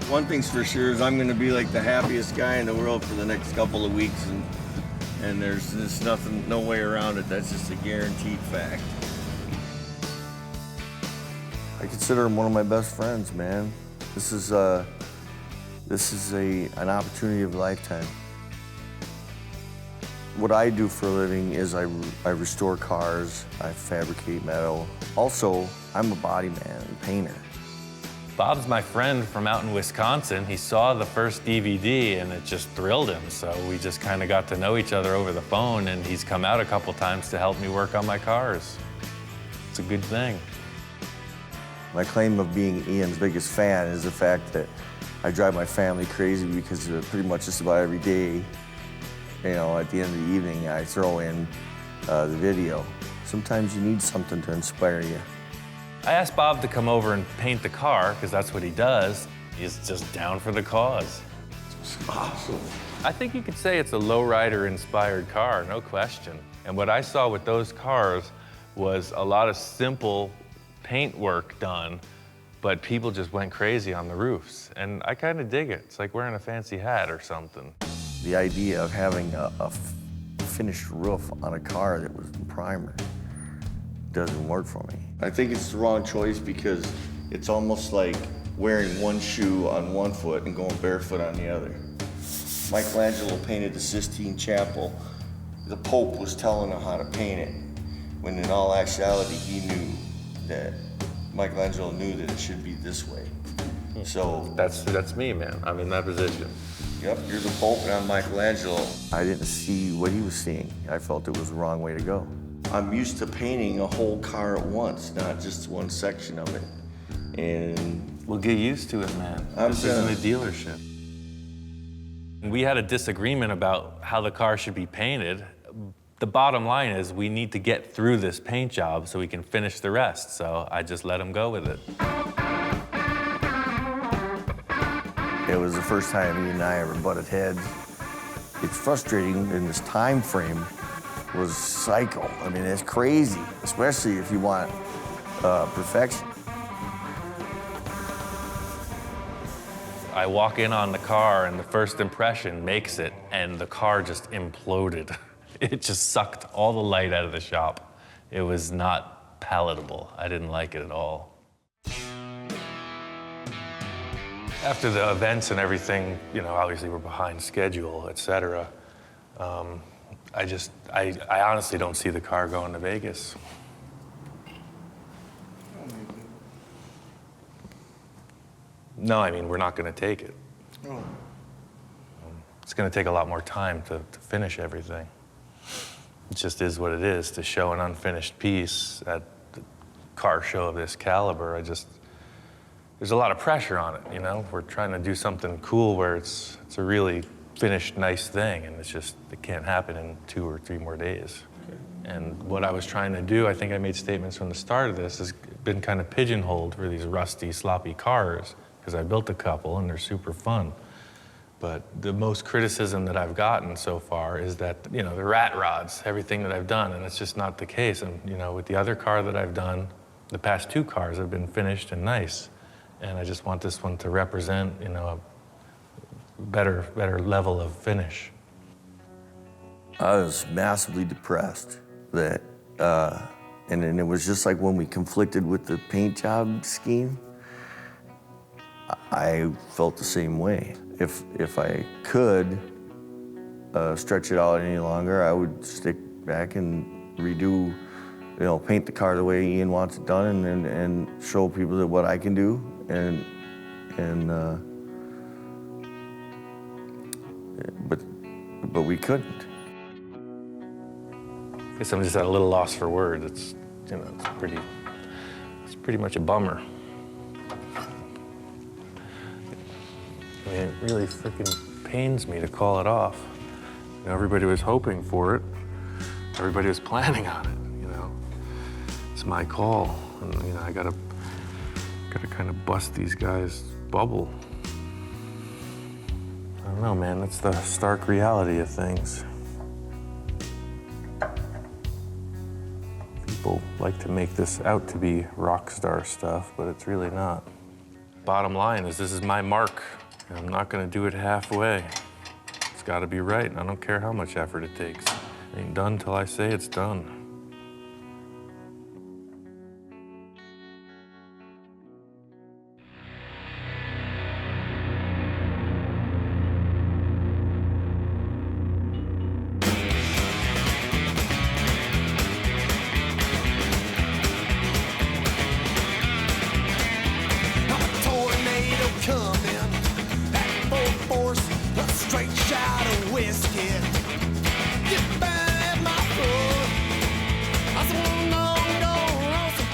One thing's for sure is I'm going to be like the happiest guy in the world for the next couple of weeks, and there's just nothing, no way around it. That's just a guaranteed fact. I consider him one of my best friends, man. This is an opportunity of a lifetime. What I do for a living is I restore cars, I fabricate metal. Also, I'm a body man and painter. Bob's my friend from out in Wisconsin. He saw the first DVD and it just thrilled him. So we just kind of got to know each other over the phone, and he's come out a couple times to help me work on my cars. It's a good thing. My claim of being Ian's biggest fan is the fact that I drive my family crazy because pretty much just about every day, you know, at the end of the evening, I throw in the video. Sometimes you need something to inspire you. I asked Bob to come over and paint the car, because that's what he does. He's just down for the cause. It's awesome. I think you could say it's a lowrider-inspired car, no question. And what I saw with those cars was a lot of simple paint work done, but people just went crazy on the roofs. And I kind of dig it. It's like wearing a fancy hat or something. The idea of having a finished roof on a car that was in primer doesn't work for me. I think it's the wrong choice because it's almost like wearing one shoe on one foot and going barefoot on the other. Michelangelo painted the Sistine Chapel. The Pope was telling him how to paint it, when in all actuality he knew that Michelangelo knew that it should be this way. So that's me, man. I'm in that position. Yep, you're the Pope and I'm Michelangelo. I didn't see what he was seeing. I felt it was the wrong way to go. I'm used to painting a whole car at once, not just one section of it. And we'll get used to it, man. This isn't a dealership. We had a disagreement about how the car should be painted. The bottom line is we need to get through this paint job so we can finish the rest. So I just let him go with it. It was the first time he and I ever butted heads. It's frustrating in this time frame was psycho. I mean, it's crazy, especially if you want perfection. I walk in on the car and the first impression makes it, and the car just imploded. It just sucked all the light out of the shop. It was not palatable. I didn't like it at all. After the events and everything, you know, obviously we're behind schedule, et cetera. I honestly don't see the car going to Vegas. No, I mean, we're not going to take it. Oh. It's going to take a lot more time to finish everything. It just is what it is. To show an unfinished piece at the car show of this caliber, there's a lot of pressure on it, you know? We're trying to do something cool where it's a really finished, nice thing, and it can't happen in 2 or 3 more days. Okay. And what I was trying to do, I think I made statements from the start of this, has been kind of pigeonholed for these rusty, sloppy cars, because I built a couple and they're super fun. But the most criticism that I've gotten so far is that, you know, the rat rods, everything that I've done, and it's just not the case. And, you know, with the other car that I've done, the past 2 cars have been finished and nice. And I just want this one to represent, you know, a better level of finish. I was massively depressed that, and then it was just like when we conflicted with the paint job scheme, I felt the same way. If I could stretch it out any longer, I would stick back and redo, you know, paint the car the way Ian wants it done, and show people that what I can do, but we couldn't. I guess I'm just at a little loss for words. It's, you know, it's pretty much a bummer. I mean, it really freaking pains me to call it off. You know, everybody was hoping for it. Everybody was planning on it, you know. It's my call, and, you know, I gotta kind of bust these guys' bubble. I don't know, man, that's the stark reality of things. People like to make this out to be rock star stuff, but it's really not. Bottom line is, this is my mark. I'm not gonna do it halfway. It's gotta be right, and I don't care how much effort it takes. It ain't done till I say it's done.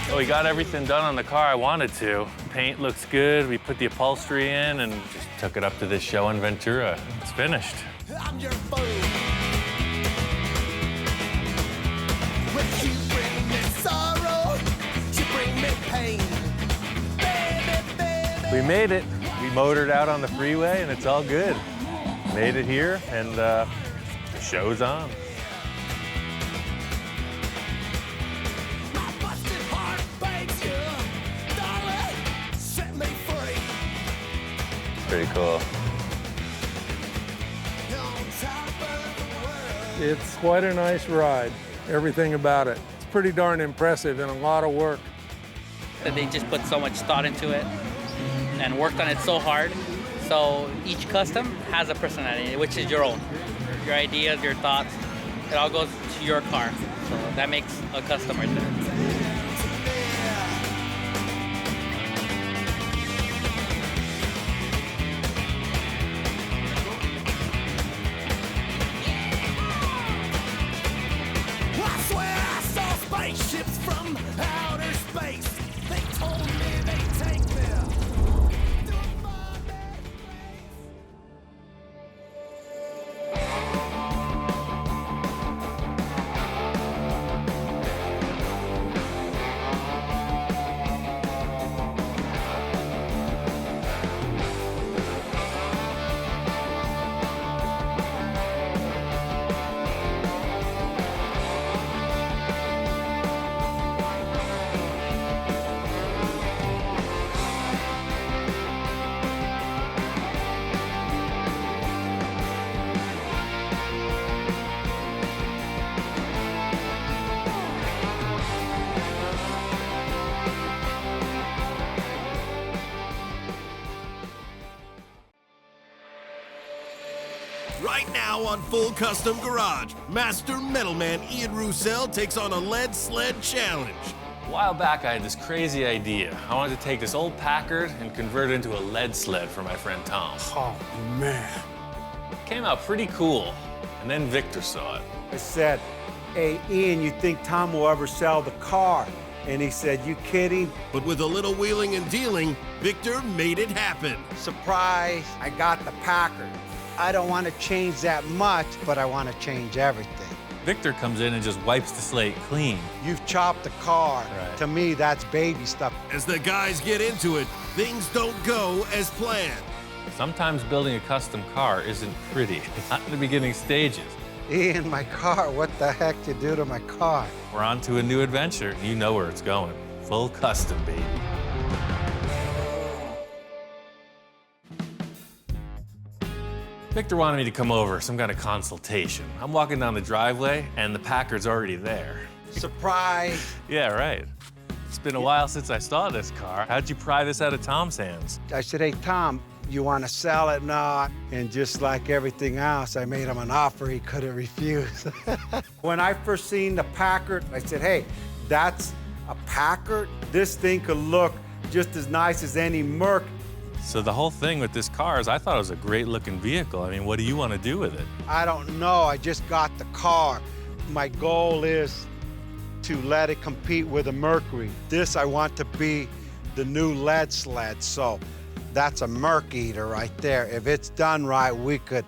So we got everything done on the car I wanted to. Paint looks good. We put the upholstery in and just took it up to this show in Ventura. It's finished. I'm your foe. When you bring me sorrow, you bring me pain. Baby, baby. We made it. We motored out on the freeway and it's all good. Made it here and the show's on. My busted heart breaks you. pretty cool. It's quite a nice ride, everything about it. It's pretty darn impressive and a lot of work. They just put so much thought into it and worked on it so hard. So each custom has a personality, which is your own. Your ideas, your thoughts, it all goes to your car. So that makes a custom right there. I swear I saw spaceships from outer space. They told me they'd take me. Right now on Full Custom Garage, Master Metalman Ian Roussel takes on a lead sled challenge. A while back, I had this crazy idea. I wanted to take this old Packard and convert it into a lead sled for my friend Tom. Oh, man. It came out pretty cool, and then Victor saw it. I said, hey, Ian, you think Tom will ever sell the car? And he said, you kidding? But with a little wheeling and dealing, Victor made it happen. Surprise, I got the Packard. I don't want to change that much, but I want to change everything. Victor comes in and just wipes the slate clean. You've chopped the car. Right. To me, that's baby stuff. As the guys get into it, things don't go as planned. Sometimes building a custom car isn't pretty, not in the beginning stages. Ian, my car, what the heck you do to my car? We're on to a new adventure. You know where it's going. Full custom, baby. Victor wanted me to come over, some kind of consultation. I'm walking down the driveway, and the Packard's already there. Surprise! Yeah, right. It's been a while since I saw this car. How'd you pry this out of Tom's hands? I said, hey, Tom, you want to sell it? No. And just like everything else, I made him an offer he couldn't refuse. When I first seen the Packard, I said, hey, that's a Packard? This thing could look just as nice as any Merc. So the whole thing with this car is I thought it was a great looking vehicle. I mean, what do you want to do with it? I don't know. I just got the car. My goal is to let it compete with a Mercury. This, I want to be the new lead sled. So that's a Merc eater right there. If it's done right, we could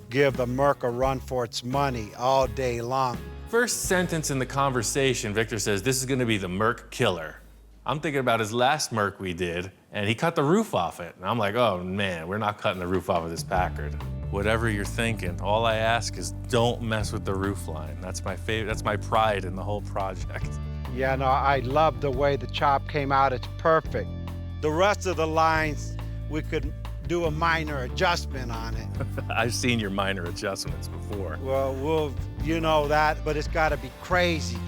give the Merc a run for its money all day long. First sentence in the conversation, Victor says, this is going to be the Merc killer. I'm thinking about his last Merc we did, and he cut the roof off it. And I'm like, oh man, we're not cutting the roof off of this Packard. Whatever you're thinking, all I ask is don't mess with the roof line. That's my favorite, that's my pride in the whole project. Yeah, no, I love the way the chop came out. It's perfect. The rest of the lines, we could do a minor adjustment on it. I've seen your minor adjustments before. Well, you know that, but it's gotta be crazy.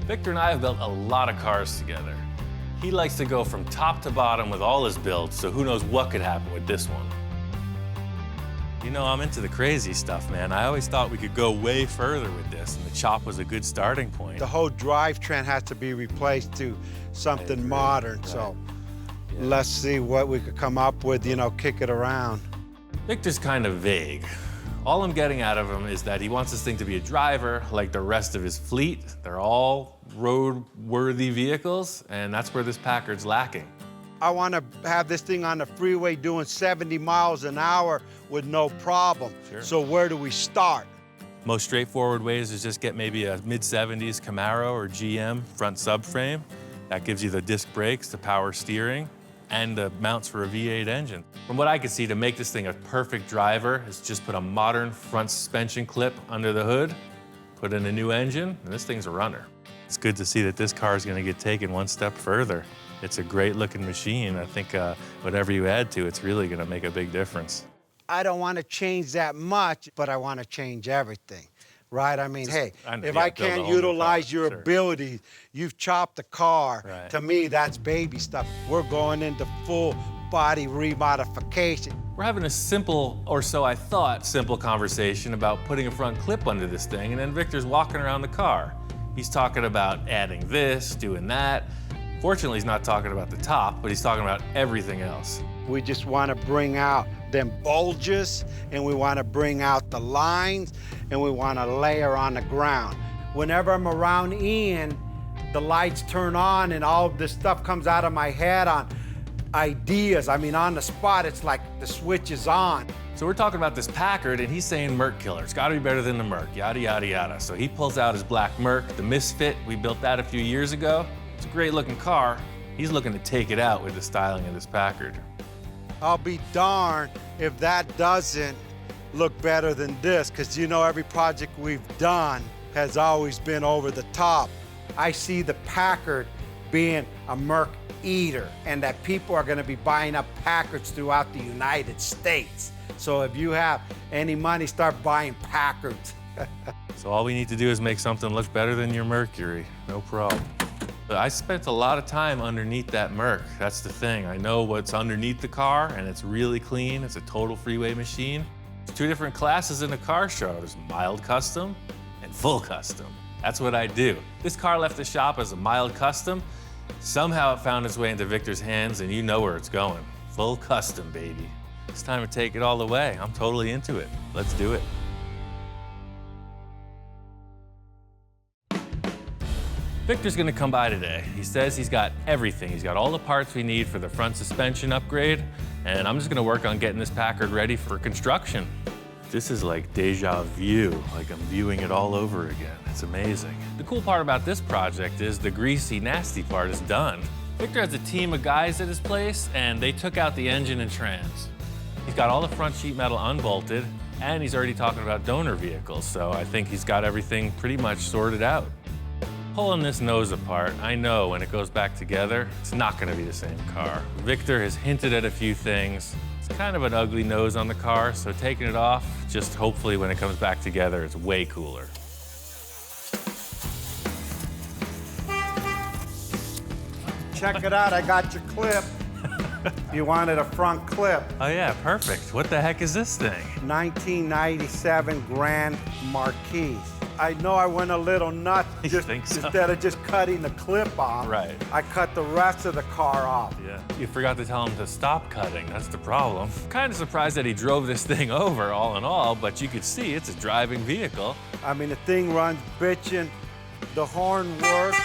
Victor and I have built a lot of cars together. He likes to go from top to bottom with all his builds, so who knows what could happen with this one. You know, I'm into the crazy stuff, man. I always thought we could go way further with this, and the chop was a good starting point. The whole drivetrain has to be replaced to something modern, so let's see what we could come up with, you know, kick it around. Victor's kind of vague. All I'm getting out of him is that he wants this thing to be a driver like the rest of his fleet. They're all road-worthy vehicles, and that's where this Packard's lacking. I want to have this thing on the freeway doing 70 miles an hour with no problem. Sure. So where do we start? Most straightforward ways is just get maybe a mid-70s Camaro or GM front subframe. That gives you the disc brakes, the power steering, and the mounts for a V8 engine. From what I could see, to make this thing a perfect driver is just put a modern front suspension clip under the hood, put in a new engine, and this thing's a runner. It's good to see that this car is going to get taken one step further. It's a great looking machine. I think whatever you add to it's really gonna make a big difference. I don't want to change that much, but I want to change everything, right? I mean, hey, if I can't utilize your ability, you've chopped the car. Right. To me, that's baby stuff. We're going into full body remodification. We're having a simple, or so I thought, simple conversation about putting a front clip under this thing, and then Victor's walking around the car. He's talking about adding this, doing that. Fortunately, he's not talking about the top, but he's talking about everything else. We just want to bring out them bulges, and we want to bring out the lines, and we want to layer on the ground. Whenever I'm around Ian, the lights turn on and all of this stuff comes out of my head on ideas. I mean, on the spot, it's like the switch is on. So we're talking about this Packard, and he's saying Merc killer. It's gotta be better than the Merc, yada, yada, yada. So he pulls out his black Merc, the Misfit. We built that a few years ago. It's a great looking car. He's looking to take it out with the styling of this Packard. I'll be darned if that doesn't look better than this, because you know every project we've done has always been over the top. I see the Packard being a Merc eater, and that people are gonna be buying up Packards throughout the United States. So if you have any money, start buying Packards. So all we need to do is make something look better than your Mercury, no problem. But I spent a lot of time underneath that Merc. That's the thing. I know what's underneath the car, and it's really clean. It's a total freeway machine. There's two different classes in a car show. There's mild custom and full custom. That's what I do. This car left the shop as a mild custom. Somehow it found its way into Victor's hands, and you know where it's going. Full custom, baby. It's time to take it all the way. I'm totally into it. Let's do it. Victor's gonna come by today. He says he's got everything. He's got all the parts we need for the front suspension upgrade, and I'm just gonna work on getting this Packard ready for construction. This is like deja vu, like I'm viewing it all over again. It's amazing. The cool part about this project is the greasy, nasty part is done. Victor has a team of guys at his place, and they took out the engine and trans. He's got all the front sheet metal unbolted, and he's already talking about donor vehicles, so I think he's got everything pretty much sorted out. Pulling this nose apart, I know when it goes back together, it's not gonna be the same car. Victor has hinted at a few things. It's kind of an ugly nose on the car, so taking it off, just hopefully when it comes back together, it's way cooler. Check it out, I got your clip. You wanted a front clip. Oh yeah, perfect. What the heck is this thing? 1997 Grand Marquis. I know I went a little nuts instead of just cutting the clip off. Right. I cut the rest of the car off. Yeah. You forgot to tell him to stop cutting. That's the problem. Kind of surprised that he drove this thing over, all in all, but you could see it's a driving vehicle. I mean, the thing runs bitchin', the horn works,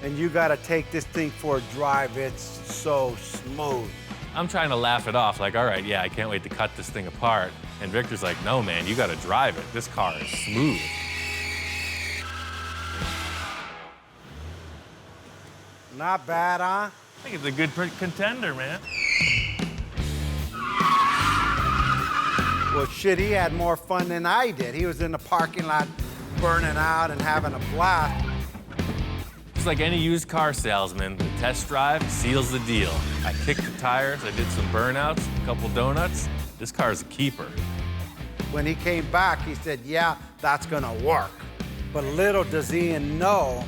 and you gotta take this thing for a drive. It's so smooth. I'm trying to laugh it off, like, all right, yeah, I can't wait to cut this thing apart. And Victor's like, no, man, you gotta drive it. This car is smooth. Not bad, huh? I think it's a good contender, man. Well, shit, he had more fun than I did. He was in the parking lot burning out and having a blast. Just like any used car salesman, the test drive seals the deal. I kicked the tires, I did some burnouts, a couple donuts. This car is a keeper. When he came back, he said, yeah, that's gonna work. But little does Ian know,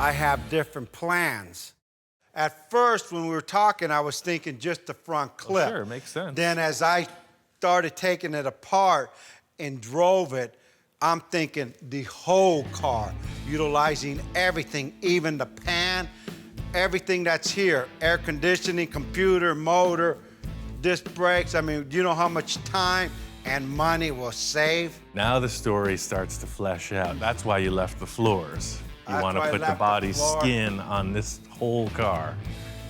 I have different plans. At first, when we were talking, I was thinking just the front clip. Oh, sure, makes sense. Then as I started taking it apart and drove it, I'm thinking the whole car, utilizing everything, even the pan, everything that's here, air conditioning, computer, motor, disc brakes. I mean, you know how much time and money will save? Now the story starts to flesh out. That's why you left the floors. You want to put the body skin on this whole car.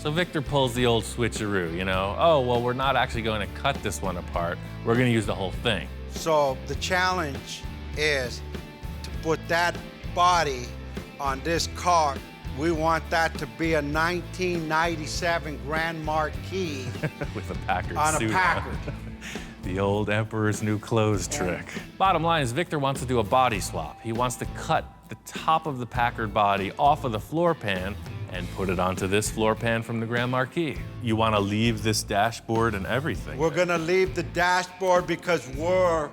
So Victor pulls the old switcheroo, you know? Oh, well, we're not actually going to cut this one apart. We're going to use the whole thing. So the challenge is to put that body on this car. We want that to be a 1997 Grand Marquis. With a Packard on suit a Packard. The old Emperor's New Clothes trick. Bottom line is Victor wants to do a body swap. He wants to cut the top of the Packard body off of the floor pan and put it onto this floor pan from the Grand Marquis. You want to leave this dashboard and everything. We're gonna leave the dashboard because we're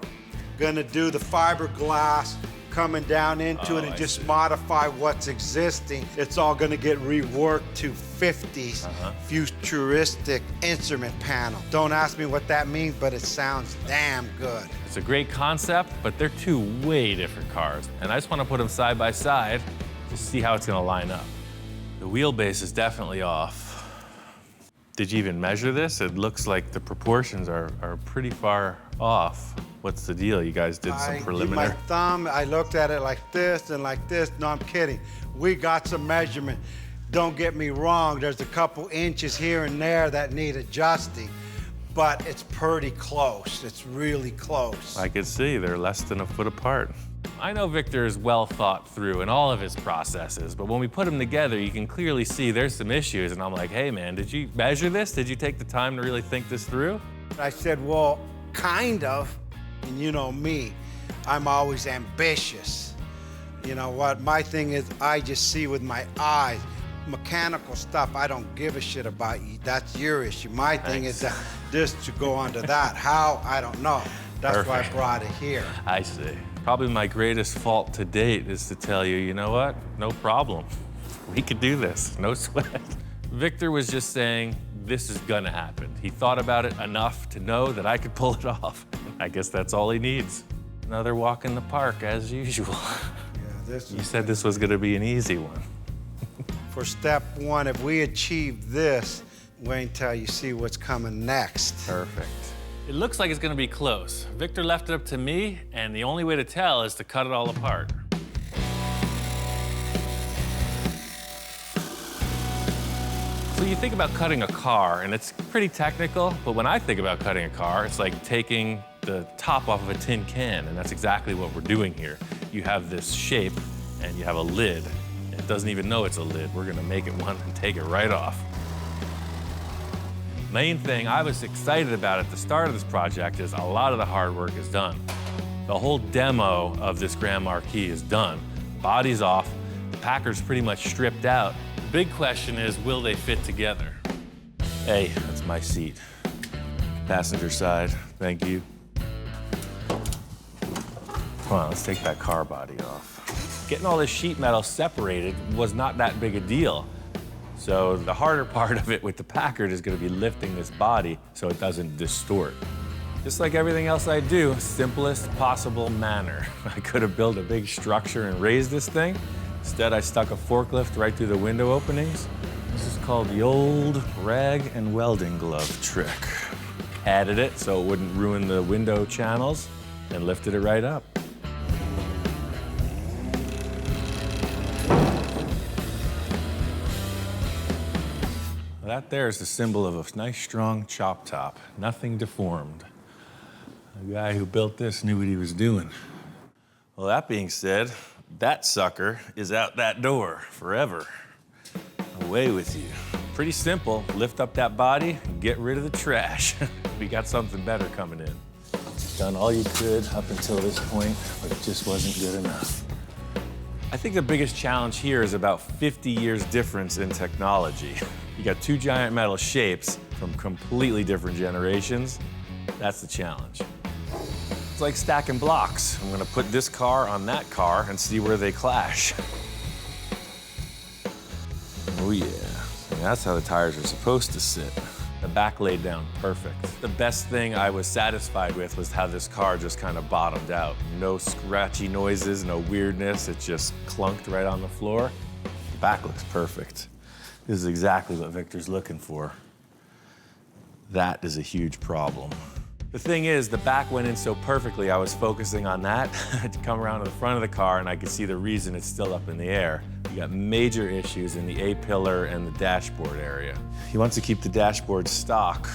gonna do the fiberglass coming down into it and just modify what's existing. It's all gonna get reworked to 50s futuristic instrument panel. Don't ask me what that means, but it sounds damn good. It's a great concept, but they're two way different cars. And I just want to put them side by side to see how it's going to line up. The wheelbase is definitely off. Did you even measure this? It looks like the proportions are pretty far off. What's the deal? You guys did some preliminary? My thumb, I looked at it like this and like this. No, I'm kidding. We got some measurement. Don't get me wrong, there's a couple inches here and there that need adjusting, but it's pretty close. It's really close. I could see they're less than a foot apart. I know Victor is well thought through in all of his processes, but when we put them together, you can clearly see there's some issues, and I'm like, hey man, did you measure this? Did you take the time to really think this through? I said, well, kind of, and you know me, I'm always ambitious. You know what, my thing is I just see with my eyes. Mechanical stuff, I don't give a shit about you. That's your issue. My thing is that this to go onto that. How? I don't know. That's why I brought it here. I see. Probably my greatest fault to date is to tell you, you know what? No problem. We could do this, no sweat. Victor was just saying, this is gonna happen. He thought about it enough to know that I could pull it off. I guess that's all he needs. Another walk in the park, as usual. Yeah, you said this was gonna be an easy one. For step one, if we achieve this, wait until you see what's coming next. Perfect. It looks like it's gonna be close. Victor left it up to me, and the only way to tell is to cut it all apart. So you think about cutting a car, and it's pretty technical, but when I think about cutting a car, it's like taking the top off of a tin can, and that's exactly what we're doing here. You have this shape, and you have a lid. It doesn't even know it's a lid. We're gonna make it one and take it right off. Main thing I was excited about at the start of this project is a lot of the hard work is done. The whole demo of this Grand Marquis is done. Body's off, the Packard's pretty much stripped out. The big question is, will they fit together? Hey, that's my seat. Passenger side, thank you. Come on, let's take that car body off. Getting all this sheet metal separated was not that big a deal. So the harder part of it with the Packard is gonna be lifting this body so it doesn't distort. Just like everything else I do, simplest possible manner. I could have built a big structure and raised this thing. Instead, I stuck a forklift right through the window openings. This is called the old rag and welding glove trick. Added it so it wouldn't ruin the window channels and lifted it right up. That there is the symbol of a nice, strong chop top, nothing deformed. The guy who built this knew what he was doing. Well, that being said, that sucker is out that door forever. Away with you. Pretty simple, lift up that body and get rid of the trash. We got something better coming in. Done all you could up until this point, but it just wasn't good enough. I think the biggest challenge here is about 50 years difference in technology. You got two giant metal shapes from completely different generations. That's the challenge. It's like stacking blocks. I'm gonna put this car on that car and see where they clash. Oh yeah, and that's how the tires are supposed to sit. The back laid down perfect. The best thing I was satisfied with was how this car just kind of bottomed out. No scratchy noises, no weirdness. It just clunked right on the floor. The back looks perfect. This is exactly what Victor's looking for. That is a huge problem. The thing is, the back went in so perfectly, I was focusing on that to come around to the front of the car, and I could see the reason it's still up in the air. You got major issues in the A-pillar and the dashboard area. He wants to keep the dashboard stock,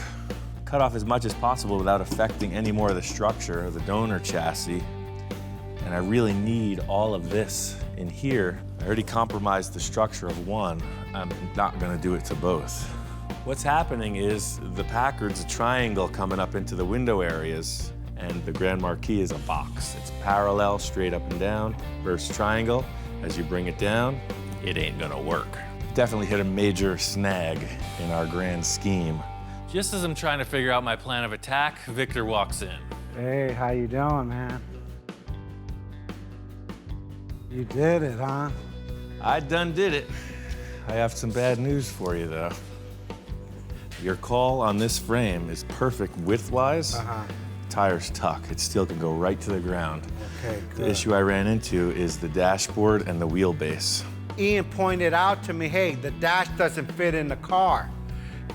cut off as much as possible without affecting any more of the structure of the donor chassis. And I really need all of this in here. I already compromised the structure of one. I'm not gonna do it to both. What's happening is the Packard's a triangle coming up into the window areas, and the Grand Marquis is a box. It's parallel, straight up and down, versus triangle. As you bring it down, it ain't gonna work. definitely hit a major snag in our grand scheme. Just as I'm trying to figure out my plan of attack, Victor walks in. Hey, how you doing, man? You did it, huh? I done did it. I have some bad news for you, though. Your call on this frame is perfect width-wise. Tires tuck. It still can go right to the ground. Okay, good. The issue I ran into is the dashboard and the wheelbase. Ian pointed out to me, hey, the dash doesn't fit in the car.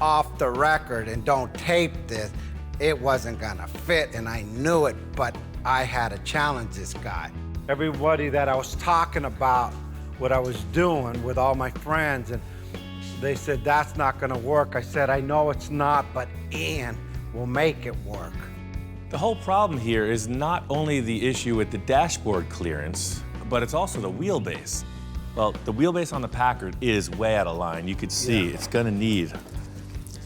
Off the record, and don't tape this, it wasn't gonna fit, and I knew it, but I had to challenge this guy. Everybody that I was talking about what I was doing with all my friends, and they said, that's not gonna work. I said, I know it's not, but Ian will make it work. The whole problem here is not only the issue with the dashboard clearance, but it's also the wheelbase. Well, the wheelbase on the Packard is way out of line. You could see it's gonna need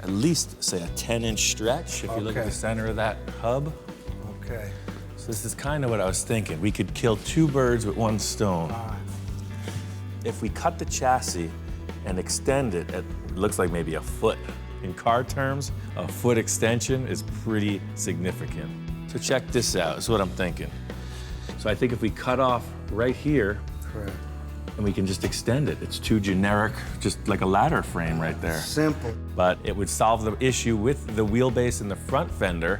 at least, say, a 10-inch stretch if you look at the center of that hub. Okay. So this is kind of what I was thinking. We could kill two birds with one stone. If we cut the chassis and extend it, it looks like maybe a foot. In car terms, a foot extension is pretty significant. So check this out, this is what I'm thinking. So I think if we cut off right here, correct, and we can just extend it. It's too generic, just like a ladder frame right there. Simple. But it would solve the issue with the wheelbase in the front fender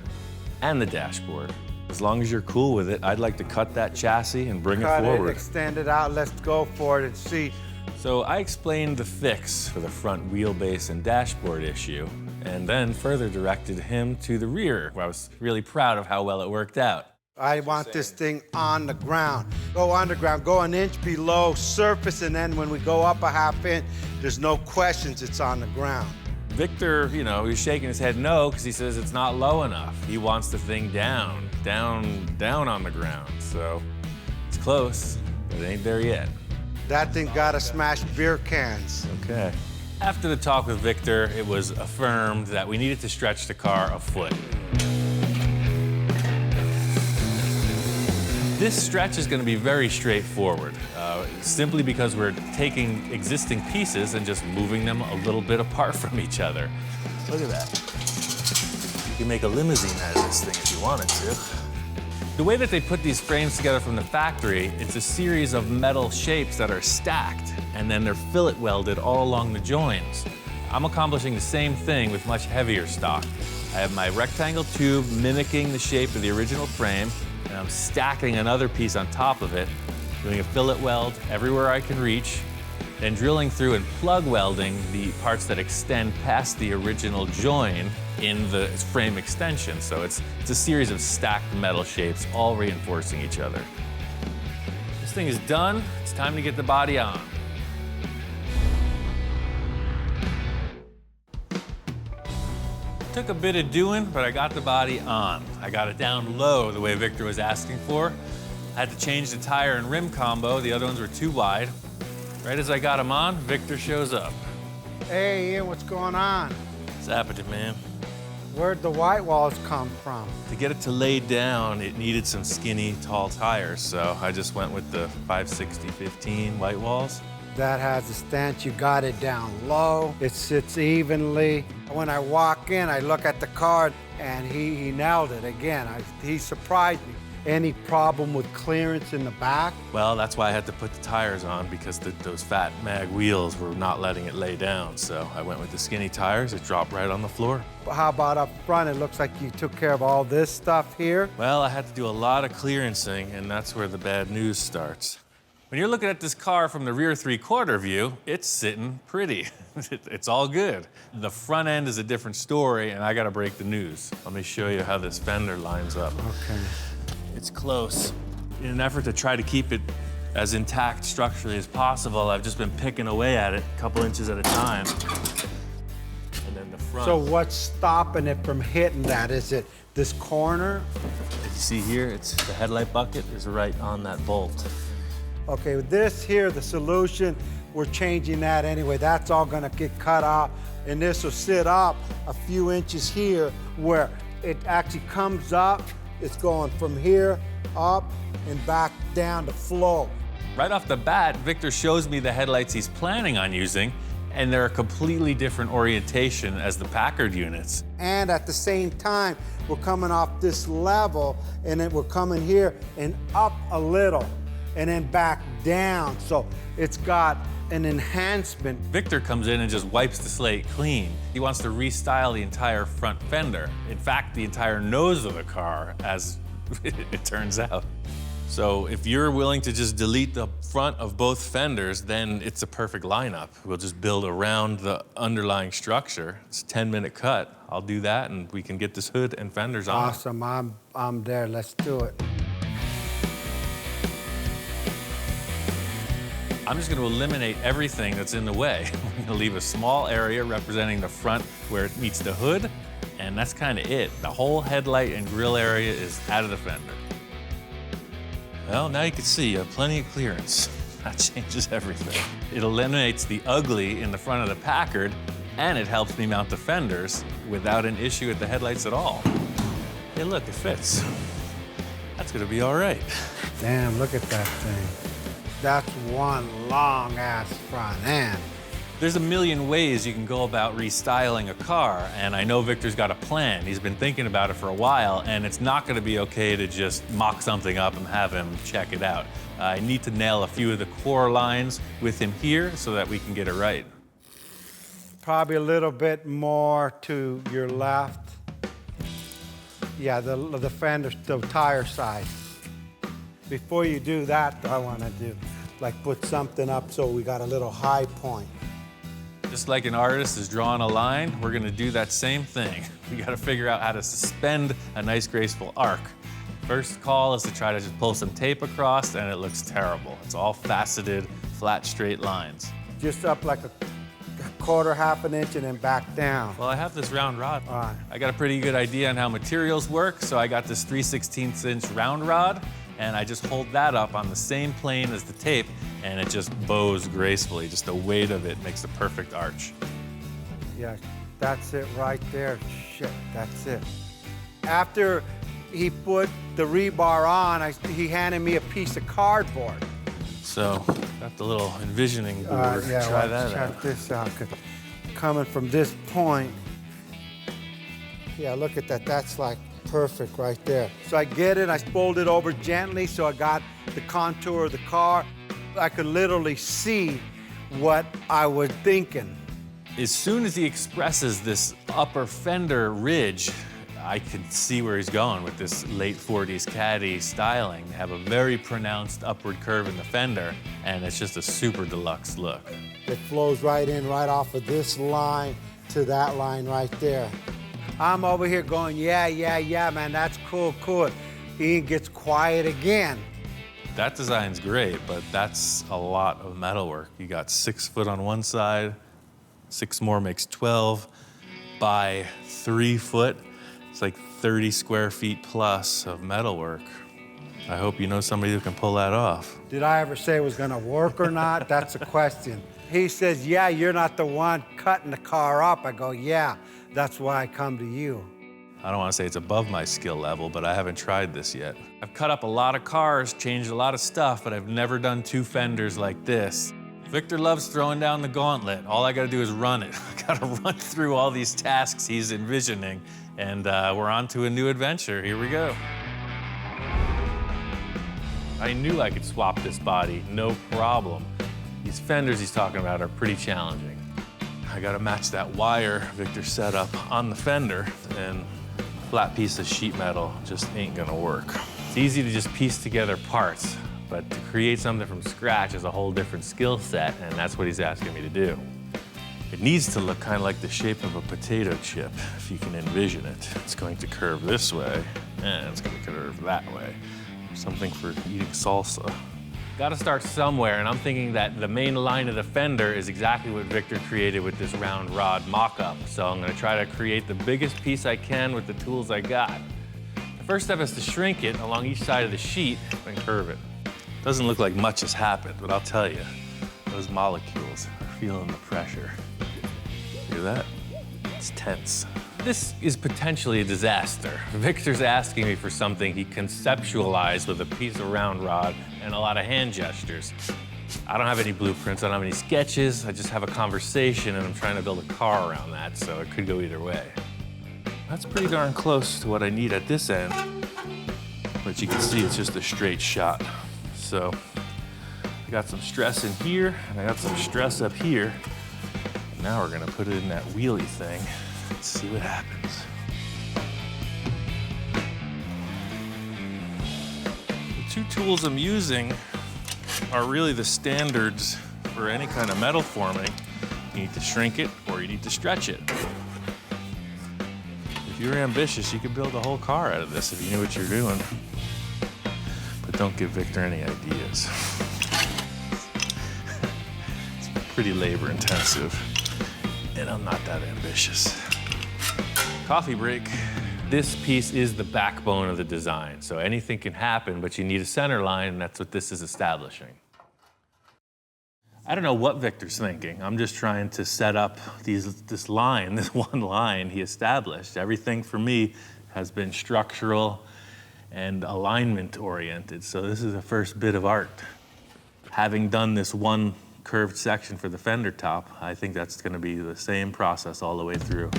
and the dashboard. As long as you're cool with it, I'd like to cut that chassis and bring it forward. Extend it out, let's go for it and see. So I explained the fix for the front wheelbase and dashboard issue, and then further directed him to the rear, where I was really proud of how well it worked out. I want this thing on the ground. Go underground, go an inch below surface, and then when we go up a half inch, there's no questions it's on the ground. Victor, you know, he's shaking his head no, because he says it's not low enough. He wants the thing down on the ground. So it's close, but it ain't there yet. That thing gotta smash beer cans. Okay. After the talk with Victor, it was affirmed that we needed to stretch the car a foot. This stretch is going to be very straightforward, simply because we're taking existing pieces and just moving them a little bit apart from each other. Look at that. You can make a limousine out of this thing if you wanted to. The way that they put these frames together from the factory, it's a series of metal shapes that are stacked, and then they're fillet welded all along the joins. I'm accomplishing the same thing with much heavier stock. I have my rectangle tube mimicking the shape of the original frame, and I'm stacking another piece on top of it, doing a fillet weld everywhere I can reach, then drilling through and plug welding the parts that extend past the original join in the frame extension. So it's a series of stacked metal shapes, all reinforcing each other. This thing is done. It's time to get the body on. Took a bit of doing, but I got the body on. I got it down low the way Victor was asking for. I had to change the tire and rim combo. The other ones were too wide. Right as I got them on, Victor shows up. Hey, Ian, what's going on? What's happening, man? Where'd the white walls come from? To get it to lay down, it needed some skinny, tall tires, so I just went with the 560/15 white walls. That has a stance. You got it down low. It sits evenly. When I walk in, I look at the car, and he nailed it again. He surprised me. Any problem with clearance in the back? Well, that's why I had to put the tires on, because those fat mag wheels were not letting it lay down. So I went with the skinny tires. It dropped right on the floor. How about up front? It looks like you took care of all this stuff here. Well, I had to do a lot of clearancing, and that's where the bad news starts. When you're looking at this car from the rear three-quarter view, it's sitting pretty. It's all good. The front end is a different story, and I gotta break the news. Let me show you how this fender lines up. Okay. It's close. In an effort to try to keep it as intact structurally as possible, I've just been picking away at it a couple inches at a time. And then the front. So what's stopping it from hitting that? Is it this corner? If you see here, it's the headlight bucket is right on that bolt. Okay, with this here, the solution, we're changing that anyway. That's all gonna get cut out, and this will sit up a few inches here where it actually comes up. It's going from here up and back down to flow. Right off the bat, Victor shows me the headlights he's planning on using, And they're a completely different orientation as the Packard units. And at the same time, we're coming off this level, and then we're coming here and up a little, and then back down. So it's got an enhancement. Victor comes in and just wipes the slate clean. He wants to restyle the entire front fender. In fact, the entire nose of the car, as it turns out. So if you're willing to just delete the front of both fenders, then it's a perfect lineup. We'll just build around the underlying structure. It's a 10-minute cut. I'll do that, and we can get this hood and fenders on. Awesome, I'm there, let's do it. I'm just going to eliminate everything that's in the way. I'm going to leave a small area representing the front where it meets the hood, and that's kind of it. The whole headlight and grille area is out of the fender. Well, now you can see plenty of clearance. That changes everything. It eliminates the ugly in the front of the Packard, and it helps me mount the fenders without an issue with the headlights at all. Hey, look, it fits. That's going to be all right. Damn, look at that thing. That's one long-ass front end. There's a million ways you can go about restyling a car, and I know Victor's got a plan. He's been thinking about it for a while, and it's not gonna be okay to just mock something up and have him check it out. I need to nail a few of the core lines with him here so that we can get it right. Probably a little bit more to your left. Yeah, the fender, the tire side. Before you do that, I wanna do, like put something up so we got a little high point. Just like an artist is drawing a line, we're gonna do that same thing. We gotta figure out how to suspend a nice, graceful arc. First call is to try to just pull some tape across, and it looks terrible. It's all faceted, flat, straight lines. Just up like a quarter, half an inch, and then back down. Well, I have this round rod. All right. I got a pretty good idea on how materials work, so I got this 3/16" round rod, and I just hold that up on the same plane as the tape, and it just bows gracefully. Just the weight of it makes the perfect arch. Yeah, that's it right there. Shit, that's it. After he put the rebar on, he handed me a piece of cardboard. So, got the little envisioning board. Yeah, Try well, that check out. this out. 'Cause coming from this point, yeah, look at that. That's like perfect right there. So I get it, I fold it over gently so I got the contour of the car. I could literally see what I was thinking. As soon as he expresses this upper fender ridge, I could see where he's going with this late 40s caddy styling. They have a very pronounced upward curve in the fender, and it's just a super deluxe look. It flows right in, right off of this line to that line right there. I'm over here going, yeah, man, that's cool. Ian gets quiet again. That design's great, but that's a lot of metalwork. You got 6 foot on one side, 6 more makes 12 by 3 foot. It's like 30 square feet plus of metalwork. I hope you know somebody who can pull that off. Did I ever say it was gonna work or not? That's a question. He says, yeah, you're not the one cutting the car up. I go, yeah, that's why I come to you. I don't want to say it's above my skill level, but I haven't tried this yet. I've cut up a lot of cars, changed a lot of stuff, but I've never done 2 fenders like this. Victor loves throwing down the gauntlet. All I gotta do is run it. I gotta run through all these tasks he's envisioning, and we're on to a new adventure. Here we go. I knew I could swap this body, no problem. These fenders he's talking about are pretty challenging. I gotta match that wire Victor set up on the fender, and a flat piece of sheet metal just ain't gonna work. It's easy to just piece together parts, but to create something from scratch is a whole different skill set, and that's what he's asking me to do. It needs to look kind of like the shape of a potato chip, if you can envision it. It's going to curve this way, and it's going to curve that way. Something for eating salsa. Gotta start somewhere, and I'm thinking that the main line of the fender is exactly what Victor created with this round rod mock-up. So I'm gonna try to create the biggest piece I can with the tools I got. The first step is to shrink it along each side of the sheet and curve it. Doesn't look like much has happened, but I'll tell you, those molecules are feeling the pressure. Hear that? It's tense. This is potentially a disaster. Victor's asking me for something he conceptualized with a piece of round rod and a lot of hand gestures. I don't have any blueprints, I don't have any sketches, I just have a conversation and I'm trying to build a car around that, so it could go either way. That's pretty darn close to what I need at this end, but you can see it's just a straight shot. So I got some stress in here and I got some stress up here. Now we're gonna put it in that wheelie thing. Let's see what happens. The two tools I'm using are really the standards for any kind of metal forming. You need to shrink it or you need to stretch it. If you're ambitious, you could build a whole car out of this if you knew what you're doing. But don't give Victor any ideas. It's pretty labor intensive, and I'm not that ambitious. Coffee break. This piece is the backbone of the design, so anything can happen, but you need a center line, and that's what this is establishing. I don't know what Victor's thinking. I'm just trying to set up this line, this one line he established. Everything for me has been structural and alignment oriented, so this is the first bit of art. Having done this one curved section for the fender top, I think that's gonna be the same process all the way through.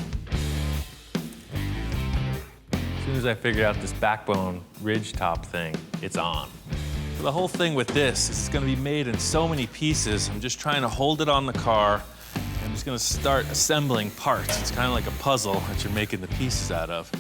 As soon as I figured out this backbone ridge top thing, it's on. So the whole thing with this is gonna be made in so many pieces. I'm just trying to hold it on the car. I'm just gonna start assembling parts. It's kind of like a puzzle that you're making the pieces out of.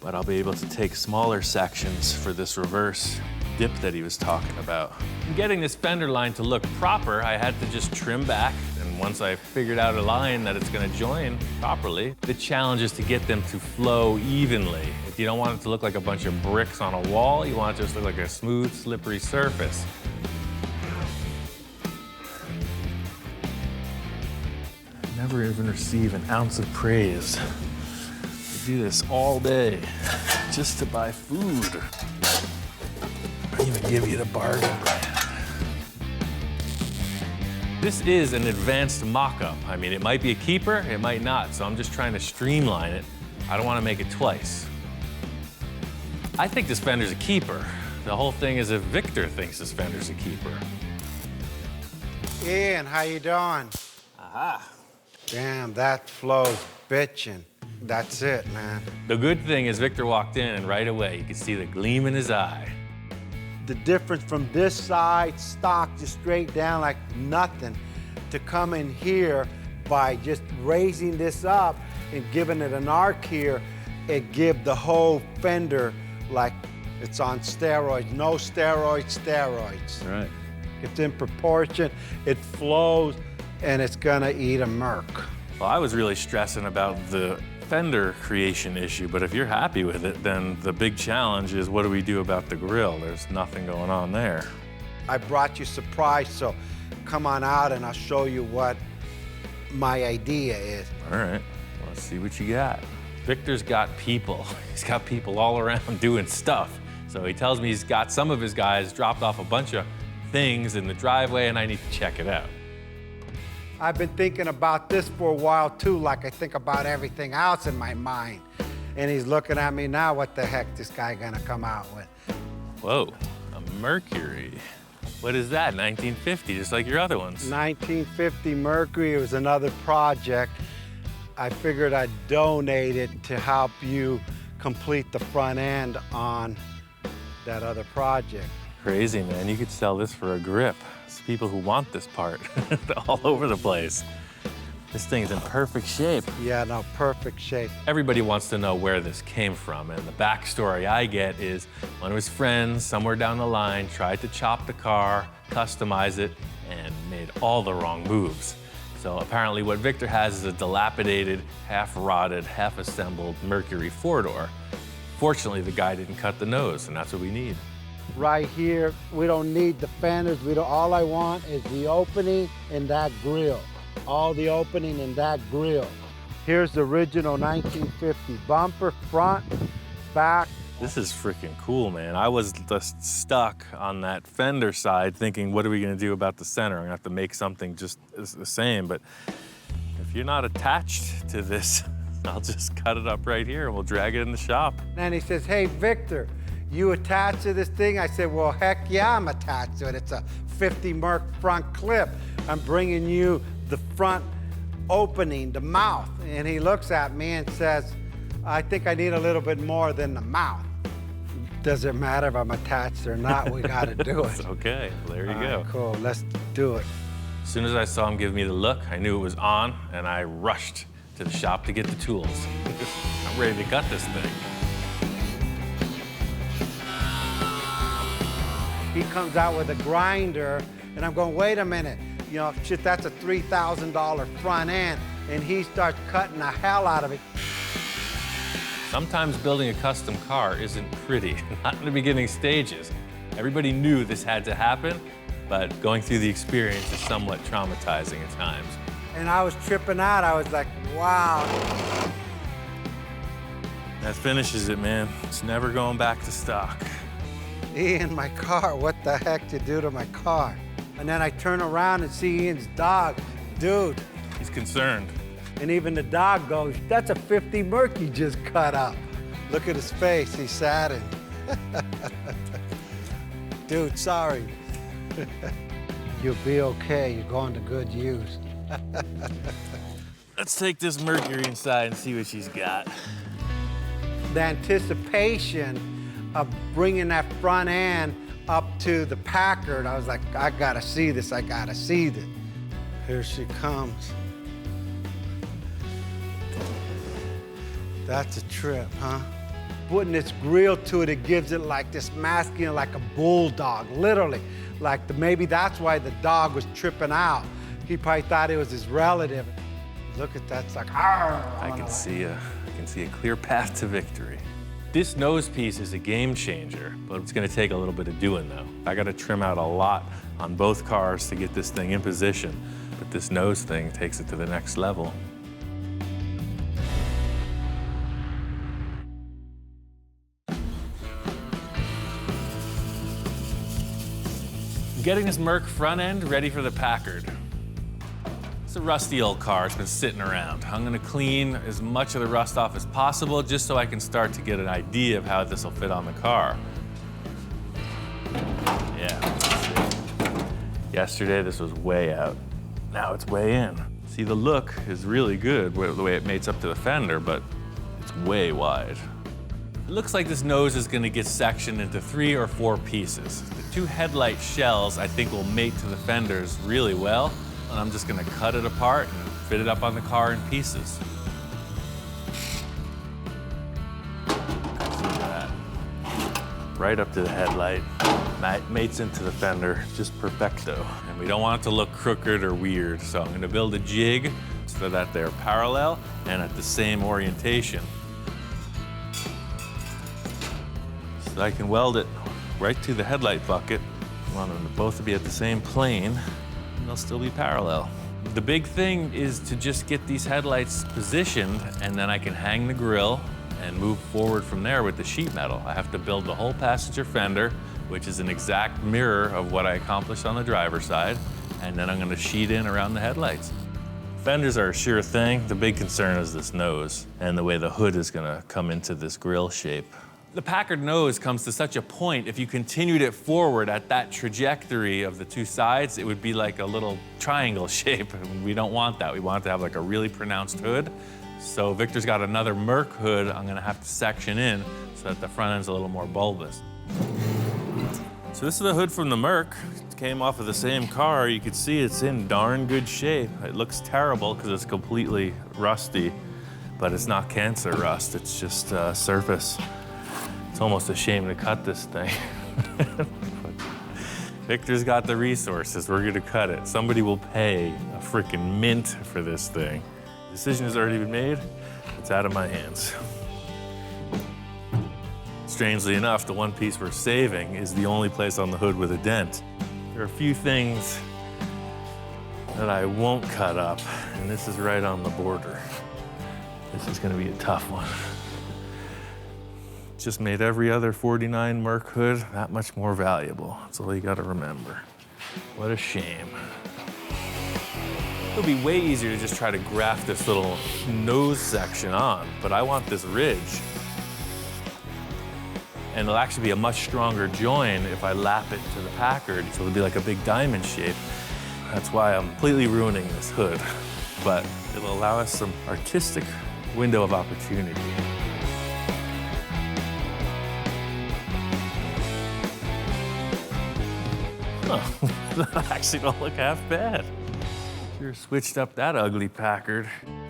But I'll be able to take smaller sections for this reverse dip that he was talking about. In getting this fender line to look proper, I had to just trim back. And once I figured out a line that it's gonna join properly, the challenge is to get them to flow evenly. If you don't want it to look like a bunch of bricks on a wall, you want it to just look like a smooth, slippery surface. I never even receive an ounce of praise. I do this all day just to buy food. I even give you the bargain brand. This is an advanced mock-up. I mean, it might be a keeper, it might not, so I'm just trying to streamline it. I don't want to make it twice. I think this Fender's a keeper. The whole thing is if Victor thinks this Fender's a keeper. Ian, how you doing? Aha. Damn, that flow's bitchin'. That's it, man. The good thing is Victor walked in and right away you could see the gleam in his eye. The difference from this side, stock, just straight down like nothing, to come in here by just raising this up and giving it an arc here, it give the whole fender like it's on steroids. No steroids, steroids. Right. It's in proportion, it flows, and it's gonna eat a Merc. Well, I was really stressing about the Fender creation issue, but if you're happy with it, then the big challenge is what do we do about the grill? There's nothing going on there. I brought you surprise, so come on out and I'll show you what my idea is. All right, let's see what you got. Victor's got people. He's got people all around doing stuff. So he tells me he's got some of his guys dropped off a bunch of things in the driveway and I need to check it out. I've been thinking about this for a while too, like I think about everything else in my mind. And he's looking at me now, what the heck this guy gonna come out with? Whoa, a Mercury. What is that, 1950, just like your other ones? 1950 Mercury, it was another project. I figured I'd donate it to help you complete the front end on that other project. Crazy, man, you could sell this for a grip. It's people who want this part all over the place. This thing's in perfect shape. Yeah, no, perfect shape. Everybody wants to know where this came from, and the backstory I get is one of his friends somewhere down the line tried to chop the car, customize it, and made all the wrong moves. So apparently what Victor has is a dilapidated, half-rotted, half-assembled Mercury four-door. Fortunately, the guy didn't cut the nose, and that's what we need. Right here, we don't need the fenders. All I want is the opening in that grill. All the opening in that grill. Here's the original 1950 bumper, front, back. This is freaking cool, man. I was just stuck on that fender side thinking, what are we gonna do about the center? I'm gonna have to make something just the same, but if you're not attached to this, I'll just cut it up right here and we'll drag it in the shop. And he says, hey, Victor, you attached to this thing? I said, well, heck yeah, I'm attached to it. It's a 50 Merc front clip. I'm bringing you the front opening, the mouth. And he looks at me and says, I think I need a little bit more than the mouth. Doesn't matter if I'm attached or not, we gotta do it. Okay, there you All go. right, cool, let's do it. As soon as I saw him give me the look, I knew it was on, and I rushed to the shop to get the tools. I'm ready to gut this thing. He comes out with a grinder, and I'm going, wait a minute. You know, shit, that's a $3,000 front end, and he starts cutting the hell out of it. Sometimes building a custom car isn't pretty, not in the beginning stages. Everybody knew this had to happen, but going through the experience is somewhat traumatizing at times. And I was tripping out. I was like, wow. That finishes it, man. It's never going back to stock. Ian, my car, what the heck to do to my car? And then I turn around and see Ian's dog. Dude. He's concerned. And even the dog goes, that's a 50 Merc you just cut up. Look at his face, he's saddened. Dude, sorry. You'll be okay, you're going to good use. Let's take this Mercury inside and see what she's got. The anticipation of bringing that front end up to the Packard, I was like, I gotta see this, I gotta see this. Here she comes. That's a trip, huh? Putting this grill to it, it gives it like this masculine, like a bulldog, literally. Like maybe that's why the dog was tripping out. He probably thought it was his relative. Look at that, it's like, I can see a clear path to victory. This nose piece is a game changer, but it's gonna take a little bit of doing though. I gotta trim out a lot on both cars to get this thing in position, but this nose thing takes it to the next level. Getting this Merc front end ready for the Packard. It's a rusty old car, it's been sitting around. I'm gonna clean as much of the rust off as possible just so I can start to get an idea of how this will fit on the car. Yeah, yesterday this was way out. Now it's way in. See, the look is really good, the way it mates up to the fender, but it's way wide. It looks like this nose is gonna get sectioned into 3 or 4 pieces. The 2 headlight shells I think will mate to the fenders really well, and I'm just gonna cut it apart and fit it up on the car in pieces. See that? Right up to the headlight. Mates into the fender, just perfecto. And we don't want it to look crooked or weird, so I'm gonna build a jig so that they're parallel and at the same orientation. So I can weld it right to the headlight bucket. I want them to both be at the same plane, and they'll still be parallel. The big thing is to just get these headlights positioned, and then I can hang the grille and move forward from there with the sheet metal. I have to build the whole passenger fender, which is an exact mirror of what I accomplished on the driver's side, and then I'm gonna sheet in around the headlights. Fenders are a sure thing. The big concern is this nose and the way the hood is gonna come into this grille shape. The Packard nose comes to such a point, if you continued it forward at that trajectory of the 2 sides, it would be like a little triangle shape. We don't want that. We want it to have like a really pronounced hood. So Victor's got another Merc hood I'm gonna have to section in so that the front end's a little more bulbous. So this is the hood from the Merc. It came off of the same car. You can see it's in darn good shape. It looks terrible because it's completely rusty, but it's not cancer rust, it's just surface. It's almost a shame to cut this thing. Victor's got the resources, we're gonna cut it. Somebody will pay a freaking mint for this thing. The decision has already been made, it's out of my hands. Strangely enough, the one piece we're saving is the only place on the hood with a dent. There are a few things that I won't cut up, and this is right on the border. This is gonna be a tough one. Just made every other 49 Merc hood that much more valuable. That's all you gotta remember. What a shame. It would be way easier to just try to graft this little nose section on, but I want this ridge. And it'll actually be a much stronger join if I lap it to the Packard, so it'll be like a big diamond shape. That's why I'm completely ruining this hood, but it'll allow us some artistic window of opportunity. Oh, that actually don't look half bad. Sure switched up that ugly Packard.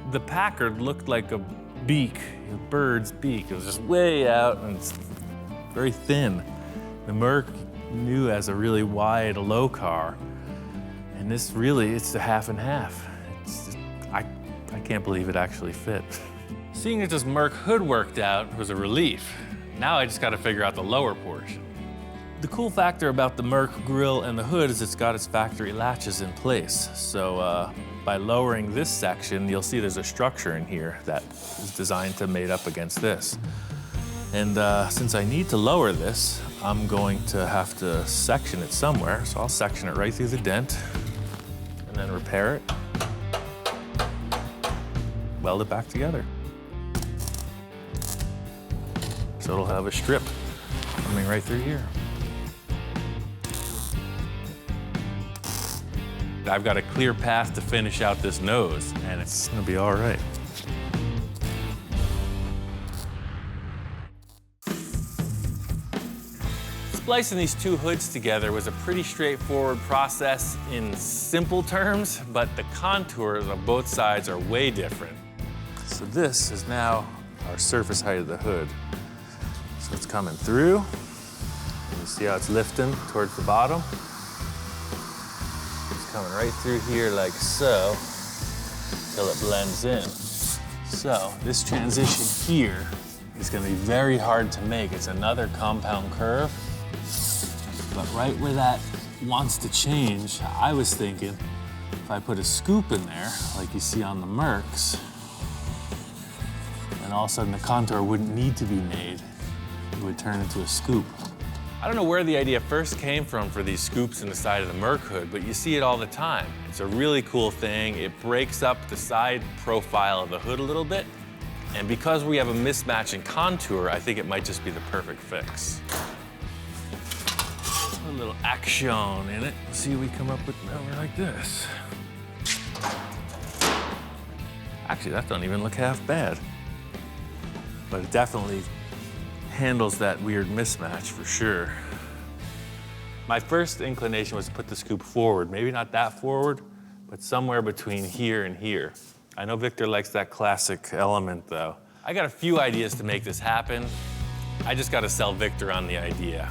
The Packard looked like a beak, a bird's beak. It was just way out and it's very thin. The Merc new as a really wide, low car. And this really, it's a half and half. It's just, I can't believe it actually fit. Seeing that this Merc hood worked out was a relief. Now I just got to figure out the lower portion. The cool factor about the Merc grille and the hood is it's got its factory latches in place. So by lowering this section, you'll see there's a structure in here that is designed to mate up against this. And since I need to lower this, I'm going to have to section it somewhere. So I'll section it right through the dent and then repair it, weld it back together. So it'll have a strip coming right through here. I've got a clear path to finish out this nose, and it's gonna be all right. Splicing these two hoods together was a pretty straightforward process in simple terms, but the contours on both sides are way different. So this is now our surface height of the hood. So it's coming through. You see how it's lifting towards the bottom? Coming right through here like so, till it blends in. So this transition here is gonna be very hard to make. It's another compound curve, but right where that wants to change, I was thinking if I put a scoop in there, like you see on the Mercs, then all of a sudden the contour wouldn't need to be made. It would turn into a scoop. I don't know where the idea first came from for these scoops in the side of the Merc hood, but you see it all the time. It's a really cool thing. It breaks up the side profile of the hood a little bit. And because we have a mismatch in contour, I think it might just be the perfect fix. A little action in it. See, we come up with a number like this. Actually, that doesn't even look half bad. But it definitely handles that weird mismatch for sure. My first inclination was to put the scoop forward. Maybe not that forward, but somewhere between here and here. I know Victor likes that classic element though. I got a few ideas to make this happen. I just got to sell Victor on the idea.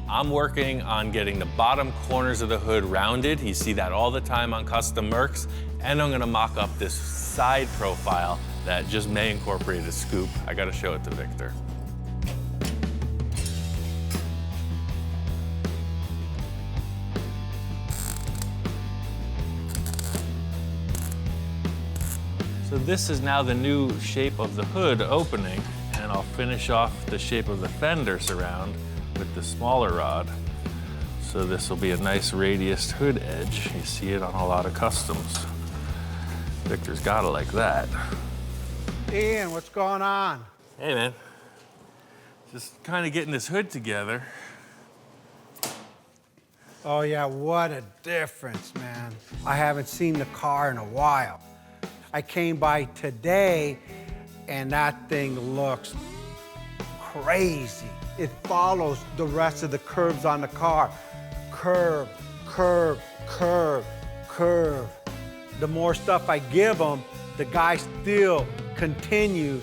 I'm working on getting the bottom corners of the hood rounded. You see that all the time on custom Mercs. And I'm gonna mock up this side profile that just may incorporate a scoop. I gotta show it to Victor. So this is now the new shape of the hood opening, and I'll finish off the shape of the fender surround with the smaller rod. So this will be a nice radiused hood edge. You see it on a lot of customs. Victor's got it like that. Ian, what's going on? Hey, man. Just kind of getting this hood together. Oh, yeah, what a difference, man. I haven't seen the car in a while. I came by today, and that thing looks crazy. It follows the rest of the curves on the car. Curve, curve, curve, curve. The more stuff I give them, the guy still continues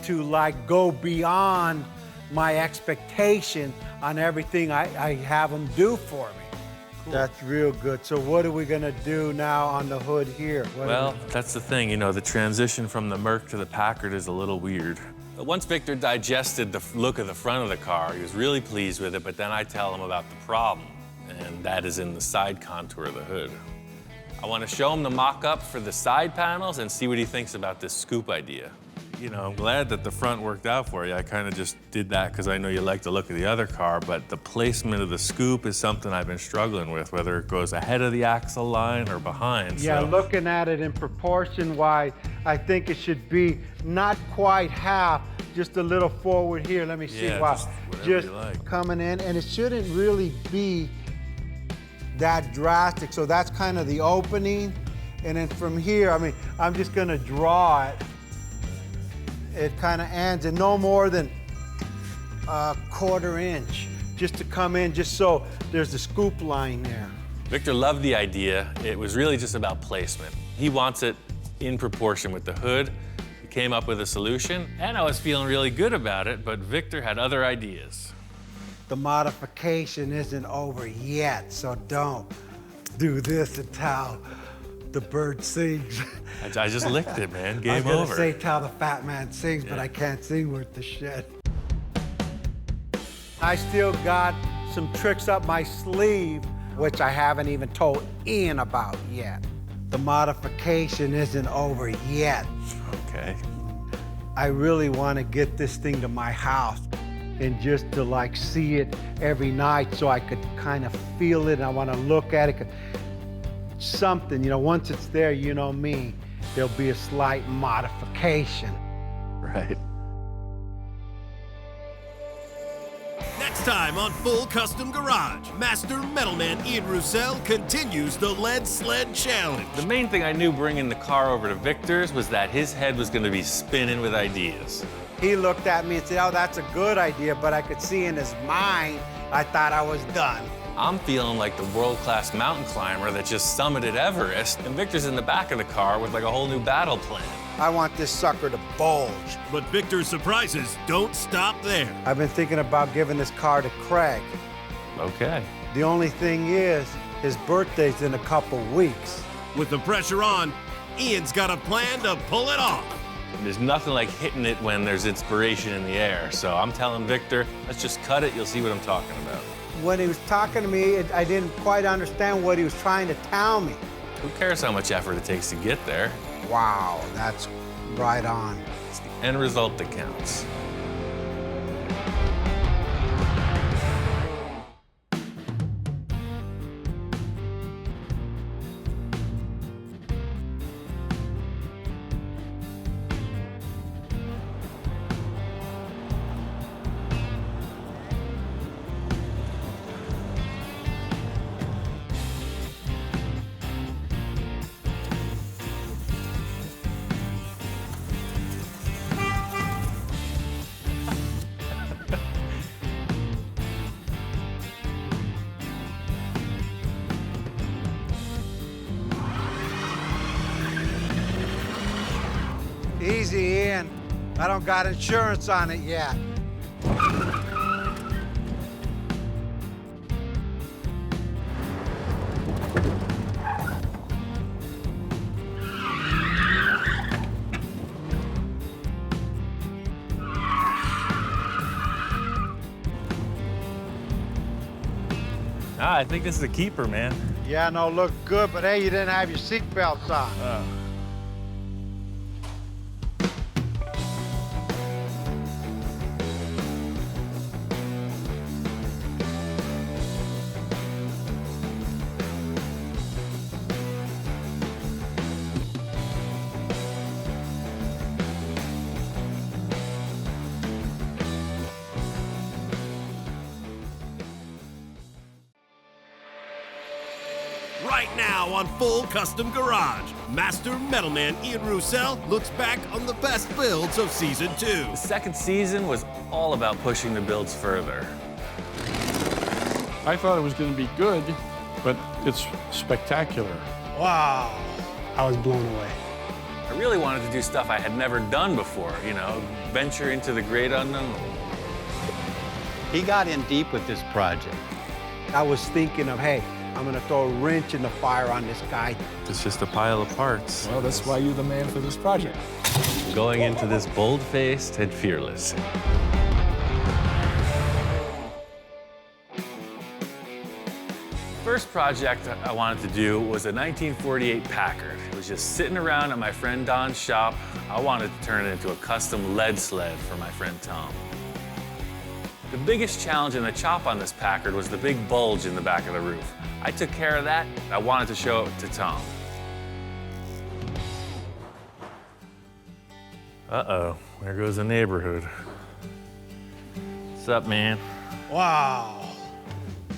to like go beyond my expectation on everything I have them do for me. Cool. That's real good. So what are we gonna do now on the hood here? Well, that's the thing, you know, the transition from the Merc to the Packard is a little weird. Once Victor digested the look of the front of the car, he was really pleased with it, but then I tell him about the problem, and that is in the side contour of the hood. I want to show him the mock-up for the side panels and see what he thinks about this scoop idea. You know, I'm glad that the front worked out for you. I kind of just did that because I know you like the look of the other car, but the placement of the scoop is something I've been struggling with, whether it goes ahead of the axle line or behind. Yeah, so. Looking at it in proportion, why I think it should be not quite half, just a little forward here. Let me see. Yeah, Wow. just whatever Just you like. coming in, and it shouldn't really be that drastic. So that's kind of the opening. And then from here, I mean, I'm just gonna draw it. It kind of ends in no more than a 1/4 inch, just to come in, just so there's a scoop line there. Victor loved the idea. It was really just about placement. He wants it in proportion with the hood. He came up with a solution, and I was feeling really good about it, but Victor had other ideas. The modification isn't over yet, so don't do this until the bird sings. I just licked it, man. I was Game gonna over. say till the fat man sings, but Yeah. I can't sing worth the shit. I still got some tricks up my sleeve, which I haven't even told Ian about yet. The modification isn't over yet. Okay. I really want to get this thing to my house and just to like see it every night so I could kind of feel it and I want to look at it. Something, you know, once it's there, you know me, there'll be a slight modification. Right. Next time on Full Custom Garage, Master Metalman Ian Roussel continues the lead sled challenge. The main thing I knew bringing the car over to Victor's was that his head was going to be spinning with ideas. He looked at me and said, oh, that's a good idea, but I could see in his mind, I thought I was done. I'm feeling like the world-class mountain climber that just summited Everest, and Victor's in the back of the car with like a whole new battle plan. I want this sucker to bulge. But Victor's surprises don't stop there. I've been thinking about giving this car to Craig. Okay. The only thing is, his birthday's in a couple weeks. With the pressure on, Ian's got a plan to pull it off. There's nothing like hitting it when there's inspiration in the air, so I'm telling Victor, let's just cut it, you'll see what I'm talking about. When he was talking to me, I didn't quite understand what he was trying to tell me. Who cares how much effort it takes to get there? Wow, that's right on. It's the end result that counts. Easy, Ian. I don't got insurance on it yet. I think this is a keeper, man. Yeah, no, look good, but hey, you didn't have your seatbelts on. Right now on Full Custom Garage, Master Metalman Ian Roussel looks back on the best builds of Season 2. The second season was all about pushing the builds further. I thought it was going to be good, but it's spectacular. Wow. I was blown away. I really wanted to do stuff I had never done before, you know, venture into the great unknown. He got in deep with this project. I was thinking of, hey, I'm gonna throw a wrench in the fire on this guy. It's just a pile of parts. Well, that's why you're the man for this project. Going into this bold-faced and fearless. First project I wanted to do was a 1948 Packard. It was just sitting around at my friend Don's shop. I wanted to turn it into a custom lead sled for my friend Tom. The biggest challenge in the chop on this Packard was the big bulge in the back of the roof. I took care of that. I wanted to show it to Tom. Uh-oh, there goes the neighborhood. What's up, man? Wow.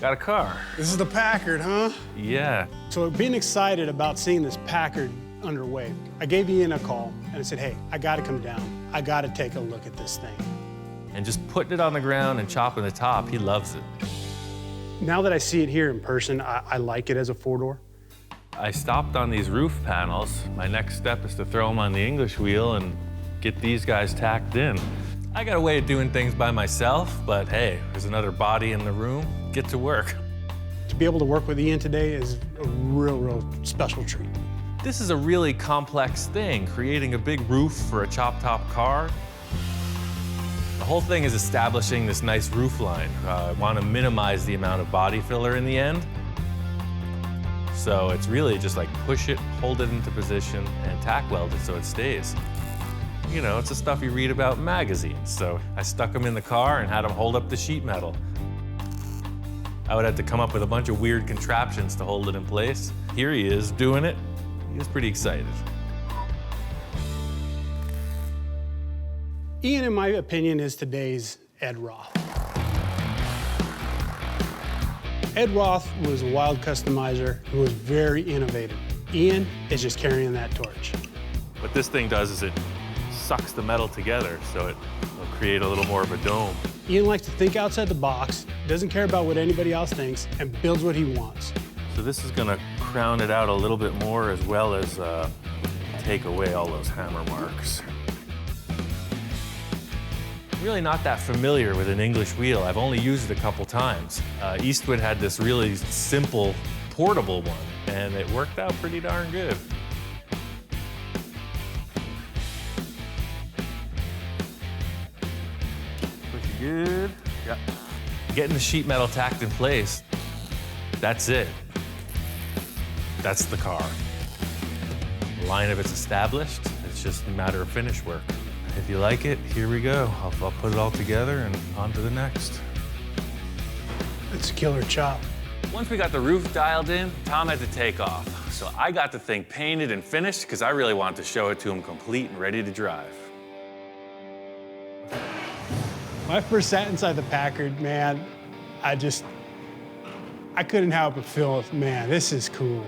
Got a car. This is the Packard, huh? Yeah. So being excited about seeing this Packard underway, I gave Ian a call and I said, hey, I gotta come down. I gotta take a look at this thing. And just putting it on the ground and chopping the top, he loves it. Now that I see it here in person, I like it as a four-door. I stopped on these roof panels. My next step is to throw them on the English wheel and get these guys tacked in. I got a way of doing things by myself, but hey, there's another body in the room. Get to work. To be able to work with Ian today is a real special treat. This is a really complex thing, creating a big roof for a chop-top car. The whole thing is establishing this nice roof line. I want to minimize the amount of body filler in the end. So it's really just like push it, hold it into position, and tack weld it so it stays. You know, it's the stuff you read about in magazines. So I stuck him in the car and had him hold up the sheet metal. I would have to come up with a bunch of weird contraptions to hold it in place. Here he is doing it. He was pretty excited. Ian, in my opinion, is today's Ed Roth. Ed Roth was a wild customizer who was very innovative. Ian is just carrying that torch. What this thing does is it sucks the metal together so it will create a little more of a dome. Ian likes to think outside the box, doesn't care about what anybody else thinks, and builds what he wants. So this is gonna crown it out a little bit more as well as take away all those hammer marks. I'm really not that familiar with an English wheel. I've only used it a couple times. Eastwood had this really simple, portable one, and it worked out pretty darn good. Pretty good. Yeah. Getting the sheet metal tacked in place, that's it. That's the car. The line of it's established. It's just a matter of finish work. If you like it, here we go. I'll put it all together and on to the next. It's a killer chop. Once we got the roof dialed in, Tom had to take off. So I got the thing painted and finished because I really wanted to show it to him complete and ready to drive. When I first sat inside the Packard, man, I couldn't help but feel, man, this is cool.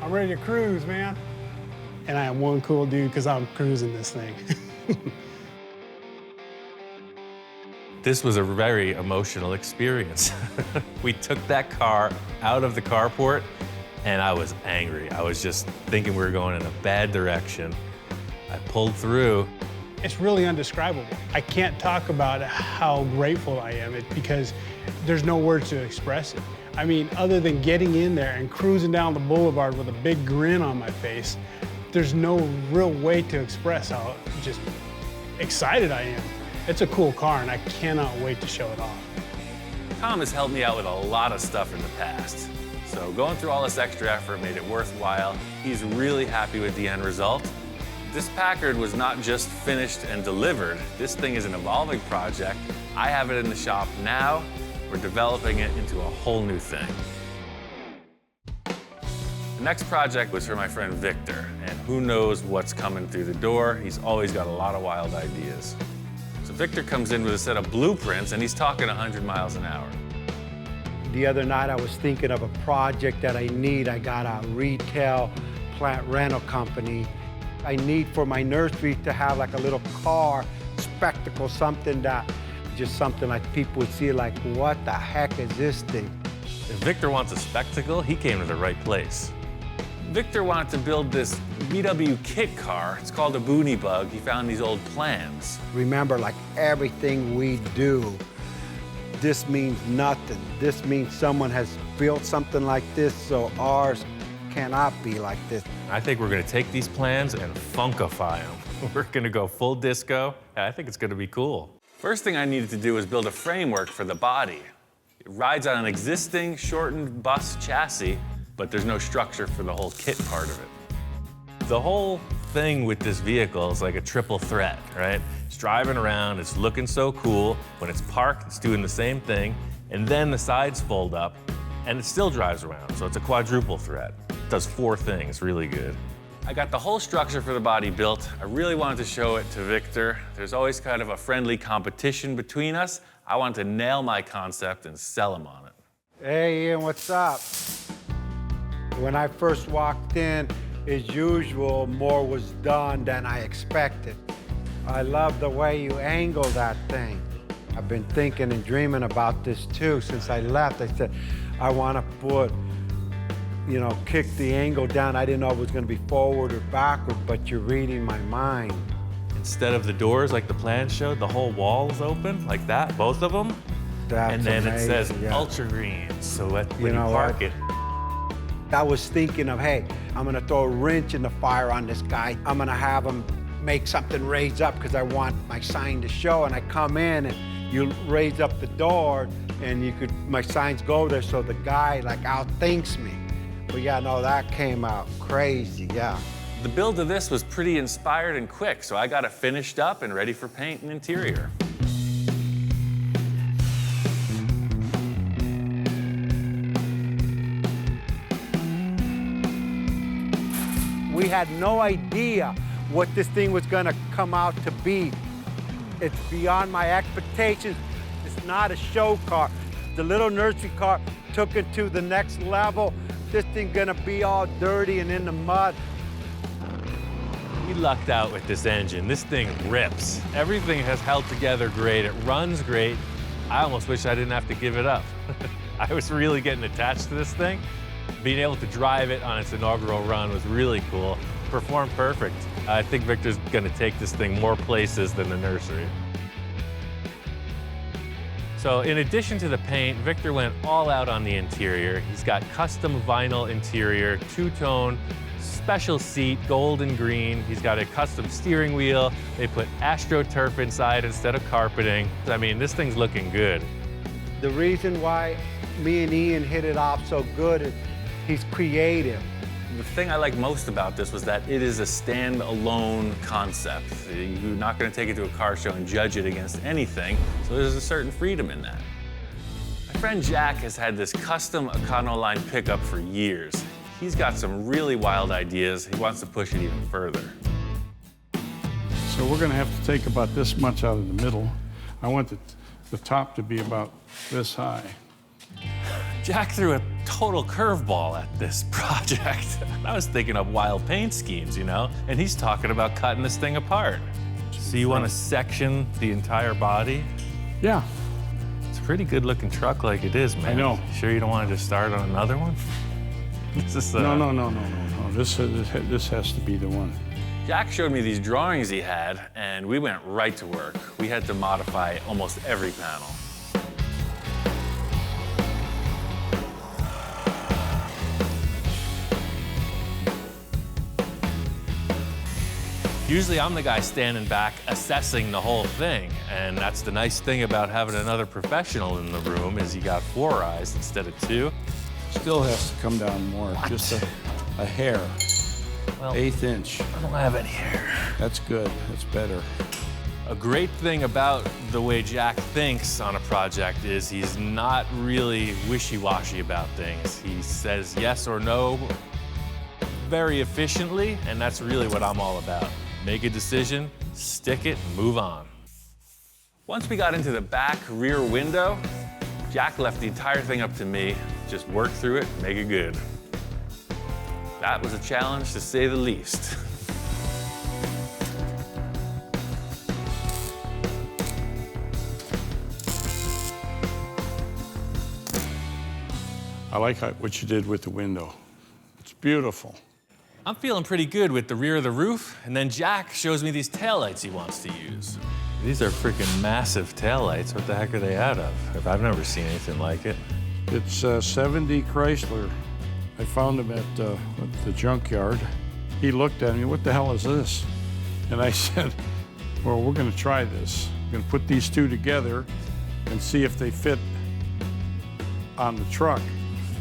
I'm ready to cruise, man. And I am one cool dude because I'm cruising this thing. This was a very emotional experience. We took that car out of the carport and I was angry. I was just thinking we were going in a bad direction. I pulled through. It's really indescribable. I can't talk about how grateful I am because there's no words to express it. I mean, other than getting in there and cruising down the boulevard with a big grin on my face, there's no real way to express how just excited I am. It's a cool car and I cannot wait to show it off. Tom has helped me out with a lot of stuff in the past. So going through all this extra effort made it worthwhile. He's really happy with the end result. This Packard was not just finished and delivered. This thing is an evolving project. I have it in the shop now. We're developing it into a whole new thing. The next project was for my friend Victor, and who knows what's coming through the door. He's always got a lot of wild ideas. So Victor comes in with a set of blueprints, and he's talking 100 miles an hour. The other night I was thinking of a project that I need. I got a retail plant rental company. I need for my nursery to have like a little car spectacle, something like people would see like, what the heck is this thing? If Victor wants a spectacle, he came to the right place. Victor wanted to build this VW kit car. It's called a Boonie Bug. He found these old plans. Remember, like everything we do, this means nothing. This means someone has built something like this, so ours cannot be like this. I think we're gonna take these plans and funkify them. We're gonna go full disco. I think it's gonna be cool. First thing I needed to do was build a framework for the body. It rides on an existing shortened bus chassis, but there's no structure for the whole kit part of it. The whole thing with this vehicle is like a triple threat, right? It's driving around, it's looking so cool. When it's parked, it's doing the same thing, and then the sides fold up, and it still drives around, so it's a quadruple threat. It does 4 things really good. I got the whole structure for the body built. I really wanted to show it to Victor. There's always kind of a friendly competition between us. I wanted to nail my concept and sell him on it. Hey, Ian, what's up? When I first walked in, as usual, more was done than I expected. I love the way you angle that thing. I've been thinking and dreaming about this too since I left. I said, I want to put, kick the angle down. I didn't know it was going to be forward or backward, but you're reading my mind. Instead of the doors like the plan showed, the whole wall is open like that, both of them. That's and then amazing, it says yeah. ultra green, so when you park it. I was thinking of, hey, I'm gonna throw a wrench in the fire on this guy. I'm gonna have him make something raise up because I want my sign to show. And I come in and you raise up the door and my signs go there so the guy outthinks me. But yeah, no, that came out crazy, yeah. The build of this was pretty inspired and quick, so I got it finished up and ready for paint and interior. We had no idea what this thing was gonna come out to be. It's beyond my expectations. It's not a show car. The little nursery car took it to the next level. This thing gonna be all dirty and in the mud. We lucked out with this engine. This thing rips. Everything has held together great. It runs great. I almost wish I didn't have to give it up. I was really getting attached to this thing. Being able to drive it on its inaugural run was really cool. Performed perfect. I think Victor's gonna take this thing more places than the nursery. So in addition to the paint, Victor went all out on the interior. He's got custom vinyl interior, two-tone, special seat, gold and green. He's got a custom steering wheel. They put AstroTurf inside instead of carpeting. I mean, this thing's looking good. The reason why me and Ian hit it off so good is he's creative. The thing I like most about this was that it is a stand-alone concept. You're not going to take it to a car show and judge it against anything, so there's a certain freedom in that. My friend Jack has had this custom Econoline pickup for years. He's got some really wild ideas. He wants to push it even further. So we're going to have to take about this much out of the middle. I want the top to be about this high. Jack threw a total curveball at this project. I was thinking of wild paint schemes, and he's talking about cutting this thing apart. So you want to section the entire body? Yeah. It's a pretty good looking truck like it is, man. I know. You sure you don't want to just start on another one? This is, No. This has to be the one. Jack showed me these drawings he had, and we went right to work. We had to modify almost every panel. Usually I'm the guy standing back assessing the whole thing, and that's the nice thing about having another professional in the room is you got 4 eyes instead of 2. Still has to come down more, just a hair. Well, 1/8 inch. I don't have any hair. That's good, that's better. A great thing about the way Jack thinks on a project is he's not really wishy-washy about things. He says yes or no very efficiently, and that's really what I'm all about. Make a decision, stick it, and move on. Once we got into the back rear window, Jack left the entire thing up to me. Just work through it, make it good. That was a challenge, to say the least. I like what you did with the window. It's beautiful. I'm feeling pretty good with the rear of the roof, and then Jack shows me these taillights he wants to use. These are freaking massive taillights. What the heck are they out of? I've never seen anything like it. It's 70 Chrysler. I found them at the junkyard. He looked at me, what the hell is this? And I said, well, we're gonna try this. We're gonna put these two together and see if they fit on the truck.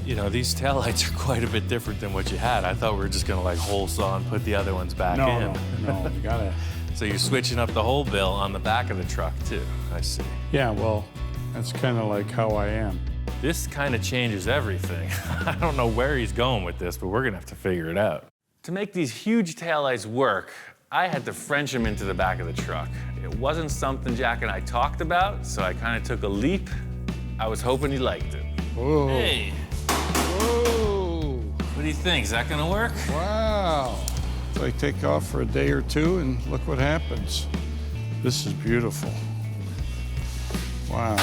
You know, these taillights are quite a bit different than what you had. I thought we were just gonna like hole saw and put the other ones back in. No, you gotta. So you're switching up the whole bill on the back of the truck too, I see. Yeah, well, that's kind of like how I am. This kind of changes everything. I don't know where he's going with this, but we're gonna have to figure it out. To make these huge taillights work, I had to French them into the back of the truck. It wasn't something Jack and I talked about, so I kind of took a leap. I was hoping he liked it. Whoa. Hey. Whoa. What do you think? Is that gonna work? Wow. So I take off for a day or two and look what happens. This is beautiful. Wow.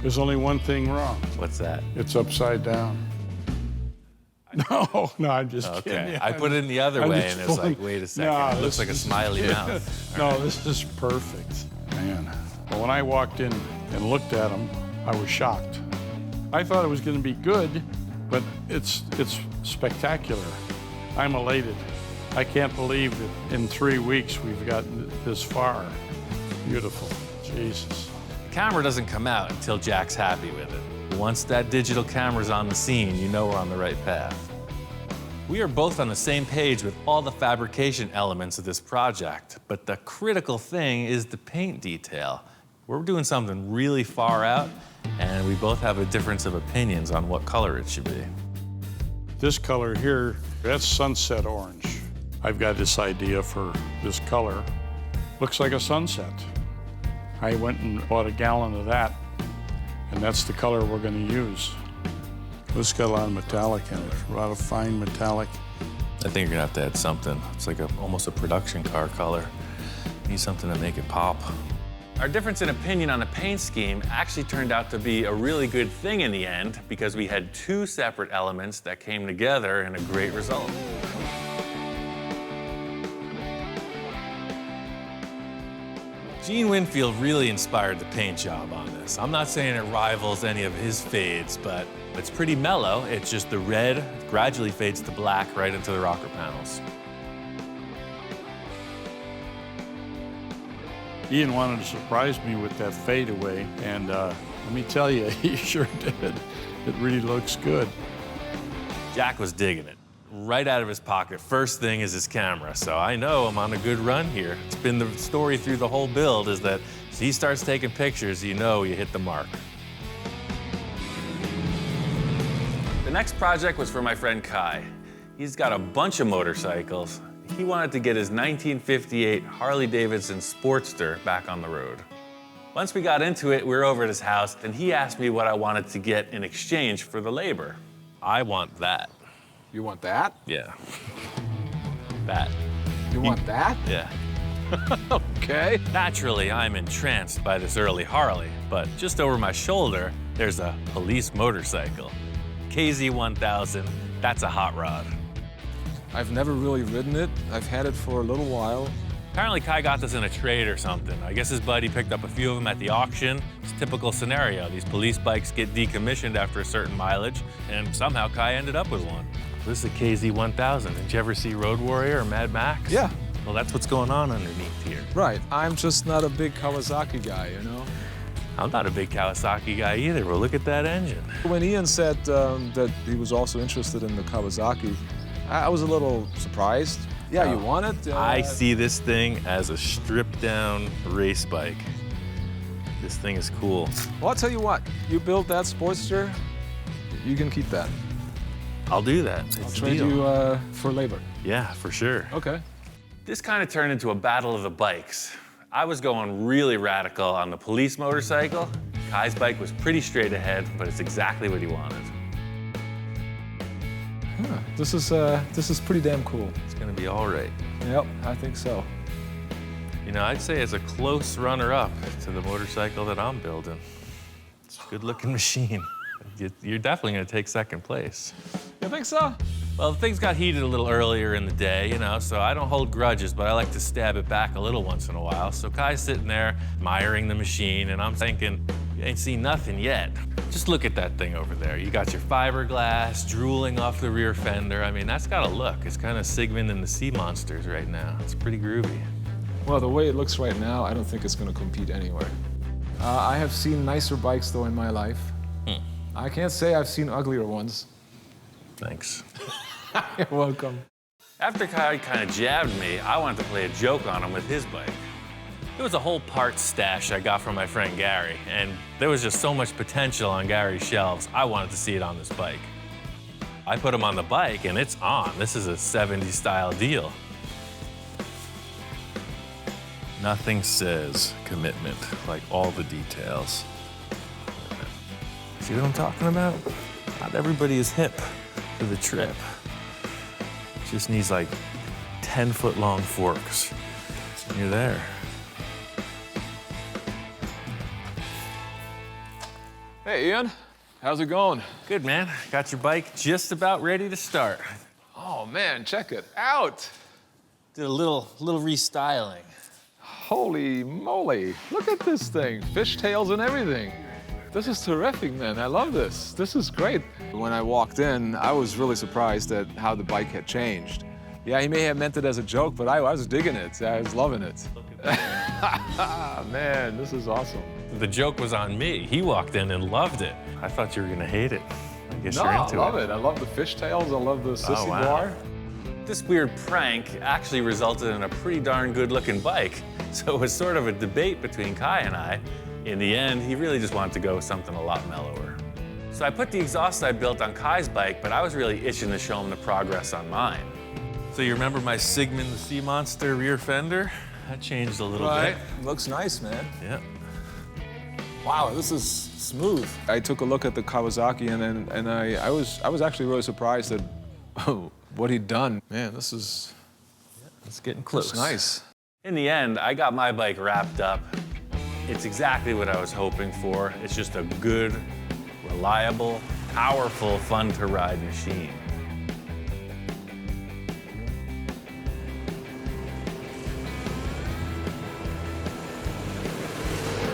There's only one thing wrong. What's that? It's upside down. No, I'm just kidding. Okay, Yeah, I put it in the other I'm way, just and it's like, fooling. wait a second, No, it looks like a smiley mouth. No, this is perfect, man. Well, when I walked in and looked at them, I was shocked. I thought it was going to be good, but it's spectacular. I'm elated. I can't believe that in 3 weeks we've gotten this far. Beautiful, Jesus. The camera doesn't come out until Jack's happy with it. Once that digital camera's on the scene, you know we're on the right path. We are both on the same page with all the fabrication elements of this project, but the critical thing is the paint detail. We're doing something really far out, and we both have a difference of opinions on what color it should be. This color here, that's sunset orange. I've got this idea for this color. Looks like a sunset. I went and bought a gallon of that, and that's the color we're going to use. This got a lot of metallic in it, a lot of fine metallic. I think you're gonna have to add something. It's like almost a production car color. Need something to make it pop. Our difference in opinion on the paint scheme actually turned out to be a really good thing in the end because we had two separate elements that came together in a great result. Gene Winfield really inspired the paint job on this. I'm not saying it rivals any of his fades, but it's pretty mellow. It's just the red gradually fades to black right into the rocker panels. Ian wanted to surprise me with that fadeaway, and let me tell you, he sure did. It really looks good. Jack was digging it. Right out of his pocket, first thing is his camera, so I know I'm on a good run here. It's been the story through the whole build is that as he starts taking pictures, you know you hit the mark. The next project was for my friend Kai. He's got a bunch of motorcycles. He wanted to get his 1958 Harley-Davidson Sportster back on the road. Once we got into it, we were over at his house, and he asked me what I wanted to get in exchange for the labor. I want that. You want that? Yeah. That. You want that? Yeah. Okay. Naturally, I'm entranced by this early Harley, but just over my shoulder, there's a police motorcycle. KZ1000, that's a hot rod. I've never really ridden it. I've had it for a little while. Apparently Kai got this in a trade or something. I guess his buddy picked up a few of them at the auction. It's a typical scenario. These police bikes get decommissioned after a certain mileage, and somehow Kai ended up with one. This is a KZ1000. Did you ever see Road Warrior or Mad Max? Yeah. Well, that's what's going on underneath here. Right. I'm just not a big Kawasaki guy, you know? I'm not a big Kawasaki guy either, but look at that engine. When Ian said that he was also interested in the Kawasaki, I was a little surprised. Yeah, you want it? I see this thing as a stripped-down race bike. This thing is cool. Well, I'll tell you what. You build that Sportster, you can keep that. I'll do that. I'll trade you for labor. Yeah, for sure. Okay. This kind of turned into a battle of the bikes. I was going really radical on the police motorcycle. Kai's bike was pretty straight ahead, but it's exactly what he wanted. Huh. This is pretty damn cool. It's gonna be all right. Yep, I think so. You know, I'd say it's a close runner-up to the motorcycle that I'm building. It's a good-looking machine. You're definitely gonna take second place. You think so? Well, things got heated a little earlier in the day, you know, so I don't hold grudges, but I like to stab it back a little once in a while. So Kai's sitting there admiring the machine, and I'm thinking, you ain't seen nothing yet. Just look at that thing over there. You got your fiberglass drooling off the rear fender. I mean, that's got a look. It's kind of Sigmund and the Sea Monsters right now. It's pretty groovy. Well, the way it looks right now, I don't think it's going to compete anywhere. I have seen nicer bikes, though, in my life. I can't say I've seen uglier ones. Thanks. You're welcome. After Kai kind of jabbed me, I wanted to play a joke on him with his bike. There was a whole parts stash I got from my friend Gary, and there was just so much potential on Gary's shelves, I wanted to see it on this bike. I put them on the bike and it's on. This is a 70s style deal. Nothing says commitment like all the details. See what I'm talking about? Not everybody is hip to the trip. Just needs like 10-foot-long forks. And you're there. Hey, Ian. How's it going? Good, man. Got your bike just about ready to start. Oh, man, check it out. Did a little restyling. Holy moly. Look at this thing. Fishtails and everything. This is terrific, man. I love this. This is great. When I walked in, I was really surprised at how the bike had changed. Yeah, he may have meant it as a joke, but I was digging it. I was loving it. Man, this is awesome. The joke was on me. He walked in and loved it. I thought you were gonna hate it. I guess you're into it. No, I love it. I love the fishtails. I love the sissy bar. This weird prank actually resulted in a pretty darn good-looking bike. So it was sort of a debate between Kai and I. In the end, he really just wanted to go with something a lot mellower. So I put the exhaust I built on Kai's bike, but I was really itching to show him the progress on mine. So you remember my Sigmund the Sea Monster rear fender? That changed a little bit. Looks nice, man. Yeah. Wow, this is smooth. I took a look at the Kawasaki and I was actually really surprised at what he'd done. Man, this is it's getting close. Looks nice. In the end, I got my bike wrapped up. It's exactly what I was hoping for. It's just a good, reliable, powerful, fun to ride machine.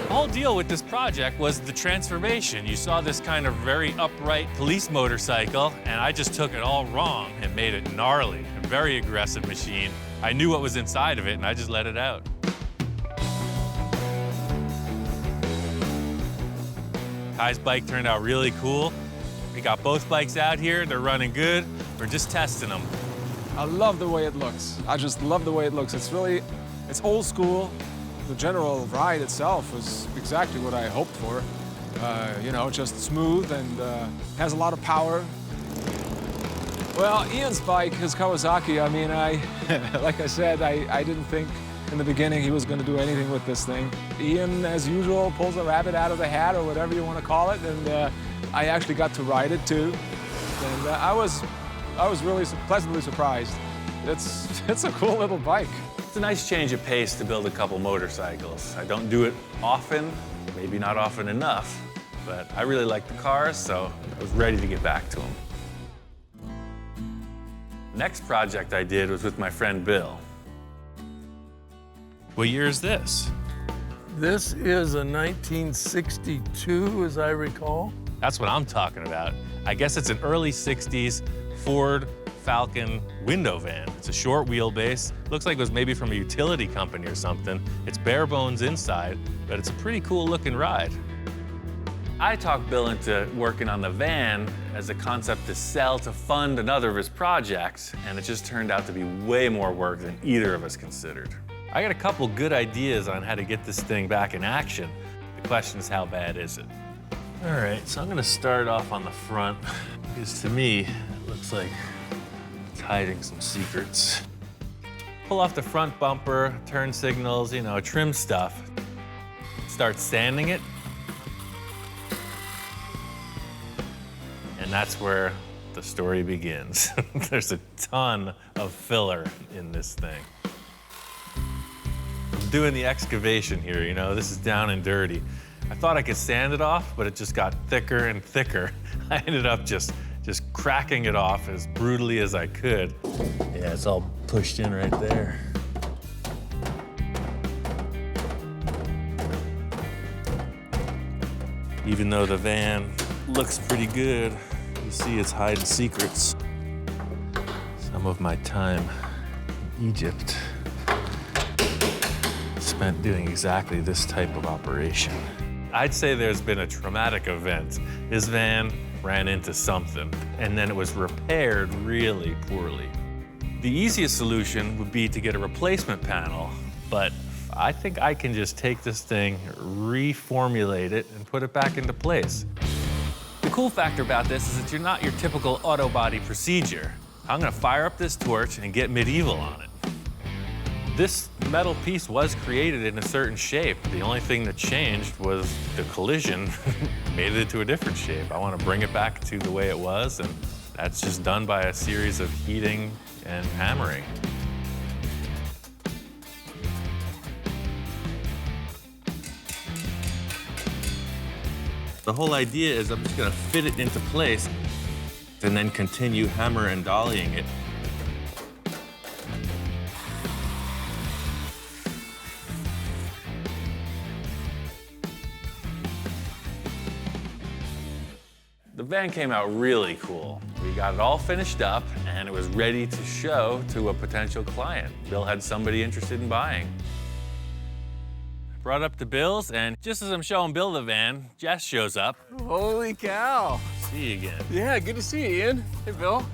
The whole deal with this project was the transformation. You saw this kind of very upright police motorcycle, and I just took it all wrong and made it gnarly, a very aggressive machine. I knew what was inside of it, and I just let it out. Kai's bike turned out really cool. We got both bikes out here. They're running good. We're just testing them. I love the way it looks. I just love the way it looks. It's old school. The general ride itself was exactly what I hoped for. You know, just smooth and has a lot of power. Well, Ian's bike, his Kawasaki, I mean, like I said, I didn't think in the beginning he was going to do anything with this thing. Ian, as usual, pulls a rabbit out of the hat or whatever you want to call it, and I actually got to ride it too. And I was really pleasantly surprised. It's a cool little bike. It's a nice change of pace to build a couple motorcycles. I don't do it often, maybe not often enough, but I really like the cars, so I was ready to get back to them. Next project I did was with my friend Bill. What year is this? This is a 1962, as I recall. That's what I'm talking about. I guess it's an early 60s Ford Falcon window van. It's a short wheelbase. Looks like it was maybe from a utility company or something. It's bare bones inside, but it's a pretty cool looking ride. I talked Bill into working on the van as a concept to sell to fund another of his projects, and it just turned out to be way more work than either of us considered. I got a couple good ideas on how to get this thing back in action. The question is, how bad is it? All right, so I'm gonna start off on the front, because to me, it looks like it's hiding some secrets. Pull off the front bumper, turn signals, you know, trim stuff. Start sanding it. And that's where the story begins. There's a ton of filler in this thing. I'm doing the excavation here, you know, this is down and dirty. I thought I could sand it off, but it just got thicker and thicker. I ended up just cracking it off as brutally as I could. Yeah, it's all pushed in right there. Even though the van looks pretty good, you see it's hiding secrets. Some of my time in Egypt spent doing exactly this type of operation. I'd say there's been a traumatic event. His van ran into something, and then it was repaired really poorly. The easiest solution would be to get a replacement panel, but I think I can just take this thing, reformulate it, and put it back into place. The cool factor about this is that you're not your typical auto body procedure. I'm gonna fire up this torch and get medieval on it. This metal piece was created in a certain shape. The only thing that changed was the collision made it into a different shape. I want to bring it back to the way it was, and that's just done by a series of heating and hammering. The whole idea is I'm just going to fit it into place and then continue hammer and dollying it. The van came out really cool. We got it all finished up and it was ready to show to a potential client. Bill had somebody interested in buying. Brought up to Bill's, and just as I'm showing Bill the van, Jess shows up. Holy cow. See you again. Yeah, good to see you, Ian. Hey, Bill.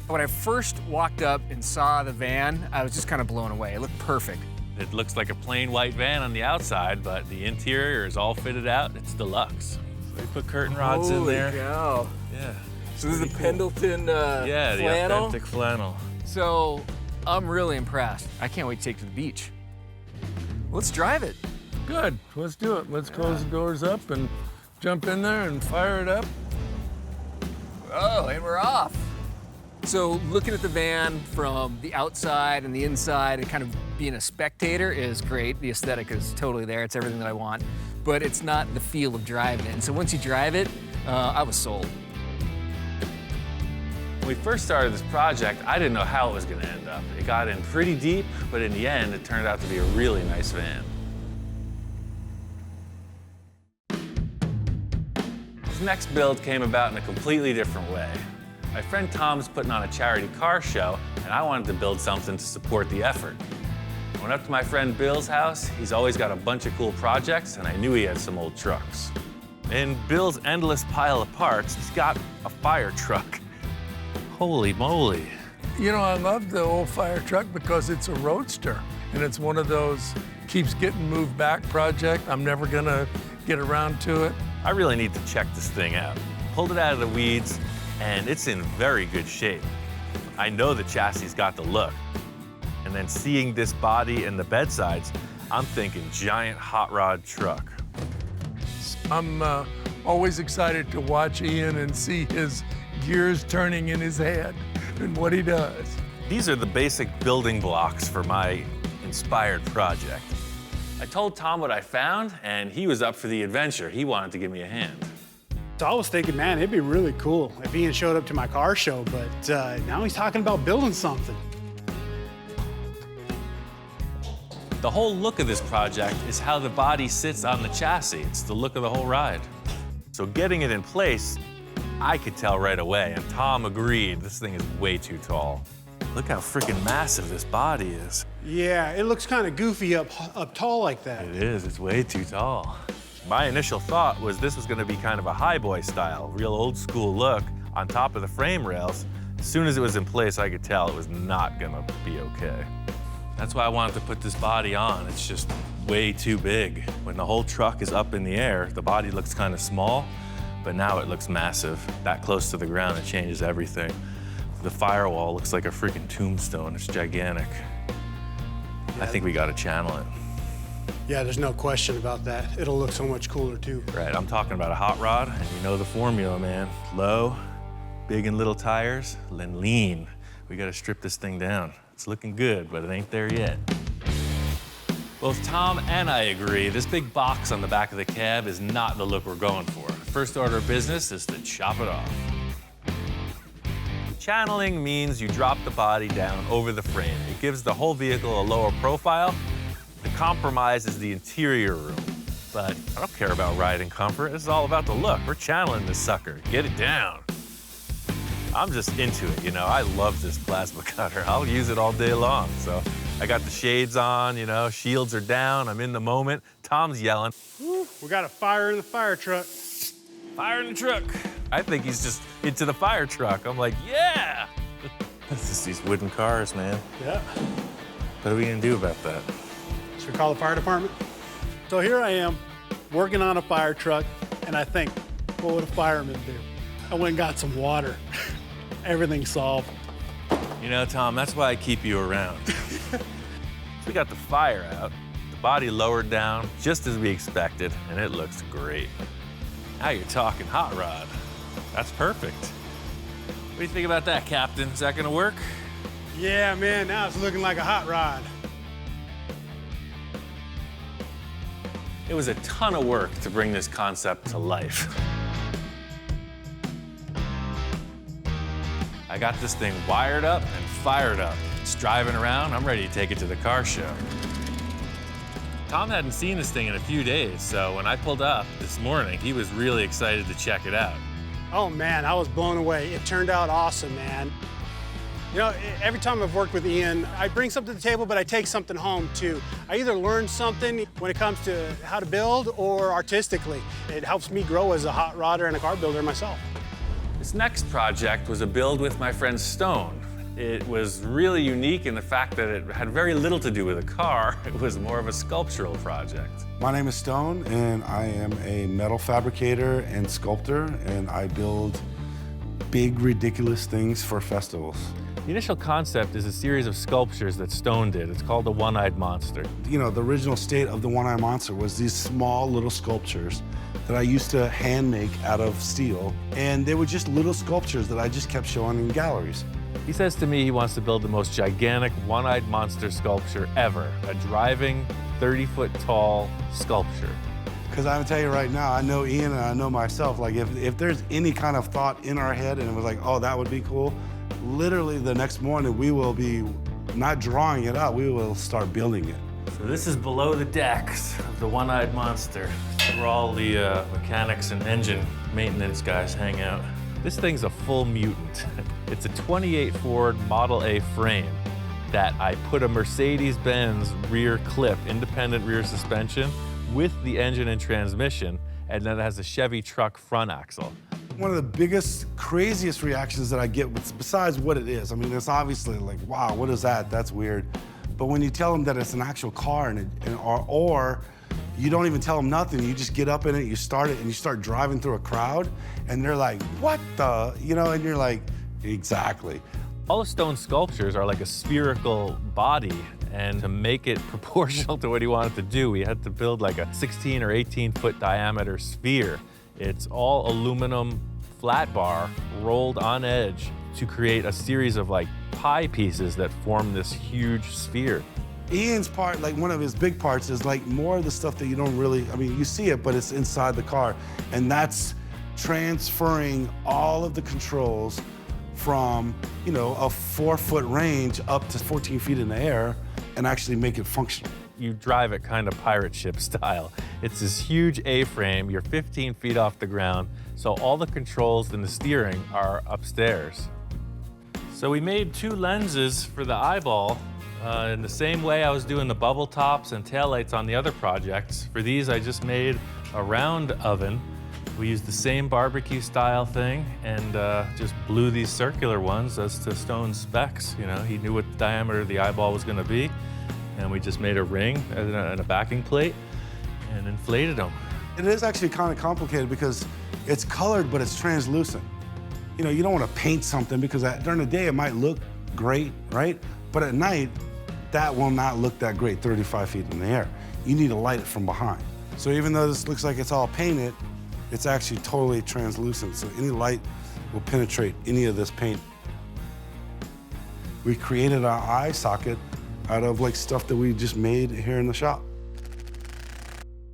When I first walked up and saw the van, I was just kind of blown away. It looked perfect. It looks like a plain white van on the outside, but the interior is all fitted out. It's deluxe. They put curtain rods in there. Holy cow. Yeah. So this is the Pendleton yeah, flannel? the authentic flannel. So I'm really impressed. I can't wait to take it to the beach. Let's drive it. Good, let's do it. Let's close the doors up and jump in there and fire it up. Oh, and we're off. So looking at the van from the outside and the inside and kind of being a spectator is great. The aesthetic is totally there. It's everything that I want. But it's not the feel of driving it. And so once you drive it, I was sold. When we first started this project, I didn't know how it was going to end up. It got in pretty deep, but in the end, it turned out to be a really nice van. This next build came about in a completely different way. My friend Tom's putting on a charity car show, and I wanted to build something to support the effort. I went up to my friend Bill's house. He's always got a bunch of cool projects, and I knew he had some old trucks. In Bill's endless pile of parts, he's got a fire truck. Holy moly. You know, I love the old fire truck because it's a roadster, and it's one of those keeps getting moved back project. I'm never gonna get around to it. I really need to check this thing out. Pulled it out of the weeds, and it's in very good shape. I know the chassis got the look. And then seeing this body and the bedsides, I'm thinking giant hot rod truck. I'm always excited to watch Ian and see his gears turning in his head and what he does. These are the basic building blocks for my inspired project. I told Tom what I found, and he was up for the adventure. He wanted to give me a hand. So I was thinking, man, it'd be really cool if Ian showed up to my car show, but now he's talking about building something. The whole look of this project is how the body sits on the chassis. It's the look of the whole ride. So getting it in place, I could tell right away, and Tom agreed. This thing is way too tall. Look how freaking massive this body is. Yeah, it looks kind of goofy up tall like that. It is, it's way too tall. My initial thought was this was gonna be kind of a highboy style, real old school look on top of the frame rails. As soon as it was in place, I could tell it was not gonna be okay. That's why I wanted to put this body on. It's just way too big. When the whole truck is up in the air, the body looks kind of small, but now it looks massive. That close to the ground, it changes everything. The firewall looks like a freaking tombstone. It's gigantic. I think we gotta channel it. Yeah, there's no question about that. It'll look so much cooler too. Right, I'm talking about a hot rod, and you know the formula, man. Low, big and little tires, then lean. We gotta strip this thing down. It's looking good, but it ain't there yet. Both Tom and I agree, this big box on the back of the cab is not the look we're going for. First order of business is to chop it off. Channeling means you drop the body down over the frame. It gives the whole vehicle a lower profile. The compromise is the interior room. But I don't care about riding comfort. This is all about the look. We're channeling this sucker. Get it down. I'm just into it, you know. I love this plasma cutter. I'll use it all day long. So I got the shades on, you know, shields are down. I'm in the moment. Tom's yelling. Woo, we got a fire in the fire truck. Fire in the truck. I think he's just into the fire truck. I'm like, yeah! It's just these wooden cars, man. Yeah. What are we gonna do about that? Should we call the fire department? So here I am, working on a fire truck, and I think, what would a fireman do? I went and got some water. Everything's solved. You know, Tom, that's why I keep you around. We got the fire out, the body lowered down, just as we expected, and it looks great. Now you're talking hot rod. That's perfect. What do you think about that, Captain? Is that gonna work? Yeah, man, now it's looking like a hot rod. It was a ton of work to bring this concept to life. I got this thing wired up and fired up. It's driving around, I'm ready to take it to the car show. Tom hadn't seen this thing in a few days, so when I pulled up this morning, he was really excited to check it out. Oh man, I was blown away. It turned out awesome, man. You know, every time I've worked with Ian, I bring something to the table, but I take something home too. I either learn something when it comes to how to build or artistically. It helps me grow as a hot rodder and a car builder myself. This next project was a build with my friend Stone. It was really unique in the fact that it had very little to do with a car. It was more of a sculptural project. My name is Stone, and I am a metal fabricator and sculptor, and I build big, ridiculous things for festivals. The initial concept is a series of sculptures that Stone did. It's called the One-Eyed Monster. You know, the original state of the One-Eyed Monster was these small little sculptures that I used to hand make out of steel, and they were just little sculptures that I just kept showing in galleries. He says to me he wants to build the most gigantic one-eyed monster sculpture ever, a driving 30-foot tall sculpture. Because I'm gonna tell you right now, I know Ian and I know myself, like if there's any kind of thought in our head and it was like, oh, that would be cool, literally the next morning we will be not drawing it out, we will start building it. So this is below the decks of the One-Eyed Monster, where all the mechanics and engine maintenance guys hang out. This thing's a full mutant. It's a 28 Ford Model A frame that I put a Mercedes-Benz rear clip, independent rear suspension, with the engine and transmission, and then it has a Chevy truck front axle. One of the biggest, craziest reactions that I get, besides what it is, I mean, it's obviously like, wow, what is that? That's weird. But when you tell them that it's an actual car, or you don't even tell them nothing, you just get up in it, you start it, and you start driving through a crowd, and they're like, what the, you know, and you're like, exactly. All of Stone's sculptures are like a spherical body, and to make it proportional to what he wanted to do, we had to build like a 16 or 18-foot diameter sphere. It's all aluminum flat bar rolled on edge to create a series of like pie pieces that form this huge sphere. Ian's part, like one of his big parts, is like more of the stuff that you don't really, I mean, you see it, but it's inside the car. And that's transferring all of the controls from, you know, a 4-foot range up to 14 feet in the air and actually make it functional. You drive it kind of pirate ship style. It's this huge A-frame, you're 15 feet off the ground, so all the controls and the steering are upstairs. So we made 2 lenses for the eyeball in the same way I was doing the bubble tops and taillights on the other projects. For these, I just made a round oven. We used the same barbecue style thing and just blew these circular ones as to Stone's specs. You know, he knew what the diameter of the eyeball was gonna be, and we just made a ring and a backing plate and inflated them. It is actually kind of complicated because it's colored, but it's translucent. You know, you don't want to paint something because during the day it might look great, right? But at night, that will not look that great 35 feet in the air. You need to light it from behind. So even though this looks like it's all painted, it's actually totally translucent, so any light will penetrate any of this paint. We created our eye socket out of like stuff that we just made here in the shop.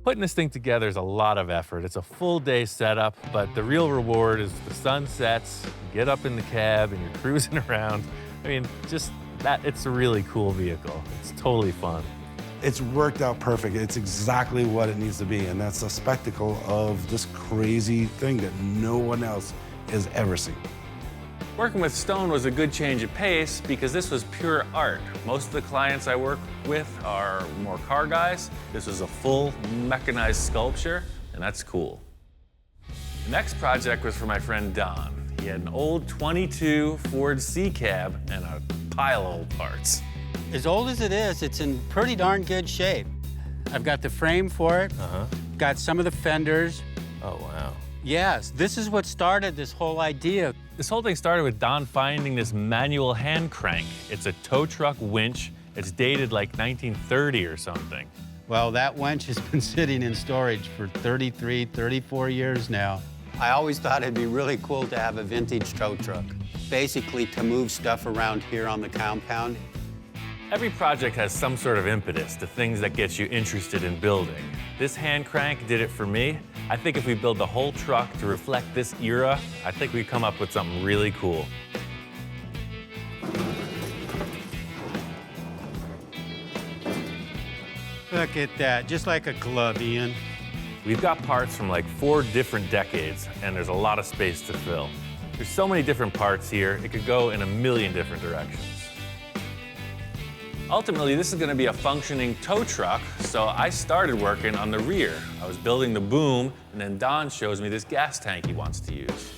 Putting this thing together is a lot of effort. It's a full day setup, but the real reward is the sun sets, you get up in the cab and you're cruising around. I mean, just that, it's a really cool vehicle. It's totally fun. It's worked out perfect. It's exactly what it needs to be, and that's a spectacle of this crazy thing that no one else has ever seen. Working with Stone was a good change of pace because this was pure art. Most of the clients I work with are more car guys. This was a full mechanized sculpture, and that's cool. The next project was for my friend Don. He had an old 22 Ford C-Cab and a pile of old parts. As old as it is, it's in pretty darn good shape. I've got the frame for it, got some of the fenders. Oh, wow. Yes, this is what started this whole idea. This whole thing started with Don finding this manual hand crank. It's a tow truck winch. It's dated like 1930 or something. Well, that winch has been sitting in storage for 33, 34 years now. I always thought it'd be really cool to have a vintage tow truck, basically to move stuff around here on the compound. Every project has some sort of impetus, the things that get you interested in building. This hand crank did it for me. I think if we build the whole truck to reflect this era, I think we come up with something really cool. Look at that, just like a glove, Ian. We've got parts from like 4 different decades, and there's a lot of space to fill. There's so many different parts here, it could go in a million different directions. Ultimately, this is gonna be a functioning tow truck, so I started working on the rear. I was building the boom, and then Don shows me this gas tank he wants to use.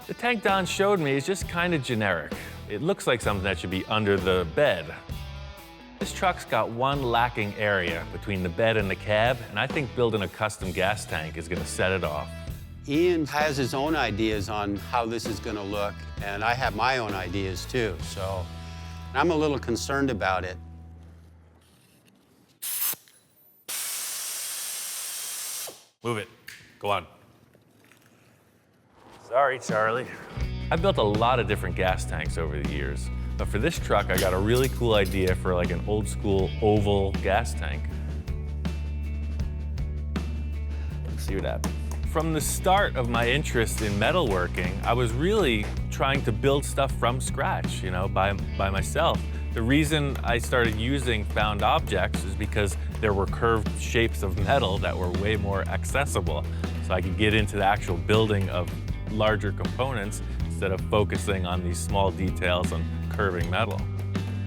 The tank Don showed me is just kind of generic. It looks like something that should be under the bed. This truck's got one lacking area between the bed and the cab, and I think building a custom gas tank is gonna set it off. Ian has his own ideas on how this is gonna look, and I have my own ideas too, so I'm a little concerned about it. Move it. Go on. Sorry, Charlie. I've built a lot of different gas tanks over the years, but for this truck, I got a really cool idea for like an old school oval gas tank. Let's see what happens. From the start of my interest in metalworking, I was really trying to build stuff from scratch, you know, by myself. The reason I started using found objects is because there were curved shapes of metal that were way more accessible, so I could get into the actual building of larger components instead of focusing on these small details on curving metal.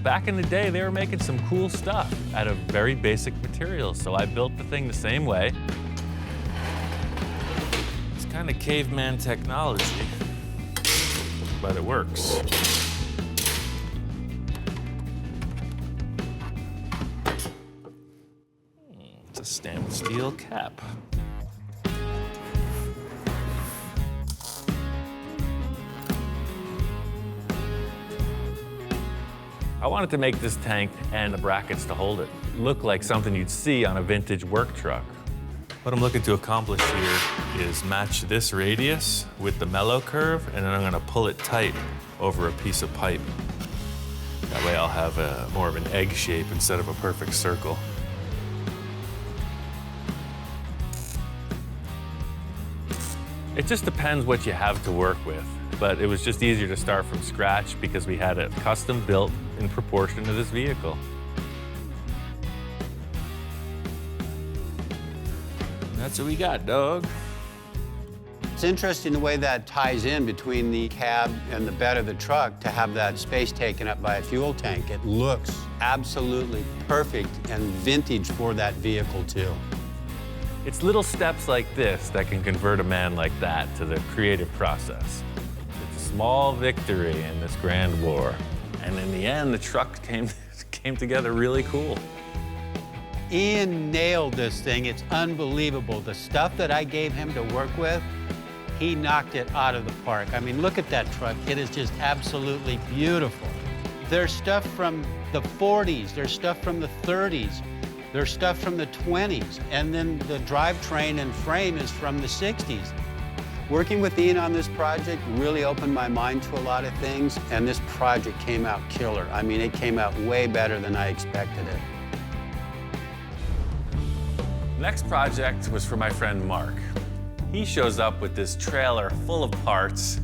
Back in the day, they were making some cool stuff out of very basic materials, so I built the thing the same way. It's kind of caveman technology, but it works. It's a stainless steel cap. I wanted to make this tank and the brackets to hold it look like something you'd see on a vintage work truck. What I'm looking to accomplish here is match this radius with the mellow curve, and then I'm gonna pull it tight over a piece of pipe. That way I'll have more of an egg shape instead of a perfect circle. It just depends what you have to work with, but it was just easier to start from scratch because we had it custom built in proportion to this vehicle. That's what we got, dog. It's interesting the way that ties in between the cab and the bed of the truck to have that space taken up by a fuel tank. It looks absolutely perfect and vintage for that vehicle, too. It's little steps like this that can convert a man like that to the creative process. It's a small victory in this grand war. And in the end, the truck came together really cool. Ian nailed this thing. It's unbelievable. The stuff that I gave him to work with, he knocked it out of the park. I mean, look at that truck. It is just absolutely beautiful. There's stuff from the 40s. There's stuff from the 30s. There's stuff from the 20s. And then the drivetrain and frame is from the 60s. Working with Ian on this project really opened my mind to a lot of things, and this project came out killer. I mean, it came out way better than I expected it. The next project was for my friend Mark. He shows up with this trailer full of parts,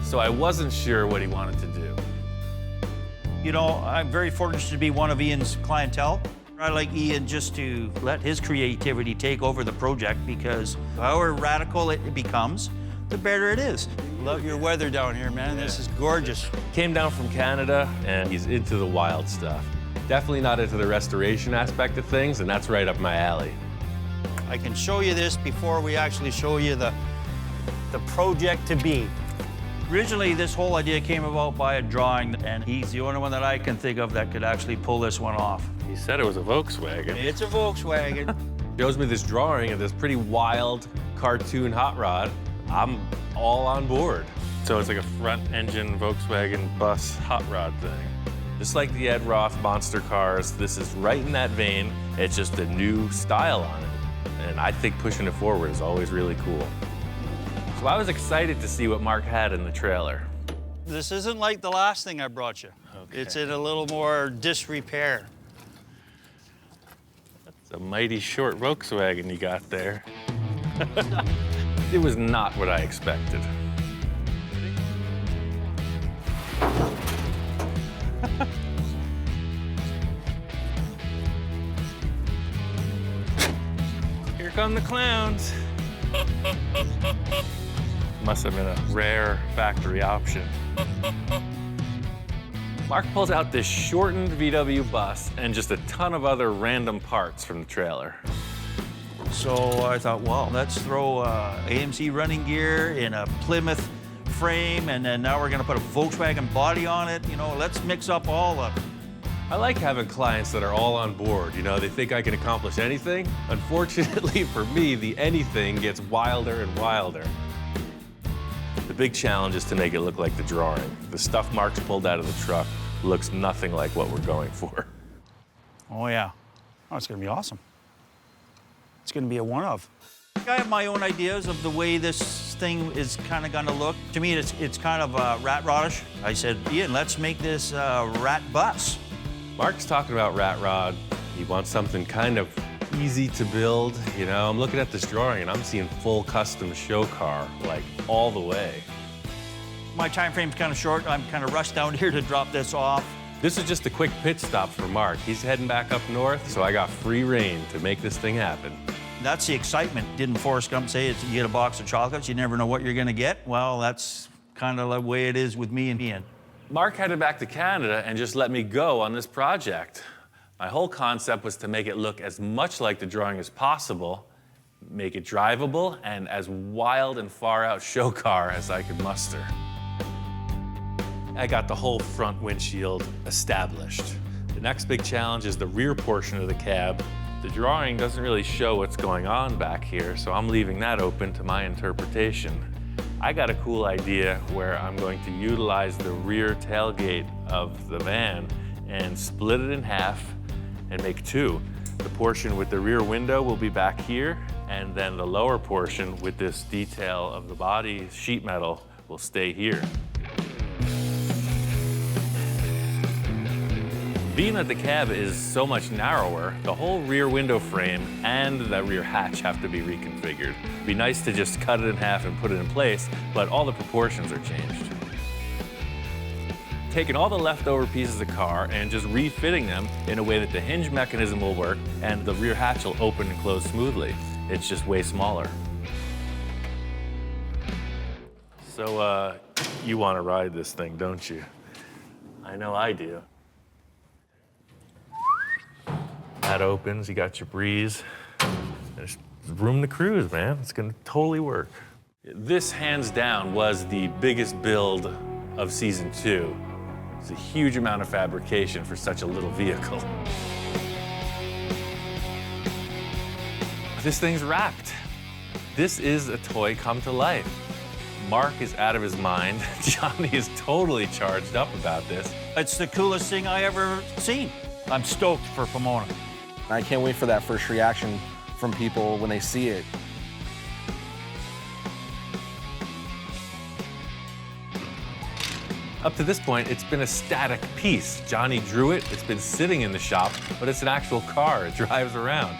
so I wasn't sure what he wanted to do. You know, I'm very fortunate to be one of Ian's clientele. I like Ian just to let his creativity take over the project, because however radical it becomes, the better it is. Love your weather down here, man. This is gorgeous. Came down from Canada, and he's into the wild stuff. Definitely not into the restoration aspect of things, and that's right up my alley. I can show you this before we actually show you the project to be. Originally, this whole idea came about by a drawing, and he's the only one that I can think of that could actually pull this one off. He said it was a Volkswagen. It's a Volkswagen. Shows me this drawing of this pretty wild cartoon hot rod. I'm all on board. So it's like a front engine Volkswagen bus hot rod thing. Just like the Ed Roth monster cars, this is right in that vein. It's just a new style on it. And I think pushing it forward is always really cool. So I was excited to see what Mark had in the trailer. This isn't like the last thing I brought you. Okay. It's in a little more disrepair. It's a mighty short Volkswagen you got there. It was not what I expected. Here come the clowns. Must have been a rare factory option. Mark pulls out this shortened VW bus and just a ton of other random parts from the trailer. So I thought, well, let's throw AMC running gear in a Plymouth frame, and then now we're gonna put a Volkswagen body on it. You know, let's mix up all of it. I like having clients that are all on board. You know, they think I can accomplish anything. Unfortunately for me, the anything gets wilder and wilder. The big challenge is to make it look like the drawing. The stuff Mark's pulled out of the truck looks nothing like what we're going for. Oh, yeah. Oh, it's gonna be awesome. It's gonna be a one-of. I have my own ideas of the way this thing is kind of gonna look. To me, it's kind of rat rodish. I said, Ian, let's make this rat bus. Mark's talking about rat rod. He wants something kind of easy to build. You know, I'm looking at this drawing and I'm seeing full custom show car, like all the way. My time frame's kind of short. I'm kind of rushed down here to drop this off. This is just a quick pit stop for Mark. He's heading back up north, so I got free reign to make this thing happen. That's the excitement. Didn't Forrest Gump say you get a box of chocolates, you never know what you're gonna get? Well, that's kind of the way it is with me and Ian. Mark headed back to Canada and just let me go on this project. My whole concept was to make it look as much like the drawing as possible, make it drivable, and as wild and far out show car as I could muster. I got the whole front windshield established. The next big challenge is the rear portion of the cab. The drawing doesn't really show what's going on back here, so I'm leaving that open to my interpretation. I got a cool idea where I'm going to utilize the rear tailgate of the van and split it in half and make two. The portion with the rear window will be back here, and then the lower portion with this detail of the body sheet metal will stay here. Being that the cab is so much narrower, the whole rear window frame and the rear hatch have to be reconfigured. It'd be nice to just cut it in half and put it in place, but all the proportions are changed. Taking all the leftover pieces of the car and just refitting them in a way that the hinge mechanism will work and the rear hatch will open and close smoothly. It's just way smaller. So, you want to ride this thing, don't you? I know I do. That opens, you got your breeze. There's room to cruise, man. It's gonna totally work. This, hands down, was the biggest build of season 2. It's a huge amount of fabrication for such a little vehicle. This thing's wrapped. This is a toy come to life. Mark is out of his mind. Johnny is totally charged up about this. It's the coolest thing I ever seen. I'm stoked for Pomona. I can't wait for that first reaction from people when they see it. Up to this point, it's been a static piece. Johnny drew it, it's been sitting in the shop, but it's an actual car, it drives around.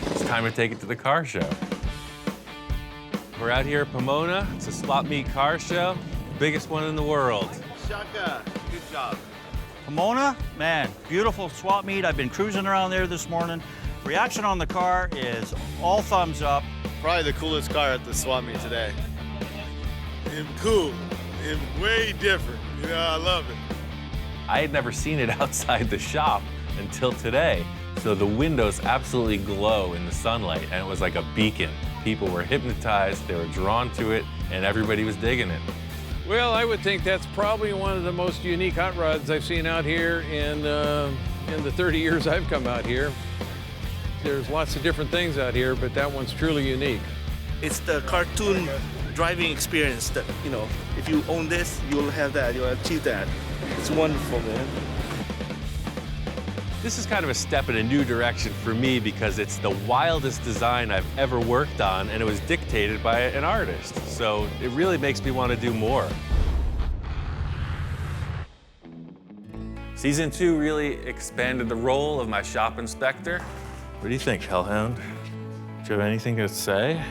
It's time to take it to the car show. We're out here at Pomona. It's a swap meet car show, biggest one in the world. Shaka, good job. Pomona, man, beautiful swap meet. I've been cruising around there this morning. Reaction on the car is all thumbs up. Probably the coolest car at the swap meet today. It's cool. It's way different. You know, I love it. I had never seen it outside the shop until today. So the windows absolutely glow in the sunlight, and it was like a beacon. People were hypnotized, they were drawn to it, and everybody was digging it. Well, I would think that's probably one of the most unique hot rods I've seen out here in In the 30 years I've come out here, there's lots of different things out here, but that one's truly unique. It's the cartoon driving experience that, you know, if you own this, you'll have that, you'll achieve that. It's wonderful, man. This is kind of a step in a new direction for me because it's the wildest design I've ever worked on, and it was dictated by an artist. So it really makes me want to do more. Season 2 really expanded the role of my shop inspector. What do you think, Hellhound? Do you have anything to say?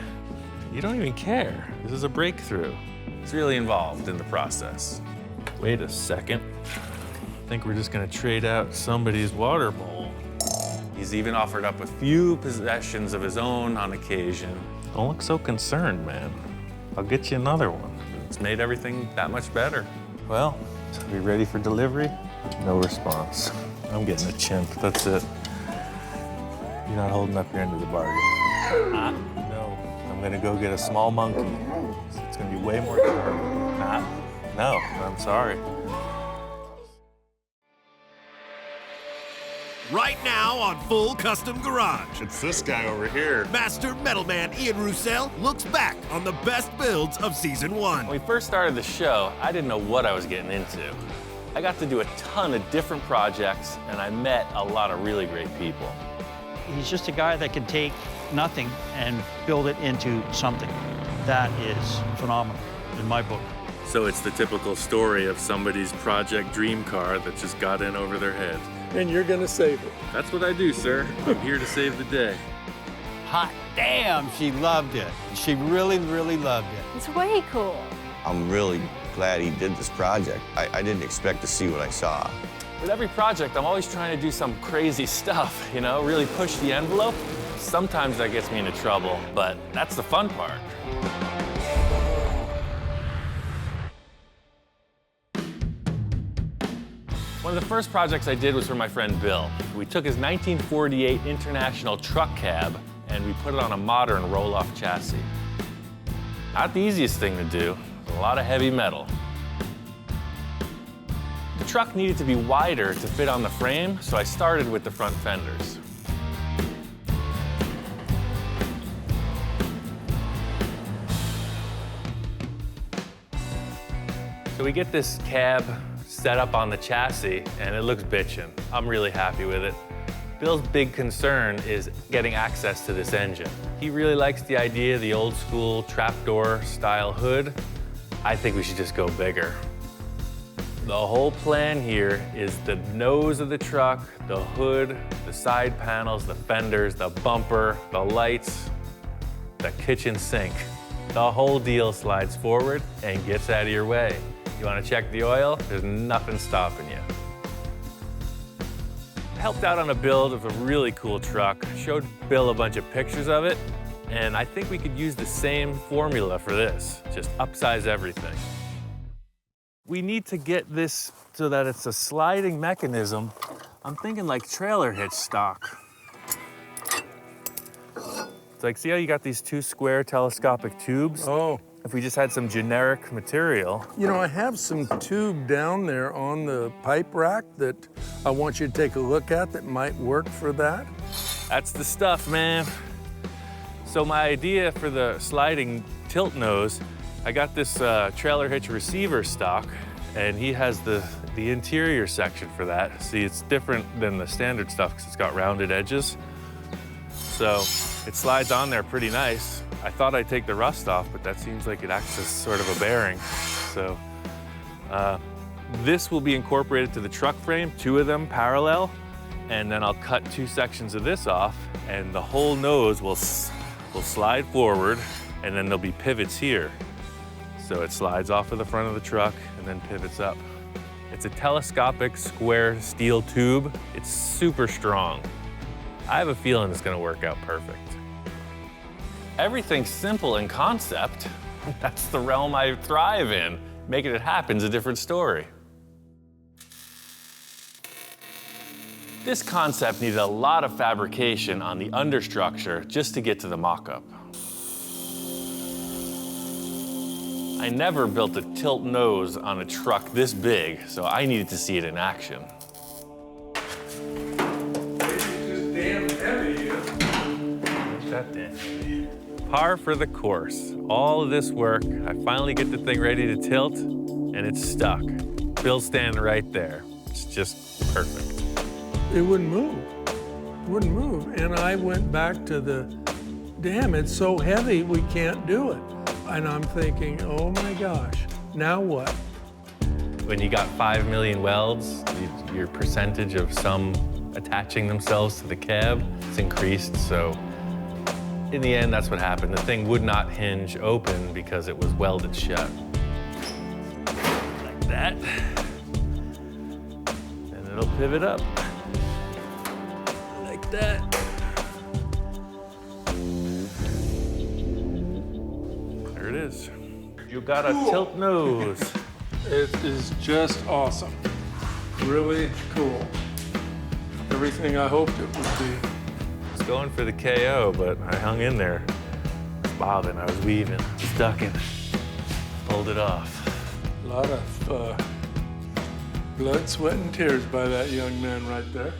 You don't even care. This is a breakthrough. It's really involved in the process. Wait a second. I think we're just gonna trade out somebody's water bowl. He's even offered up a few possessions of his own on occasion. Don't look so concerned, man. I'll get you another one. It's made everything that much better. Well, are we ready for delivery? No response. I'm getting a chimp, that's it. You're not holding up your end of the bargain. No, I'm gonna go get a small monkey. It's gonna be way more durable. No, I'm sorry. Right now on Full Custom Garage. It's this guy over here. Master Metalman Ian Roussel looks back on the best builds of Season 1. When we first started the show, I didn't know what I was getting into. I got to do a ton of different projects, and I met a lot of really great people. He's just a guy that can take nothing and build it into something. That is phenomenal in my book. So it's the typical story of somebody's project dream car that just got in over their head. And you're gonna save it. That's what I do, sir. I'm here to save the day. Hot damn, she loved it. She really, really loved it. It's way cool. I'm really glad he did this project. I didn't expect to see what I saw. With every project, I'm always trying to do some crazy stuff, you know, really push the envelope. Sometimes that gets me into trouble, but that's the fun part. One of the first projects I did was for my friend Bill. We took his 1948 International truck cab and we put it on a modern roll-off chassis. Not the easiest thing to do, a lot of heavy metal. The truck needed to be wider to fit on the frame, so I started with the front fenders. So we get this cab set up on the chassis, and it looks bitchin'. I'm really happy with it. Bill's big concern is getting access to this engine. He really likes the idea of the old school trapdoor style hood. I think we should just go bigger. The whole plan here is the nose of the truck, the hood, the side panels, the fenders, the bumper, the lights, the kitchen sink. The whole deal slides forward and gets out of your way. You want to check the oil? There's nothing stopping you. I helped out on a build of a really cool truck, showed Bill a bunch of pictures of it, and I think we could use the same formula for this, just upsize everything. We need to get this so that it's a sliding mechanism. I'm thinking like trailer hitch stock. It's like, see how you got these two square telescopic tubes? Oh. If we just had some generic material. You know, I have some tube down there on the pipe rack that I want you to take a look at that might work for that. That's the stuff, man. So my idea for the sliding tilt nose, I got this trailer hitch receiver stock, and he has the interior section for that. See, it's different than the standard stuff because it's got rounded edges. So it slides on there pretty nice. I thought I'd take the rust off, but that seems like it acts as sort of a bearing. So this will be incorporated to the truck frame, two of them parallel, and then I'll cut two sections of this off, and the whole nose will slide forward, and then there'll be pivots here. So it slides off of the front of the truck and then pivots up. It's a telescopic square steel tube. It's super strong. I have a feeling it's gonna work out perfect. Everything's simple in concept. That's the realm I thrive in. Making it happen's a different story. This concept needed a lot of fabrication on the understructure just to get to the mock-up. I never built a tilt nose on a truck this big, so I needed to see it in action. that down. Par for the course. All of this work, I finally get the thing ready to tilt, and it's stuck. Bill's standing right there. It's just perfect. It wouldn't move. It wouldn't move. And I went back to the, damn, it's so heavy, we can't do it. And I'm thinking, oh my gosh, now what? When you got 5 million welds, your percentage of some attaching themselves to the cab is increased, so in the end, that's what happened. The thing would not hinge open because it was welded shut. Like that. And it'll pivot up. Like that. There it is. You got a tilt nose. It is just awesome. Really cool. Everything I hoped it would be. Going for the KO, but I hung in there. I was bobbing, I was weaving, ducking, pulled it off. A lot of blood, sweat, and tears by that young man right there.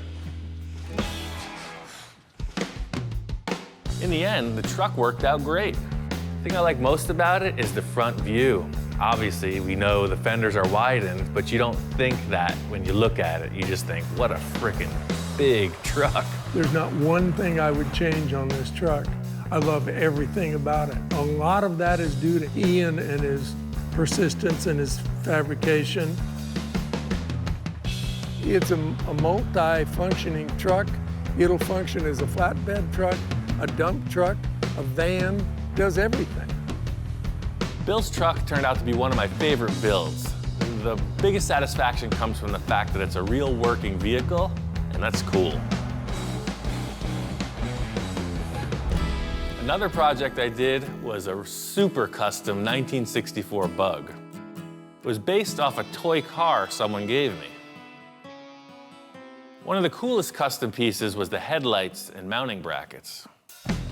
In the end, the truck worked out great. The thing I like most about it is the front view. Obviously, we know the fenders are widened, but you don't think that when you look at it. You just think, what a frickin' big truck. There's not one thing I would change on this truck. I love everything about it. A lot of that is due to Ian and his persistence and his fabrication. It's a multi-functioning truck. It'll function as a flatbed truck, a dump truck, a van, does everything. Bill's truck turned out to be one of my favorite builds. The biggest satisfaction comes from the fact that it's a real working vehicle, and that's cool. Another project I did was a super custom 1964 Bug. It was based off a toy car someone gave me. One of the coolest custom pieces was the headlights and mounting brackets.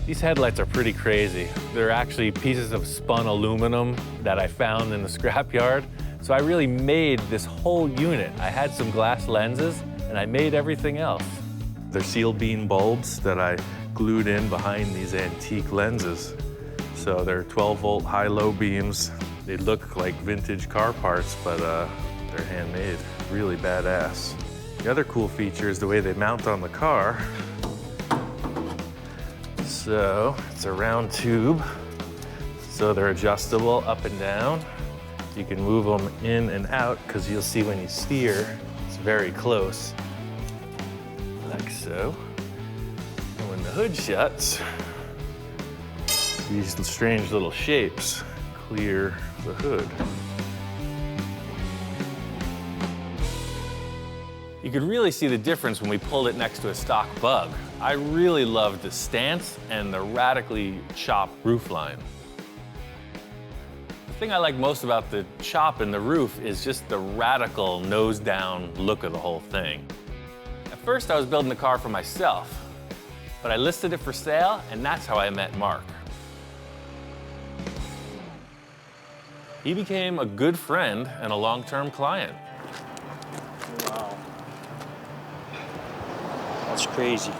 These headlights are pretty crazy. They're actually pieces of spun aluminum that I found in the scrapyard. So I really made this whole unit. I had some glass lenses, and I made everything else. They're seal beam bulbs that I glued in behind these antique lenses. So they're 12-volt high-low beams. They look like vintage car parts, but they're handmade. Really badass. The other cool feature is the way they mount on the car. So it's a round tube. So they're adjustable up and down. You can move them in and out because you'll see when you steer, it's very close. Like so. And when the hood shuts, these strange little shapes clear the hood. You could really see the difference when we pulled it next to a stock Bug. I really loved the stance and the radically chopped roofline. The thing I like most about the chop in the roof is just the radical nose-down look of the whole thing. At first, I was building the car for myself, but I listed it for sale, and that's how I met Mark. He became a good friend and a long-term client. Wow. That's crazy.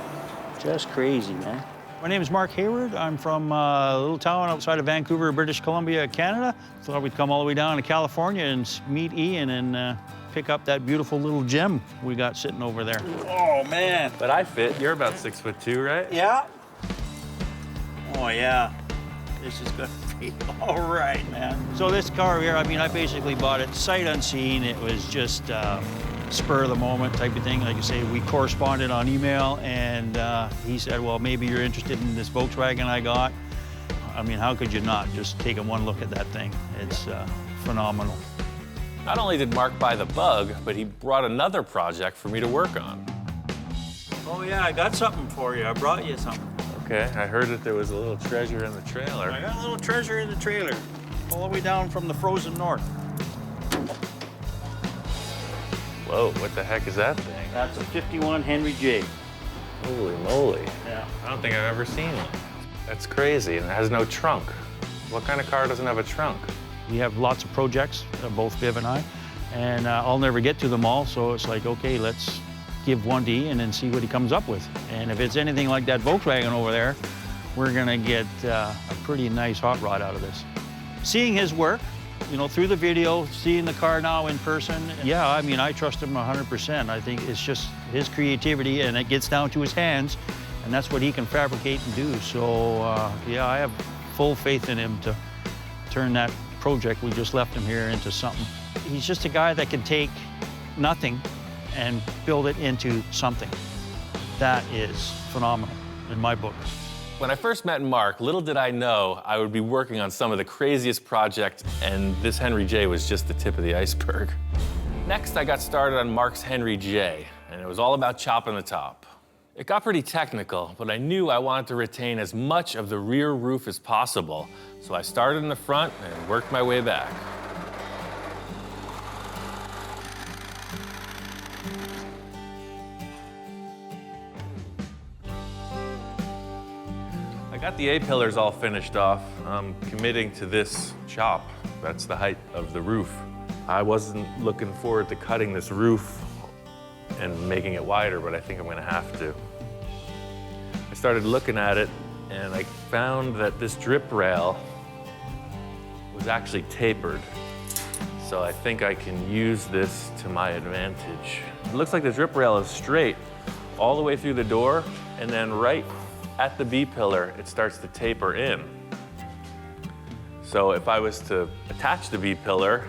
Just crazy, man. My name is Mark Hayward. I'm from a little town outside of Vancouver, British Columbia, Canada. Thought we'd come all the way down to California and meet Ian and pick up that beautiful little gem we got sitting over there. Oh, man. But I fit. You're about 6'2", right? Yeah. Oh, yeah. This is gonna be all right, man. So this car here, I mean, I basically bought it sight unseen. It was just spur of the moment type of thing. Like you say, we corresponded on email, and he said, well, maybe you're interested in this Volkswagen I got. I mean, how could you not just take one look at that thing? It's phenomenal. Not only did Mark buy the Bug, but he brought another project for me to work on. Oh, yeah, I got something for you. I brought you something. Okay, I heard that there was a little treasure in the trailer. I got a little treasure in the trailer, all the way down from the frozen north. Whoa, what the heck is that thing? That's a 51 Henry J. Holy moly. Yeah. I don't think I've ever seen one. That's crazy, and it has no trunk. What kind of car doesn't have a trunk? We have lots of projects, both Viv and I, and I'll never get to them all, so it's like, okay, let's give one to Ian and see what he comes up with. And if it's anything like that Volkswagen over there, we're gonna get a pretty nice hot rod out of this. Seeing his work, you know, through the video, seeing the car now in person, yeah, I mean, I trust him 100%. I think it's just his creativity, and it gets down to his hands, and that's what he can fabricate and do. So, yeah, I have full faith in him to turn that project we just left him here into something. He's just a guy that can take nothing and build it into something. That is phenomenal in my book. When I first met Mark, little did I know I would be working on some of the craziest projects, and this Henry J was just the tip of the iceberg. Next, I got started on Mark's Henry J, and it was all about chopping the top. It got pretty technical, but I knew I wanted to retain as much of the rear roof as possible, so I started in the front and worked my way back. I got the A-pillars all finished off. I'm committing to this chop. That's the height of the roof. I wasn't looking forward to cutting this roof and making it wider, but I think I'm gonna have to. I started looking at it, and I found that this drip rail was actually tapered. So I think I can use this to my advantage. It looks like the drip rail is straight all the way through the door, and then right at the B-pillar, it starts to taper in. So if I was to attach the B-pillar,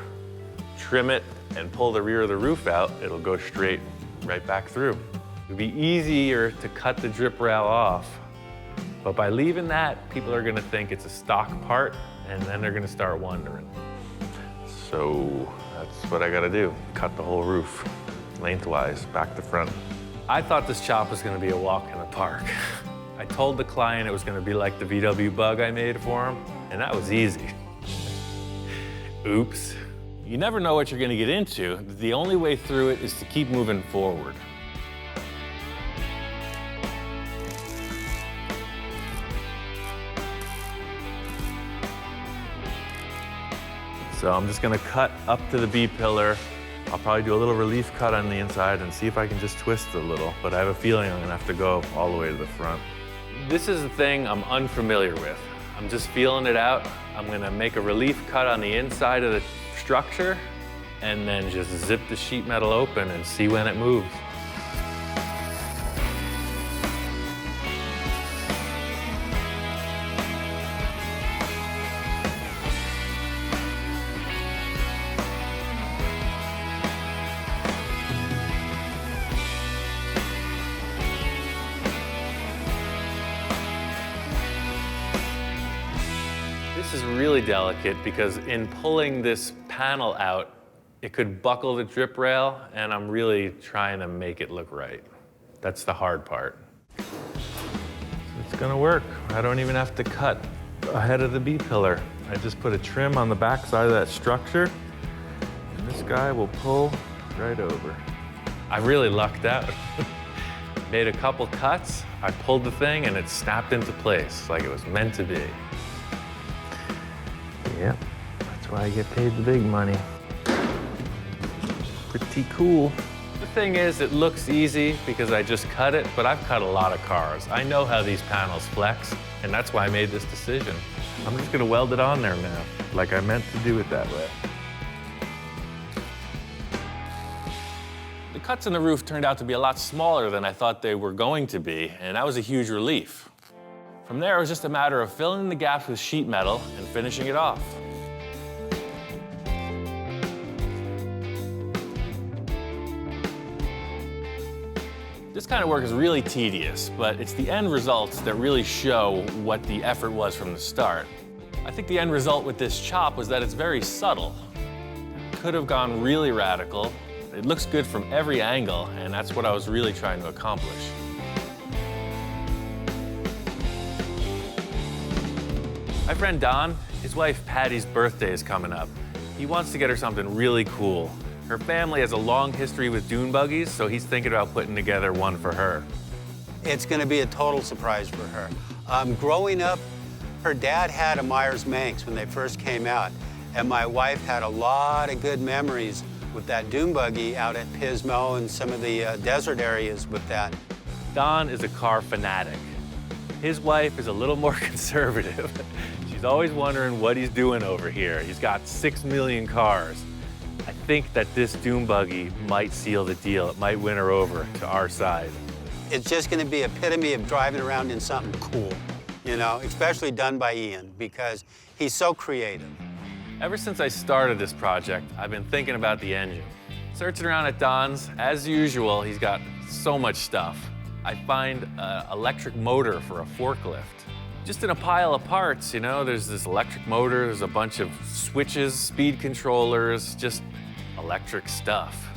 trim it, and pull the rear of the roof out, it'll go straight right back through. It'd be easier to cut the drip rail off, but by leaving that, people are gonna think it's a stock part, and then they're gonna start wondering. So that's what I gotta do, cut the whole roof, lengthwise, back to front. I thought this chop was gonna be a walk in the park. I told the client it was gonna be like the VW Bug I made for him, and that was easy. Oops. You never know what you're gonna get into. The only way through it is to keep moving forward. So I'm just gonna cut up to the B-pillar. I'll probably do a little relief cut on the inside and see if I can just twist it a little, but I have a feeling I'm gonna have to go all the way to the front. This is the thing I'm unfamiliar with. I'm just feeling it out. I'm gonna make a relief cut on the inside of the structure and then just zip the sheet metal open and see when it moves. This is really delicate because in pulling this panel out, it could buckle the drip rail, and I'm really trying to make it look right. That's the hard part. It's gonna work. I don't even have to cut ahead of the B-pillar. I just put a trim on the back side of that structure, and this guy will pull right over. I really lucked out. Made a couple cuts, I pulled the thing, and it snapped into place like it was meant to be. Yep, that's why I get paid the big money. Pretty cool. The thing is, it looks easy because I just cut it, but I've cut a lot of cars. I know how these panels flex, and that's why I made this decision. I'm just gonna weld it on there now, like I meant to do it that way. The cuts in the roof turned out to be a lot smaller than I thought they were going to be, and that was a huge relief. From there, it was just a matter of filling in the gaps with sheet metal and finishing it off. This kind of work is really tedious, but it's the end results that really show what the effort was from the start. I think the end result with this chop was that it's very subtle. Could have gone really radical. It looks good from every angle, and that's what I was really trying to accomplish. My friend Don, his wife Patty's birthday is coming up. He wants to get her something really cool. Her family has a long history with dune buggies, so he's thinking about putting together one for her. It's going to be a total surprise for her. Growing up, her dad had a Myers-Manx when they first came out, and my wife had a lot of good memories with that dune buggy out at Pismo and some of the desert areas with that. Don is a car fanatic. His wife is a little more conservative. She's always wondering what he's doing over here. He's got 6 million cars. I think that this dune buggy might seal the deal. It might win her over to our side. It's just going to be epitome of driving around in something cool, you know, especially done by Ian, because he's so creative. Ever since I started this project, I've been thinking about the engine. Searching around at Don's, as usual, he's got so much stuff. I find an electric motor for a forklift. Just in a pile of parts, you know, there's this electric motor, there's a bunch of switches, speed controllers, just electric stuff.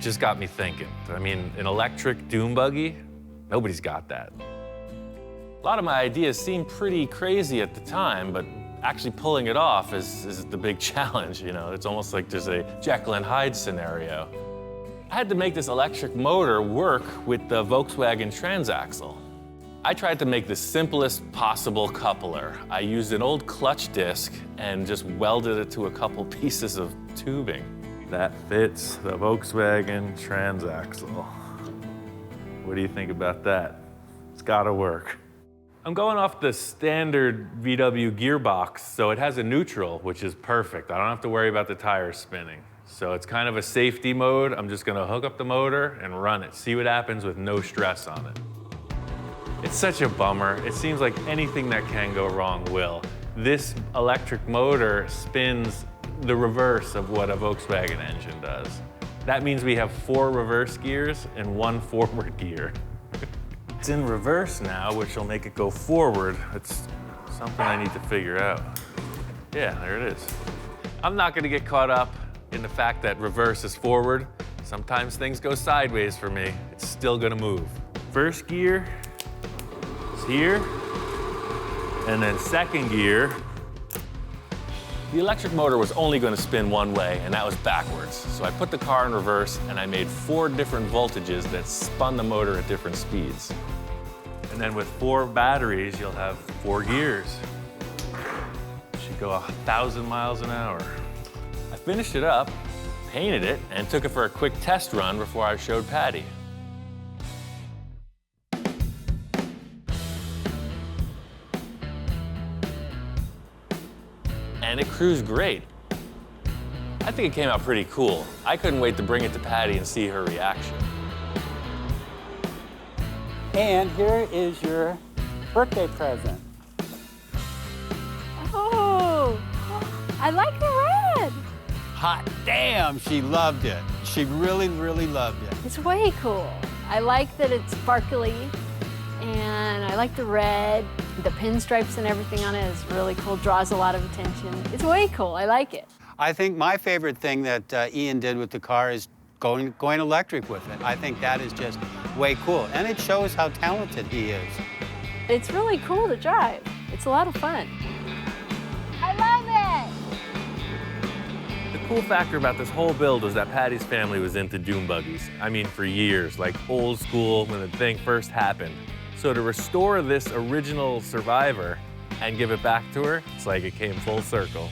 Just got me thinking. I mean, an electric dune buggy, nobody's got that. A lot of my ideas seem pretty crazy at the time, but actually pulling it off is the big challenge, you know? It's almost like there's a Jekyll and Hyde scenario. I had to make this electric motor work with the Volkswagen transaxle. I tried to make the simplest possible coupler. I used an old clutch disc and just welded it to a couple pieces of tubing. That fits the Volkswagen transaxle. What do you think about that? It's gotta work. I'm going off the standard VW gearbox, so it has a neutral, which is perfect. I don't have to worry about the tires spinning. So it's kind of a safety mode. I'm just gonna hook up the motor and run it, see what happens with no stress on it. It's such a bummer. It seems like anything that can go wrong will. This electric motor spins the reverse of what a Volkswagen engine does. That means we have 4 reverse gears and 1 forward gear. It's in reverse now, which will make it go forward. It's something I need to figure out. Yeah, there it is. I'm not gonna get caught up in the fact that reverse is forward. Sometimes things go sideways for me. It's still gonna move. First gear is here, and then second gear. The electric motor was only going to spin one way, and that was backwards. So I put the car in reverse, and I made 4 different voltages that spun the motor at different speeds. And then with 4 batteries, you'll have 4 gears. Should go 1,000 miles an hour. I finished it up, painted it, and took it for a quick test run before I showed Patty. And it cruised great. I think it came out pretty cool. I couldn't wait to bring it to Patty and see her reaction. And here is your birthday present. Oh, I like the red. Hot damn, she loved it. She really, really loved it. It's way cool. I like that it's sparkly, and I like the red. The pinstripes and everything on it is really cool, draws a lot of attention. It's way cool, I like it. I think my favorite thing that Ian did with the car is going electric with it. I think that is just way cool, and it shows how talented he is. It's really cool to drive. It's a lot of fun. I love it! The cool factor about this whole build was that Patty's family was into dune buggies. I mean, for years, like old school when the thing first happened. So to restore this original survivor and give it back to her, it's like it came full circle.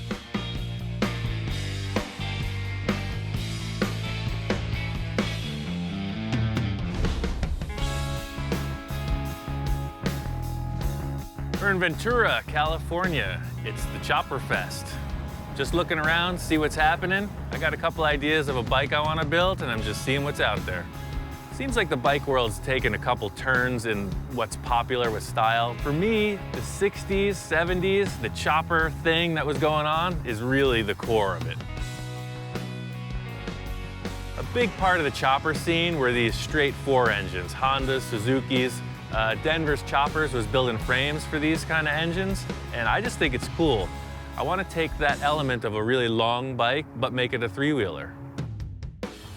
We're in Ventura, California. It's the Chopper Fest. Just looking around, see what's happening. I got a couple ideas of a bike I want to build, and I'm just seeing what's out there. Seems like the bike world's taken a couple turns in what's popular with style. For me, the 60s, 70s, the chopper thing that was going on is really the core of it. A big part of the chopper scene were these straight 4 engines, Hondas, Suzuki's. Denver's Choppers was building frames for these kind of engines, and I just think it's cool. I want to take that element of a really long bike, but make it a 3-wheeler.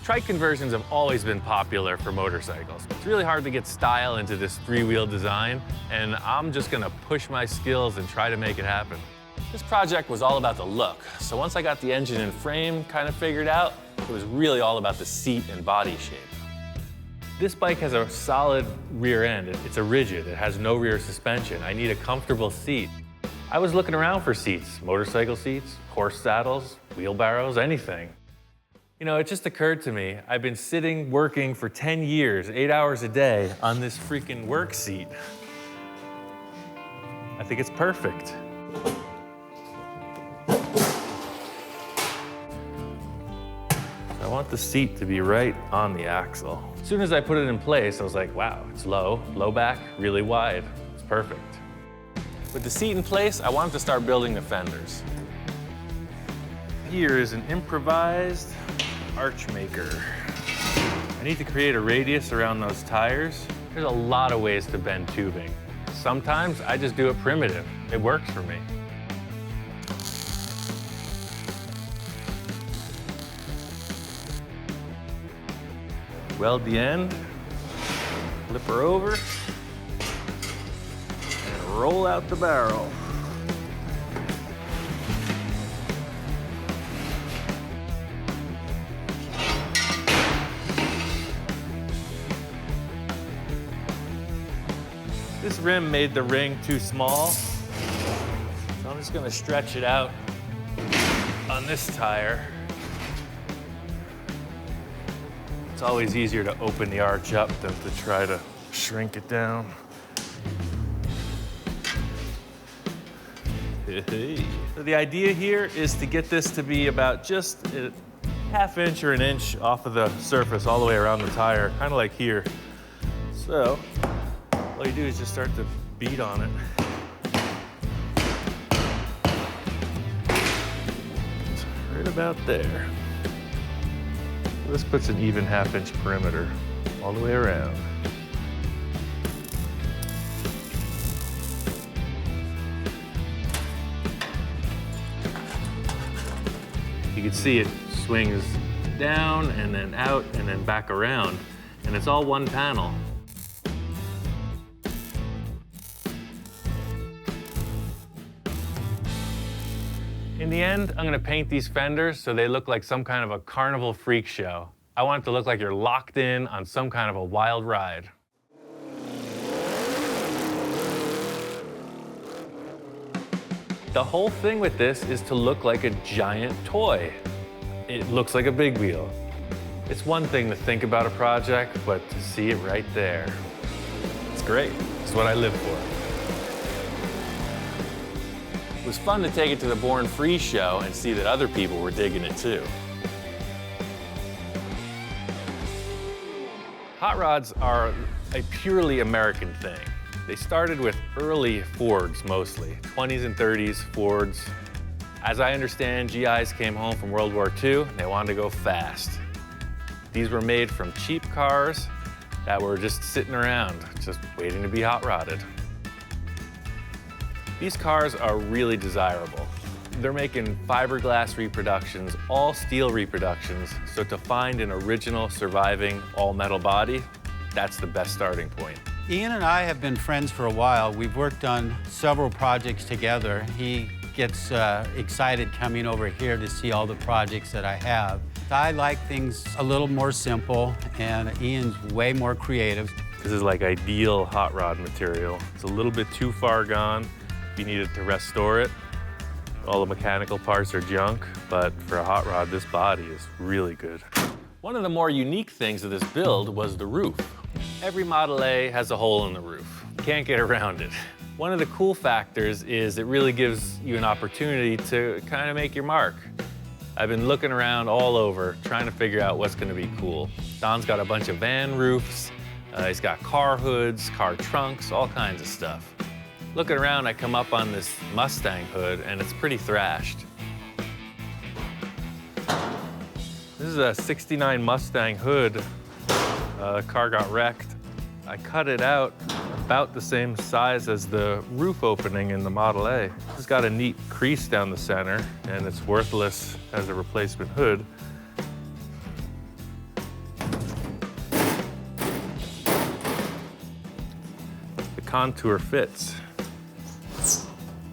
Trike conversions have always been popular for motorcycles. It's really hard to get style into this 3-wheel design, and I'm just gonna push my skills and try to make it happen. This project was all about the look, so once I got the engine and frame kind of figured out, it was really all about the seat and body shape. This bike has a solid rear end. It's a rigid, it has no rear suspension. I need a comfortable seat. I was looking around for seats, motorcycle seats, horse saddles, wheelbarrows, anything. You know, it just occurred to me, I've been sitting working for 10 years, 8 hours a day on this freaking work seat. I think it's perfect. I want the seat to be right on the axle. As soon as I put it in place, I was like, wow, it's low back, really wide. It's perfect. With the seat in place, I wanted to start building the fenders. Here is an improvised arch maker. I need to create a radius around those tires. There's a lot of ways to bend tubing. Sometimes I just do it primitive. It works for me. Weld the end, flip her over, and roll out the barrel. This rim made the ring too small, so I'm just gonna stretch it out on this tire. It's always easier to open the arch up than to try to shrink it down. So the idea here is to get this to be about just a ½ inch or an inch off of the surface all the way around the tire, kind of like here. So all you do is just start to beat on it. It's right about there. This puts an even ½ inch perimeter all the way around. You can see it swings down and then out and then back around, and it's all one panel. In the end, I'm gonna paint these fenders so they look like some kind of a carnival freak show. I want it to look like you're locked in on some kind of a wild ride. The whole thing with this is to look like a giant toy. It looks like a big wheel. It's one thing to think about a project, but to see it right there, it's great. It's what I live for. It was fun to take it to the Born Free show and see that other people were digging it too. Hot rods are a purely American thing. They started with early Fords mostly, 20s and 30s Fords. As I understand, GIs came home from World War II and they wanted to go fast. These were made from cheap cars that were just sitting around, just waiting to be hot rodded. These cars are really desirable. They're making fiberglass reproductions, all steel reproductions, so to find an original surviving all-metal body, that's the best starting point. Ian and I have been friends for a while. We've worked on several projects together. He gets excited coming over here to see all the projects that I have. I like things a little more simple, and Ian's way more creative. This is like ideal hot rod material. It's a little bit too far gone. If you needed to restore it, all the mechanical parts are junk, but for a hot rod, this body is really good. One of the more unique things of this build was the roof. Every Model A has a hole in the roof. You can't get around it. One of the cool factors is it really gives you an opportunity to kind of make your mark. I've been looking around all over, trying to figure out what's gonna be cool. Don's got a bunch of van roofs, he's got car hoods, car trunks, all kinds of stuff. Looking around, I come up on this Mustang hood, and it's pretty thrashed. This is a '69 Mustang hood. The car got wrecked. I cut it out about the same size as the roof opening in the Model A. It's got a neat crease down the center, and it's worthless as a replacement hood. The contour fits.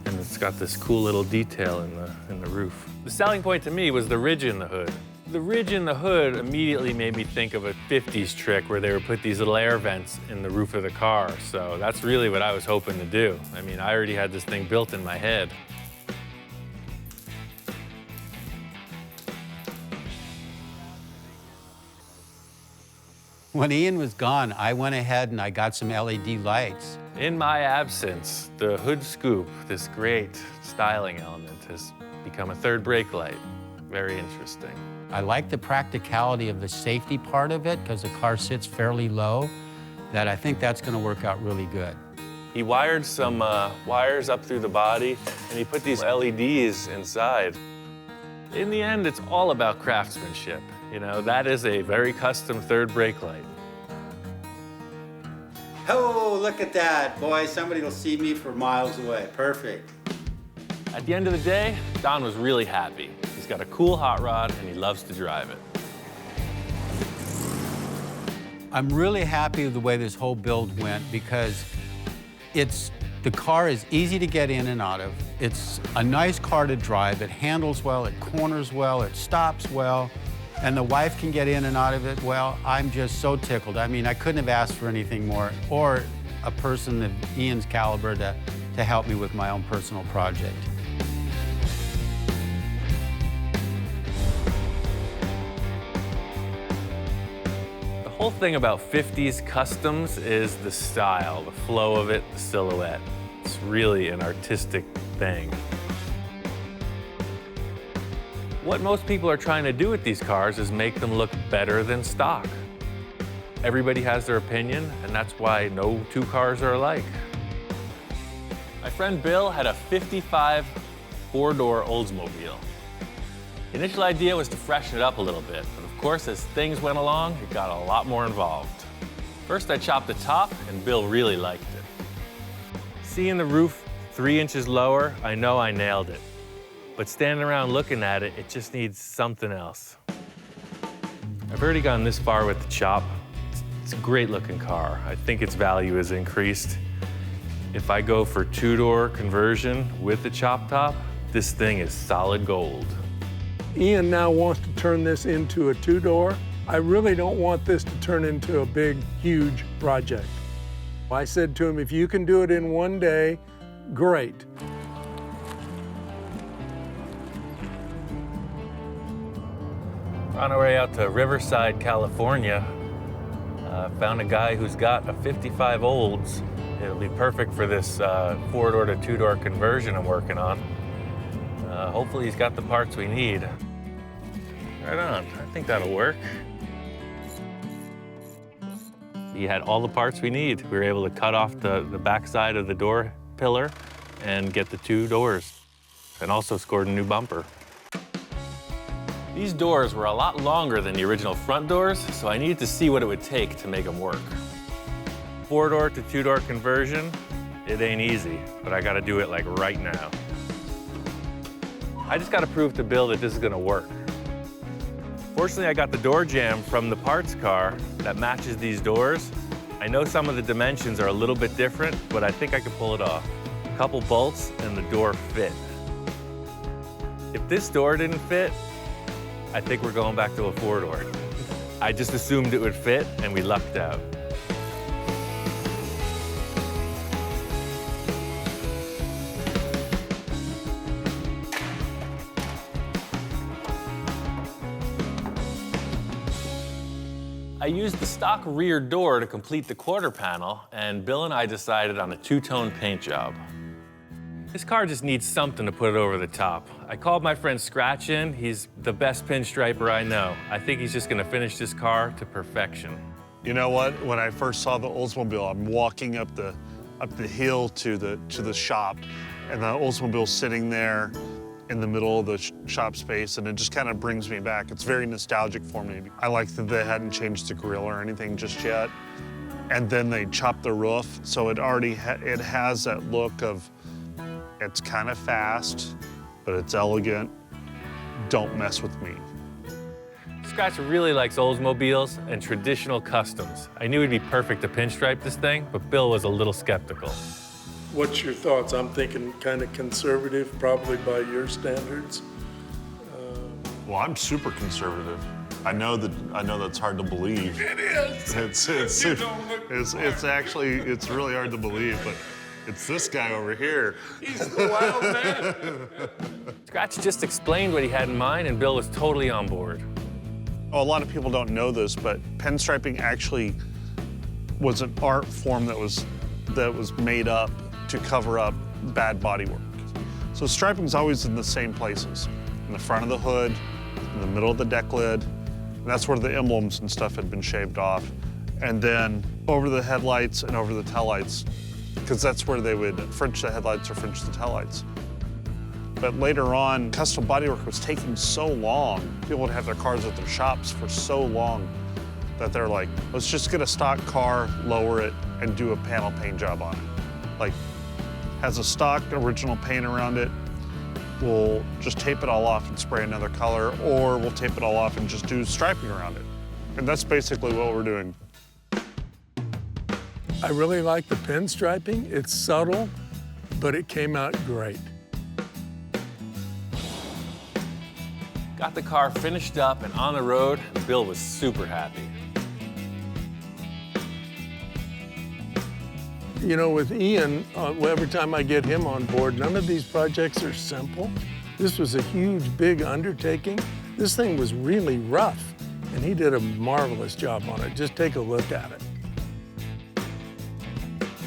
And it's got this cool little detail in the roof. The selling point to me was the ridge in the hood. The ridge in the hood immediately made me think of a 50s trick where they would put these little air vents in the roof of the car. So that's really what I was hoping to do. I mean, I already had this thing built in my head. When Ian was gone, I went ahead and I got some LED lights. In my absence, the hood scoop, this great styling element, has become a third brake light. Very interesting. I like the practicality of the safety part of it because the car sits fairly low, that I think that's going to work out really good. He wired some wires up through the body, and he put these LEDs inside. In the end, it's all about craftsmanship. You know, that is a very custom third brake light. Oh, look at that. Boy, somebody will see me for miles away. Perfect. At the end of the day, Don was really happy. He's got a cool hot rod, and he loves to drive it. I'm really happy with the way this whole build went because the car is easy to get in and out of. It's a nice car to drive. It handles well, it corners well, it stops well, and the wife can get in and out of it well. I'm just so tickled. I mean, I couldn't have asked for anything more, or a person of Ian's caliber to help me with my own personal project. The whole thing about 50s customs is the style, the flow of it, the silhouette. It's really an artistic thing. What most people are trying to do with these cars is make them look better than stock. Everybody has their opinion, and that's why no two cars are alike. My friend Bill had a 55 four-door Oldsmobile. The initial idea was to freshen it up a little bit, but of course, as things went along, it got a lot more involved. First, I chopped the top, and Bill really liked it. Seeing the roof 3 inches lower, I know I nailed it. But standing around looking at it, it just needs something else. I've already gone this far with the chop. It's a great looking car. I think its value has increased. If I go for two-door conversion with the chop top, this thing is solid gold. Ian now wants to turn this into a two-door. I really don't want this to turn into a big, huge project. I said to him, if you can do it in one day, great. We're on our way out to Riverside, California. Found a guy who's got a 55 Olds. It'll be perfect for this four-door to two-door conversion I'm working on. Hopefully he's got the parts we need. Right on, I think that'll work. He had all the parts we need. We were able to cut off the backside of the door pillar and get the two doors, and also scored a new bumper. These doors were a lot longer than the original front doors, so I needed to see what it would take to make them work. Four-door to two-door conversion, it ain't easy, but I gotta do it like right now. I just gotta prove to Bill that this is gonna work. Fortunately, I got the door jamb from the parts car that matches these doors. I know some of the dimensions are a little bit different, but I think I can pull it off. A couple bolts and the door fit. If this door didn't fit, I think we're going back to a four-door. I just assumed it would fit, and we lucked out. I used the stock rear door to complete the quarter panel, and Bill and I decided on a two-tone paint job. This car just needs something to put it over the top. I called my friend Scratch in. He's the best pinstriper I know. I think he's just gonna finish this car to perfection. You know what? When I first saw the Oldsmobile, I'm walking up the hill to the shop, and the Oldsmobile's sitting there in the middle of the shop space, and it just kind of brings me back. It's very nostalgic for me. I like that they hadn't changed the grille or anything just yet, and then they chopped the roof, so it already it has that look of, it's kind of fast, but it's elegant. Don't mess with me. Scratch really likes Oldsmobiles and traditional customs. I knew it'd be perfect to pinstripe this thing, but Bill was a little skeptical. What's your thoughts? I'm thinking kind of conservative, probably by your standards. Well, I'm super conservative. I know that's hard to believe. It is. It's actually really hard to believe, but it's this guy over here. He's the wild man. Scratch just explained what he had in mind, and Bill was totally on board. Oh, a lot of people don't know this, but pinstriping actually was an art form that was that was made up to cover up bad bodywork. So striping's always in the same places, in the front of the hood, in the middle of the deck lid, and that's where the emblems and stuff had been shaved off. And then over the headlights and over the taillights, because that's where they would French the headlights or French the taillights. But later on, custom bodywork was taking so long, people would have their cars at their shops for so long that they're like, let's just get a stock car, lower it, and do a panel paint job on it. Like, has a stock original paint around it, we'll just tape it all off and spray another color, or we'll tape it all off and just do striping around it. And that's basically what we're doing. I really like the pinstriping. It's subtle, but it came out great. Got the car finished up and on the road, and Bill was super happy. You know, with Ian, every time I get him on board, none of these projects are simple. This was a huge, big undertaking. This thing was really rough, and he did a marvelous job on it. Just take a look at it.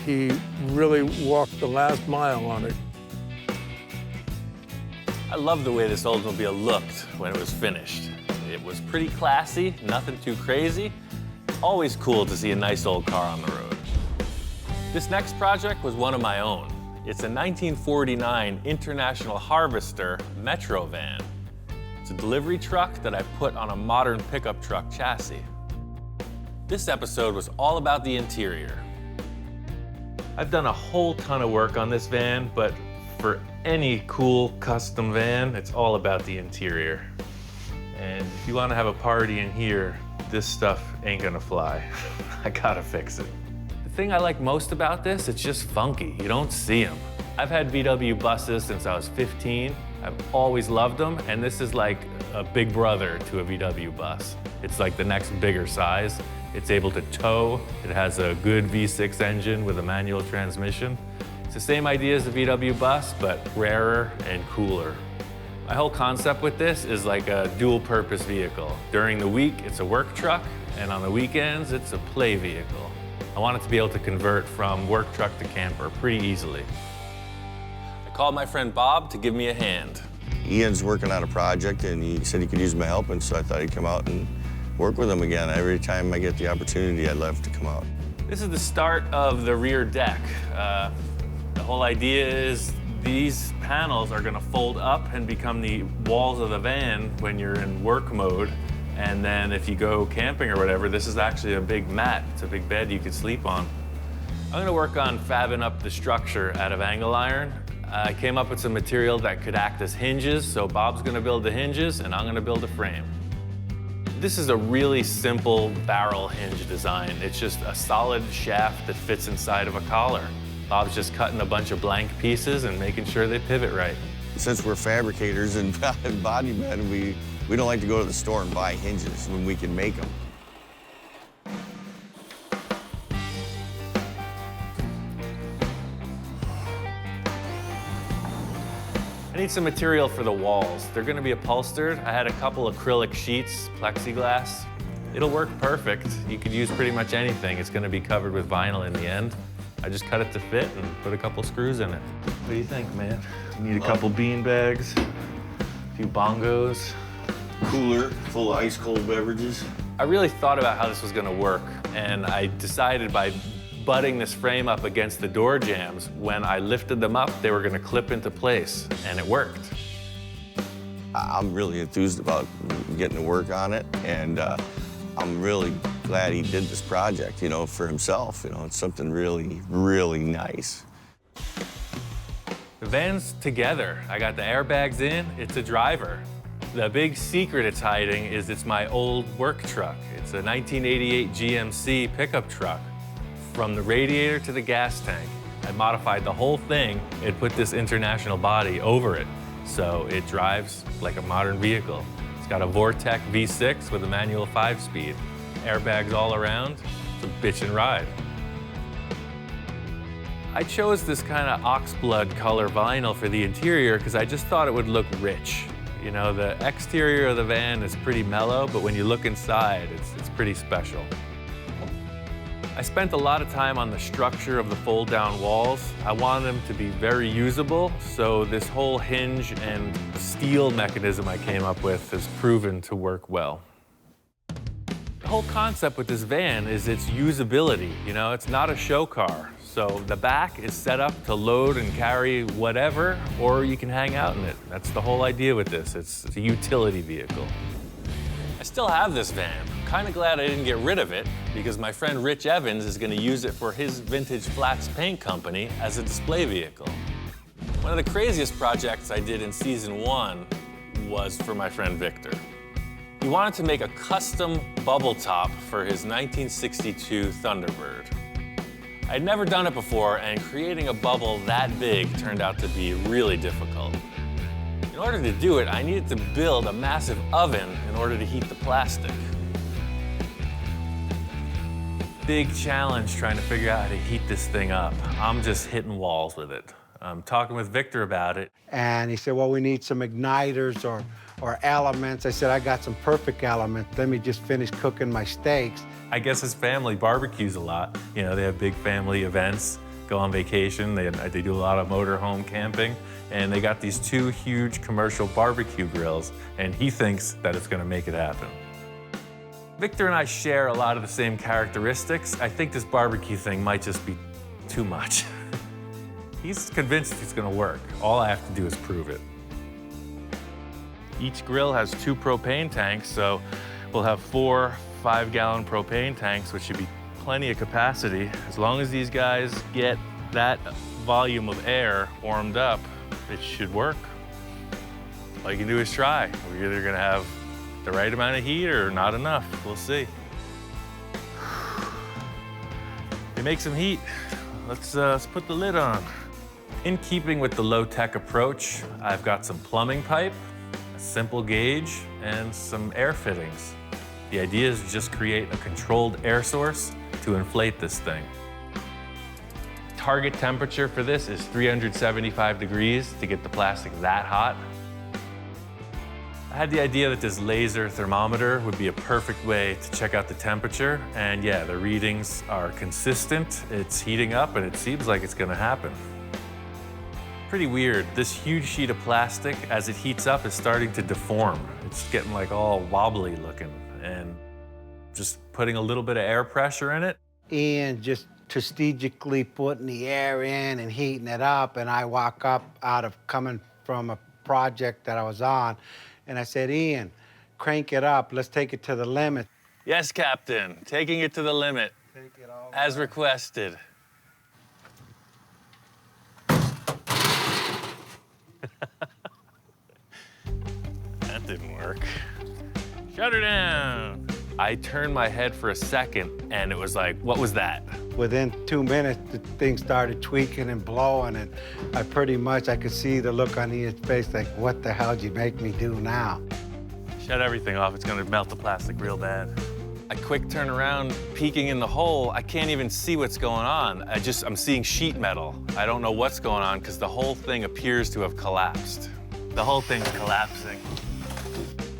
He really walked the last mile on it. I love the way this Oldsmobile looked when it was finished. It was pretty classy, nothing too crazy. Always cool to see a nice old car on the road. This next project was one of my own. It's a 1949 International Harvester Metro van. It's a delivery truck that I put on a modern pickup truck chassis. This episode was all about the interior. I've done a whole ton of work on this van, but for any cool custom van, it's all about the interior. And if you want to have a party in here, this stuff ain't gonna fly. I gotta fix it. The thing I like most about this, it's just funky. You don't see them. I've had VW buses since I was 15. I've always loved them, and this is like a big brother to a VW bus. It's like the next bigger size. It's able to tow. It has a good V6 engine with a manual transmission. It's the same idea as the VW bus, but rarer and cooler. My whole concept with this is like a dual-purpose vehicle. During the week, it's a work truck, and on the weekends, it's a play vehicle. I want it to be able to convert from work truck to camper pretty easily. I called my friend Bob to give me a hand. Ian's working on a project, and he said he could use my help, and so I thought he'd come out and work with him again. Every time I get the opportunity, I'd love to come out. This is the start of the rear deck. The whole idea is these panels are gonna fold up and become the walls of the van when you're in work mode. And then if you go camping or whatever, this is actually a big mat. It's a big bed you could sleep on. I'm gonna work on fabbing up the structure out of angle iron. I came up with some material that could act as hinges, so Bob's gonna build the hinges and I'm gonna build a frame. This is a really simple barrel hinge design. It's just a solid shaft that fits inside of a collar. Bob's just cutting a bunch of blank pieces and making sure they pivot right. Since we're fabricators and body men, we don't like to go to the store and buy hinges when we can make them. I need some material for the walls. They're gonna be upholstered. I had a couple acrylic sheets, plexiglass. It'll work perfect. You could use pretty much anything. It's gonna be covered with vinyl in the end. I just cut it to fit and put a couple screws in it. What do you think, man? You need a couple bean bags, a few bongos. Cooler, full of ice cold beverages. I really thought about how this was gonna work, and I decided by butting this frame up against the door jambs, when I lifted them up, they were gonna clip into place, and it worked. I'm really enthused about getting to work on it, and I'm really glad he did this project, you know, for himself. You know, it's something really, really nice. The van's together. I got the airbags in, it's a driver. The big secret it's hiding is it's my old work truck. It's a 1988 GMC pickup truck. From the radiator to the gas tank, I modified the whole thing and put this international body over it, so it drives like a modern vehicle. It's got a Vortec V6 with a manual 5-speed. Airbags all around, it's a bitchin' ride. I chose this kind of oxblood color vinyl for the interior because I just thought it would look rich. You know, the exterior of the van is pretty mellow, but when you look inside, it's pretty special. I spent a lot of time on the structure of the fold-down walls. I wanted them to be very usable, so this whole hinge and steel mechanism I came up with has proven to work well. The whole concept with this van is its usability. You know, it's not a show car. So the back is set up to load and carry whatever, or you can hang out in it. That's the whole idea with this. It's a utility vehicle. I still have this van. I'm kind of glad I didn't get rid of it because my friend Rich Evans is going to use it for his vintage flats paint company as a display vehicle. One of the craziest projects I did in season 1 was for my friend Victor. He wanted to make a custom bubble top for his 1962 Thunderbird. I'd never done it before, and creating a bubble that big turned out to be really difficult. In order to do it, I needed to build a massive oven in order to heat the plastic. Big challenge trying to figure out how to heat this thing up. I'm just hitting walls with it. I'm talking with Victor about it. And he said, well, we need some igniters or elements. I said, I got some perfect elements. Let me just finish cooking my steaks. I guess his family barbecues a lot. You know, they have big family events, go on vacation. They do a lot of motorhome camping. And they got these 2 huge commercial barbecue grills, and he thinks that it's gonna make it happen. Victor and I share a lot of the same characteristics. I think this barbecue thing might just be too much. He's convinced it's gonna work. All I have to do is prove it. Each grill has 2 propane tanks, so we'll have 4 5-gallon propane tanks, which should be plenty of capacity. As long as these guys get that volume of air warmed up, it should work. All you can do is try. We're either gonna have the right amount of heat or not enough. We'll see. They make some heat. Let's put the lid on. In keeping with the low-tech approach, I've got some plumbing pipe, a simple gauge, and some air fittings. The idea is to just create a controlled air source to inflate this thing. Target temperature for this is 375 degrees to get the plastic that hot. I had the idea that this laser thermometer would be a perfect way to check out the temperature, and yeah, the readings are consistent. It's heating up, and it seems like it's gonna happen. Pretty weird. This huge sheet of plastic, as it heats up, is starting to deform. It's getting like all wobbly looking, and just putting a little bit of air pressure in it. Ian just strategically putting the air in and heating it up, and I walk up out of coming from a project that I was on, and I said, Ian, crank it up, let's take it to the limit. Yes, Captain, taking it to the limit, as requested. That didn't work. Shut her down. I turned my head for a second, and it was like, what was that? Within 2 minutes, the thing started tweaking and blowing, and I could see the look on Ian's face, like, what the hell did you make me do now? Shut everything off, it's gonna melt the plastic real bad. I quick turn around, peeking in the hole, I can't even see what's going on. I'm seeing sheet metal. I don't know what's going on because the whole thing appears to have collapsed. The whole thing's collapsing.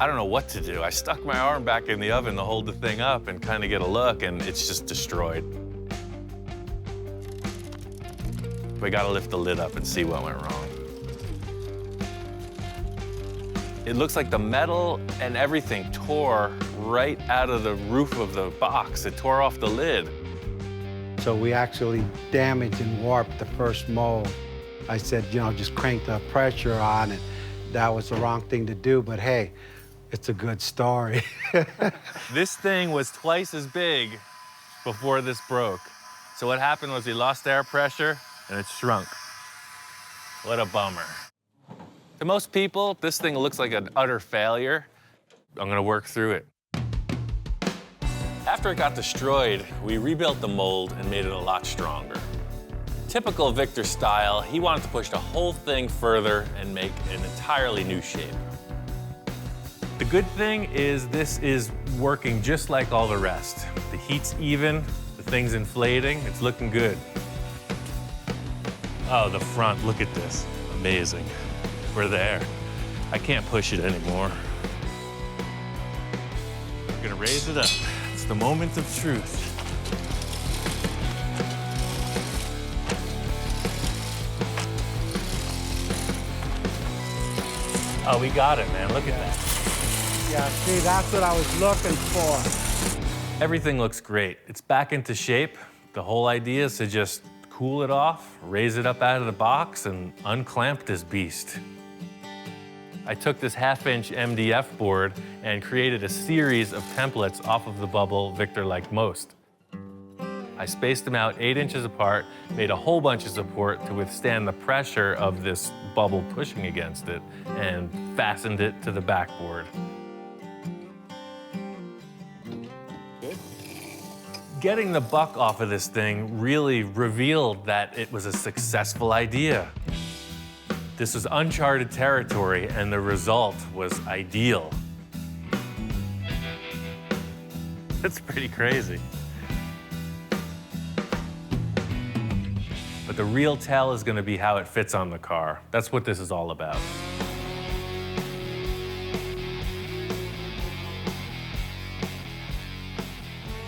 I don't know what to do. I stuck my arm back in the oven to hold the thing up and kind of get a look, and it's just destroyed. We gotta lift the lid up and see what went wrong. It looks like the metal and everything tore right out of the roof of the box. It tore off the lid. So we actually damaged and warped the first mold. I said, you know, just crank the pressure on it. That was the wrong thing to do, but hey, it's a good story. This thing was twice as big before this broke. So what happened was he lost air pressure and it shrunk. What a bummer. To most people, this thing looks like an utter failure. I'm gonna work through it. After it got destroyed, we rebuilt the mold and made it a lot stronger. Typical Victor style, he wanted to push the whole thing further and make an entirely new shape. The good thing is this is working just like all the rest. The heat's even, the thing's inflating, it's looking good. Oh, the front, look at this, amazing. We're there. I can't push it anymore. I'm gonna raise it up. It's the moment of truth. Oh, we got it, man. Look at that. Yeah, see, that's what I was looking for. Everything looks great. It's back into shape. The whole idea is to just cool it off, raise it up out of the box, and unclamp this beast. I took this 1/2-inch MDF board and created a series of templates off of the bubble Victor liked most. I spaced them out 8 inches apart, made a whole bunch of support to withstand the pressure of this bubble pushing against it, and fastened it to the backboard. Getting the buck off of this thing really revealed that it was a successful idea. This was uncharted territory, and the result was ideal. It's pretty crazy. But the real tell is going to be how it fits on the car. That's what this is all about.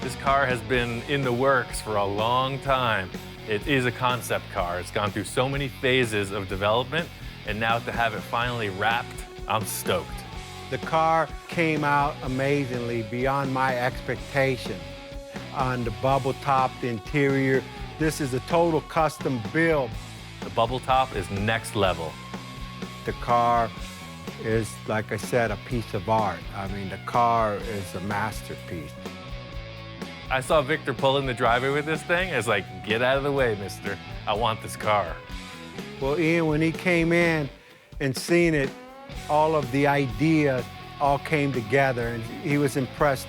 This car has been in the works for a long time. It is a concept car. It's gone through so many phases of development, and now to have it finally wrapped, I'm stoked. The car came out amazingly beyond my expectation. On the bubble top, the interior, this is a total custom build. The bubble top is next level. The car is, like I said, a piece of art. I mean, the car is a masterpiece. I saw Victor pull in the driveway with this thing. It's like, get out of the way, mister. I want this car. Well, Ian, when he came in and seen it, all of the ideas all came together, and he was impressed.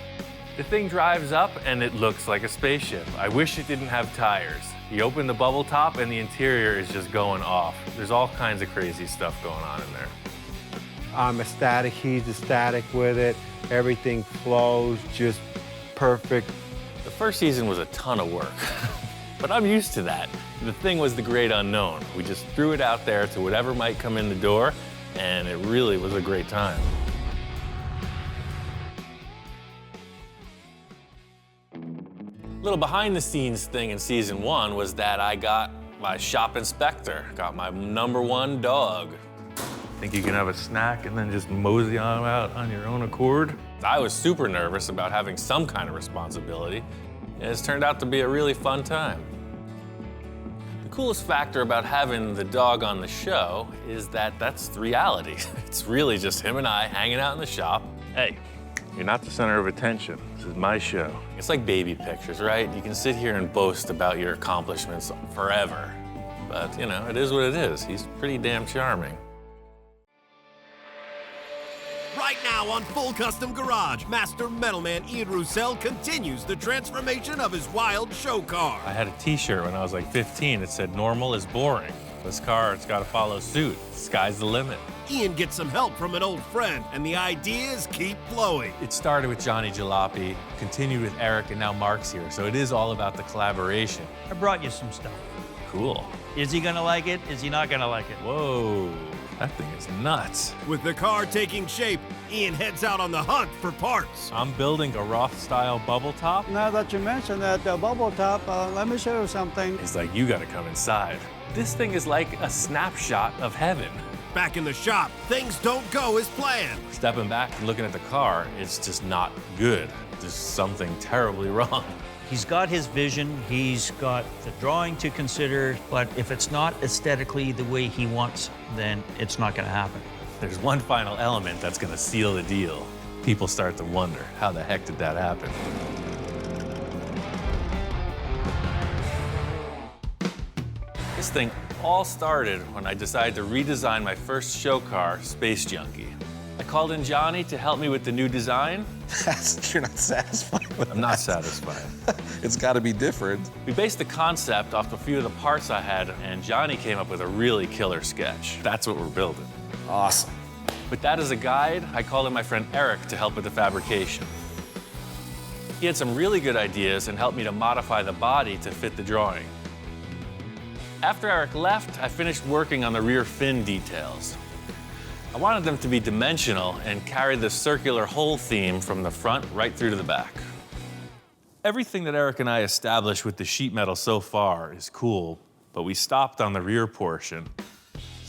The thing drives up, and it looks like a spaceship. I wish it didn't have tires. You open the bubble top, and the interior is just going off. There's all kinds of crazy stuff going on in there. I'm ecstatic. He's ecstatic with it. Everything flows just perfect. The first season was a ton of work, but I'm used to that. The thing was the great unknown. We just threw it out there to whatever might come in the door, and it really was a great time. Little behind the scenes thing in season 1 was that I got my shop inspector, got my #1 dog. Think you can have a snack and then just mosey on out on your own accord? I was super nervous about having some kind of responsibility, and it's turned out to be a really fun time. The coolest factor about having the dog on the show is that that's reality. It's really just him and I hanging out in the shop. Hey, you're not the center of attention. This is my show. It's like baby pictures, right? You can sit here and boast about your accomplishments forever. But, you know, it is what it is. He's pretty damn charming. Right now on Full Custom Garage, Master Metalman Ian Roussel continues the transformation of his wild show car. I had a t-shirt when I was like 15 that said, "Normal is boring." This car, it's got to follow suit. Sky's the limit. Ian gets some help from an old friend, and the ideas keep flowing. It started with Johnny Jalopy, continued with Eric, and now Mark's here. So it is all about the collaboration. I brought you some stuff. Cool. Is he gonna like it? Is he not gonna like it? Whoa, that thing is nuts. With the car taking shape, Ian heads out on the hunt for parts. I'm building a Roth-style bubble top. Now that you mentioned that bubble top, let me show you something. It's like, you gotta come inside. This thing is like a snapshot of heaven. Back in the shop, things don't go as planned. Stepping back and looking at the car, it's just not good. There's something terribly wrong. He's got his vision, he's got the drawing to consider, but if it's not aesthetically the way he wants, then it's not gonna happen. There's one final element that's gonna seal the deal. People start to wonder, how the heck did that happen? This thing all started when I decided to redesign my first show car, Space Junkie. I called in Johnny to help me with the new design. You're not satisfied with I'm not satisfied. It's got to be different. We based the concept off a few of the parts I had, and Johnny came up with a really killer sketch. That's what we're building. Awesome. With that as a guide, I called in my friend Eric to help with the fabrication. He had some really good ideas and helped me to modify the body to fit the drawing. After Eric left, I finished working on the rear fin details. I wanted them to be dimensional and carry the circular hole theme from the front right through to the back. Everything that Eric and I established with the sheet metal so far is cool, but we stopped on the rear portion.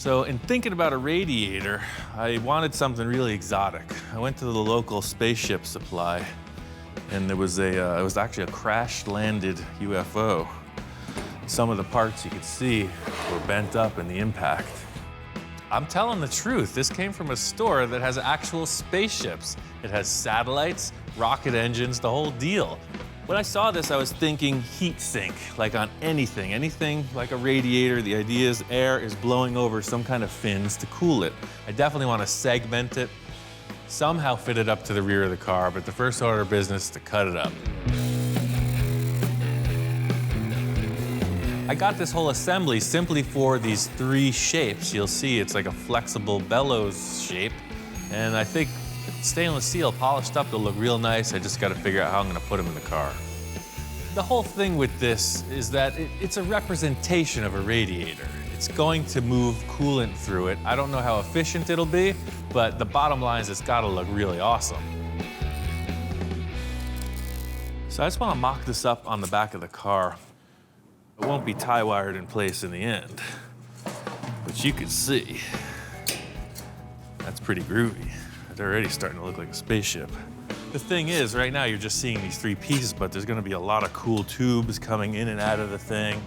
So in thinking about a radiator, I wanted something really exotic. I went to the local spaceship supply, and there was it was actually a crash-landed UFO. Some of the parts you could see were bent up in the impact. I'm telling the truth, this came from a store that has actual spaceships. It has satellites, rocket engines, the whole deal. When I saw this, I was thinking heat sink, like on anything like a radiator. The idea is air is blowing over some kind of fins to cool it. I definitely want to segment it, somehow fit it up to the rear of the car, but the first order of business is to cut it up. I got this whole assembly simply for these 3 shapes. You'll see it's like a flexible bellows shape, and I think stainless steel polished up, they'll look real nice. I just got to figure out how I'm going to put them in the car. The whole thing with this is that it's a representation of a radiator. It's going to move coolant through it. I don't know how efficient it'll be, but the bottom line is it's got to look really awesome. So I just want to mock this up on the back of the car. It won't be tie wired in place in the end, but you can see that's pretty groovy. It's already starting to look like a spaceship. The thing is, right now you're just seeing these 3 pieces, but there's gonna be a lot of cool tubes coming in and out of the thing.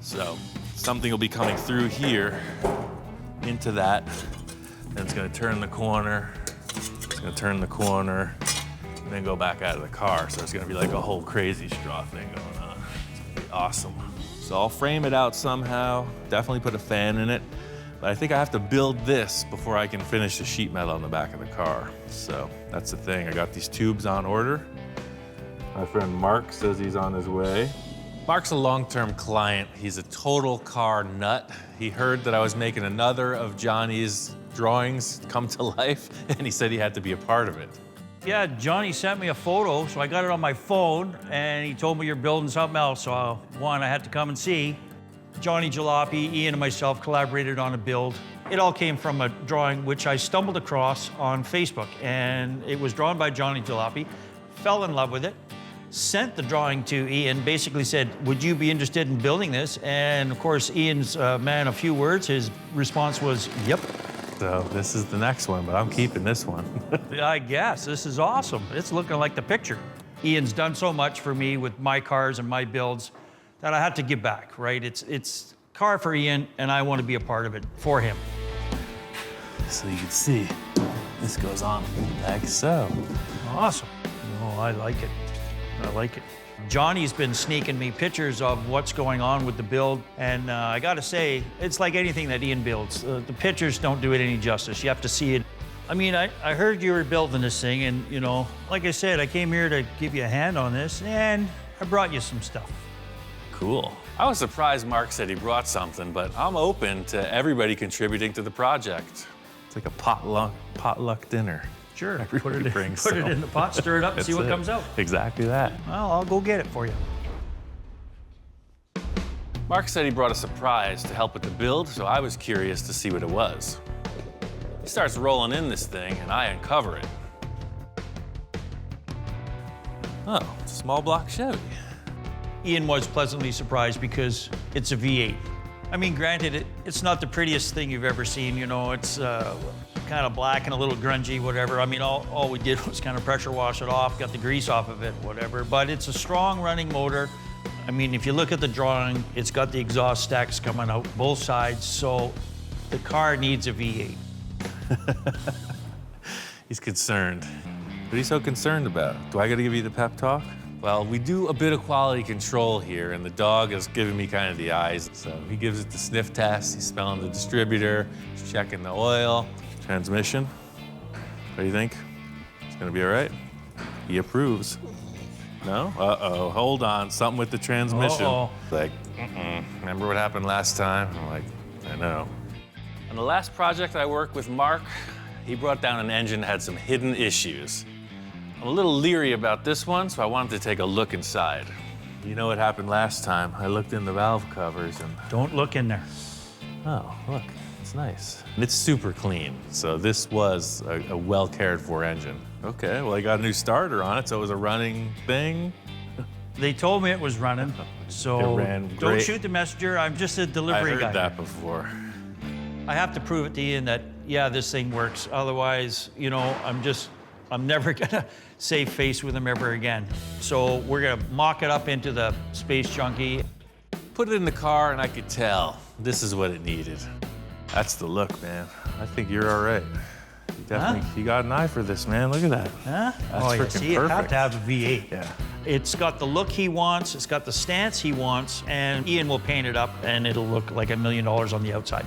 So something will be coming through here into that, then it's gonna turn the corner, it's gonna turn the corner, and then go back out of the car. So it's gonna be like a whole crazy straw thing going on. It's gonna be awesome. So I'll frame it out somehow, definitely put a fan in it. But I think I have to build this before I can finish the sheet metal on the back of the car. So that's the thing. I got these tubes on order. My friend Mark says he's on his way. Mark's a long-term client. He's a total car nut. He heard that I was making another of Johnny's drawings come to life, and he said he had to be a part of it. Yeah, Johnny sent me a photo, so I got it on my phone, and he told me you're building something else, so I had to come and see. Johnny Jalopy, Ian, and myself collaborated on a build. It all came from a drawing which I stumbled across on Facebook, and it was drawn by Johnny Jalopy, fell in love with it, sent the drawing to Ian, basically said, would you be interested in building this? And of course, Ian's man of few words, his response was, yep. So this is the next one, but I'm keeping this one. I guess, this is awesome. It's looking like the picture. Ian's done so much for me with my cars and my builds that I had to give back, right? It's car for Ian, and I want to be a part of it for him. So you can see, this goes on like so. Awesome. Oh, I like it. I like it. Johnny's been sneaking me pictures of what's going on with the build, and I gotta say, it's like anything that Ian builds. The pictures don't do it any justice. You have to see it. I mean, I heard you were building this thing, and you know, like I said, I came here to give you a hand on this, and I brought you some stuff. Cool. I was surprised Mark said he brought something, but I'm open to everybody contributing to the project. It's like a potluck dinner. Sure, Everybody brings put it in the pot, stir it up, and see what comes out. Exactly that. Well, I'll go get it for you. Mark said he brought a surprise to help with the build, so I was curious to see what it was. He starts rolling in this thing, and I uncover it. Oh, it's a small block Chevy. Ian was pleasantly surprised because it's a V8. I mean, granted, it's not the prettiest thing you've ever seen. You know, it's kind of black and a little grungy, whatever. I mean, all we did was kind of pressure wash it off, got the grease off of it, whatever. But it's a strong running motor. I mean, if you look at the drawing, it's got the exhaust stacks coming out both sides, so the car needs a V8. He's concerned. What are you so concerned about? Do I gotta give you the pep talk? Well, we do a bit of quality control here, and the dog is giving me kind of the eyes. So he gives it the sniff test, he's smelling the distributor, he's checking the oil, transmission. What do you think? It's gonna be all right? He approves. No? Uh-oh, hold on, something with the transmission. Uh-oh. Like, remember what happened last time? I'm like, I know. On the last project I worked with Mark, he brought down an engine that had some hidden issues. I'm a little leery about this one, so I wanted to take a look inside. You know what happened last time? I looked in the valve covers and... Don't look in there. Oh, look, it's nice. And it's super clean, so this was a well cared for engine. Okay, well, I got a new starter on it, so it was a running thing. They told me it was running, so It ran don't great. shoot the messenger. I'm just a delivery guy. I heard that before. I have to prove it to Ian that, yeah, this thing works. Otherwise, you know, I'm never gonna save face with him ever again. So we're gonna mock it up into the Space Junkie. Put it in the car and I could tell this is what it needed. That's the look, man. I think you're all right. You definitely, you got an eye for this, man. Look at that. Huh? That's Oh, yeah, freaking see, it had perfect. to have a V8. Yeah. It's got the look he wants, it's got the stance he wants, and Ian will paint it up and it'll look like $1 million on the outside.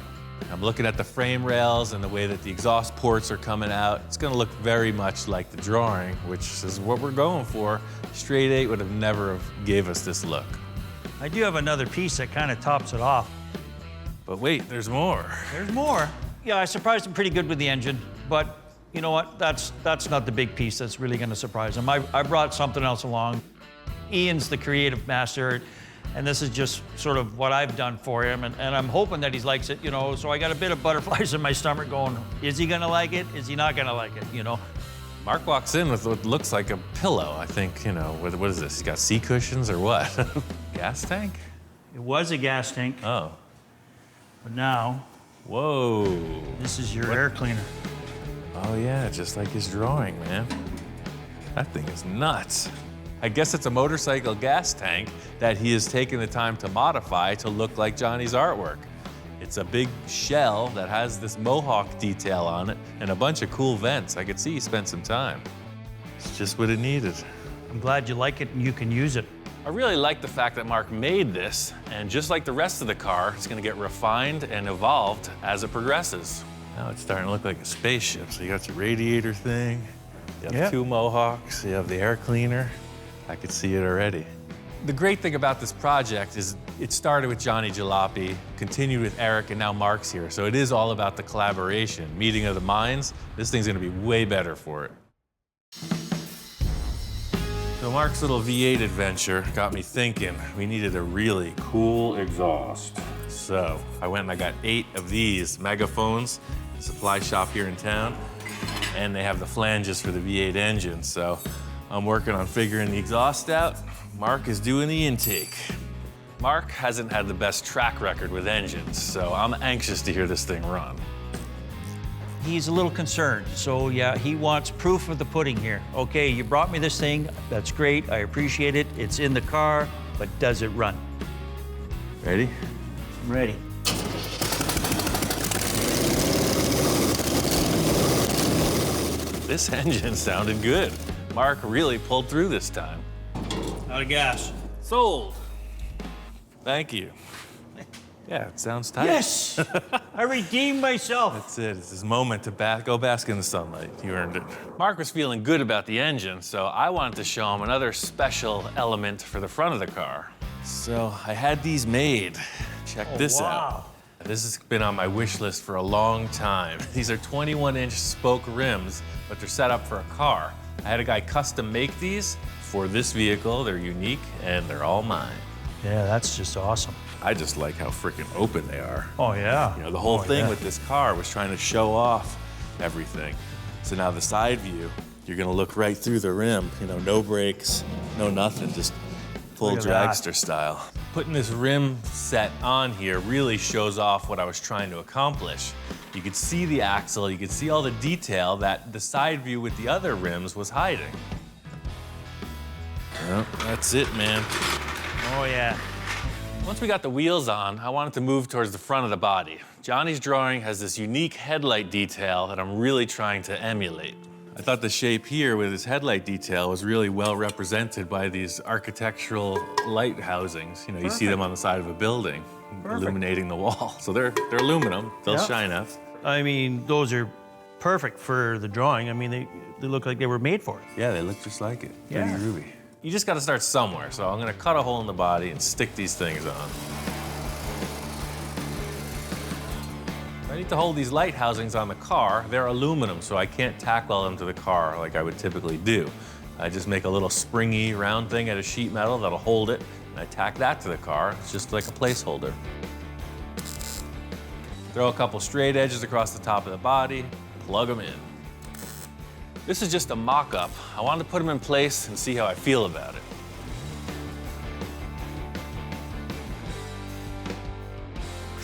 I'm looking at the frame rails and the way that the exhaust ports are coming out. It's gonna look very much like the drawing, which is what we're going for. Straight 8 would have never have gave us this look. I do have another piece that kind of tops it off. But wait, there's more. There's more. Yeah, I surprised him pretty good with the engine, but you know what? That's not the big piece that's really gonna surprise him. I brought something else along. Ian's the creative master, and this is just sort of what I've done for him, and I'm hoping that he likes it, you know, so I got a bit of butterflies in my stomach going, is he gonna like it? Is he not gonna like it, you know? Mark walks in with what looks like a pillow, I think, you know, what is this? He's got sea cushions or what? Gas tank? It was a gas tank. Oh. But now, whoa. This is your air cleaner. Oh yeah, just like his drawing, man. That thing is nuts. I guess it's a motorcycle gas tank that he has taken the time to modify to look like Johnny's artwork. It's a big shell that has this mohawk detail on it and a bunch of cool vents. I could see he spent some time. It's just what it needed. I'm glad you like it and you can use it. I really like the fact that Mark made this, and just like the rest of the car, it's gonna get refined and evolved as it progresses. Now it's starting to look like a spaceship. So you got your radiator thing, you have 2 mohawks, you have the air cleaner. I could see it already. The great thing about this project is it started with Johnny Jalopy, continued with Eric, and now Mark's here. So it is all about the collaboration, meeting of the minds. This thing's gonna be way better for it. So Mark's little V8 adventure got me thinking we needed a really cool exhaust. So I went and I got 8 of these megaphones, supply shop here in town, and they have the flanges for the V8 engine. So I'm working on figuring the exhaust out. Mark is doing the intake. Mark hasn't had the best track record with engines, so I'm anxious to hear this thing run. He's a little concerned, so yeah, he wants proof of the pudding here. Okay, you brought me this thing, that's great, I appreciate it, it's in the car, but does it run? Ready? I'm ready. This engine sounded good. Mark really pulled through this time. Out of gas. Sold. Thank you. Yeah, it sounds tight. Yes! I redeemed myself. That's it. It's his moment to go bask in the sunlight. You earned it. Mark was feeling good about the engine, so I wanted to show him another special element for the front of the car. So I had these made. Check this out. This has been on my wish list for a long time. These are 21-inch spoke rims, but they're set up for a car. I had a guy custom make these for this vehicle. They're unique, and they're all mine. Yeah, that's just awesome. I just like how freaking open they are. Oh, yeah. You know, the whole thing with this car was trying to show off everything. So now the side view, you're gonna look right through the rim. You know, no brakes, no nothing, just full dragster style. Putting this rim set on here really shows off what I was trying to accomplish. You could see the axle, you could see all the detail that the side view with the other rims was hiding. Well, that's it, man. Oh, yeah. Once we got the wheels on, I wanted to move towards the front of the body. Johnny's drawing has this unique headlight detail that I'm really trying to emulate. I thought the shape here with his headlight detail was really well represented by these architectural light housings. You know, you see them on the side of a building, illuminating the wall. So they're aluminum, they'll shine up. I mean, those are perfect for the drawing. I mean, they look like they were made for it. Yeah, they look just like it. Yeah. Pretty ruby. You just gotta start somewhere, so I'm gonna cut a hole in the body and stick these things on. I need to hold these light housings on the car. They're aluminum, so I can't tack weld them to the car like I would typically do. I just make a little springy round thing out of sheet metal that'll hold it, and I tack that to the car. It's just like a placeholder. Throw a couple straight edges across the top of the body, plug them in. This is just a mock-up. I wanted to put them in place and see how I feel about it.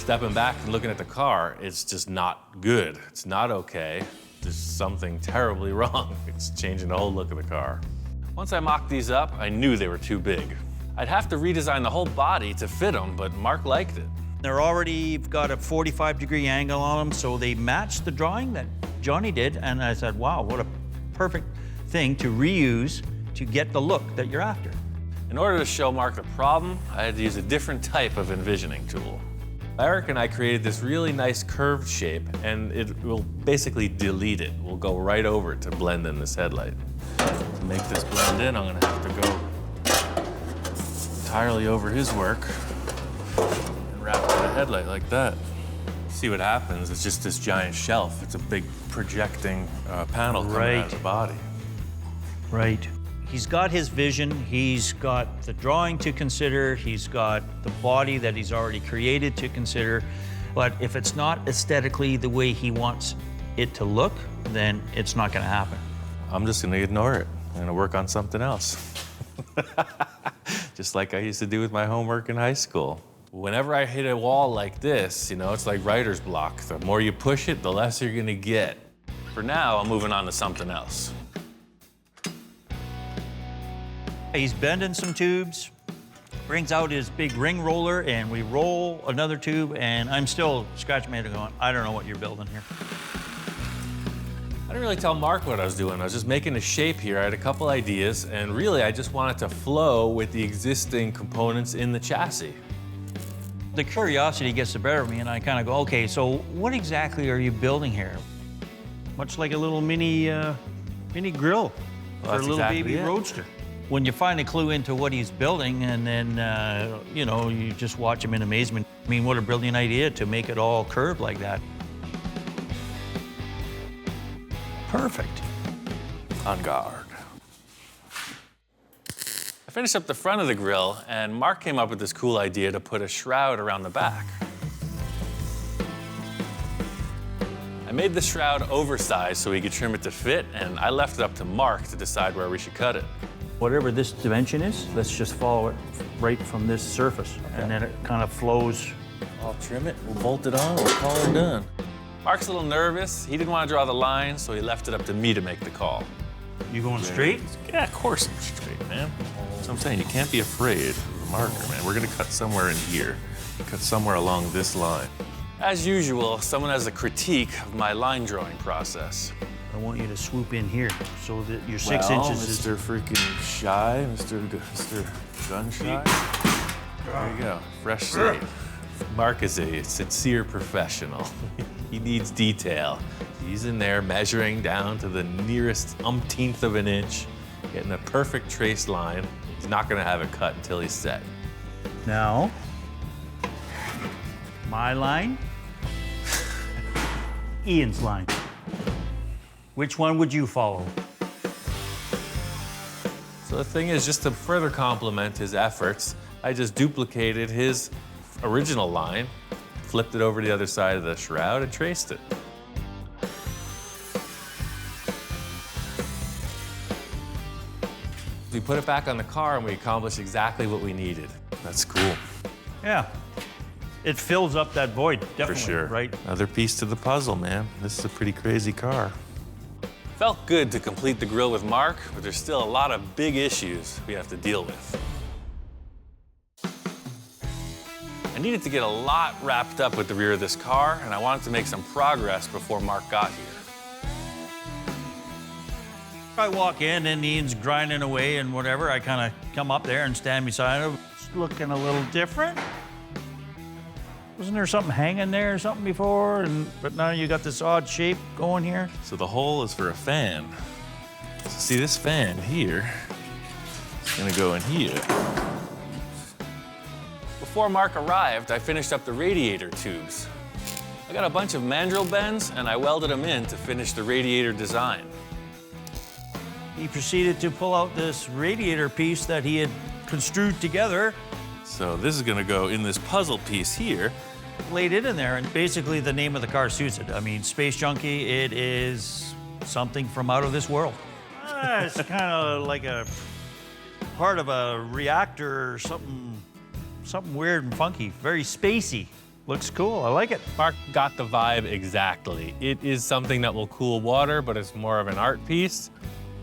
Stepping back and looking at the car, it's just not good. It's not okay. There's something terribly wrong. It's changing the whole look of the car. Once I mocked these up, I knew they were too big. I'd have to redesign the whole body to fit them, but Mark liked it. They're already got a 45-degree angle on them, so they matched the drawing that Johnny did, and I said, wow, what a perfect thing to reuse to get the look that you're after. In order to show Mark the problem, I had to use a different type of envisioning tool. Eric and I created this really nice curved shape, and it will basically delete it. We'll go right over it to blend in this headlight. To make this blend in, I'm gonna have to go entirely over his work and wrap it in a headlight like that. See what happens, it's just this giant shelf. It's a big projecting panel coming out of the body. Right. He's got his vision, he's got the drawing to consider, he's got the body that he's already created to consider, but if it's not aesthetically the way he wants it to look, then it's not gonna happen. I'm just gonna ignore it. I'm gonna work on something else. Just like I used to do with my homework in high school. Whenever I hit a wall like this, you know, it's like writer's block. The more you push it, the less you're gonna get. For now, I'm moving on to something else. He's bending some tubes, brings out his big ring roller, and we roll another tube, and I'm still scratching my head going, I don't know what you're building here. I didn't really tell Mark what I was doing. I was just making a shape here. I had a couple ideas, and really I just wanted to flow with the existing components in the chassis. The curiosity gets the better of me, and I kind of go, okay, so what exactly are you building here? Much like a little mini grill for a little baby roadster. When you finally clue into what he's building, and then, you know, you just watch him in amazement. I mean, what a brilliant idea to make it all curved like that. Perfect. On guard. I finished up the front of the grill, and Mark came up with this cool idea to put a shroud around the back. I made the shroud oversized so he could trim it to fit, and I left it up to Mark to decide where we should cut it. Whatever this dimension is, let's just follow it right from this surface, and then it kind of flows. I'll trim it, we'll bolt it on, we'll call it done. Mark's a little nervous. He didn't want to draw the line, so he left it up to me to make the call. You going straight? Yeah, of course I'm straight, man. So I'm saying, you can't be afraid of the marker, man. We're gonna cut somewhere in here. Cut somewhere along this line. As usual, someone has a critique of my line drawing process. I want you to swoop in here so that your 6 inches is... Mr. freaking shy, Mr. Gun shy. There you go, fresh slate. Mark is a sincere professional. He needs detail. He's in there measuring down to the nearest umpteenth of an inch, getting a perfect trace line. He's not gonna have it cut until he's set. Now, my line, Ian's line. Which one would you follow? So the thing is, just to further complement his efforts, I just duplicated his original line, flipped it over to the other side of the shroud, and traced it. We put it back on the car, and we accomplished exactly what we needed. That's cool. Yeah. It fills up that void, definitely, For sure. right? Another piece to the puzzle, man. This is a pretty crazy car. Felt good to complete the grill with Mark, but there's still a lot of big issues we have to deal with. I needed to get a lot wrapped up with the rear of this car, and I wanted to make some progress before Mark got here. I walk in and Ian's grinding away and whatever. I kind of come up there and stand beside him. It's looking a little different. Wasn't there something hanging there or something before? But now you got this odd shape going here. So the hole is for a fan. So see this fan here, it's gonna go in here. Before Mark arrived, I finished up the radiator tubes. I got a bunch of mandrel bends and I welded them in to finish the radiator design. He proceeded to pull out this radiator piece that he had construed together. So this is gonna go in this puzzle piece here. Laid it in there, and basically the name of the car suits it. I mean, Space Junkie, it is something from out of this world. It's kind of like a part of a reactor or something weird and funky, very spacey. Looks cool, I like it. Mark got the vibe exactly. It is something that will cool water, but it's more of an art piece.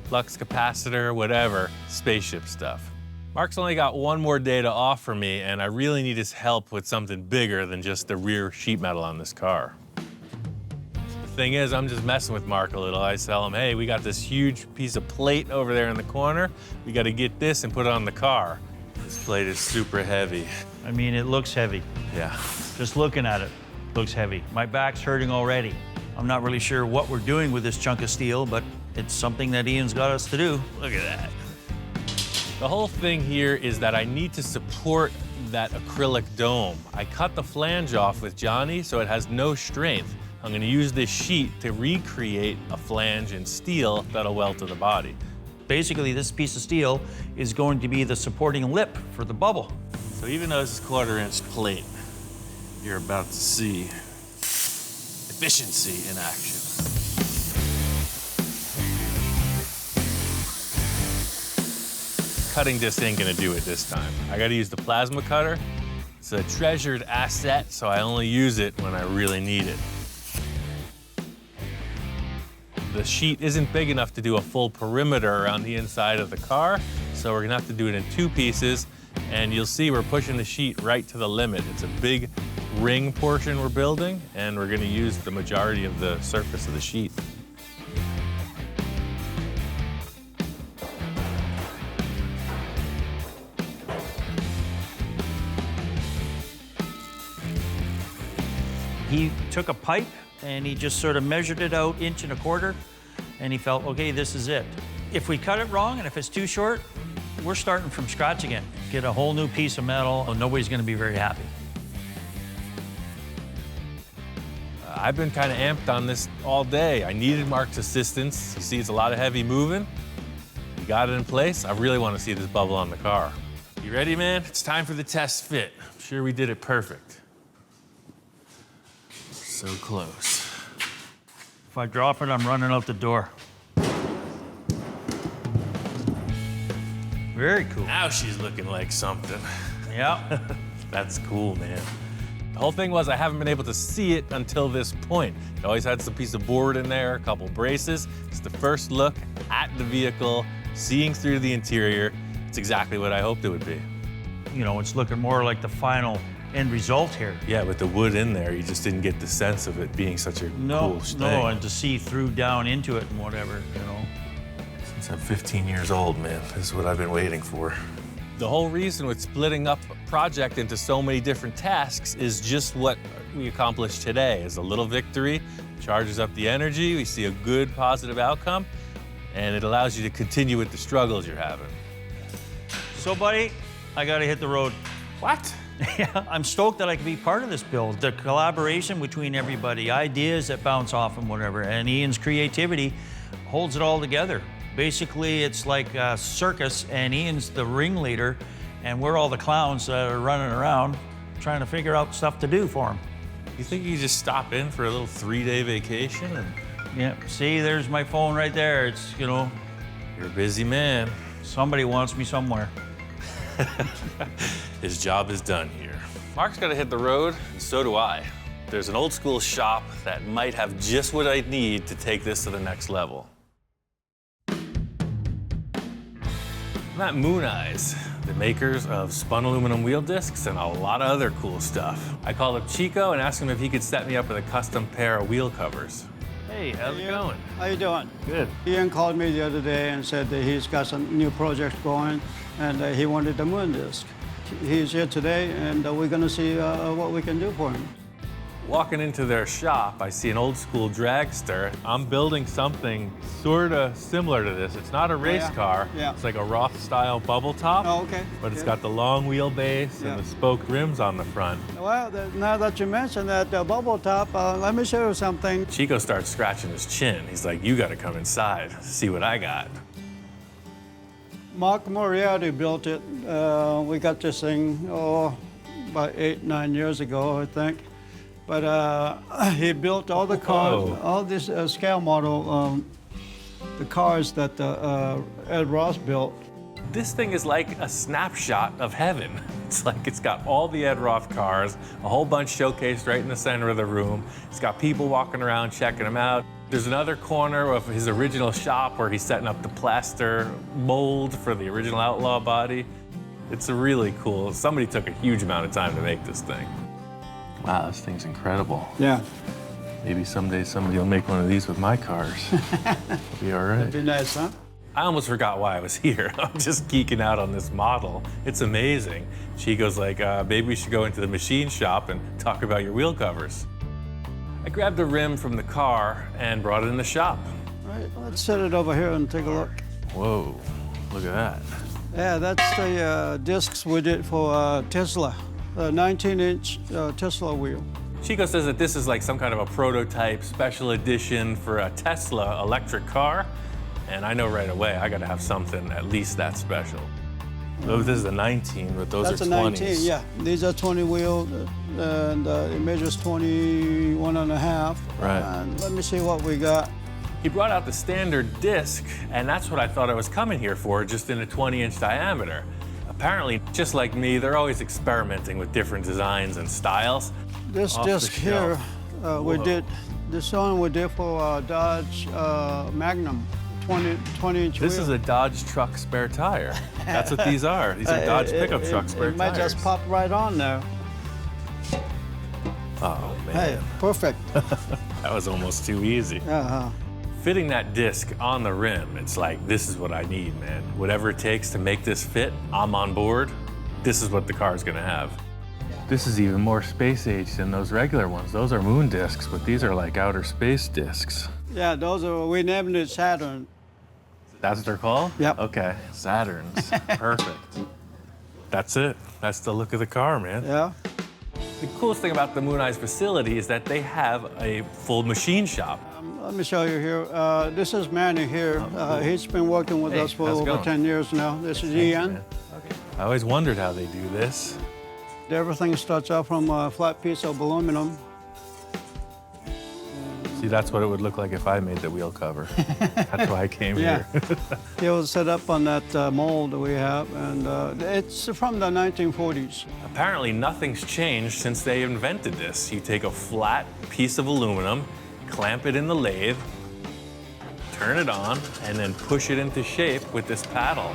Flux capacitor, whatever, spaceship stuff. Mark's only got one more day to offer me, and I really need his help with something bigger than just the rear sheet metal on this car. The thing is, I'm just messing with Mark a little. I tell him, hey, we got this huge piece of plate over there in the corner. We got to get this and put it on the car. This plate is super heavy. I mean, it looks heavy. Yeah. Just looking at it, looks heavy. My back's hurting already. I'm not really sure what we're doing with this chunk of steel, but it's something that Ian's got us to do. Look at that. The whole thing here is that I need to support that acrylic dome. I cut the flange off with Johnny so it has no strength. I'm going to use this sheet to recreate a flange in steel that'll weld to the body. Basically, this piece of steel is going to be the supporting lip for the bubble. So even though this is 1/4-inch plate, you're about to see efficiency in action. Cutting disc ain't gonna do it this time. I gotta use the plasma cutter. It's a treasured asset, so I only use it when I really need it. The sheet isn't big enough to do a full perimeter around the inside of the car, so we're gonna have to do it in 2 pieces, and you'll see we're pushing the sheet right to the limit. It's a big ring portion we're building, and we're gonna use the majority of the surface of the sheet. He took a pipe and he just sort of measured it out 1.25 inches, and he felt, okay, this is it. If we cut it wrong and if it's too short, we're starting from scratch again. Get a whole new piece of metal, nobody's gonna be very happy. I've been kind of amped on this all day. I needed Mark's assistance. You see, it's a lot of heavy moving. We got it in place. I really want to see this bubble on the car. You ready, man? It's time for the test fit. I'm sure we did it perfect. So close. If I drop it, I'm running out the door. Very cool. Now she's looking like something. Yeah. That's cool, man. The whole thing was I haven't been able to see it until this point. It always had some piece of board in there, a couple braces. It's the first look at the vehicle, seeing through the interior. It's exactly what I hoped it would be. You know, it's looking more like the final end result here. Yeah, with the wood in there, you just didn't get the sense of it being such a cool thing. No, and to see through down into it and whatever, you know. Since I'm 15 years old, man, this is what I've been waiting for. The whole reason with splitting up a project into so many different tasks is just what we accomplished today, is a little victory, charges up the energy, we see a good positive outcome, and it allows you to continue with the struggles you're having. So, buddy, I gotta hit the road. What? Yeah, I'm stoked that I can be part of this build. The collaboration between everybody, ideas that bounce off and whatever, and Ian's creativity holds it all together. Basically, it's like a circus, and Ian's the ringleader, and we're all the clowns that are running around trying to figure out stuff to do for him. You think you could just stop in for a little 3-day vacation? And... Yeah, see, there's my phone right there. It's, you know. You're a busy man. Somebody wants me somewhere. His job is done here. Mark's got to hit the road, and so do I. There's an old school shop that might have just what I need to take this to the next level. I'm at Moon Eyes, the makers of spun aluminum wheel discs and a lot of other cool stuff. I called up Chico and asked him if he could set me up with a custom pair of wheel covers. Hey, how's it going? How you doing? Good. Ian called me the other day and said that he's got some new projects going, and he wanted the moon disc. He's here today, and we're going to see what we can do for him. Walking into their shop, I see an old school dragster. I'm building something sort of similar to this. It's not a race car. Yeah. It's like a Roth style bubble top. Oh, okay. But it's got the long wheelbase and the spoked rims on the front. Well, now that you mentioned that bubble top, let me show you something. Chico starts scratching his chin. He's like, you got to come inside, see what I got. Mark Moriarty built it. We got this thing, about 8-9 years ago, I think. But he built all the cars, all this scale model, the cars that Ed Ross built. This thing is like a snapshot of heaven. It's like it's got all the Ed Roth cars, a whole bunch showcased right in the center of the room. It's got people walking around checking them out. There's another corner of his original shop where he's setting up the plaster mold for the original Outlaw body. It's really cool. Somebody took a huge amount of time to make this thing. Wow, this thing's incredible. Yeah. Maybe someday somebody will make one of these with my cars. It'll be all right. That'd be nice, huh? I almost forgot why I was here. I'm just geeking out on this model. It's amazing. She goes like, maybe we should go into the machine shop and talk about your wheel covers. I grabbed a rim from the car and brought it in the shop. All right, let's set it over here and take a look. Whoa, look at that. Yeah, that's the discs we did for Tesla, a 19-inch Tesla wheel. Chico says that this is like some kind of a prototype special edition for a Tesla electric car. And I know right away I gotta have something at least that special. So this is a 19, but those That's are 20s. That's a 19, yeah. These are 20 wheel, and it measures 21 and a half. Right. And let me see what we got. He brought out the standard disc, and that's what I thought I was coming here for, just in a 20-inch diameter. Apparently, just like me, they're always experimenting with different designs and styles. This Off disc the here, shelf. we did, this one we did for Dodge Magnum, 20-inch wheel. This is a Dodge truck spare tire. That's what these are. These are Dodge pickup truck spare tires. It might just pop right on there. Oh, man. Hey, perfect. That was almost too easy. Uh-huh. Fitting that disc on the rim, it's like, this is what I need, man. Whatever it takes to make this fit, I'm on board. This is what the car's gonna have. This is even more space age than those regular ones. Those are moon discs, but these are like outer space discs. Yeah, those are, we named it Saturn. That's what they're called? Yep. Okay, Saturns, perfect. That's it, that's the look of the car, man. Yeah. The coolest thing about the Moon Eyes facility is that they have a full machine shop. Let me show you here. This is Manny here. He's been working with us for how's it over going? 10 years now. This is Thanks, Ian. man. I always wondered how they do this. Everything starts out from a flat piece of aluminum. See, that's what it would look like if I made the wheel cover. That's why I came Yeah. here. It was set up on that mold that we have, and it's from the 1940s. Apparently, nothing's changed since they invented this. You take a flat piece of aluminum, clamp it in the lathe, turn it on, and then push it into shape with this paddle.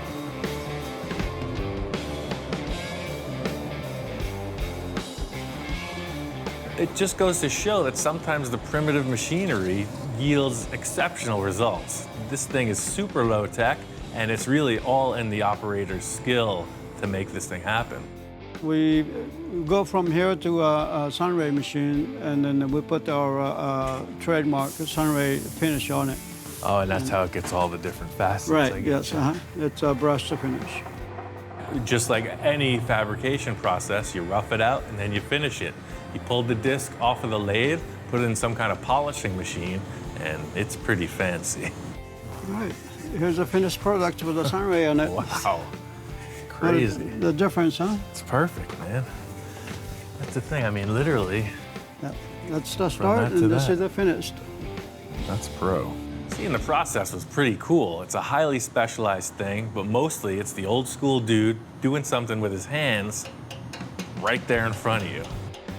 It just goes to show that sometimes the primitive machinery yields exceptional results. This thing is super low tech, and it's really all in the operator's skill to make this thing happen. We go from here to a Sunray machine, and then we put our trademark Sunray finish on it. Oh, and that's how it gets all the different facets. I Right, get yes, you. it's a brush to finish. Just like any fabrication process, you rough it out and then you finish it. You pull the disc off of the lathe, put it in some kind of polishing machine, and it's pretty fancy. All right, here's a finished product with a Sunray on it. Wow, crazy. The difference, huh? It's perfect, man. That's the thing, I mean, literally. Yeah. That's the From start, that to and this that. is the finished. That's pro. Seeing the process was pretty cool. It's a highly specialized thing, but mostly it's the old school dude doing something with his hands right there in front of you.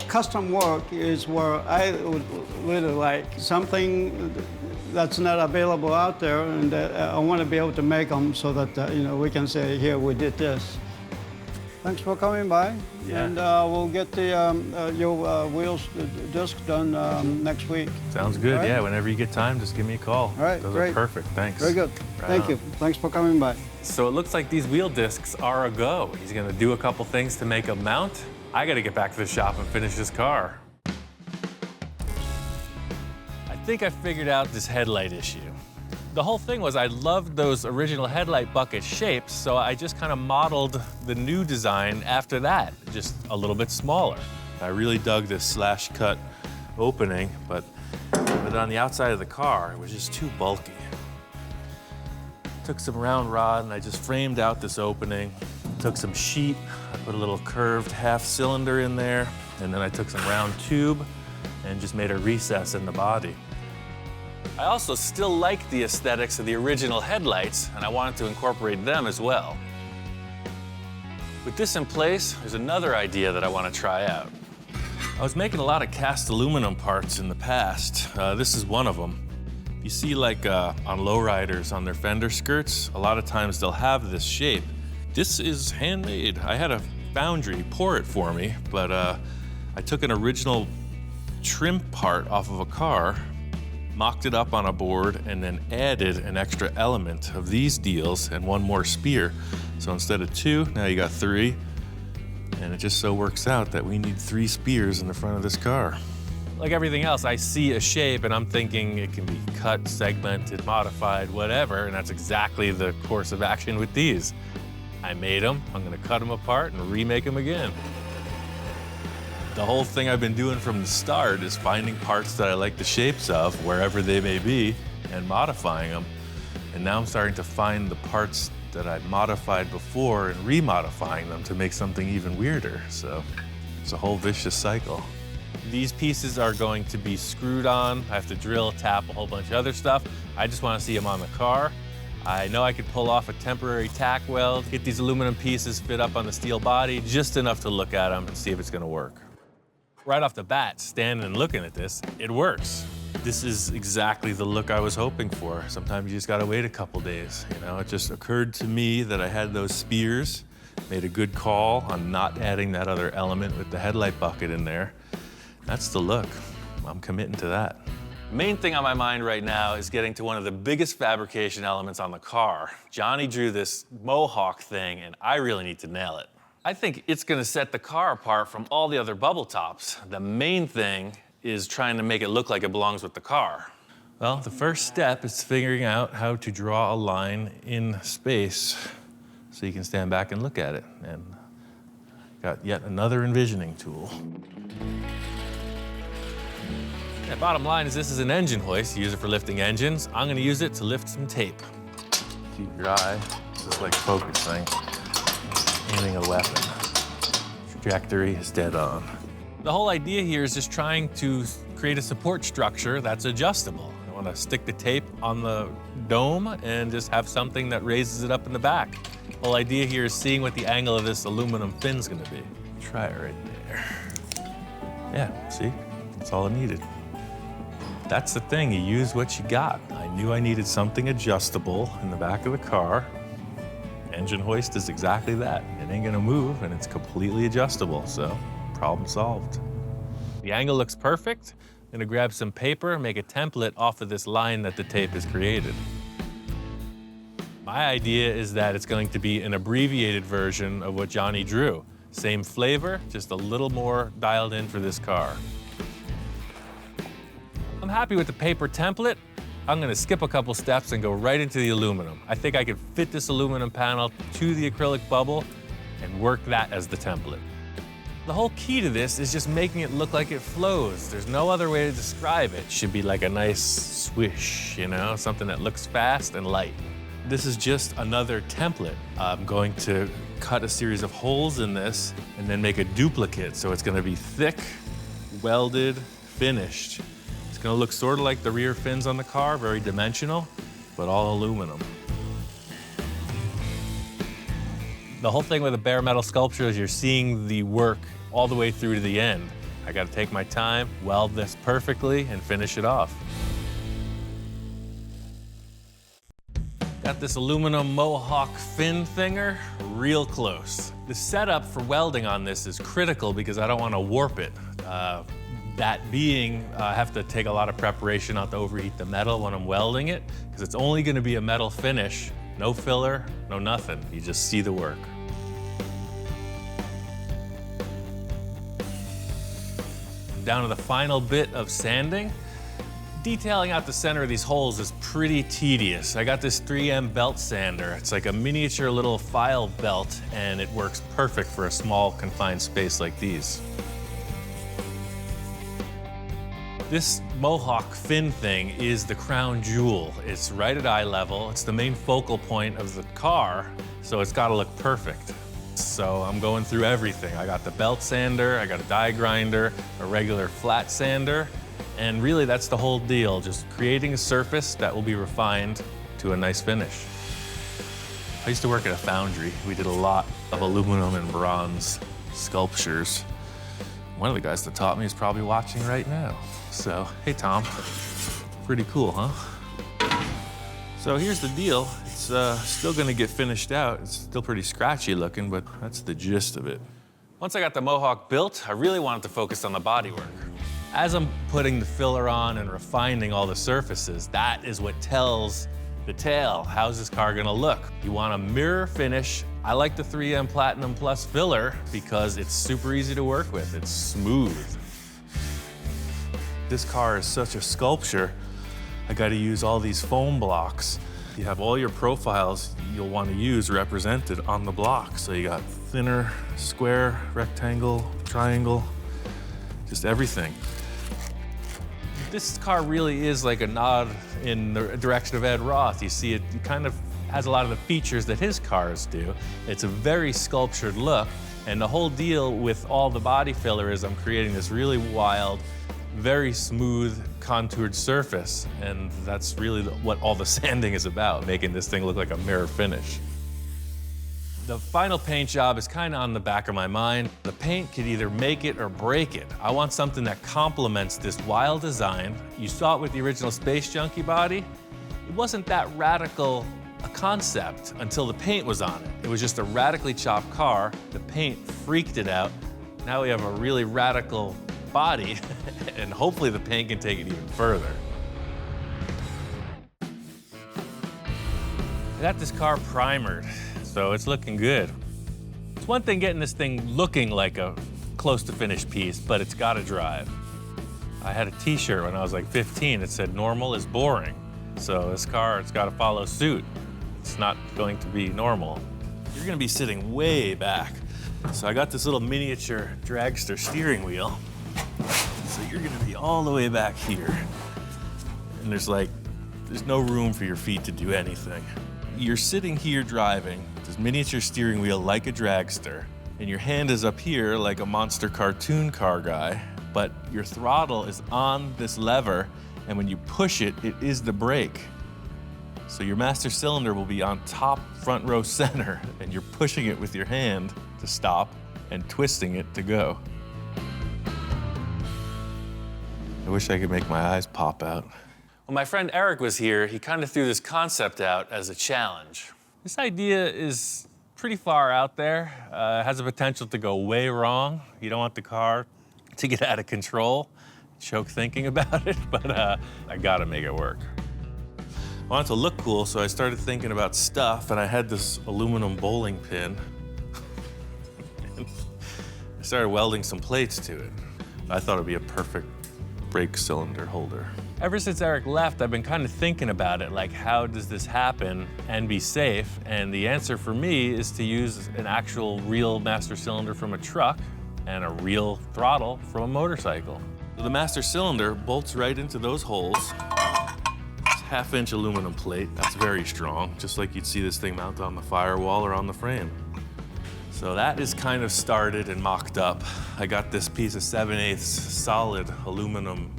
Custom work is where I would really like something that's not available out there, and I want to be able to make them so that we can say, here, we did this. Thanks for coming by, Yeah. and we'll get your wheels disc done next week. Sounds good, All right? yeah. Whenever you get time, just give me a call. All right, Those great. are perfect, thanks. Very good. Right Thank on. you. Thanks for coming by. So it looks like these wheel discs are a go. He's gonna do a couple things to make a mount. I gotta get back to the shop and finish this car. I think I figured out this headlight issue. The whole thing was I loved those original headlight bucket shapes, so I just kind of modeled the new design after that, just a little bit smaller. I really dug this slash cut opening, but on the outside of the car, it was just too bulky. Took some round rod and I just framed out this opening. Took some sheet, I put a little curved half cylinder in there, and then I took some round tube and just made a recess in the body. I also still like the aesthetics of the original headlights, and I wanted to incorporate them as well. With this in place, there's another idea that I want to try out. I was making a lot of cast aluminum parts in the past. This is one of them. You see, like on lowriders on their fender skirts, a lot of times they'll have this shape. This is handmade. I had a foundry pour it for me, but I took an original trim part off of a car, mocked it up on a board, and then added an extra element of these deals and one more spear. So instead of 2, now you got 3. And it just so works out that we need 3 spears in the front of this car. Like everything else, I see a shape and I'm thinking it can be cut, segmented, modified, whatever, and that's exactly the course of action with these. I made them, I'm gonna cut them apart and remake them again. The whole thing I've been doing from the start is finding parts that I like the shapes of, wherever they may be, and modifying them. And now I'm starting to find the parts that I'd modified before and remodifying them to make something even weirder. So it's a whole vicious cycle. These pieces are going to be screwed on. I have to drill, tap, a whole bunch of other stuff. I just want to see them on the car. I know I could pull off a temporary tack weld, get these aluminum pieces fit up on the steel body, just enough to look at them and see if it's gonna work. Right off the bat, standing and looking at this, it works. This is exactly the look I was hoping for. Sometimes you just gotta wait a couple days. You know, it just occurred to me that I had those spears, made a good call on not adding that other element with the headlight bucket in there. That's the look. I'm committing to that. The main thing on my mind right now is getting to one of the biggest fabrication elements on the car. Johnny drew this mohawk thing, and I really need to nail it. I think it's gonna set the car apart from all the other bubble tops. The main thing is trying to make it look like it belongs with the car. Well, the first step is figuring out how to draw a line in space so you can stand back and look at it. And got yet another envisioning tool. Yeah, bottom line is this is an engine hoist. You use it for lifting engines. I'm gonna use it to lift some tape. Keep your eye, just like focusing, aiming a weapon. Trajectory is dead on. The whole idea here is just trying to create a support structure that's adjustable. I want to stick the tape on the dome and just have something that raises it up in the back. The whole idea here is seeing what the angle of this aluminum fin's gonna be. Try it right there. Yeah, see? That's all I needed. That's the thing, you use what you got. I knew I needed something adjustable in the back of the car. Engine hoist is exactly that. It ain't gonna move and it's completely adjustable, so problem solved. The angle looks perfect. I'm gonna grab some paper, make a template off of this line that the tape has created. My idea is that it's going to be an abbreviated version of what Johnny drew. Same flavor, just a little more dialed in for this car. I'm happy with the paper template. I'm gonna skip a couple steps and go right into the aluminum. I think I could fit this aluminum panel to the acrylic bubble and work that as the template. The whole key to this is just making it look like it flows. There's no other way to describe it. It should be like a nice swish, you know, something that looks fast and light. This is just another template. I'm going to cut a series of holes in this and then make a duplicate. So it's gonna be thick, welded, finished. It's gonna look sort of like the rear fins on the car, very dimensional, but all aluminum. The whole thing with a bare metal sculpture is you're seeing the work all the way through to the end. I gotta take my time, weld this perfectly, and finish it off. Got this aluminum mohawk fin thinger real close. The setup for welding on this is critical because I don't want to warp it. That being, I have to take a lot of preparation not to overheat the metal when I'm welding it, because it's only going to be a metal finish, no filler, no nothing. You just see the work. Down to the final bit of sanding. Detailing out the center of these holes is pretty tedious. I got this 3M belt sander. It's like a miniature little file belt, and it works perfect for a small confined space like these. This mohawk fin thing is the crown jewel. It's right at eye level. It's the main focal point of the car, so it's gotta look perfect. So I'm going through everything. I got the belt sander, I got a die grinder, a regular flat sander, and really that's the whole deal, just creating a surface that will be refined to a nice finish. I used to work at a foundry. We did a lot of aluminum and bronze sculptures. One of the guys that taught me is probably watching right now. So, hey, Tom. Pretty cool, huh? So here's the deal. It's still gonna get finished out. It's still pretty scratchy looking, but that's the gist of it. Once I got the Mohawk built, I really wanted to focus on the bodywork. As I'm putting the filler on and refining all the surfaces, that is what tells the tale. How's this car gonna look? You want a mirror finish. I like the 3M Platinum Plus filler because it's super easy to work with. It's smooth. This car is such a sculpture. I gotta use all these foam blocks. You have all your profiles you'll wanna use represented on the block. So you got thinner, square, rectangle, triangle, just everything. This car really is like a nod in the direction of Ed Roth. You see it kind of has a lot of the features that his cars do. It's a very sculptured look, and the whole deal with all the body filler is I'm creating this really wild, very smooth, contoured surface, and that's really what all the sanding is about, making this thing look like a mirror finish. The final paint job is kind of on the back of my mind. The paint could either make it or break it. I want something that complements this wild design. You saw it with the original Space Junkie body. It wasn't that radical a concept until the paint was on it. It was just a radically chopped car. The paint freaked it out. Now we have a really radical body, and hopefully the paint can take it even further. I got this car primered, so it's looking good. It's one thing getting this thing looking like a close to finished piece, but it's gotta drive. I had a t-shirt when I was like 15 that said normal is boring. So this car, it's gotta follow suit. It's not going to be normal. You're gonna be sitting way back. So I got this little miniature dragster steering wheel. So you're gonna be all the way back here. And there's no room for your feet to do anything. You're sitting here driving this miniature steering wheel like a dragster, and your hand is up here like a monster cartoon car guy, but your throttle is on this lever, and when you push it, it is the brake. So your master cylinder will be on top front row center, and you're pushing it with your hand to stop and twisting it to go. I wish I could make my eyes pop out. When my friend Eric was here, he kind of threw this concept out as a challenge. This idea is pretty far out there. It has the potential to go way wrong. You don't want the car to get out of control. Choke thinking about it, but I gotta make it work. I wanted to look cool, so I started thinking about stuff, and I had this aluminum bowling pin. I started welding some plates to it. I thought it'd be a perfect brake cylinder holder. Ever since Eric left, I've been kind of thinking about it, like how does this happen and be safe? And the answer for me is to use an actual real master cylinder from a truck and a real throttle from a motorcycle. So the master cylinder bolts right into those holes. It's a 1/2-inch aluminum plate. That's very strong, just like you'd see this thing mounted on the firewall or on the frame. So that is kind of started and mocked up. I got this piece of 7/8 solid aluminum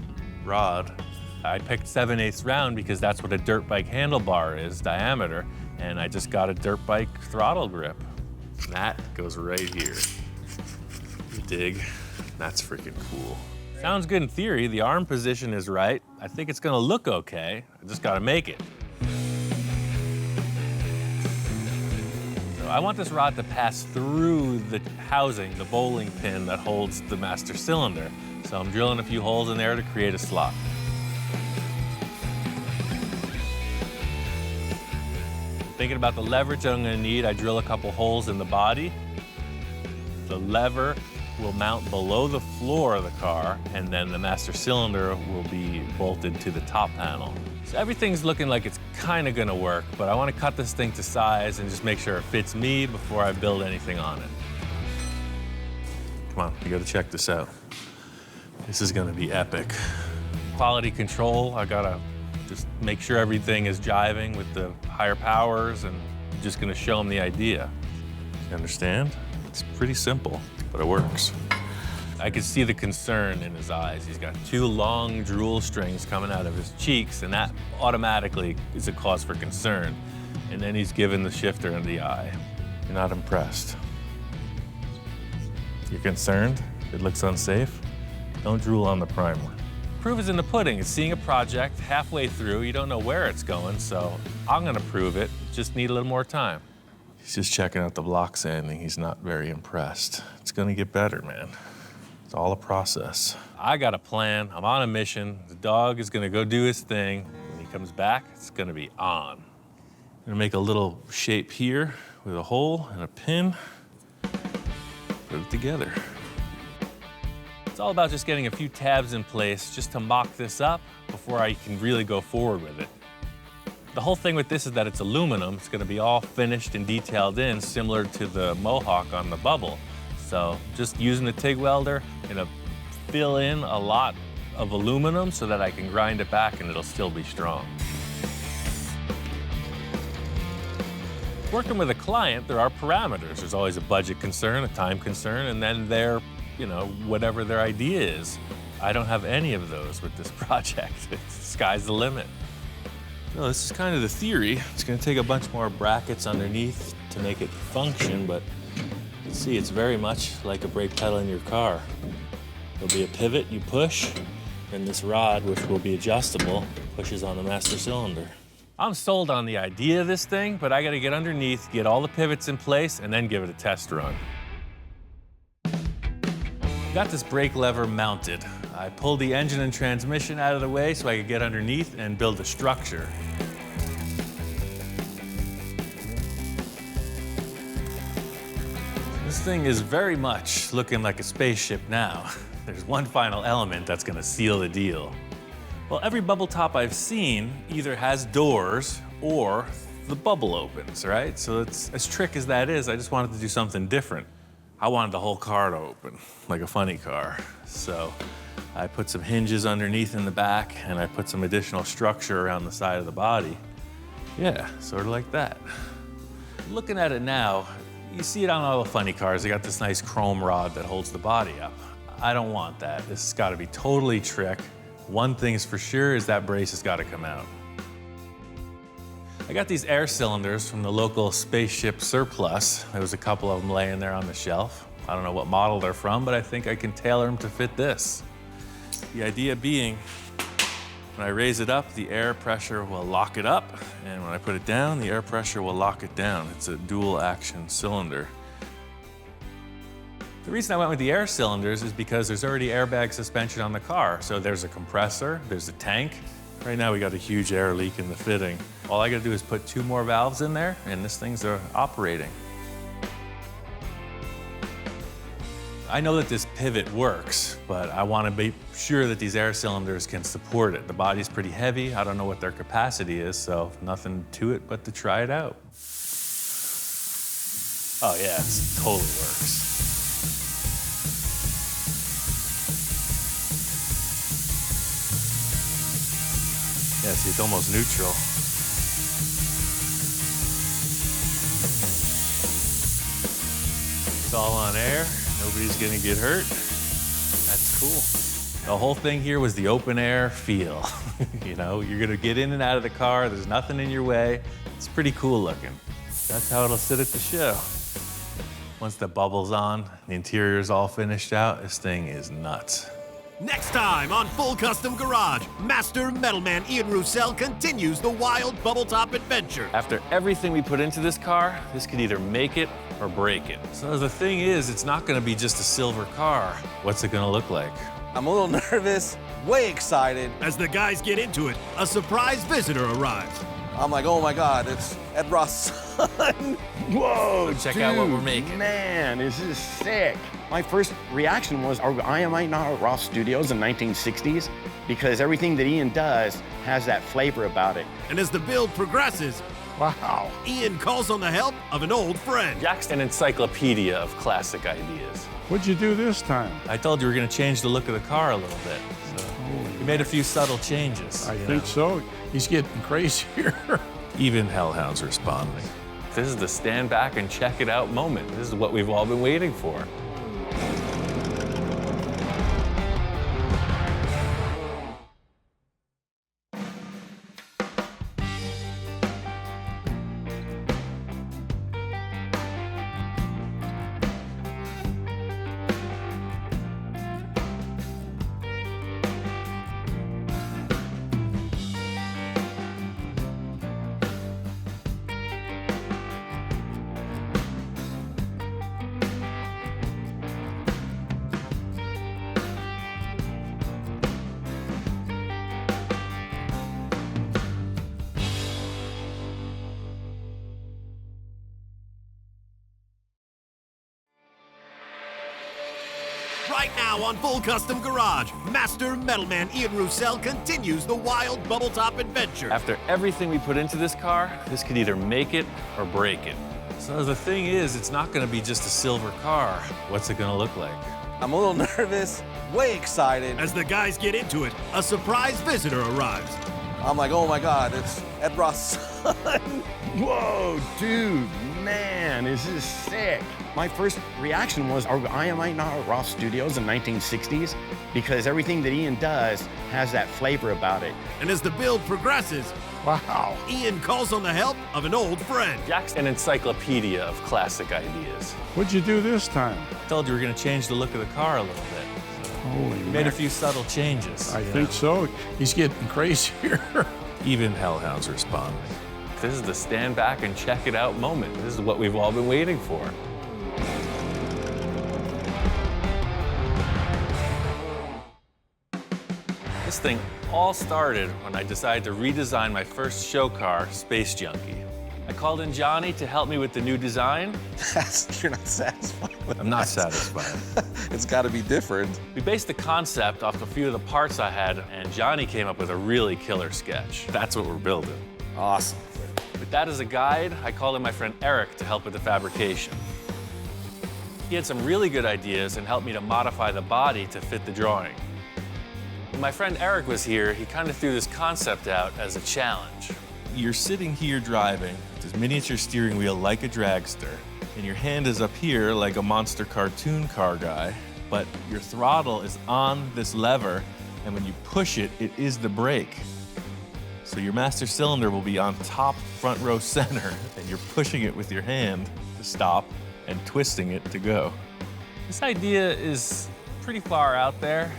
rod. I picked 7/8 round because that's what a dirt bike handlebar is, diameter, and I just got a dirt bike throttle grip. And that goes right here. You dig? That's freaking cool. Sounds good in theory. The arm position is right. I think it's gonna look okay. I just gotta make it. So I want this rod to pass through the housing, the bowling pin that holds the master cylinder. So I'm drilling a few holes in there to create a slot. Thinking about the leverage I'm gonna need, I drill a couple holes in the body. The lever will mount below the floor of the car, and then the master cylinder will be bolted to the top panel. So everything's looking like it's kind of gonna work, but I want to cut this thing to size and just make sure it fits me before I build anything on it. Come on, you gotta check this out. This is gonna be epic. Quality control, I gotta just make sure everything is jiving with the higher powers, and I'm just gonna show them the idea. You understand? It's pretty simple, but it works. I could see the concern in his eyes. He's got 2 long drool strings coming out of his cheeks, and that automatically is a cause for concern. And then he's giving the shifter in the eye. You're not impressed. You're concerned? It looks unsafe? Don't drool on the primer. Proof is in the pudding. It's seeing a project halfway through. You don't know where it's going, so I'm gonna prove it. Just need a little more time. He's just checking out the block sanding. He's not very impressed. It's gonna get better, man. It's all a process. I got a plan. I'm on a mission. The dog is gonna go do his thing. When he comes back, it's gonna be on. I'm gonna make a little shape here with a hole and a pin. Put it together. It's all about just getting a few tabs in place just to mock this up before I can really go forward with it. The whole thing with this is that it's aluminum. It's gonna be all finished and detailed in, similar to the Mohawk on the bubble. So just using the TIG welder, gonna fill in a lot of aluminum so that I can grind it back and it'll still be strong. Working with a client, there are parameters. There's always a budget concern, a time concern, and then whatever their idea is. I don't have any of those with this project. Sky's the limit. So this is kind of the theory. It's gonna take a bunch more brackets underneath to make it function, but you can see it's very much like a brake pedal in your car. There'll be a pivot you push, and this rod, which will be adjustable, pushes on the master cylinder. I'm sold on the idea of this thing, but I gotta get underneath, get all the pivots in place, and then give it a test run. Got this brake lever mounted. I pulled the engine and transmission out of the way so I could get underneath and build a structure. This thing is very much looking like a spaceship now. There's one final element that's gonna seal the deal. Well, every bubble top I've seen either has doors or the bubble opens, right? So it's, as trick as that is, I just wanted to do something different. I wanted the whole car to open, like a funny car. So I put some hinges underneath in the back and I put some additional structure around the side of the body. Yeah, sort of like that. Looking at it now, you see it on all the funny cars. They got this nice chrome rod that holds the body up. I don't want that. This has got to be totally trick. One thing is for sure is that brace has got to come out. I got these air cylinders from the local spaceship surplus. There was a couple of them laying there on the shelf. I don't know what model they're from, but I think I can tailor them to fit this. The idea being, when I raise it up, the air pressure will lock it up, and when I put it down, the air pressure will lock it down. It's a dual action cylinder. The reason I went with the air cylinders is because there's already airbag suspension on the car. So there's a compressor, there's a tank. Right now we got a huge air leak in the fitting. All I gotta do is put 2 more valves in there and this thing's operating. I know that this pivot works, but I wanna be sure that these air cylinders can support it. The body's pretty heavy. I don't know what their capacity is, so nothing to it but to try it out. Oh yeah, it totally works. Yeah, see, it's almost neutral. It's all on air. Nobody's gonna get hurt. That's cool. The whole thing here was the open air feel. You know, you're gonna get in and out of the car. There's nothing in your way. It's pretty cool looking. That's how it'll sit at the show. Once the bubble's on, the interior's all finished out, this thing is nuts. Next time on Full Custom Garage, Master Metalman Ian Roussel continues the wild bubble top adventure. After everything we put into this car, this could either make it or break it. So the thing is, it's not gonna be just a silver car. What's it gonna look like? I'm a little nervous, way excited. As the guys get into it, a surprise visitor arrives. I'm like, oh my God, it's Ed Ross' son. Whoa, check out what we're making. Man, this is sick. My first reaction was, am I not at Ross Studios in the 1960s? Because everything that Ian does has that flavor about it. And as the build progresses, wow, Ian calls on the help of an old friend. Jack's an encyclopedia of classic ideas. What'd you do this time? I told you we're gonna change the look of the car a little bit. So we made a few subtle changes. I think so. He's getting crazier. Even Hellhound's responding. This is the stand back and check it out moment. This is what we've all been waiting for. Right now on Full Custom Garage, Master Metalman Ian Roussel continues the wild bubble top adventure. After everything we put into this car, this could either make it or break it. So the thing is, it's not gonna be just a silver car. What's it gonna look like? I'm a little nervous, way excited. As the guys get into it, a surprise visitor arrives. I'm like, oh my God, it's Ed Ross' son. Whoa, dude, man, this is sick. My first reaction was, am I not at Ross Studios in 1960s? Because everything that Ian does has that flavor about it. And as the build progresses, wow, Ian calls on the help of an old friend. Jack's an encyclopedia of classic ideas. What'd you do this time? I told you we're gonna change the look of the car a little bit. Holy We made a few subtle changes. I think so. He's getting crazier. Even Hellhound's responding. This is the stand back and check it out moment. This is what we've all been waiting for. This thing all started when I decided to redesign my first show car, Space Junkie. I called in Johnny to help me with the new design. You're not satisfied with I'm not satisfied. It's gotta be different. We based the concept off a few of the parts I had, and Johnny came up with a really killer sketch. That's what we're building. Awesome. With that as a guide, I called in my friend Eric to help with the fabrication. He had some really good ideas and helped me to modify the body to fit the drawing. When my friend Eric was here, he kind of threw this concept out as a challenge. You're sitting here driving with this miniature steering wheel like a dragster, and your hand is up here like a monster cartoon car guy, but your throttle is on this lever, and when you push it, it is the brake. So your master cylinder will be on top front row center, and you're pushing it with your hand to stop and twisting it to go. This idea is pretty far out there.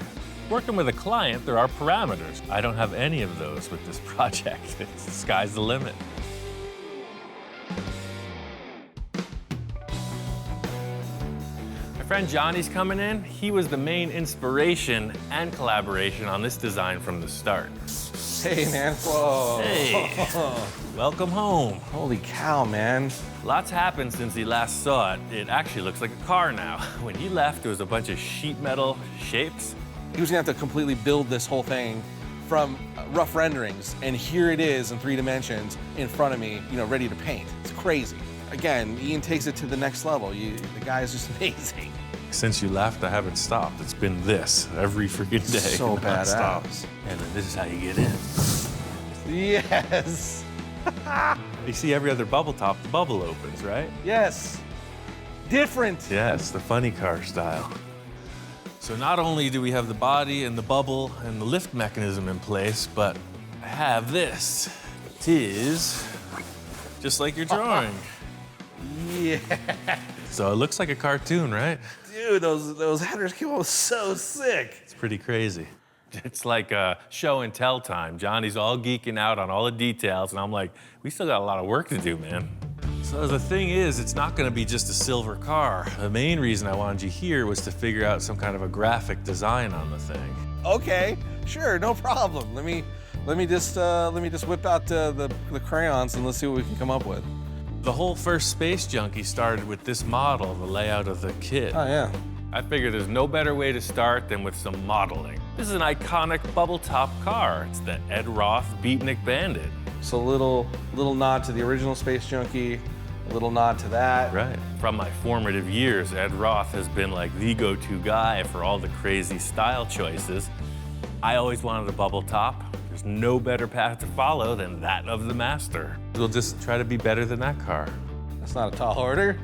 Working with a client, there are parameters. I don't have any of those with this project. The sky's the limit. My friend Johnny's coming in. He was the main inspiration and collaboration on this design from the start. Hey, man. Whoa. Hey. Welcome home. Holy cow, man. Lots happened since he last saw it. It actually looks like a car now. When he left, it was a bunch of sheet metal shapes. He was gonna have to completely build this whole thing from rough renderings, and here it is in 3 dimensions in front of me, ready to paint. It's crazy. Again, Ian takes it to the next level. The guy is just amazing. Since you left, I haven't stopped. It's been this every freaking day. So non-stop. badass. And then this is how you get in. Yes. You see every other bubble top, the bubble opens, right? Yes. Different. Yes, the funny car style. So not only do we have the body and the bubble and the lift mechanism in place, but I have this. It is just like your drawing. Yeah. So it looks like a cartoon, right? Dude, those headers came out so sick. It's pretty crazy. It's like a show and tell time. Johnny's all geeking out on all the details, and I'm like, we still got a lot of work to do, man. So the thing is, it's not gonna be just a silver car. The main reason I wanted you here was to figure out some kind of a graphic design on the thing. Okay, sure, no problem. Let me just whip out the crayons and let's see what we can come up with. The whole first Space Junkie started with this model, the layout of the kit. Oh yeah. I figured there's no better way to start than with some modeling. This is an iconic bubble top car. It's the Ed Roth Beatnik Bandit. So a little nod to the original Space Junkie, a little nod to that. Right. From my formative years, Ed Roth has been like the go-to guy for all the crazy style choices. I always wanted a bubble top. There's no better path to follow than that of the master. We'll just try to be better than that car. That's not a tall order.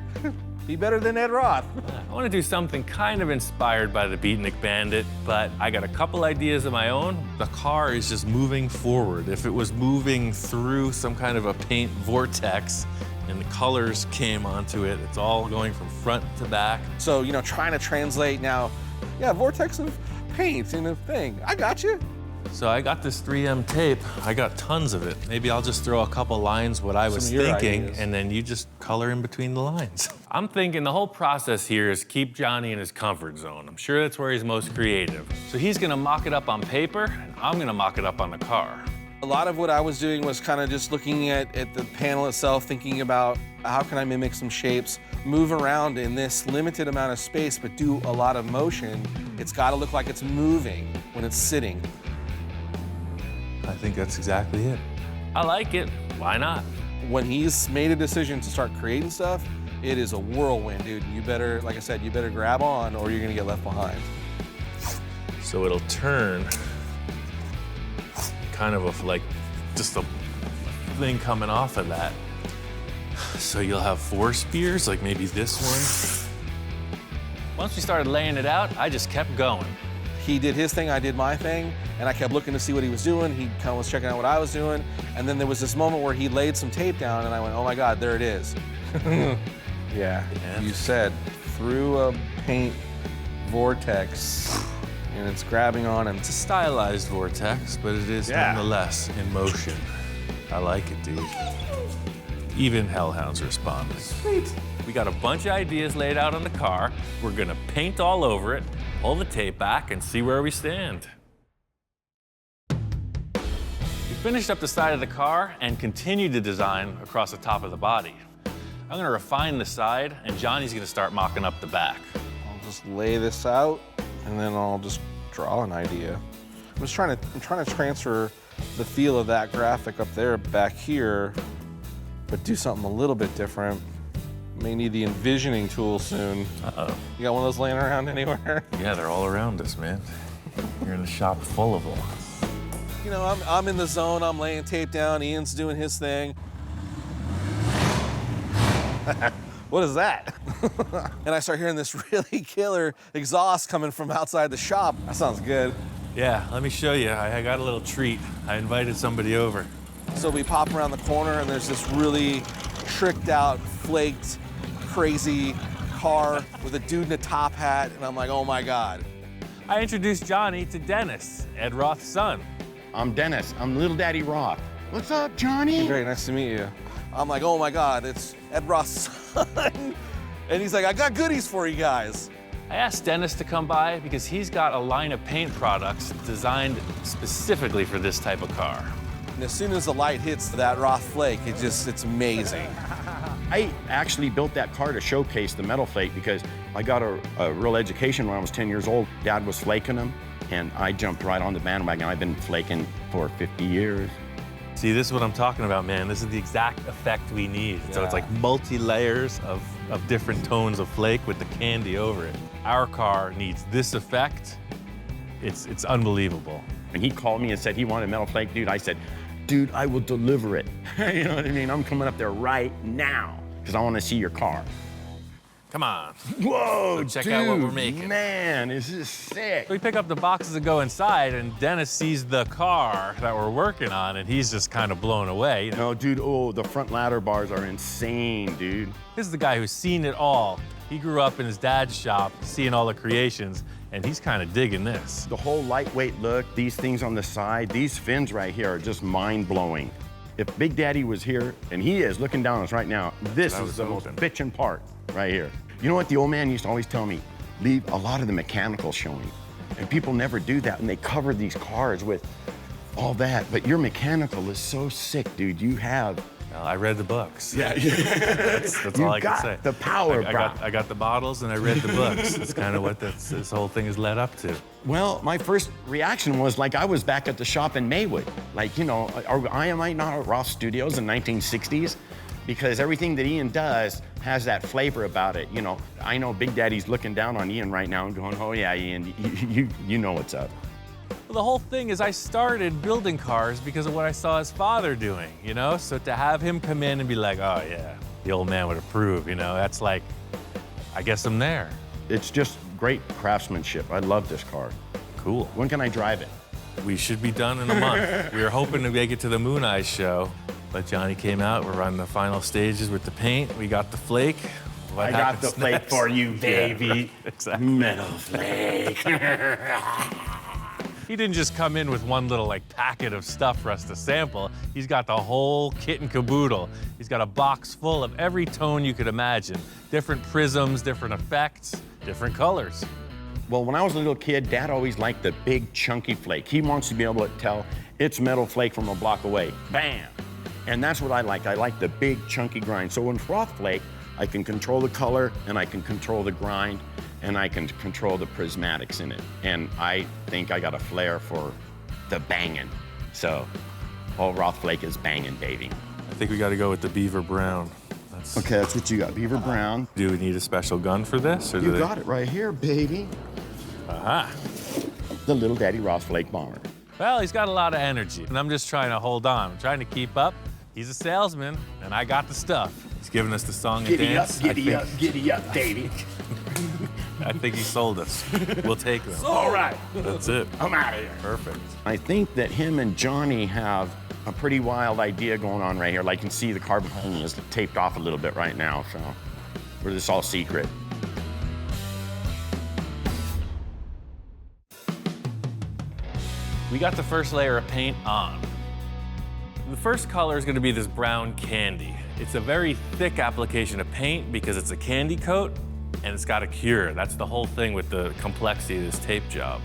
Be better than Ed Roth. I want to do something kind of inspired by the Beatnik Bandit, but I got a couple ideas of my own. The car is just moving forward. If it was moving through some kind of a paint vortex and the colors came onto it, it's all going from front to back. So, trying to translate now, yeah, vortex of paint in a thing. I got you. So I got this 3M tape. I got tons of it. Maybe I'll just throw a couple lines what I was thinking, and then you just color in between the lines. I'm thinking the whole process here is keep Johnny in his comfort zone. I'm sure that's where he's most creative. So he's gonna mock it up on paper, and I'm gonna mock it up on the car. A lot of what I was doing was kind of just looking at the panel itself, thinking about how can I mimic some shapes, move around in this limited amount of space, but do a lot of motion. It's got to look like it's moving when it's sitting. I think that's exactly it. I like it. Why not? When he's made a decision to start creating stuff, it is a whirlwind, dude. You better, like I said, you better grab on or you're gonna get left behind. So it'll turn kind of like just a thing coming off of that. So you'll have 4 spears, like maybe this one. Once we started laying it out, I just kept going. He did his thing, I did my thing, and I kept looking to see what he was doing. He kind of was checking out what I was doing. And then there was this moment where he laid some tape down and I went, oh my God, there it is. Yeah, you said through a paint vortex and it's grabbing on him. It's a stylized vortex, but it is nonetheless in motion. I like it, dude. Even hellhounds responding. Sweet. We got a bunch of ideas laid out on the car. We're gonna paint all over it, pull the tape back, and see where we stand. We finished up the side of the car and continued to design across the top of the body. I'm gonna refine the side, and Johnny's gonna start mocking up the back. I'll just lay this out, and then I'll just draw an idea. I'm trying to transfer the feel of that graphic up there back here, but do something a little bit different. May need the envisioning tool soon. Uh-oh. You got one of those laying around anywhere? Yeah, they're all around us, man. You're in a shop full of them. You know, I'm in the zone, I'm laying tape down, Ian's doing his thing. What is that? And I start hearing this really killer exhaust coming from outside the shop. That sounds good. Yeah, let me show you. I got a little treat. I invited somebody over. So we pop around the corner and there's this really tricked out, flaked, crazy car with a dude in a top hat, and I'm like, oh my God. I introduced Johnny to Dennis, Ed Roth's son. I'm Dennis. I'm Little Daddy Roth. What's up, Johnny? Great, nice to meet you. I'm like, oh my God, it's Ed Roth's son. And he's like, I got goodies for you guys. I asked Dennis to come by because he's got a line of paint products designed specifically for this type of car. And as soon as the light hits that Roth flake, it's amazing. I actually built that car to showcase the metal flake because I got a real education when I was 10 years old. Dad was flaking them, and I jumped right on the bandwagon. I've been flaking for 50 years. See, this is what I'm talking about, man. This is the exact effect we need. So it's like multi-layers of different tones of flake with the candy over it. Our car needs this effect. It's unbelievable. And he called me and said he wanted metal flake. Dude, I said, dude, I will deliver it. You know what I mean? I'm coming up there right now because I want to see your car. Come on. Whoa, check dude, out what we're making. Man, this is sick. We pick up the boxes and go inside, and Dennis sees the car that we're working on, and he's just kind of blown away. No, dude, oh, the front ladder bars are insane, dude. This is the guy who's seen it all. He grew up in his dad's shop, seeing all the creations, and he's kind of digging this. The whole lightweight look, these things on the side, these fins right here are just mind-blowing. If Big Daddy was here, and he is looking down on us right now, this is the most bitchin' part right here. You know what the old man used to always tell me? Leave a lot of the mechanical showing. And people never do that, and they cover these cars with all that. But your mechanical is so sick, dude. You have... Well, I read the books. Yeah. That's all I can say. The power, bro. I got the bottles and I read the books. That's kind of what this whole thing is led up to. Well, my first reaction was like I was back at the shop in Maywood. Like, you know, I might not at Ross Studios in 1960s because everything that Ian does has that flavor about it. You know, I know Big Daddy's looking down on Ian right now and going, oh yeah, Ian, you know what's up. Well, the whole thing is I started building cars because of what I saw his father doing, you know? So to have him come in and be like, oh yeah, the old man would approve, you know? That's like, I guess I'm there. It's just great craftsmanship. I love this car. Cool. When can I drive it? We should be done in a month. We were hoping to make it to the Moon Eyes show, but Johnny came out. We're on the final stages with the paint. We got the flake. I got the flake for you, baby. Yeah, exactly. Metal flake. He didn't just come in with one little like packet of stuff for us to sample. He's got the whole kit and caboodle. He's got a box full of every tone you could imagine. Different prisms, different effects, different colors. Well, when I was a little kid, Dad always liked the big chunky flake. He wants to be able to tell it's metal flake from a block away. Bam! And that's what I like. I like the big chunky grind. So in froth flake, I can control the color and I can control the grind and I can control the prismatics in it. And I think I got a flair for the banging. So all Roth flake is banging, baby. I think we got to go with the beaver brown. Okay, that's what you got, beaver brown. Do we need a special gun for this? Or You got it right here, baby. Aha. The little Daddy Roth flake bomber. Well, he's got a lot of energy, and I'm just trying to hold on. I'm trying to keep up. He's a salesman, and I got the stuff. He's giving us the song and dance. Giddy up, baby. I think he sold us. We'll take them. All right. That's it. I'm out of here. Perfect. I think that him and Johnny have a pretty wild idea going on right here. Like you can see the carbon hole is taped off a little bit right now, so we're just all secret. We got the first layer of paint on. The first color is going to be this brown candy. It's a very thick application of paint because it's a candy coat and it's got a cure. That's the whole thing with the complexity of this tape job.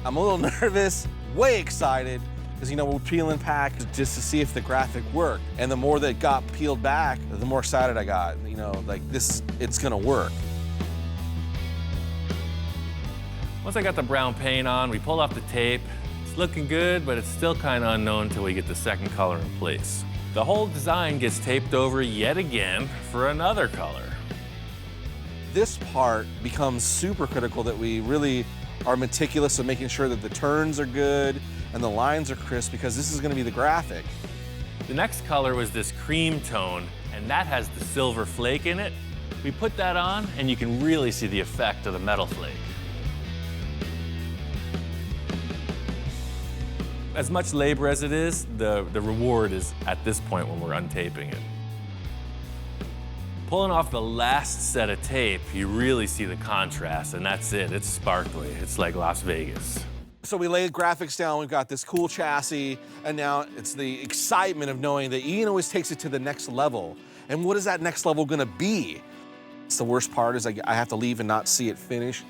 I'm a little nervous, way excited, because you know, we're peeling back just to see if the graphic worked. And the more that got peeled back, the more excited I got. You know, like this, it's gonna work. Once I got the brown paint on, we pulled off the tape. It's looking good, but it's still kind of unknown until we get the second color in place. The whole design gets taped over yet again for another color. This part becomes super critical, that we really are meticulous in making sure that the turns are good and the lines are crisp, because this is gonna be the graphic. The next color was this cream tone, and that has the silver flake in it. We put that on, and you can really see the effect of the metal flake. As much labor as it is, the reward is at this point when we're untaping it. Pulling off the last set of tape, you really see the contrast, and that's it. It's sparkly. It's like Las Vegas. So we laid graphics down, we've got this cool chassis, and now it's the excitement of knowing that Ian always takes it to the next level. And what is that next level gonna be? It's the worst part is I have to leave and not see it finish.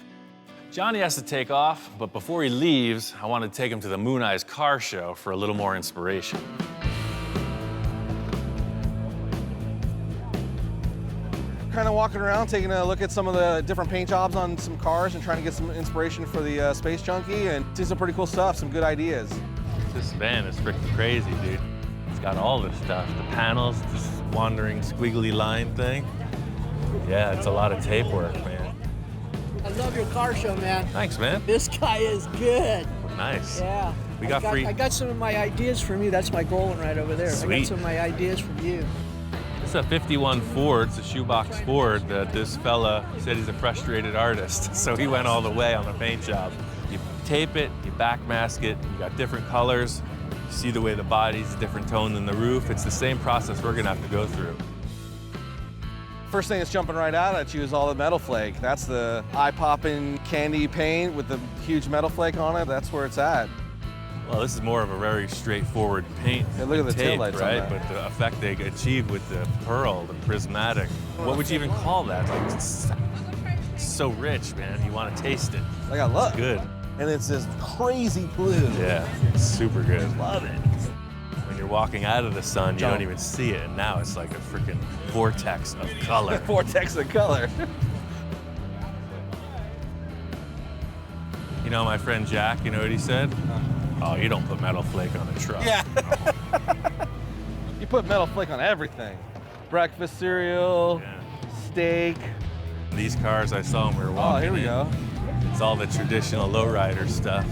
Johnny has to take off, but before he leaves, I want to take him to the Moon Eyes car show for a little more inspiration. Kind of walking around, taking a look at some of the different paint jobs on some cars and trying to get some inspiration for the Space Junkie, and see some pretty cool stuff, some good ideas. This van is freaking crazy, dude. It's got all this stuff. The panels, this wandering squiggly line thing. Yeah, it's a lot of tape work, man. I love your car show, man. Thanks, man. This guy is good. Nice. Yeah. We got free. I got some of my ideas from you. That's my goal right over there. Sweet. I got some of my ideas from you. This is a 51 Ford. It's a shoebox Ford that this fella said he's a frustrated artist. So he went all the way on the paint job. You tape it, you backmask it, you got different colors. You see the way the body's a different tone than the roof. It's the same process we're gonna have to go through. First thing that's jumping right out at you is all the metal flake. That's the eye-popping candy paint with the huge metal flake on it. That's where it's at. Well, this is more of a very straightforward paint. Yeah, look at the tape, taillights on right? that. But the effect they achieved with the pearl, the prismatic. What would you even call that? Like, it's so rich, man. You want to taste it. I got look. It's good. And it's this crazy blue. Yeah, it's super good. Love it. When you're walking out of the sun, you Jump. don't even see it, and now it's like a freaking vortex of color. Vortex of color. You know my friend Jack, you know what he said? Oh, you don't put metal flake on a truck. Yeah. You put metal flake on everything. Breakfast cereal, steak. These cars, I saw when we were walking Oh, here we in. go. It's all the traditional lowrider stuff.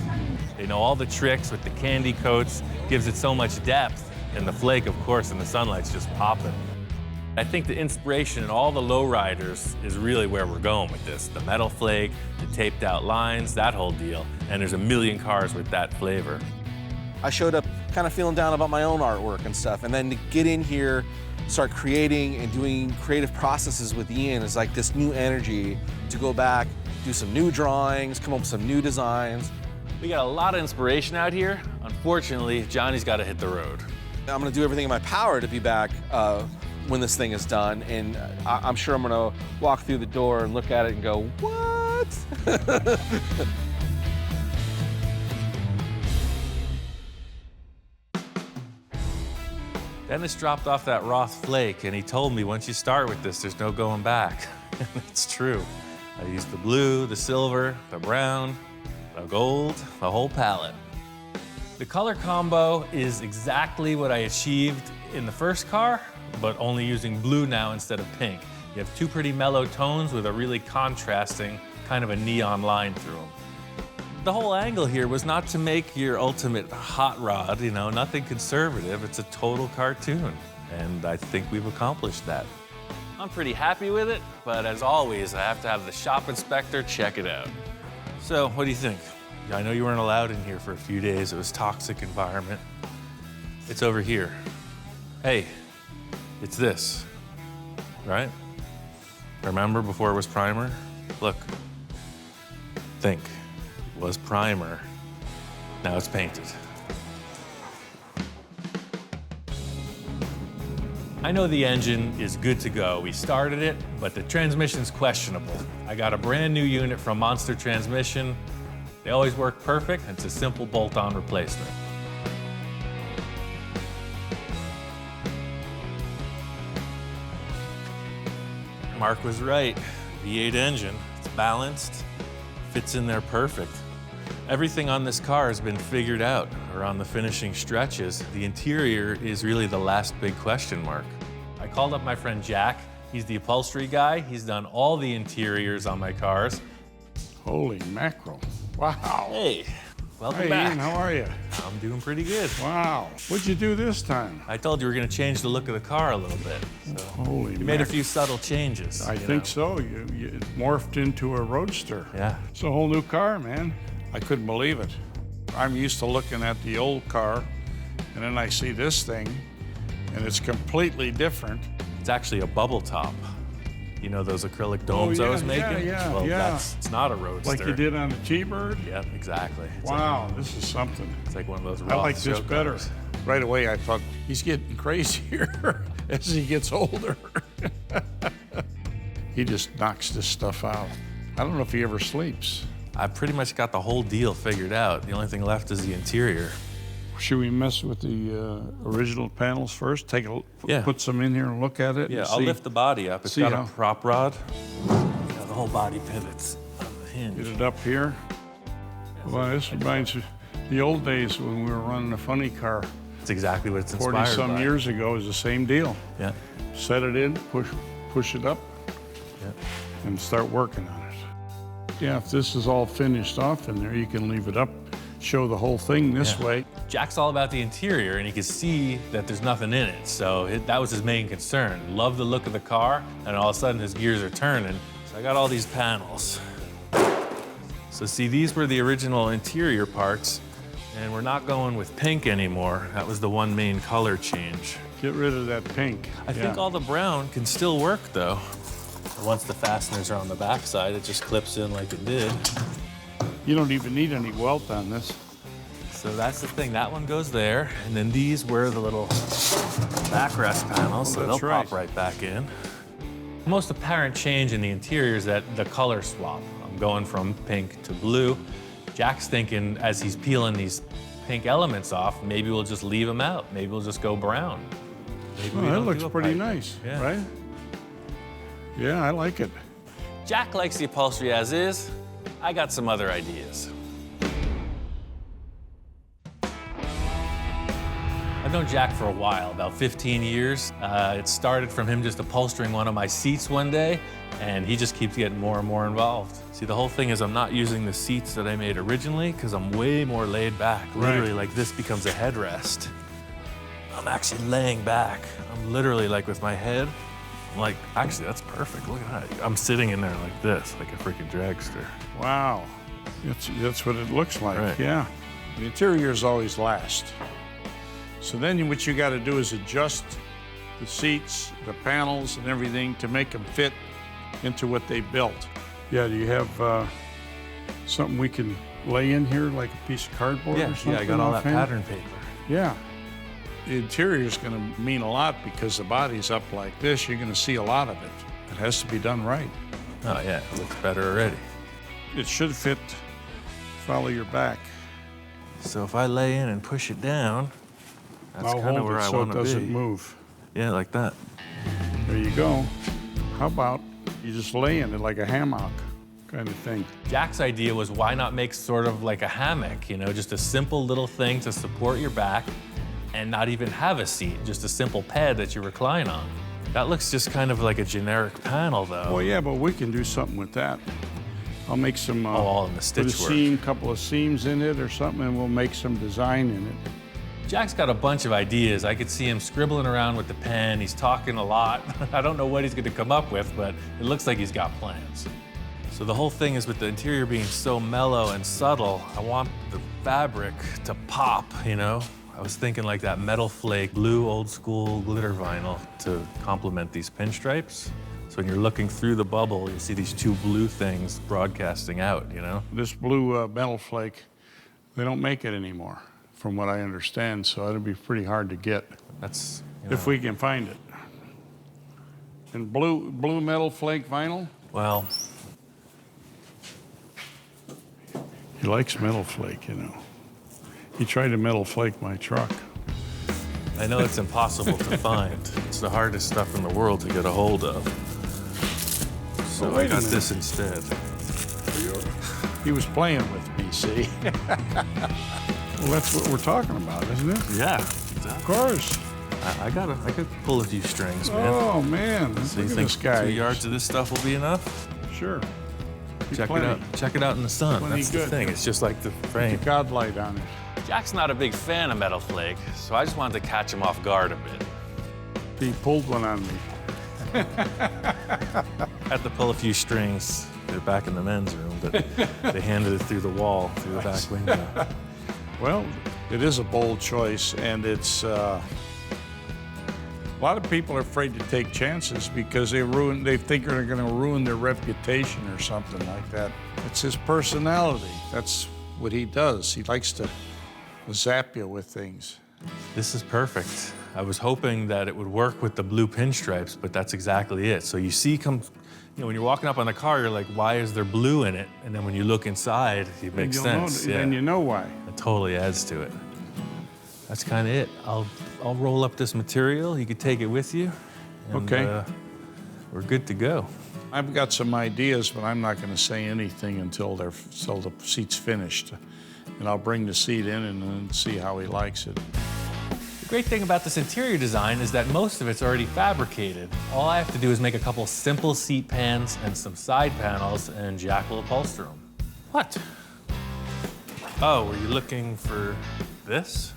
You know, all the tricks with the candy coats gives it so much depth, and the flake, of course, in the sunlight's just popping. I think the inspiration in all the lowriders is really where we're going with this. The metal flake, the taped out lines, that whole deal. And there's a million cars with that flavor. I showed up kind of feeling down about my own artwork and stuff, and then to get in here, start creating and doing creative processes with Ian is like this new energy to go back, do some new drawings, come up with some new designs. We got a lot of inspiration out here. Unfortunately, Johnny's got to hit the road. I'm gonna do everything in my power to be back when this thing is done, and I'm sure I'm gonna walk through the door and look at it and go, what? thanks. Dennis dropped off that Roth flake, and he told me once you start with this, there's no going back. It's true. I used the blue, the silver, the brown, the gold, the whole palette. The color combo is exactly what I achieved in the first car, but only using blue now instead of pink. You have two pretty mellow tones with a really contrasting kind of a neon line through them. The whole angle here was not to make your ultimate hot rod, you know, nothing conservative. It's a total cartoon, and I think we've accomplished that. I'm pretty happy with it, but as always, I have to have the shop inspector check it out. So, what do you think? I know you weren't allowed in here for a few days. It was a toxic environment. It's over here. Hey, it's this, right? Remember before it was primer? Look, think. It was primer. Now it's painted. I know the engine is good to go. We started it, but the transmission's questionable. I got a brand new unit from Monster Transmission. They always work perfect. It's a simple bolt-on replacement. Mark was right. V8 engine, it's balanced, fits in there perfect. Everything on this car has been figured out around the finishing stretches. The interior is really the last big question mark. I called up my friend Jack. He's the upholstery guy. He's done all the interiors on my cars. Holy mackerel. Wow. Hey, welcome hey, back. Ian, how are you? I'm doing pretty good. Wow. What'd you do this time? I told you we're going to change the look of the car a little bit. So Holy you made a few subtle changes. I think so. You morphed into a roadster. Yeah. It's a whole new car, man. I couldn't believe it. I'm used to looking at the old car, and then I see this thing, and it's completely different. It's actually a bubble top. You know those acrylic domes I was making? Well, it's not a roadster. Like you did on the T-Bird? Yep, exactly. Wow, this is something. It's like one of those I Roth like this show better. cars. Right away, I thought, he's getting crazier as he gets older. He just knocks this stuff out. I don't know if he ever sleeps. I pretty much got the whole deal figured out. The only thing left is the interior. Should we mess with the original panels first? Put some in here and look at it? Yeah, and I'll see. lift the body up. It's got a prop rod. The whole body pivots on the hinge. Get it up here. Well, this reminds me of the old days when we were running a funny car. It's exactly what it's inspired by. 40-some years ago, it was the same deal. Yeah. Set it in, push it up, and start working on it. Yeah, if this is all finished off in there, you can leave it up, show the whole thing this way. Jack's all about the interior, and he could see that there's nothing in it. So that was his main concern. Loved the look of the car, and all of a sudden his gears are turning. So I got all these panels. So see, these were the original interior parts, and we're not going with pink anymore. That was the one main color change. Get rid of that pink. I think all the brown can still work, though. Once the fasteners are on the back side, it just clips in like it did. You don't even need any welt on this. So that's the thing, that one goes there, and then these were the little backrest panels, so they'll pop right back in. The most apparent change in the interior is that the color swap. I'm going from pink to blue. Jack's thinking as he's peeling these pink elements off, maybe we'll just leave them out. Maybe we'll just go brown. Well, that looks pretty nice, right? Yeah, I like it. Jack likes the upholstery as is. I got some other ideas. I've known Jack for a while, about 15 years. It started from him just upholstering one of my seats one day, and he just keeps getting more and more involved. See, the whole thing is I'm not using the seats that I made originally because I'm way more laid back. Literally, like this becomes a headrest. I'm actually laying back. I'm literally like with my head. I'm like, actually, that's perfect. Look at that. I'm sitting in there like this, like a freaking dragster. Wow, that's what it looks like, Right. yeah. The interior is always last. So then what you gotta do is adjust the seats, the panels, and everything to make them fit into what they built. Yeah, do you have something we can lay in here, like a piece of cardboard or something? Yeah, I got all that offhand? pattern paper. Yeah. The interior is gonna mean a lot because the body's up like this. You're gonna see a lot of it. It has to be done right. Oh yeah, it looks better already. it should fit, follow your back. So if I lay in and push it down, that's I'll kind of hold where it I so want it to be. doesn't move. Yeah, like that. There you go. How about you just lay in it like a hammock kind of thing? Jack's idea was why not make sort of like a hammock, you know, just a simple little thing to support your back and not even have a seat, just a simple pad that you recline on. That looks just kind of like a generic panel though. Well, yeah, but we can do something with that. I'll make some, all in the stitch put a work. seam, couple of seams in it or something, and we'll make some design in it. Jack's got a bunch of ideas. I could see him scribbling around with the pen. He's talking a lot. I don't know what he's going to come up with, but it looks like he's got plans. So the whole thing is with the interior being so mellow and subtle, I want the fabric to pop, you know? I was thinking like that metal flake, blue old school glitter vinyl to complement these pinstripes. So when you're looking through the bubble, you see these two blue things broadcasting out, you know? This blue metal flake, they don't make it anymore, from what I understand, so it'll be pretty hard to get. That's, if we can find it. And blue metal flake vinyl? Well, he likes metal flake, you know. He tried to metal flake my truck. I know it's impossible to find. It's the hardest stuff in the world to get a hold of. So Oh, I wait a got minute. this instead. He was playing with me, see? Well, that's what we're talking about, isn't it? Yeah. Of course. I could pull a few strings, man. Oh, man. So you Look at think this guy. 2 yards of this stuff will be enough? Sure. Check Plenty. it out. Check it out in the sun. Plenty That's the good. thing. It's just like the frame. Put the God light on it. Jack's not a big fan of metal flake, so I just wanted to catch him off guard a bit. He pulled one on me. Had to pull a few strings. They're back in the men's room, but they handed it through the wall, through the back window. Well, it is a bold choice, and it's a lot of people are afraid to take chances because they think they're going to ruin their reputation or something like that. It's his personality. That's what he does. He likes to zap you with things. This is perfect. I was hoping that it would work with the blue pinstripes, but that's exactly it. So you see, when you're walking up on the car, you're like, why is there blue in it? And then when you look inside, it makes sense. Then you know why. It totally adds to it. That's kind of it. I'll roll up this material. You could take it with you. And, Okay. We're good to go. I've got some ideas, but I'm not going to say anything until the seat's finished. And I'll bring the seat in and then see how he likes it. The great thing about this interior design is that most of it's already fabricated. All I have to do is make a couple simple seat pans and some side panels, and Jack will upholster them. What? Oh, were you looking for this?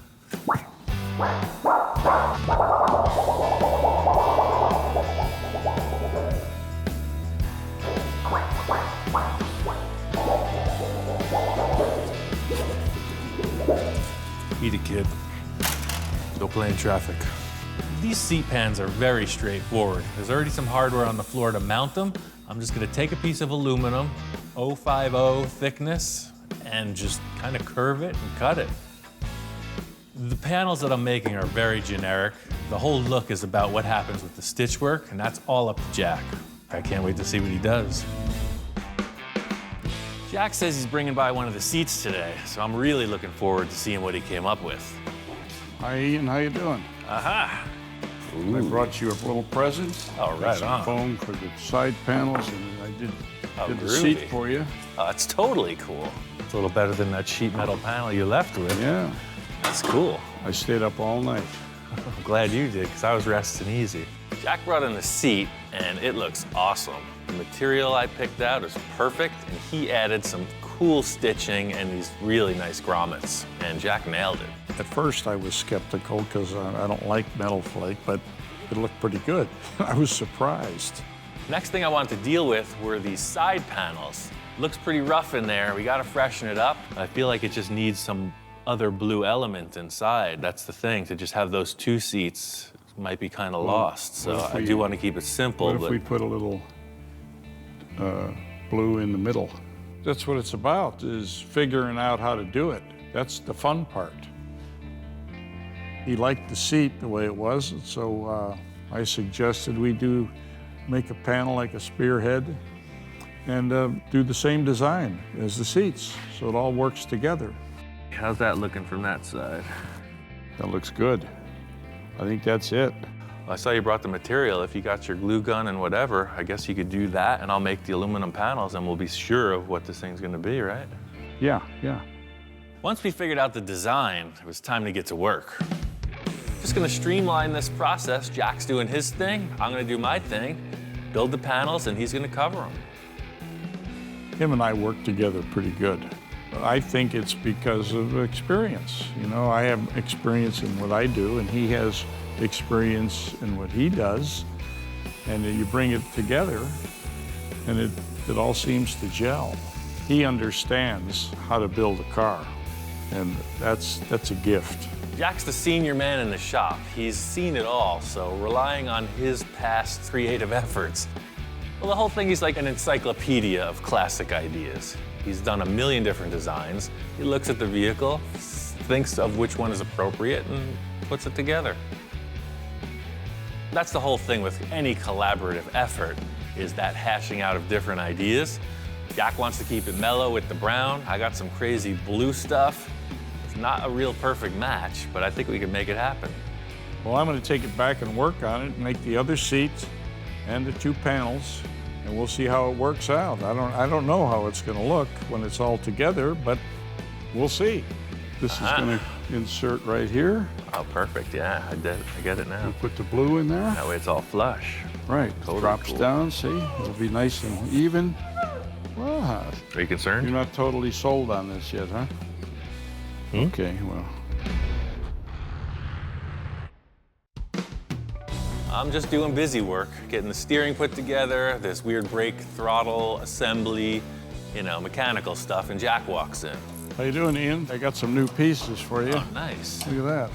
Eat it, kid. Go play in traffic. These seat pans are very straightforward. There's already some hardware on the floor to mount them. I'm just gonna take a piece of aluminum, 050 thickness, and just kind of curve it and cut it. The panels that I'm making are very generic. The whole look is about what happens with the stitch work, and that's all up to Jack. I can't wait to see what he does. Jack says he's bringing by one of the seats today, so I'm really looking forward to seeing what he came up with. Hi, Ian. How you doing? Aha! I brought you a little present. Oh, Got right some on. foam for the side panels, and I did the groovy. seat for you. Oh, that's totally cool. It's a little better than that sheet metal panel you left with. Yeah. That's cool. I stayed up all night. I'm glad you did, because I was resting easy. Jack brought in the seat, and it looks awesome. The material I picked out is perfect, and he added some cool stitching and these really nice grommets, and Jack nailed it. At first, I was skeptical because I don't like metal flake, but it looked pretty good. I was surprised. Next thing I wanted to deal with were these side panels. Looks pretty rough in there. We gotta freshen it up. I feel like it just needs some other blue element inside. That's the thing, to just have those two seats might be kind of lost. So I do want to keep it simple. What if we put a little blue in the middle? That's what it's about, is figuring out how to do it. That's the fun part. He liked the seat the way it was, and so I suggested we make a panel like a spearhead, and do the same design as the seats, so it all works together. How's that looking from that side? That looks good. I think that's it. Well, I saw you brought the material. If you got your glue gun and whatever, I guess you could do that, and I'll make the aluminum panels, and we'll be sure of what this thing's gonna be, right? Yeah, yeah. Once we figured out the design, it was time to get to work. Just gonna streamline this process. Jack's doing his thing, I'm gonna do my thing, build the panels, and he's gonna cover them. Him and I work together pretty good. I think it's because of experience. You know, I have experience in what I do, and he has experience in what he does, and you bring it together, and it all seems to gel. He understands how to build a car, and that's a gift. Jack's the senior man in the shop. He's seen it all, so relying on his past creative efforts. Well, the whole thing is like an encyclopedia of classic ideas. He's done a million different designs. He looks at the vehicle, thinks of which one is appropriate, and puts it together. That's the whole thing with any collaborative effort, is that hashing out of different ideas. Jack wants to keep it mellow with the brown. I got some crazy blue stuff. It's not a real perfect match, but I think we can make it happen. Well, I'm going to take it back and work on it, make the other seat and the two panels, and we'll see how it works out. I don't know how it's going to look when it's all together, but we'll see. This is going to insert right here. Oh, perfect, yeah, I get it now. You put the blue in there. That way it's all flush. Right, Totally drops cool. down, see? It'll be nice and even. Wow. Are you concerned? You're not totally sold on this yet, huh? Okay, well. I'm just doing busy work, getting the steering put together, this weird brake throttle assembly, you know, mechanical stuff, and Jack walks in. How you doing, Ian? I got some new pieces for you. Oh, nice. Look at that.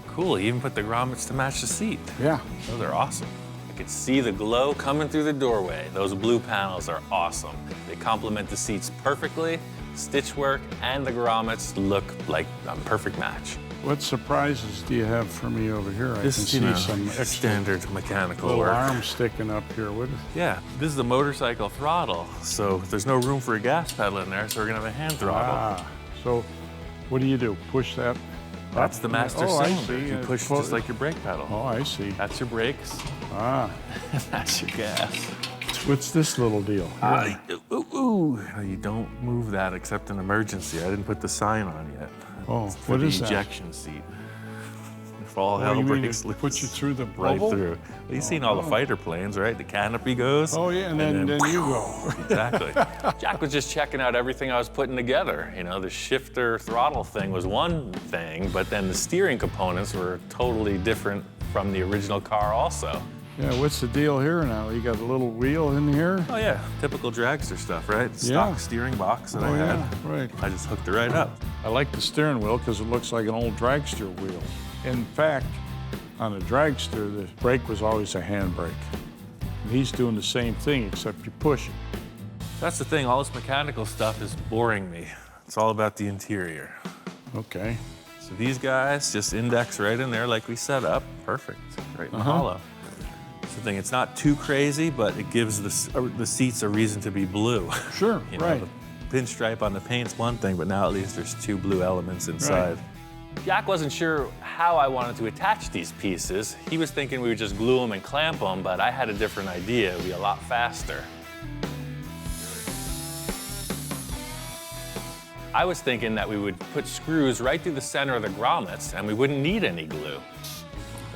Cool, you even put the grommets to match the seat. Yeah. Those are awesome. I could see the glow coming through the doorway. Those blue panels are awesome. They complement the seats perfectly. Stitch work and the grommets look like a perfect match. What surprises do you have for me over here? I can see some extra standard mechanical little work. arms sticking up here. What is Yeah, this is a motorcycle throttle, so there's no room for a gas pedal in there, so we're gonna have a hand throttle. Ah, so what do? Push that? That's the master I cylinder. see. You push just like your brake pedal. Oh, I see. That's your brakes. Ah. That's your gas. What's this little deal? You don't move that except in emergency. I didn't put the sign on yet. Oh, It's for what the is that? ejection seat. If all Oh, hell you mean breaks to loose. put you through the right bubble? through. Well, you've seen all the fighter planes, right? The canopy goes. Oh, yeah, and then you go. Exactly. Jack was just checking out everything I was putting together. You know, the shifter throttle thing was one thing, but then the steering components were totally different from the original car also. Yeah, what's the deal here now? You got a little wheel in here? Oh yeah, typical dragster stuff, right? Stock steering box that I had. Yeah, right. I just hooked it right up. I like the steering wheel because it looks like an old dragster wheel. In fact, on a dragster, the brake was always a handbrake. And he's doing the same thing, except you push it. That's the thing, all this mechanical stuff is boring me. It's all about the interior. Okay. So these guys just index right in there like we set up. Perfect, right in the hollow. That's the thing, it's not too crazy, but it gives the seats a reason to be blue. Sure, You know, right. The pinstripe on the paint's one thing, but now at least there's two blue elements inside. Jack wasn't sure how I wanted to attach these pieces. He was thinking we would just glue them and clamp them, but I had a different idea. It would be a lot faster. I was thinking that we would put screws right through the center of the grommets and we wouldn't need any glue.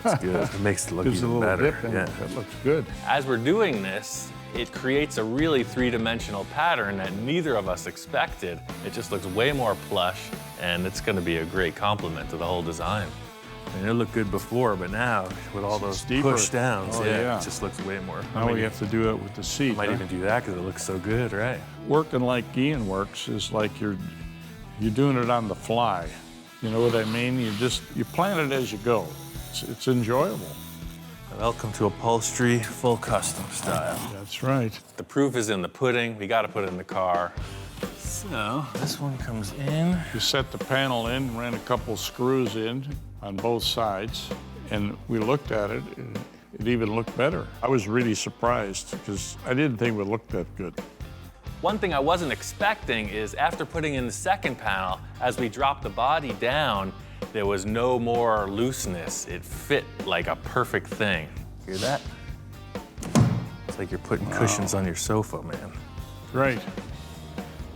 That's good. It makes it look Gives a even little better. dip in it. That looks good. As we're doing this, it creates a really three-dimensional pattern that neither of us expected. It just looks way more plush, and it's going to be a great complement to the whole design. And it looked good before, but now with all those push downs, it just looks way more. Now we have to do it with the seat. I might even do that because it looks so good, right? Working like Ian works is like you're doing it on the fly. You know what I mean? You plan it as you go. It's enjoyable. Welcome to upholstery, full custom style. That's right. The proof is in the pudding. We got to put it in the car. So this one comes in. You set the panel in, ran a couple screws in on both sides, and we looked at it. It even looked better. I was really surprised because I didn't think it would look that good. One thing I wasn't expecting is after putting in the second panel, as we dropped the body down, there was no more looseness. It fit like a perfect thing. Hear that? It's like you're putting cushions on your sofa, man. Great.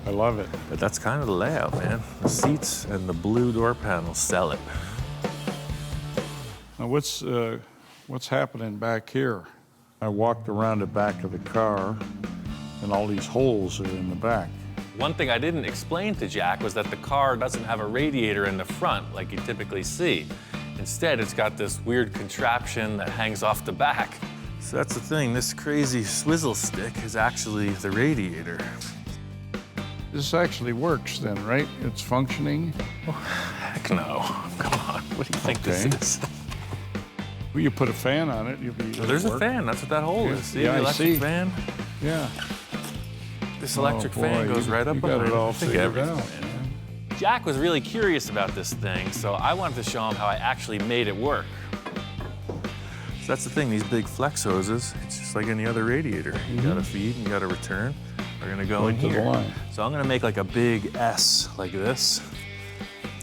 I love it. But that's kind of the layout, man. The seats and the blue door panels sell it. Now what's happening back here? I walked around the back of the car, and all these holes are in the back. One thing I didn't explain to Jack was that the car doesn't have a radiator in the front like you typically see. Instead, it's got this weird contraption that hangs off the back. So that's the thing, this crazy swizzle stick is actually the radiator. This actually works then, right? It's functioning? Oh, heck no. Come on, what do you think this is? Well, you put a fan on it, you'll be. So there's a fan, that's what that hole is. See, yeah, the electric fan? Yeah. This electric fan goes right up behind it all I think figured everything, out. man. Jack was really curious about this thing, so I wanted to show him how I actually made it work. So that's the thing, these big flex hoses, it's just like any other radiator. You gotta feed and you gotta return. We're gonna go in to the here. line. So I'm gonna make like a big S like this,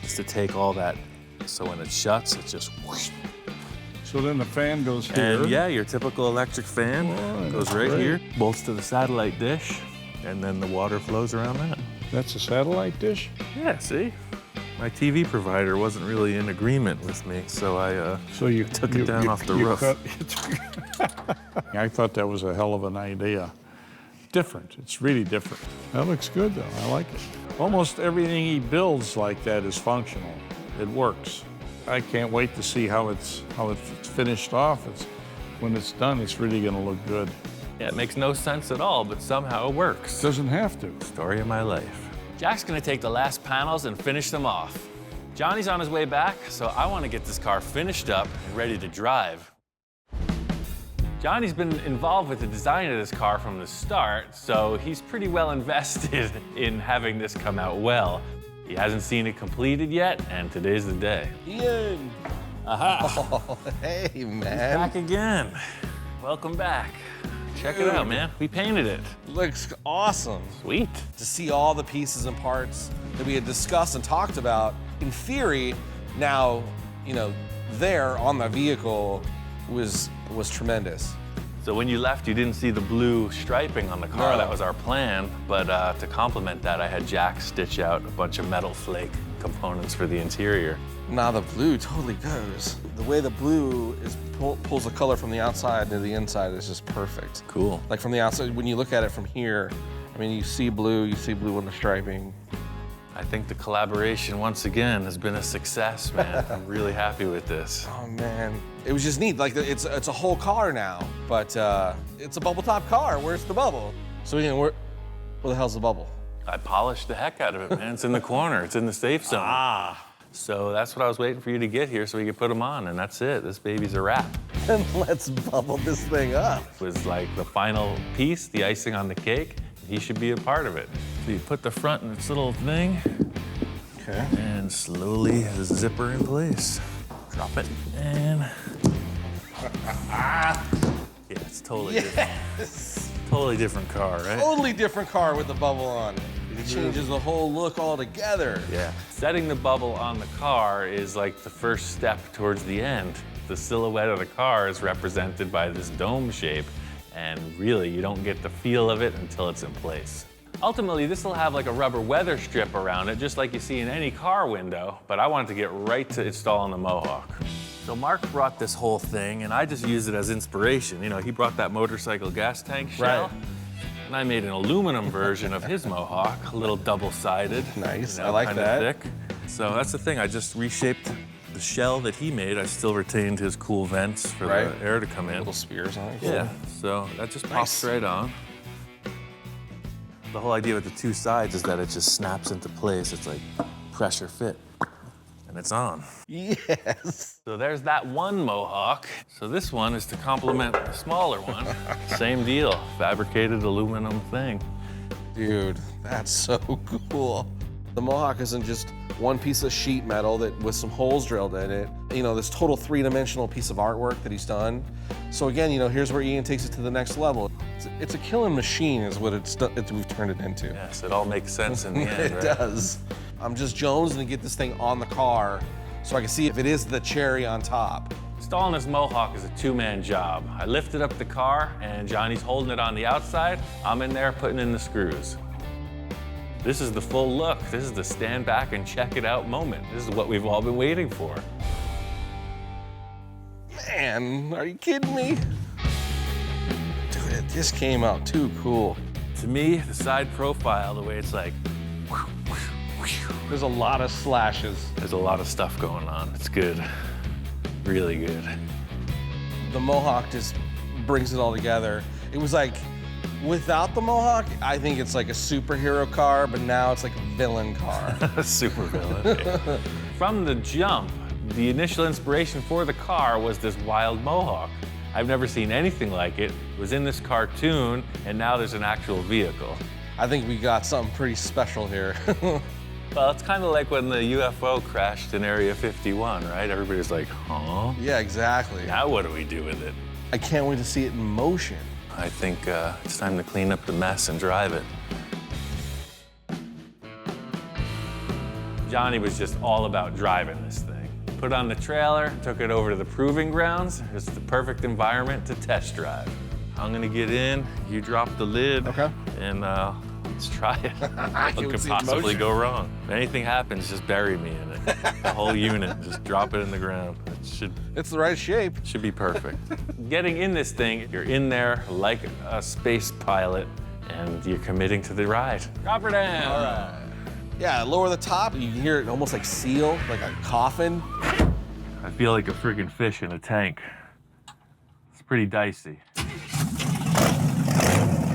just to take all that, so when it shuts, it just whoosh. So then the fan goes here. And yeah, your typical electric fan goes right here, bolts to the satellite dish, and then the water flows around that. That's a satellite dish? Yeah, see? My TV provider wasn't really in agreement with me, so I took it down off the roof. I thought that was a hell of an idea. Different, it's really different. That looks good though, I like it. Almost everything he builds like that is functional. It works. I can't wait to see how it's finished off. When it's done, it's really gonna look good. Yeah, it makes no sense at all, but somehow it works. Doesn't have to. Story of my life. Jack's gonna take the last panels and finish them off. Johnny's on his way back, so I wanna get this car finished up and ready to drive. Johnny's been involved with the design of this car from the start, so he's pretty well invested in having this come out well. He hasn't seen it completed yet, and today's the day. Ian! Aha! Oh, hey, man. Back again. Welcome back. Check it out, man. We painted it. Looks awesome. Sweet. To see all the pieces and parts that we had discussed and talked about, in theory, now, you know, there on the vehicle was tremendous. So when you left, you didn't see the blue striping on the car. No. That was our plan. But to complement that, I had Jack stitch out a bunch of metal flake components for the interior. Now the blue totally goes. The way the blue is pulls the color from the outside to the inside is just perfect. Cool. Like from the outside, when you look at it from here, I mean, you see blue on the striping. I think the collaboration, once again, has been a success, man. I'm really happy with this. Oh, man. It was just neat. Like, it's a whole car now, but it's a bubble top car. Where's the bubble? So, you know, where the hell's the bubble? I polished the heck out of it, man. It's in the corner. It's in the safe zone. Ah. So that's what I was waiting for you to get here so we could put them on, and that's it. This baby's a wrap. And let's bubble this thing up. It was like the final piece, the icing on the cake. He should be a part of it. So you put the front in its little thing. Okay. And slowly zipper in place. Drop it, and... yeah, it's totally different. Totally different car, right? Totally different car with the bubble on it. It changes the whole look altogether. Yeah. Setting the bubble on the car is like the first step towards the end. The silhouette of the car is represented by this dome shape, and really, you don't get the feel of it until it's in place. Ultimately, this will have like a rubber weather strip around it, just like you see in any car window, but I wanted to get right to installing the Mohawk. So Mark brought this whole thing, and I just used it as inspiration. You know, he brought that motorcycle gas tank shell, and I made an aluminum version of his Mohawk, a little double-sided. Nice, you know, I like kinda that. thick. So that's the thing, I just reshaped the shell that he made. I still retained his cool vents for the air to come in. Little spears on it. Yeah, so that just pops right on. The whole idea with the two sides is that it just snaps into place. It's like pressure fit, and it's on. Yes. So there's that one Mohawk. So this one is to complement the smaller one. Same deal, fabricated aluminum thing. Dude, that's so cool. The Mohawk isn't just one piece of sheet metal that with some holes drilled in it. You know, this total three-dimensional piece of artwork that he's done. So again, you know, here's where Ian takes it to the next level. It's a killing machine is what we've turned it into. Yes, it all makes sense in the end, It right? does. I'm just jonesing to get this thing on the car so I can see if it is the cherry on top. Installing this Mohawk is a two-man job. I lifted up the car, and Johnny's holding it on the outside. I'm in there putting in the screws. This is the full look. This is the stand back and check it out moment. This is what we've all been waiting for. Man, are you kidding me? Dude, this came out too cool. To me, the side profile, the way it's like, there's a lot of slashes. There's a lot of stuff going on. It's good, really good. The Mohawk just brings it all together. It was like, without the Mohawk, I think it's like a superhero car, but now it's like a villain car. A super villain. Yeah. From the jump, the initial inspiration for the car was this wild Mohawk. I've never seen anything like it. It was in this cartoon, and now there's an actual vehicle. I think we got something pretty special here. Well, it's kind of like when the UFO crashed in Area 51, right? Everybody's like, huh? Yeah, exactly. Now what do we do with it? I can't wait to see it in motion. I think it's time to clean up the mess and drive it. Johnny was just all about driving this thing. Put on the trailer, took it over to the proving grounds. It's the perfect environment to test drive. I'm gonna get in, you drop the lid, okay, and let's try it. What could possibly go wrong? If anything happens, just bury me in it. The whole unit, just drop it in the ground. It's the right shape. Should be perfect. Getting in this thing, you're in there like a space pilot, and you're committing to the ride. Drop her down. All right. Yeah, lower the top, you can hear it almost like seal, like a coffin. I feel like a friggin' fish in a tank. It's pretty dicey.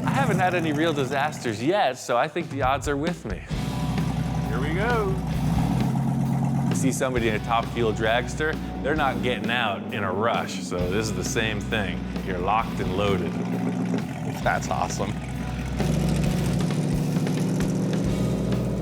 I haven't had any real disasters yet, so I think the odds are with me. Here we go. You see somebody in a top fuel dragster, they're not getting out in a rush, so this is the same thing. You're locked and loaded. That's awesome.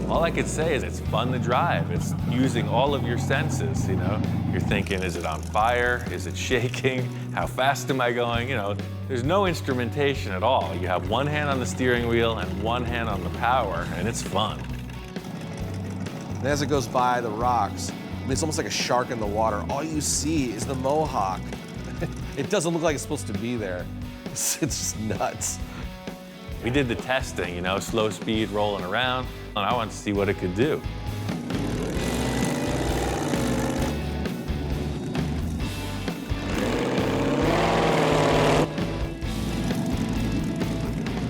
All I could say is it's fun to drive. It's using all of your senses, you know? You're thinking, is it on fire? Is it shaking? How fast am I going? You know, there's no instrumentation at all. You have one hand on the steering wheel and one hand on the power, and it's fun. And as it goes by the rocks, I mean, it's almost like a shark in the water. All you see is the Mohawk. It doesn't look like it's supposed to be there. It's just nuts. We did the testing, you know, slow speed rolling around, and I wanted to see what it could do.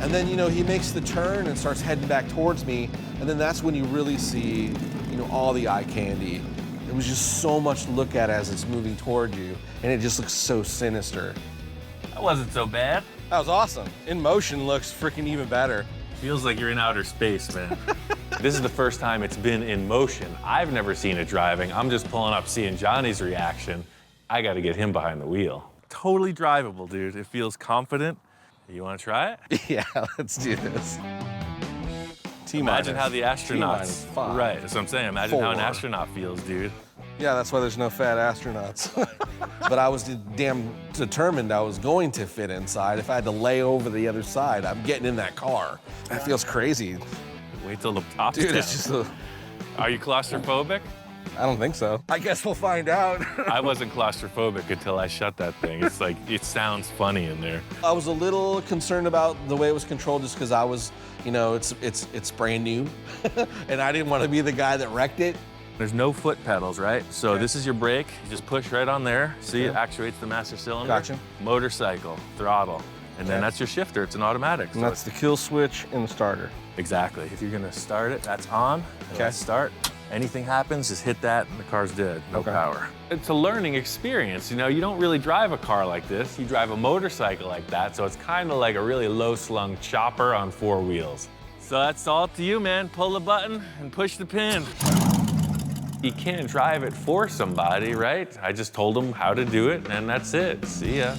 And then, you know, he makes the turn and starts heading back towards me, and then that's when you really see, you know, all the eye candy. It was just so much to look at as it's moving toward you, and it just looks so sinister. That wasn't so bad. That was awesome. In motion looks freaking even better. Feels like you're in outer space, man. This is the first time it's been in motion. I've never seen it driving. I'm just pulling up, seeing Johnny's reaction. I got to get him behind the wheel. Totally drivable, dude. It feels confident. You want to try it? Yeah, let's do this. Imagine how the astronauts. T-5, right, that's what I'm saying. Imagine how an 4. astronaut feels, dude. Yeah, that's why there's no fat astronauts. But I was damn determined I was going to fit inside. If I had to lay over the other side, I'm getting in that car. That feels crazy. Wait till the top's Dude, down. it's just a... Are you claustrophobic? I don't think so. I guess we'll find out. I wasn't claustrophobic until I shut that thing. It's like, it sounds funny in there. I was a little concerned about the way it was controlled just because I was, you know, it's brand new. And I didn't want to be the guy that wrecked it. There's no foot pedals, right? So this is your brake. You just push right on there. See, it actuates the master cylinder. Gotcha. Motorcycle, throttle. And then that's your shifter. It's an automatic. And that's the kill switch and the starter. Exactly. If you're gonna start it, that's on. Okay. Start. Anything happens, just hit that and the car's dead. No power. It's a learning experience. You know, you don't really drive a car like this. You drive a motorcycle like that. So it's kind of like a really low-slung chopper on 4 wheels. So that's all up to you, man. Pull the button and push the pin. You can't drive it for somebody, right? I just told them how to do it, and that's it. See ya.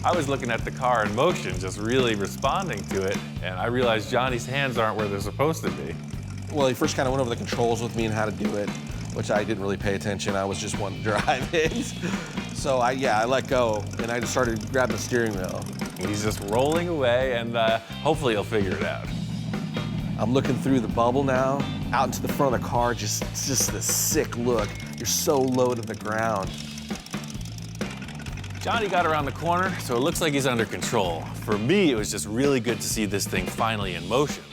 I was looking at the car in motion, just really responding to it, and I realized Johnny's hands aren't where they're supposed to be. Well, he first kind of went over the controls with me and how to do it, which I didn't really pay attention. I was just wanting to drive it. So I let go, and I just started grabbing the steering wheel. He's just rolling away, and hopefully he'll figure it out. I'm looking through the bubble now, out into the front of the car, it's just this sick look. You're so low to the ground. Johnny got around the corner, so it looks like he's under control. For me, it was just really good to see this thing finally in motion.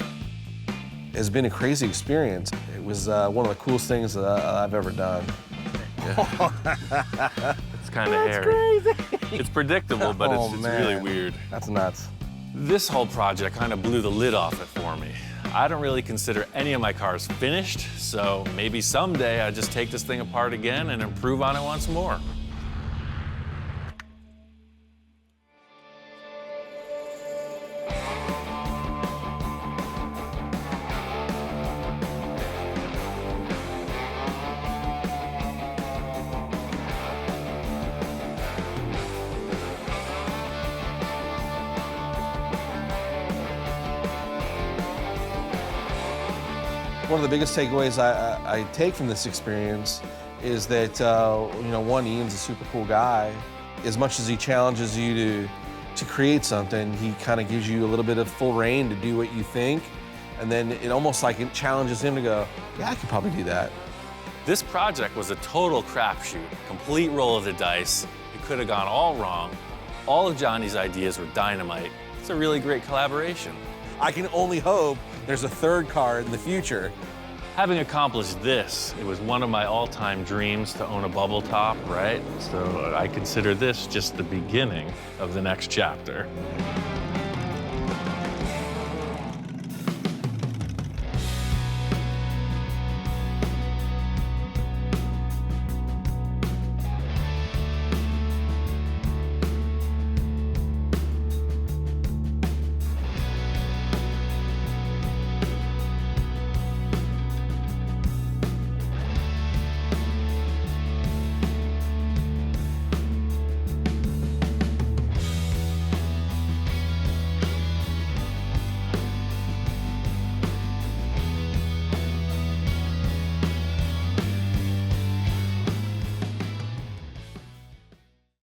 It's been a crazy experience. It was one of the coolest things that I've ever done. Yeah. It's kind of hairy. Crazy. It's predictable, but it's really weird. That's nuts. This whole project kind of blew the lid off it for me. I don't really consider any of my cars finished, so maybe someday I just take this thing apart again and improve on it once more. One of the biggest takeaways I take from this experience is that, one, Ian's a super cool guy. As much as he challenges you to create something, he kind of gives you a little bit of full reign to do what you think. And then it almost like it challenges him to go, yeah, I could probably do that. This project was a total crapshoot, complete roll of the dice. It could have gone all wrong. All of Johnny's ideas were dynamite. It's a really great collaboration. I can only hope there's a third car in the future. Having accomplished this, it was one of my all-time dreams to own a bubble top, right? So I consider this just the beginning of the next chapter.